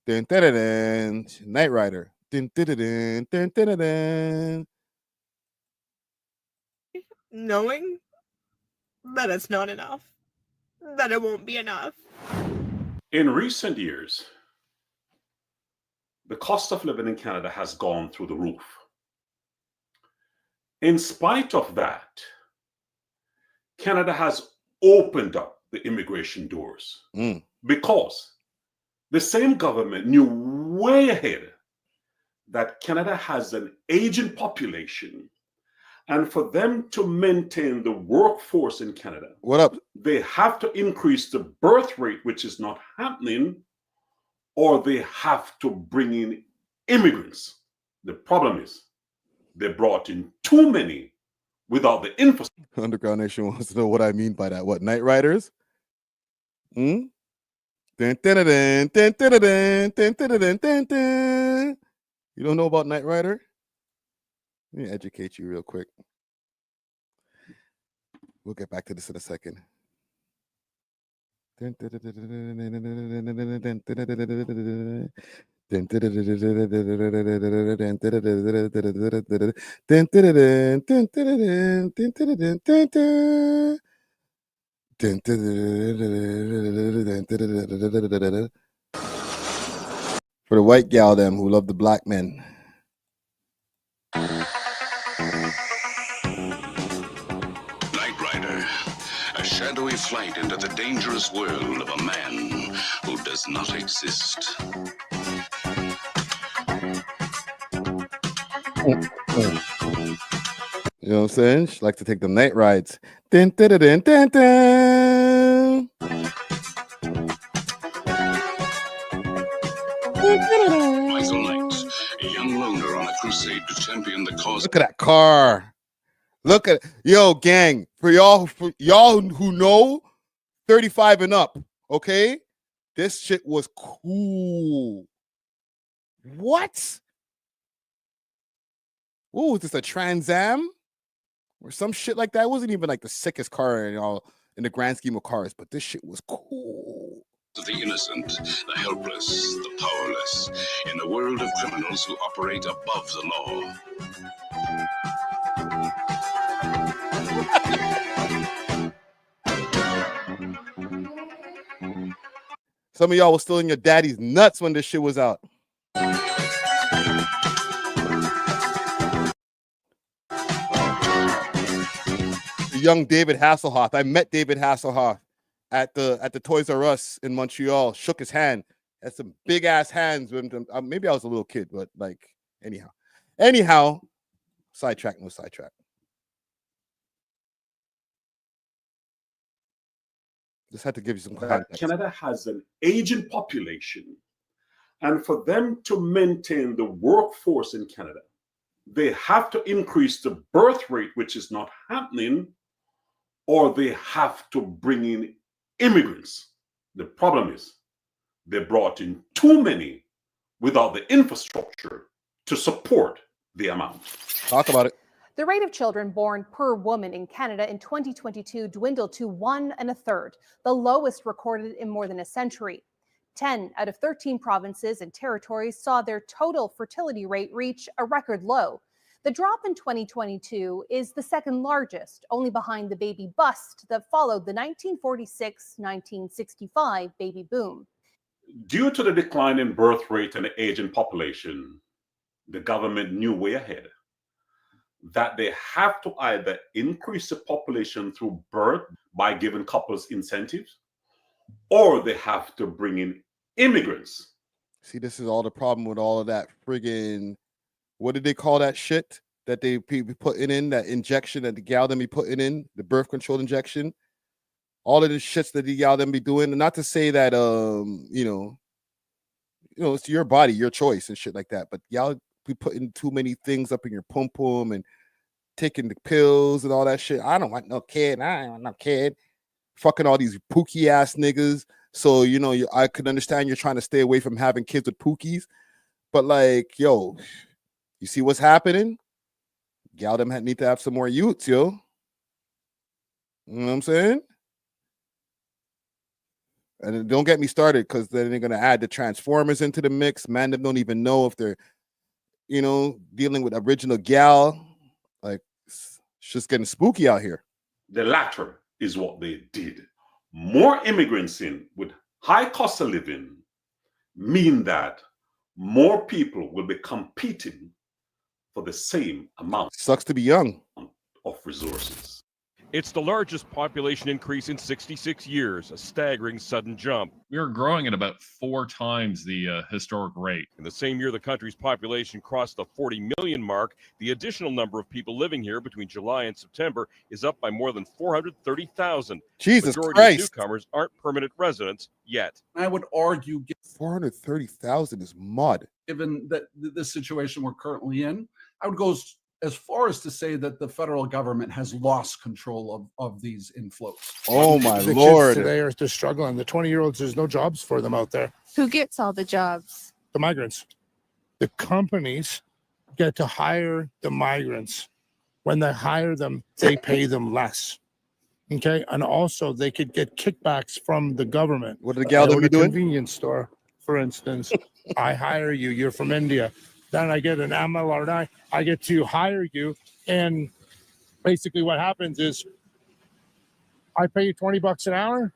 Night Rider. Knowing that it's not enough, that it won't be enough. In recent years, the cost of living in Canada has gone through the roof. In spite of that, Canada has opened up the immigration doors because the same government knew way ahead that Canada has an aging population, and for them to maintain the workforce in Canada, what up? They have to increase the birth rate, which is not happening, or they have to bring in immigrants. The problem is they brought in too many without the infrastructure. Underground Nation wants to know what I mean by that. What, Night Riders? You don't know about Night Rider? Let me educate you real quick. We'll get back to this in a second. For the white gal them who love the black men. Night Rider, a shadowy flight into the dangerous world of a man who does not exist. You know what I'm saying? She likes to take the night rides. Dun, dun, dun, dun, dun, dun. Michael Knight, a young loner on a crusade to champion the cause. Look at that car. Look at yo, gang. For y'all who know 35 and up, okay? This shit was cool. What? What was this, a Trans Am? Or some shit like that? It wasn't even like the sickest car in the grand scheme of cars, but this shit was cool. The innocent, the helpless, the powerless, in a world of criminals who operate above the law. Some of y'all was still in your daddy's nuts when this shit was out. Young David Hasselhoff. I met David Hasselhoff at the Toys R Us in Montreal. Shook his hand. Had some big ass hands with him. Maybe I was a little kid, but like anyhow. Sidetrack, no sidetrack. Just had to give you some context. Canada has an aging population, and for them to maintain the workforce in Canada, they have to increase the birth rate, which is not happening, or they have to bring in immigrants. The problem is they brought in too many without the infrastructure to support the amount. Talk about it. The rate of children born per woman in Canada in 2022 dwindled to 1 1/3, the lowest recorded in more than a century. 10 out of 13 provinces and territories saw their total fertility rate reach a record low. The drop in 2022 is the second largest, only behind the baby bust that followed the 1946-1965 baby boom. Due to the decline in birth rate and the aging population, the government knew way ahead that they have to either increase the population through birth by giving couples incentives, or they have to bring in immigrants. See, this is all the problem with all of that friggin', what did they call that shit that they be putting in, that injection that the gal them be putting in, the birth control injection? all of the shits that y'all them be doing. And not to say that it's your body, your choice and shit like that. But y'all be putting too many things up in your pum pum and taking the pills and all that shit. I don't want no kid. I don't want no kid. Fucking all these pookie ass niggas. So I could understand you're trying to stay away from having kids with pookies. But like, yo, you see what's happening? Y'all them need to have some more youths, yo. You know what I'm saying? And don't get me started, because then they're gonna add the Transformers into the mix. Man, they don't even know if they're, dealing with original gal. Like, it's just getting spooky out here. The latter is what they did. More immigrants in with high cost of living mean that more people will be competing for the same amount. Sucks to be young. Of resources. It's the largest population increase in 66 years, a staggering sudden jump. We are growing at about 4 times the historic rate. In the same year the country's population crossed the 40 million mark, the additional number of people living here between July and September is up by more than 430,000. Jesus Majority Christ. of newcomers aren't permanent residents yet. I would argue, 430,000 is mud. given that the situation we're currently in, I would go as far as to say that the federal government has lost control of these inflows. Oh my the Lord. Kids today are they're struggling. The 20-year-olds, there's no jobs for them out there. Who gets all the jobs? The migrants. The companies get to hire the migrants. When they hire them, they pay them less. Okay, and also they could get kickbacks from the government. What did the gal be doing? Convenience store, for instance. I hire you. You're from India. Then I get an MLRI. I get to hire you, and basically what happens is I pay you $20 an hour.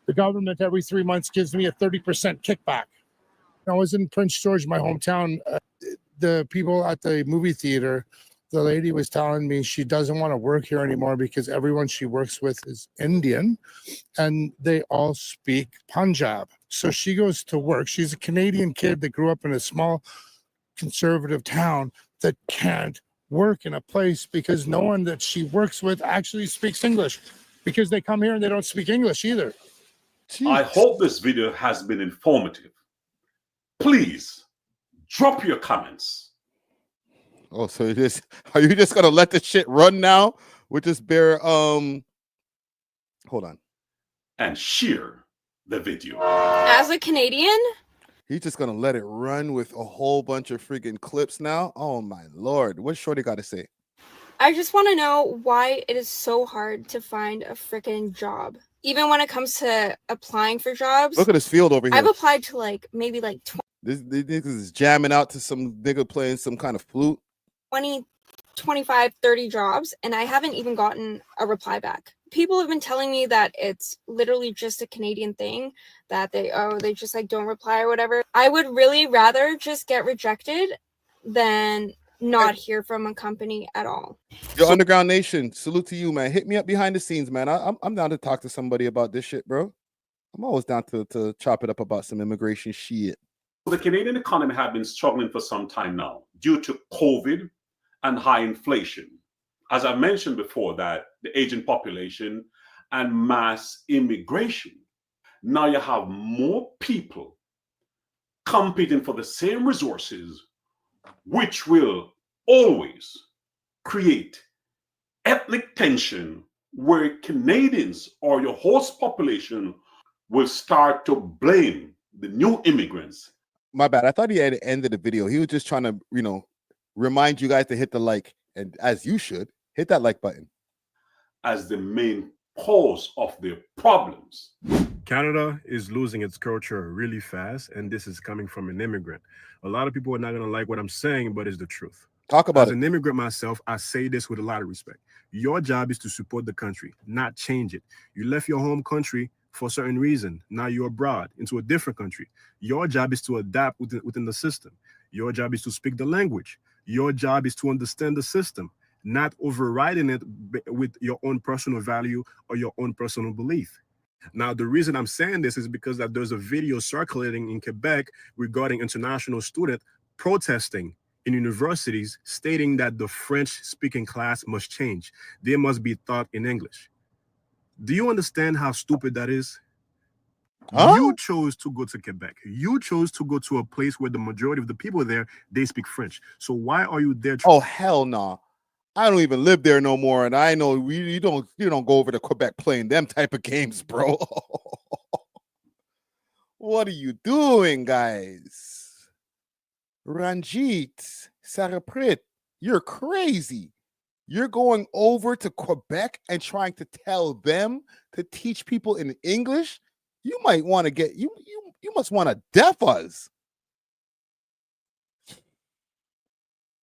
The government every 3 months gives me a 30% kickback. I was in Prince George, my hometown. The people at the movie theater, the lady was telling me she doesn't want to work here anymore because everyone she works with is Indian and they all speak Punjab. So she goes to work. She's a Canadian kid that grew up in a small conservative town that can't work in a place because no one that she works with actually speaks English, because they come here and they don't speak English either. I hope this video has been informative. Please drop your comments. Oh, so are you just gonna let the shit run now with this bare hold on. And share the video. As a Canadian, He's just gonna let it run with a whole bunch of freaking clips now. Oh my Lord. What's Shorty gotta say? I just want to know why it is so hard to find a freaking job. Even when it comes to applying for jobs. Look at this field over here. I've applied to maybe 20, This niggas is jamming out to some nigga playing some kind of flute. 25, 30 jobs, and I haven't even gotten a reply back. People have been telling me that it's literally just a Canadian thing, that they just don't reply or whatever. I would really rather just get rejected than not hear from a company at all. Yo, Underground Nation, salute to you, man. Hit me up behind the scenes, man. I'm down to talk to somebody about this shit, bro. I'm always down to chop it up about some immigration shit. The Canadian economy has been struggling for some time now due to COVID and high inflation. As I mentioned before, that the aging population and mass immigration. Now you have more people competing for the same resources, which will always create ethnic tension where Canadians or your host population will start to blame the new immigrants. My bad. I thought he had ended the video. He was just trying to, remind you guys to hit the like, and as you should, hit that like button. As the main cause of their problems. Canada is losing its culture really fast, and this is coming from an immigrant. A lot of people are not going to like what I'm saying, but it's the truth. Talk about it. As an immigrant myself, I say this with a lot of respect. Your job is to support the country, not change it. You left your home country for a certain reason. Now you're abroad into a different country. Your job is to adapt within the system. Your job is to speak the language. Your job is to understand the system, not overriding it with your own personal value or your own personal belief. Now, the reason I'm saying this is because that there's a video circulating in Quebec regarding international students protesting in universities, stating that the French-speaking class must change. They must be taught in English. Do you understand how stupid that is? Huh? You chose to go to Quebec. You chose to go to a place where the majority of the people there, they speak French. So why are you there? Oh hell no! I don't even live there no more, and I know you don't go over to Quebec playing them type of games, bro. What are you doing, guys? Ranjit, Saraprit, you're crazy. You're going over to Quebec and trying to tell them to teach people in English? You might want to get you must want to deaf us.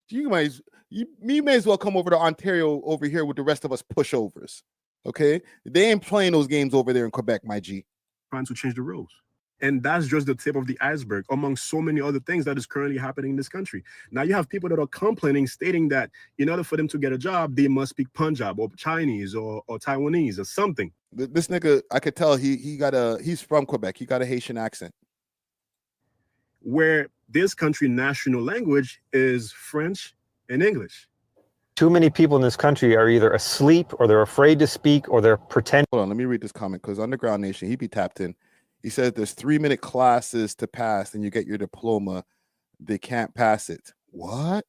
You may as well come over to Ontario over here with the rest of us pushovers. Okay? They ain't playing those games over there in Quebec, my G. Trying to change the rules. And that's just the tip of the iceberg among so many other things that is currently happening in this country. Now you have people that are complaining, stating that in order for them to get a job, they must speak Punjab or Chinese or Taiwanese or something. This nigga, I could tell he's from Quebec. He got a Haitian accent. Where this country national language is French and English. Too many people in this country are either asleep or they're afraid to speak or they're pretending. Hold on, let me read this comment because Underground Nation, he be tapped in. He says there's 3-minute classes to pass and you get your diploma. They can't pass it. What?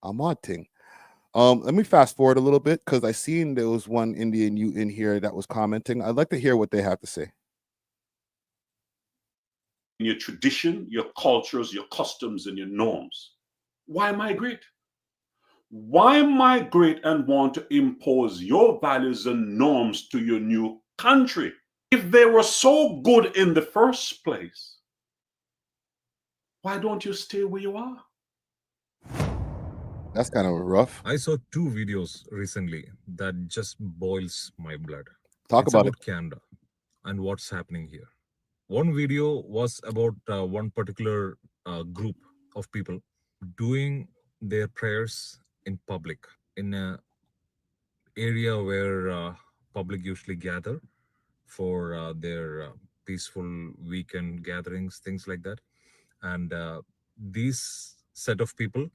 I'm on ting. Let me fast forward a little bit because I seen there was one Indian youth in here that was commenting. I'd like to hear what they have to say. Your tradition, your cultures, your customs, and your norms. Why migrate? Why migrate and want to impose your values and norms to your new country? If they were so good in the first place, why don't you stay where you are? That's kind of rough. I saw 2 videos recently that just boils my blood. Talk It's about it. Canada and what's happening here. One video was about one particular group of people doing their prayers in public in an area where public usually gather for their peaceful weekend gatherings, things like that. And these set of people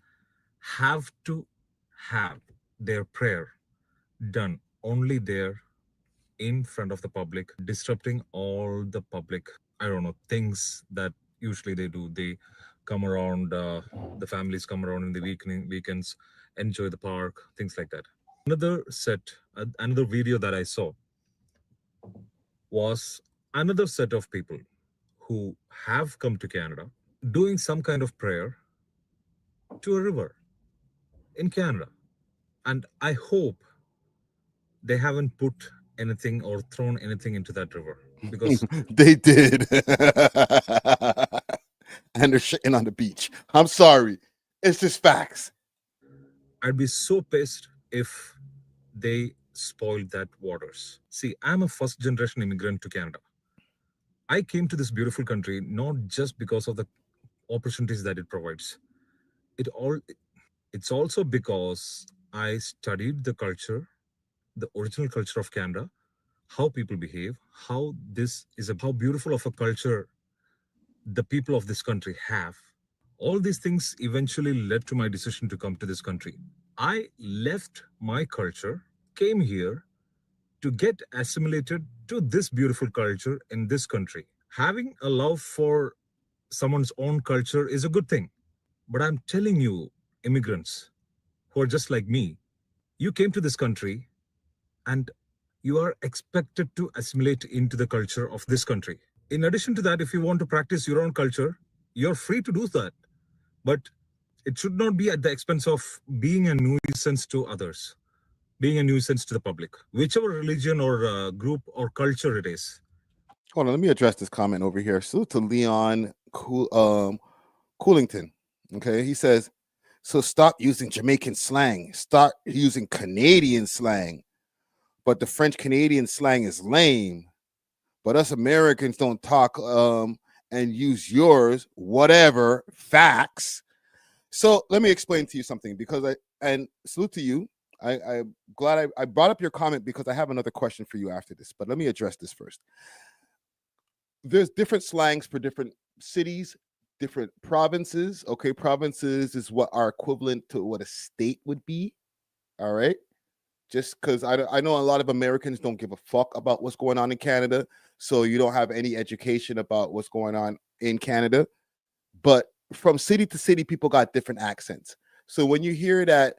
have to have their prayer done only there in front of the public, disrupting all the public, I don't know, things that usually they do. They come around, the families come around in the weekends, enjoy the park, things like that. Another video that I saw was another set of people who have come to Canada doing some kind of prayer to a river in Canada. And I hope they haven't put anything or thrown anything into that river because they did. And they're shitting on the beach. I'm sorry. It's just facts. I'd be so pissed if they spoiled that waters. See, I'm a first generation immigrant to Canada. I came to this beautiful country not just because of the opportunities that it provides. It's also because I studied the culture, the original culture of Canada, how people behave, how beautiful of a culture the people of this country have. All these things eventually led to my decision to come to this country. I left my culture, came here to get assimilated to this beautiful culture in this country. Having a love for someone's own culture is a good thing. But I'm telling you, immigrants who are just like me, you came to this country and you are expected to assimilate into the culture of this country. In addition to that, if you want to practice your own culture, you're free to do that. But it should not be at the expense of being a nuisance to others, being a nuisance to the public, whichever religion or group or culture it is. Hold on, let me address this comment over here. Salute to Leon Coolington. Okay, he says, so stop using Jamaican slang. Start using Canadian slang. But the French Canadian slang is lame. But us Americans don't talk and use yours, whatever, facts. So let me explain to you something because salute to you. I'm glad I brought up your comment because I have another question for you after this. But let me address this first. There's different slangs for different cities, different provinces. Okay, provinces is what are equivalent to what a state would be. All right. just because I know a lot of Americans don't give a fuck about what's going on in Canada, so you don't have any education about what's going on in Canada. But from city to city, people got different accents. So when you hear that,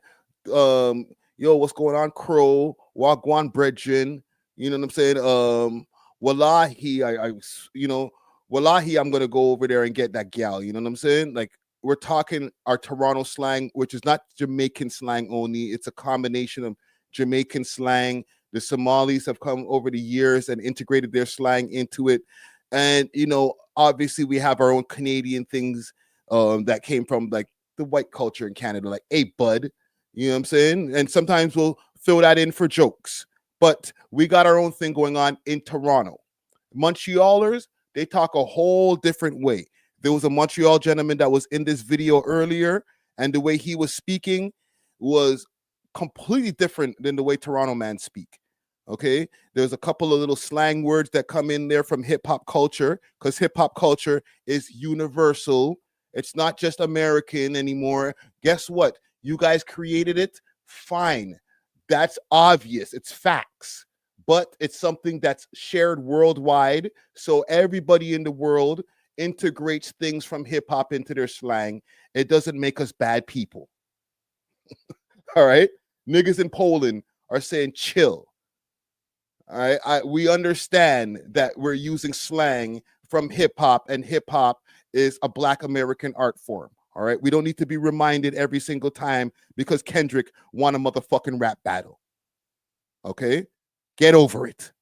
yo, what's going on, Crow, Wagwan Brethren, you know what I'm saying? Wallahi, Wallahi, I'm gonna go over there and get that gal. You know what I'm saying? Like, we're talking our Toronto slang, which is not Jamaican slang only. It's a combination of Jamaican slang. The Somalis have come over the years and integrated their slang into it. And, obviously we have our own Canadian things that came from like the white culture in Canada, like, hey, bud, you know what I'm saying? And sometimes we'll fill that in for jokes. But we got our own thing going on in Toronto. Montrealers, they talk a whole different way. There was a Montreal gentleman that was in this video earlier, and the way he was speaking was completely different than the way Toronto man speak. Okay, there's a couple of little slang words that come in there from hip-hop culture, because hip-hop culture is universal. It's not just American anymore. Guess what? You guys created it. Fine. That's obvious. It's facts. But it's something that's shared worldwide. So everybody in the world integrates things from hip-hop into their slang. It doesn't make us bad people. All right? Niggas in Poland are saying chill. All right? We understand that we're using slang from hip-hop, and hip-hop is a Black American art form. All right? We don't need to be reminded every single time because Kendrick won a motherfucking rap battle. Okay? Get over it.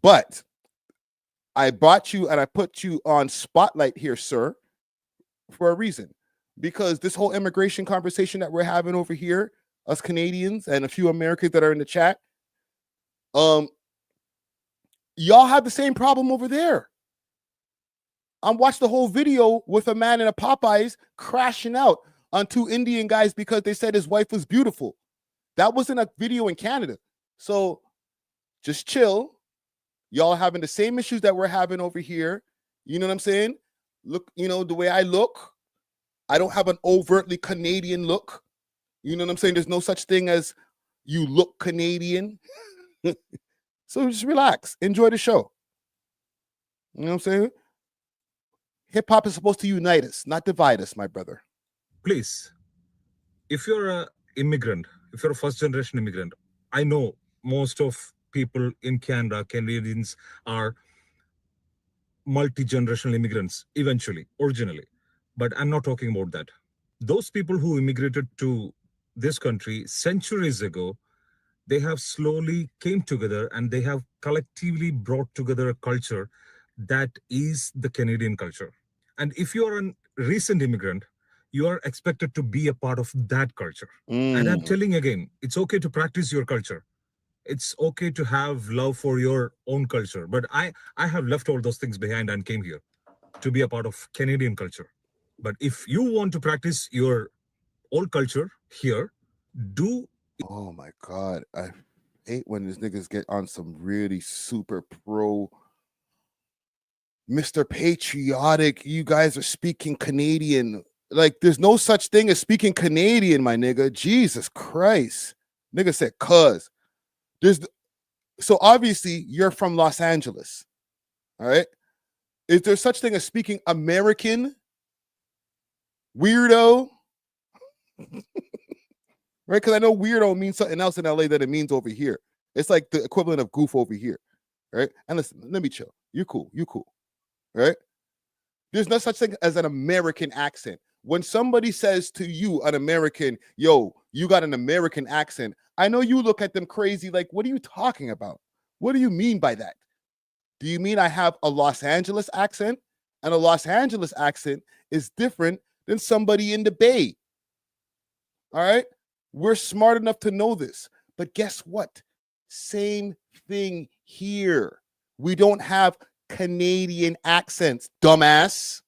But I brought you and I put you on spotlight here, sir, for a reason. Because this whole immigration conversation that we're having over here, us Canadians and a few Americans that are in the chat, y'all have the same problem over there. I watched the whole video with a man in a Popeyes crashing out on two Indian guys because they said his wife was beautiful. That wasn't a video in Canada. So just chill. Y'all having the same issues that we're having over here. You know what I'm saying? Look, the way I look, I don't have an overtly Canadian look. You know what I'm saying? There's no such thing as you look Canadian. So just relax. Enjoy the show. You know what I'm saying? Hip-hop is supposed to unite us, not divide us, my brother. Please, if you're an immigrant, if you're a first-generation immigrant, I know most of people in Canada, Canadians, are multi-generational immigrants eventually, originally. But I'm not talking about that. Those people who immigrated to this country centuries ago, they have slowly came together and they have collectively brought together a culture that is the Canadian culture. And if you are a recent immigrant, you are expected to be a part of that culture. And I'm telling again, it's okay to practice your culture. It's okay to have love for your own culture. But I have left all those things behind and came here to be a part of Canadian culture. But if you want to practice your old culture here, do. Oh my God. I hate when these niggas get on some really super pro Mr. Patriotic. You guys are speaking Canadian. Like, there's no such thing as speaking Canadian, my nigga. Jesus Christ. Nigga said, cuz. So obviously you're from Los Angeles. All right. Is there such thing as speaking American? Weirdo. Right? Because I know weirdo means something else in LA that it means over here. It's like the equivalent of goof over here. Right? And listen, let me chill. You cool. Right? There's no such thing as an American accent. When somebody says to you, an American, yo, you got an American accent, I know you look at them crazy like, what are you talking about? What do you mean by that? Do you mean I have a Los Angeles accent? And a Los Angeles accent is different than somebody in the Bay. All right? We're smart enough to know this. But guess what? Same thing here. We don't have Canadian accents, dumbass.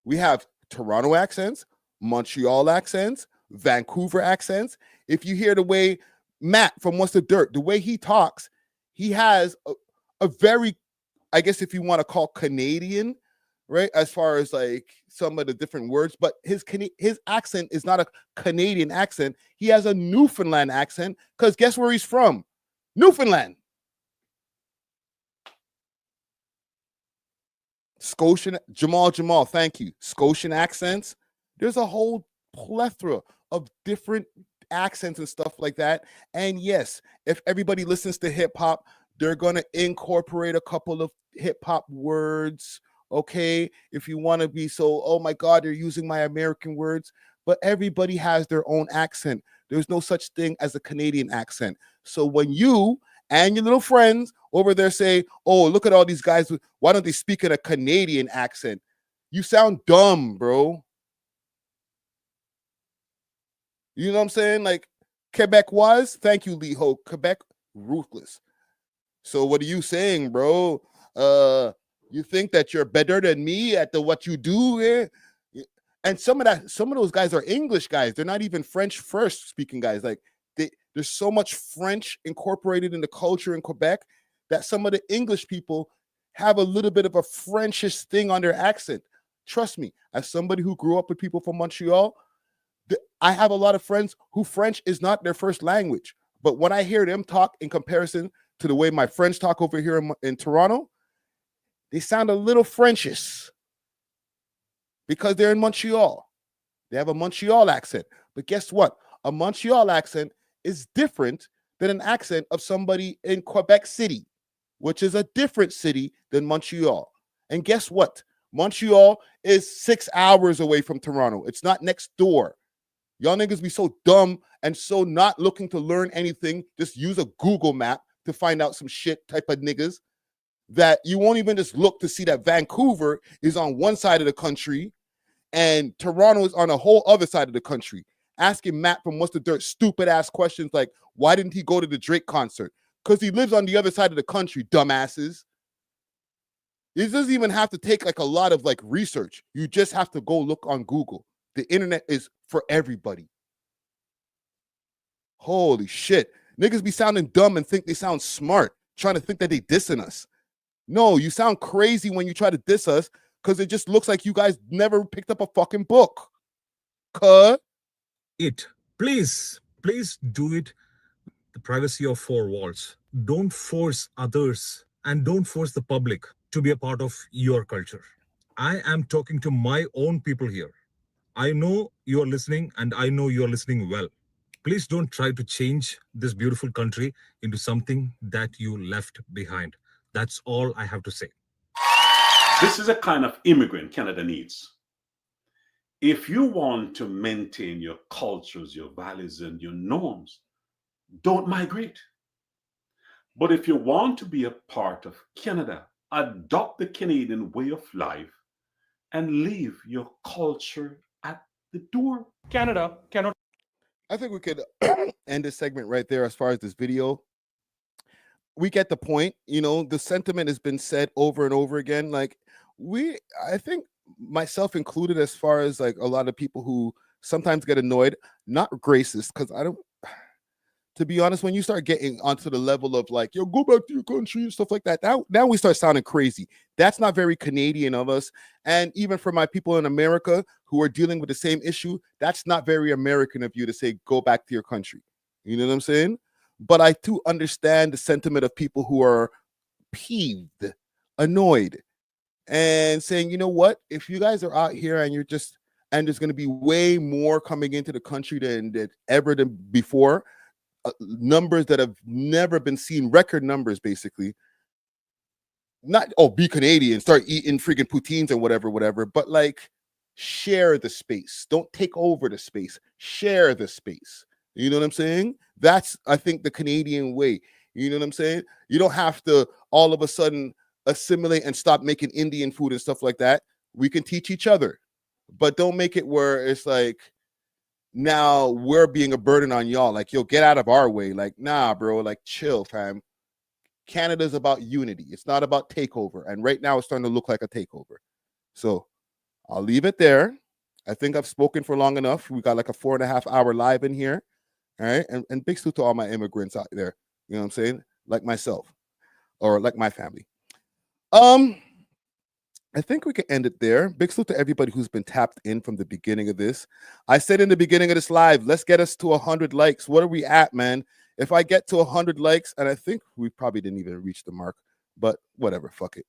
We have Toronto accents, Montreal accents, Vancouver accents. If you hear the way Matt from What's the Dirt, the way he talks, he has a very, I guess if you want to call Canadian, right? As far as like some of the different words, but his accent is not a Canadian accent. He has a Newfoundland accent because guess where he's from? Newfoundland. Scotian, Jamal, thank you. Scotian accents. There's a whole plethora of different accents and stuff like that. And yes, if everybody listens to hip hop, they're going to incorporate a couple of hip hop words. Okay. If you want to be so, oh my God, they're using my American words, but everybody has their own accent. There's no such thing as a Canadian accent. So when you and your little friends over there say, oh, look at all these guys, why don't they speak in a Canadian accent? You sound dumb, bro. You know what I'm saying? Like Quebecois, thank you, Lee Ho. Quebec, ruthless. So what are you saying, bro? You think that you're better than me at what you do here? And some of those guys are English guys. They're not even French first speaking guys. Like there's so much French incorporated in the culture in Quebec that some of the English people have a little bit of a Frenchish thing on their accent. Trust me, as somebody who grew up with people from Montreal, I have a lot of friends who French is not their first language. But when I hear them talk in comparison to the way my friends talk over here in Toronto, they sound a little Frenchish because they're in Montreal. They have a Montreal accent. But guess what? A Montreal accent is different than an accent of somebody in Quebec City, which is a different city than Montreal. And guess what? Montreal is 6 hours away from Toronto. It's not next door. Y'all niggas be so dumb and so not looking to learn anything. Just use a Google map to find out some shit type of niggas that you won't even just look to see that Vancouver is on one side of the country and Toronto is on a whole other side of the country. Asking Matt from What's the Dirt stupid ass questions like, why didn't he go to the Drake concert? Because he lives on the other side of the country, dumbasses. It doesn't even have to take like a lot of like research. You just have to go look on Google. The internet is for everybody. Holy shit. Niggas be sounding dumb and think they sound smart, trying to think that they dissing us. No, you sound crazy when you try to diss us because it just looks like you guys never picked up a fucking book. Please do it. The privacy of four walls. Don't force others and don't force the public to be a part of your culture. I am talking to my own people here. I know you are listening and I know you are listening well. Please don't try to change this beautiful country into something that you left behind. That's all I have to say. This is a kind of immigrant Canada needs. If you want to maintain your cultures, your values, and your norms, don't migrate. But if you want to be a part of Canada, adopt the Canadian way of life and leave your culture at the door. Canada cannot. I think we could end this segment right there as far as this video. We get the point. You know, the sentiment has been said over and over again. Like I think myself included, as far as like a lot of people who sometimes get annoyed, not racist, because I don't, to be honest, when you start getting onto the level of like, yo, go back to your country and stuff like that, now we start sounding crazy. That's not very Canadian of us. And even for my people in America who are dealing with the same issue, that's not very American of you to say, go back to your country. You know what I'm saying? But I do understand the sentiment of people who are peeved, annoyed, and saying, you know what, if you guys are out here and and there's going to be way more coming into the country than ever before, numbers that have never been seen, record numbers, basically. Not, be Canadian, start eating freaking poutines and whatever, but like share the space. Don't take over the space. Share the space. You know what I'm saying? That's, I think, the Canadian way. You know what I'm saying? You don't have to all of a sudden assimilate and stop making Indian food and stuff like that. We can teach each other, but don't make it where it's like, now we're being a burden on y'all. Like, yo, get out of our way. Like, nah, bro, like chill, fam. Canada's about unity. It's not about takeover. And right now it's starting to look like a takeover. So I'll leave it there. I think I've spoken for long enough. We got like a 4.5 hour live in here. All right. And big salute to all my immigrants out there. You know what I'm saying? Like myself or like my family. I think we can end it there. Big salute to everybody who's been tapped in from the beginning of this. I said in the beginning of this live, let's get us to 100 likes. What are we at, man? If I get to 100 likes, and I think we probably didn't even reach the mark, but whatever, fuck it.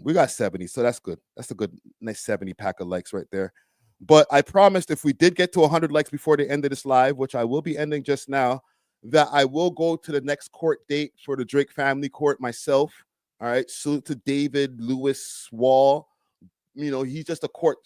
We got 70, so that's good. That's a good, nice 70 pack of likes right there. But I promised if we did get to 100 likes before the end of this live, which I will be ending just now, that I will go to the next court date for the Drake family court myself. All right, salute to David Lewis Wall. You know, he's just a court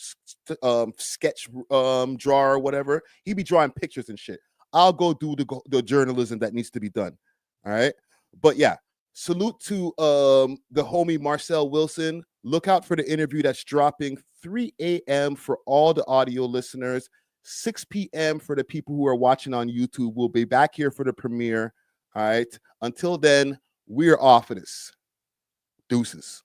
sketch drawer or whatever. He be drawing pictures and shit. I'll go do the journalism that needs to be done. All right, but yeah, salute to the homie Marcel Wilson. Look out for the interview that's dropping 3 a.m. for all the audio listeners, 6 p.m. for the people who are watching on YouTube. We'll be back here for the premiere. All right, until then, we're off of this. Deuces.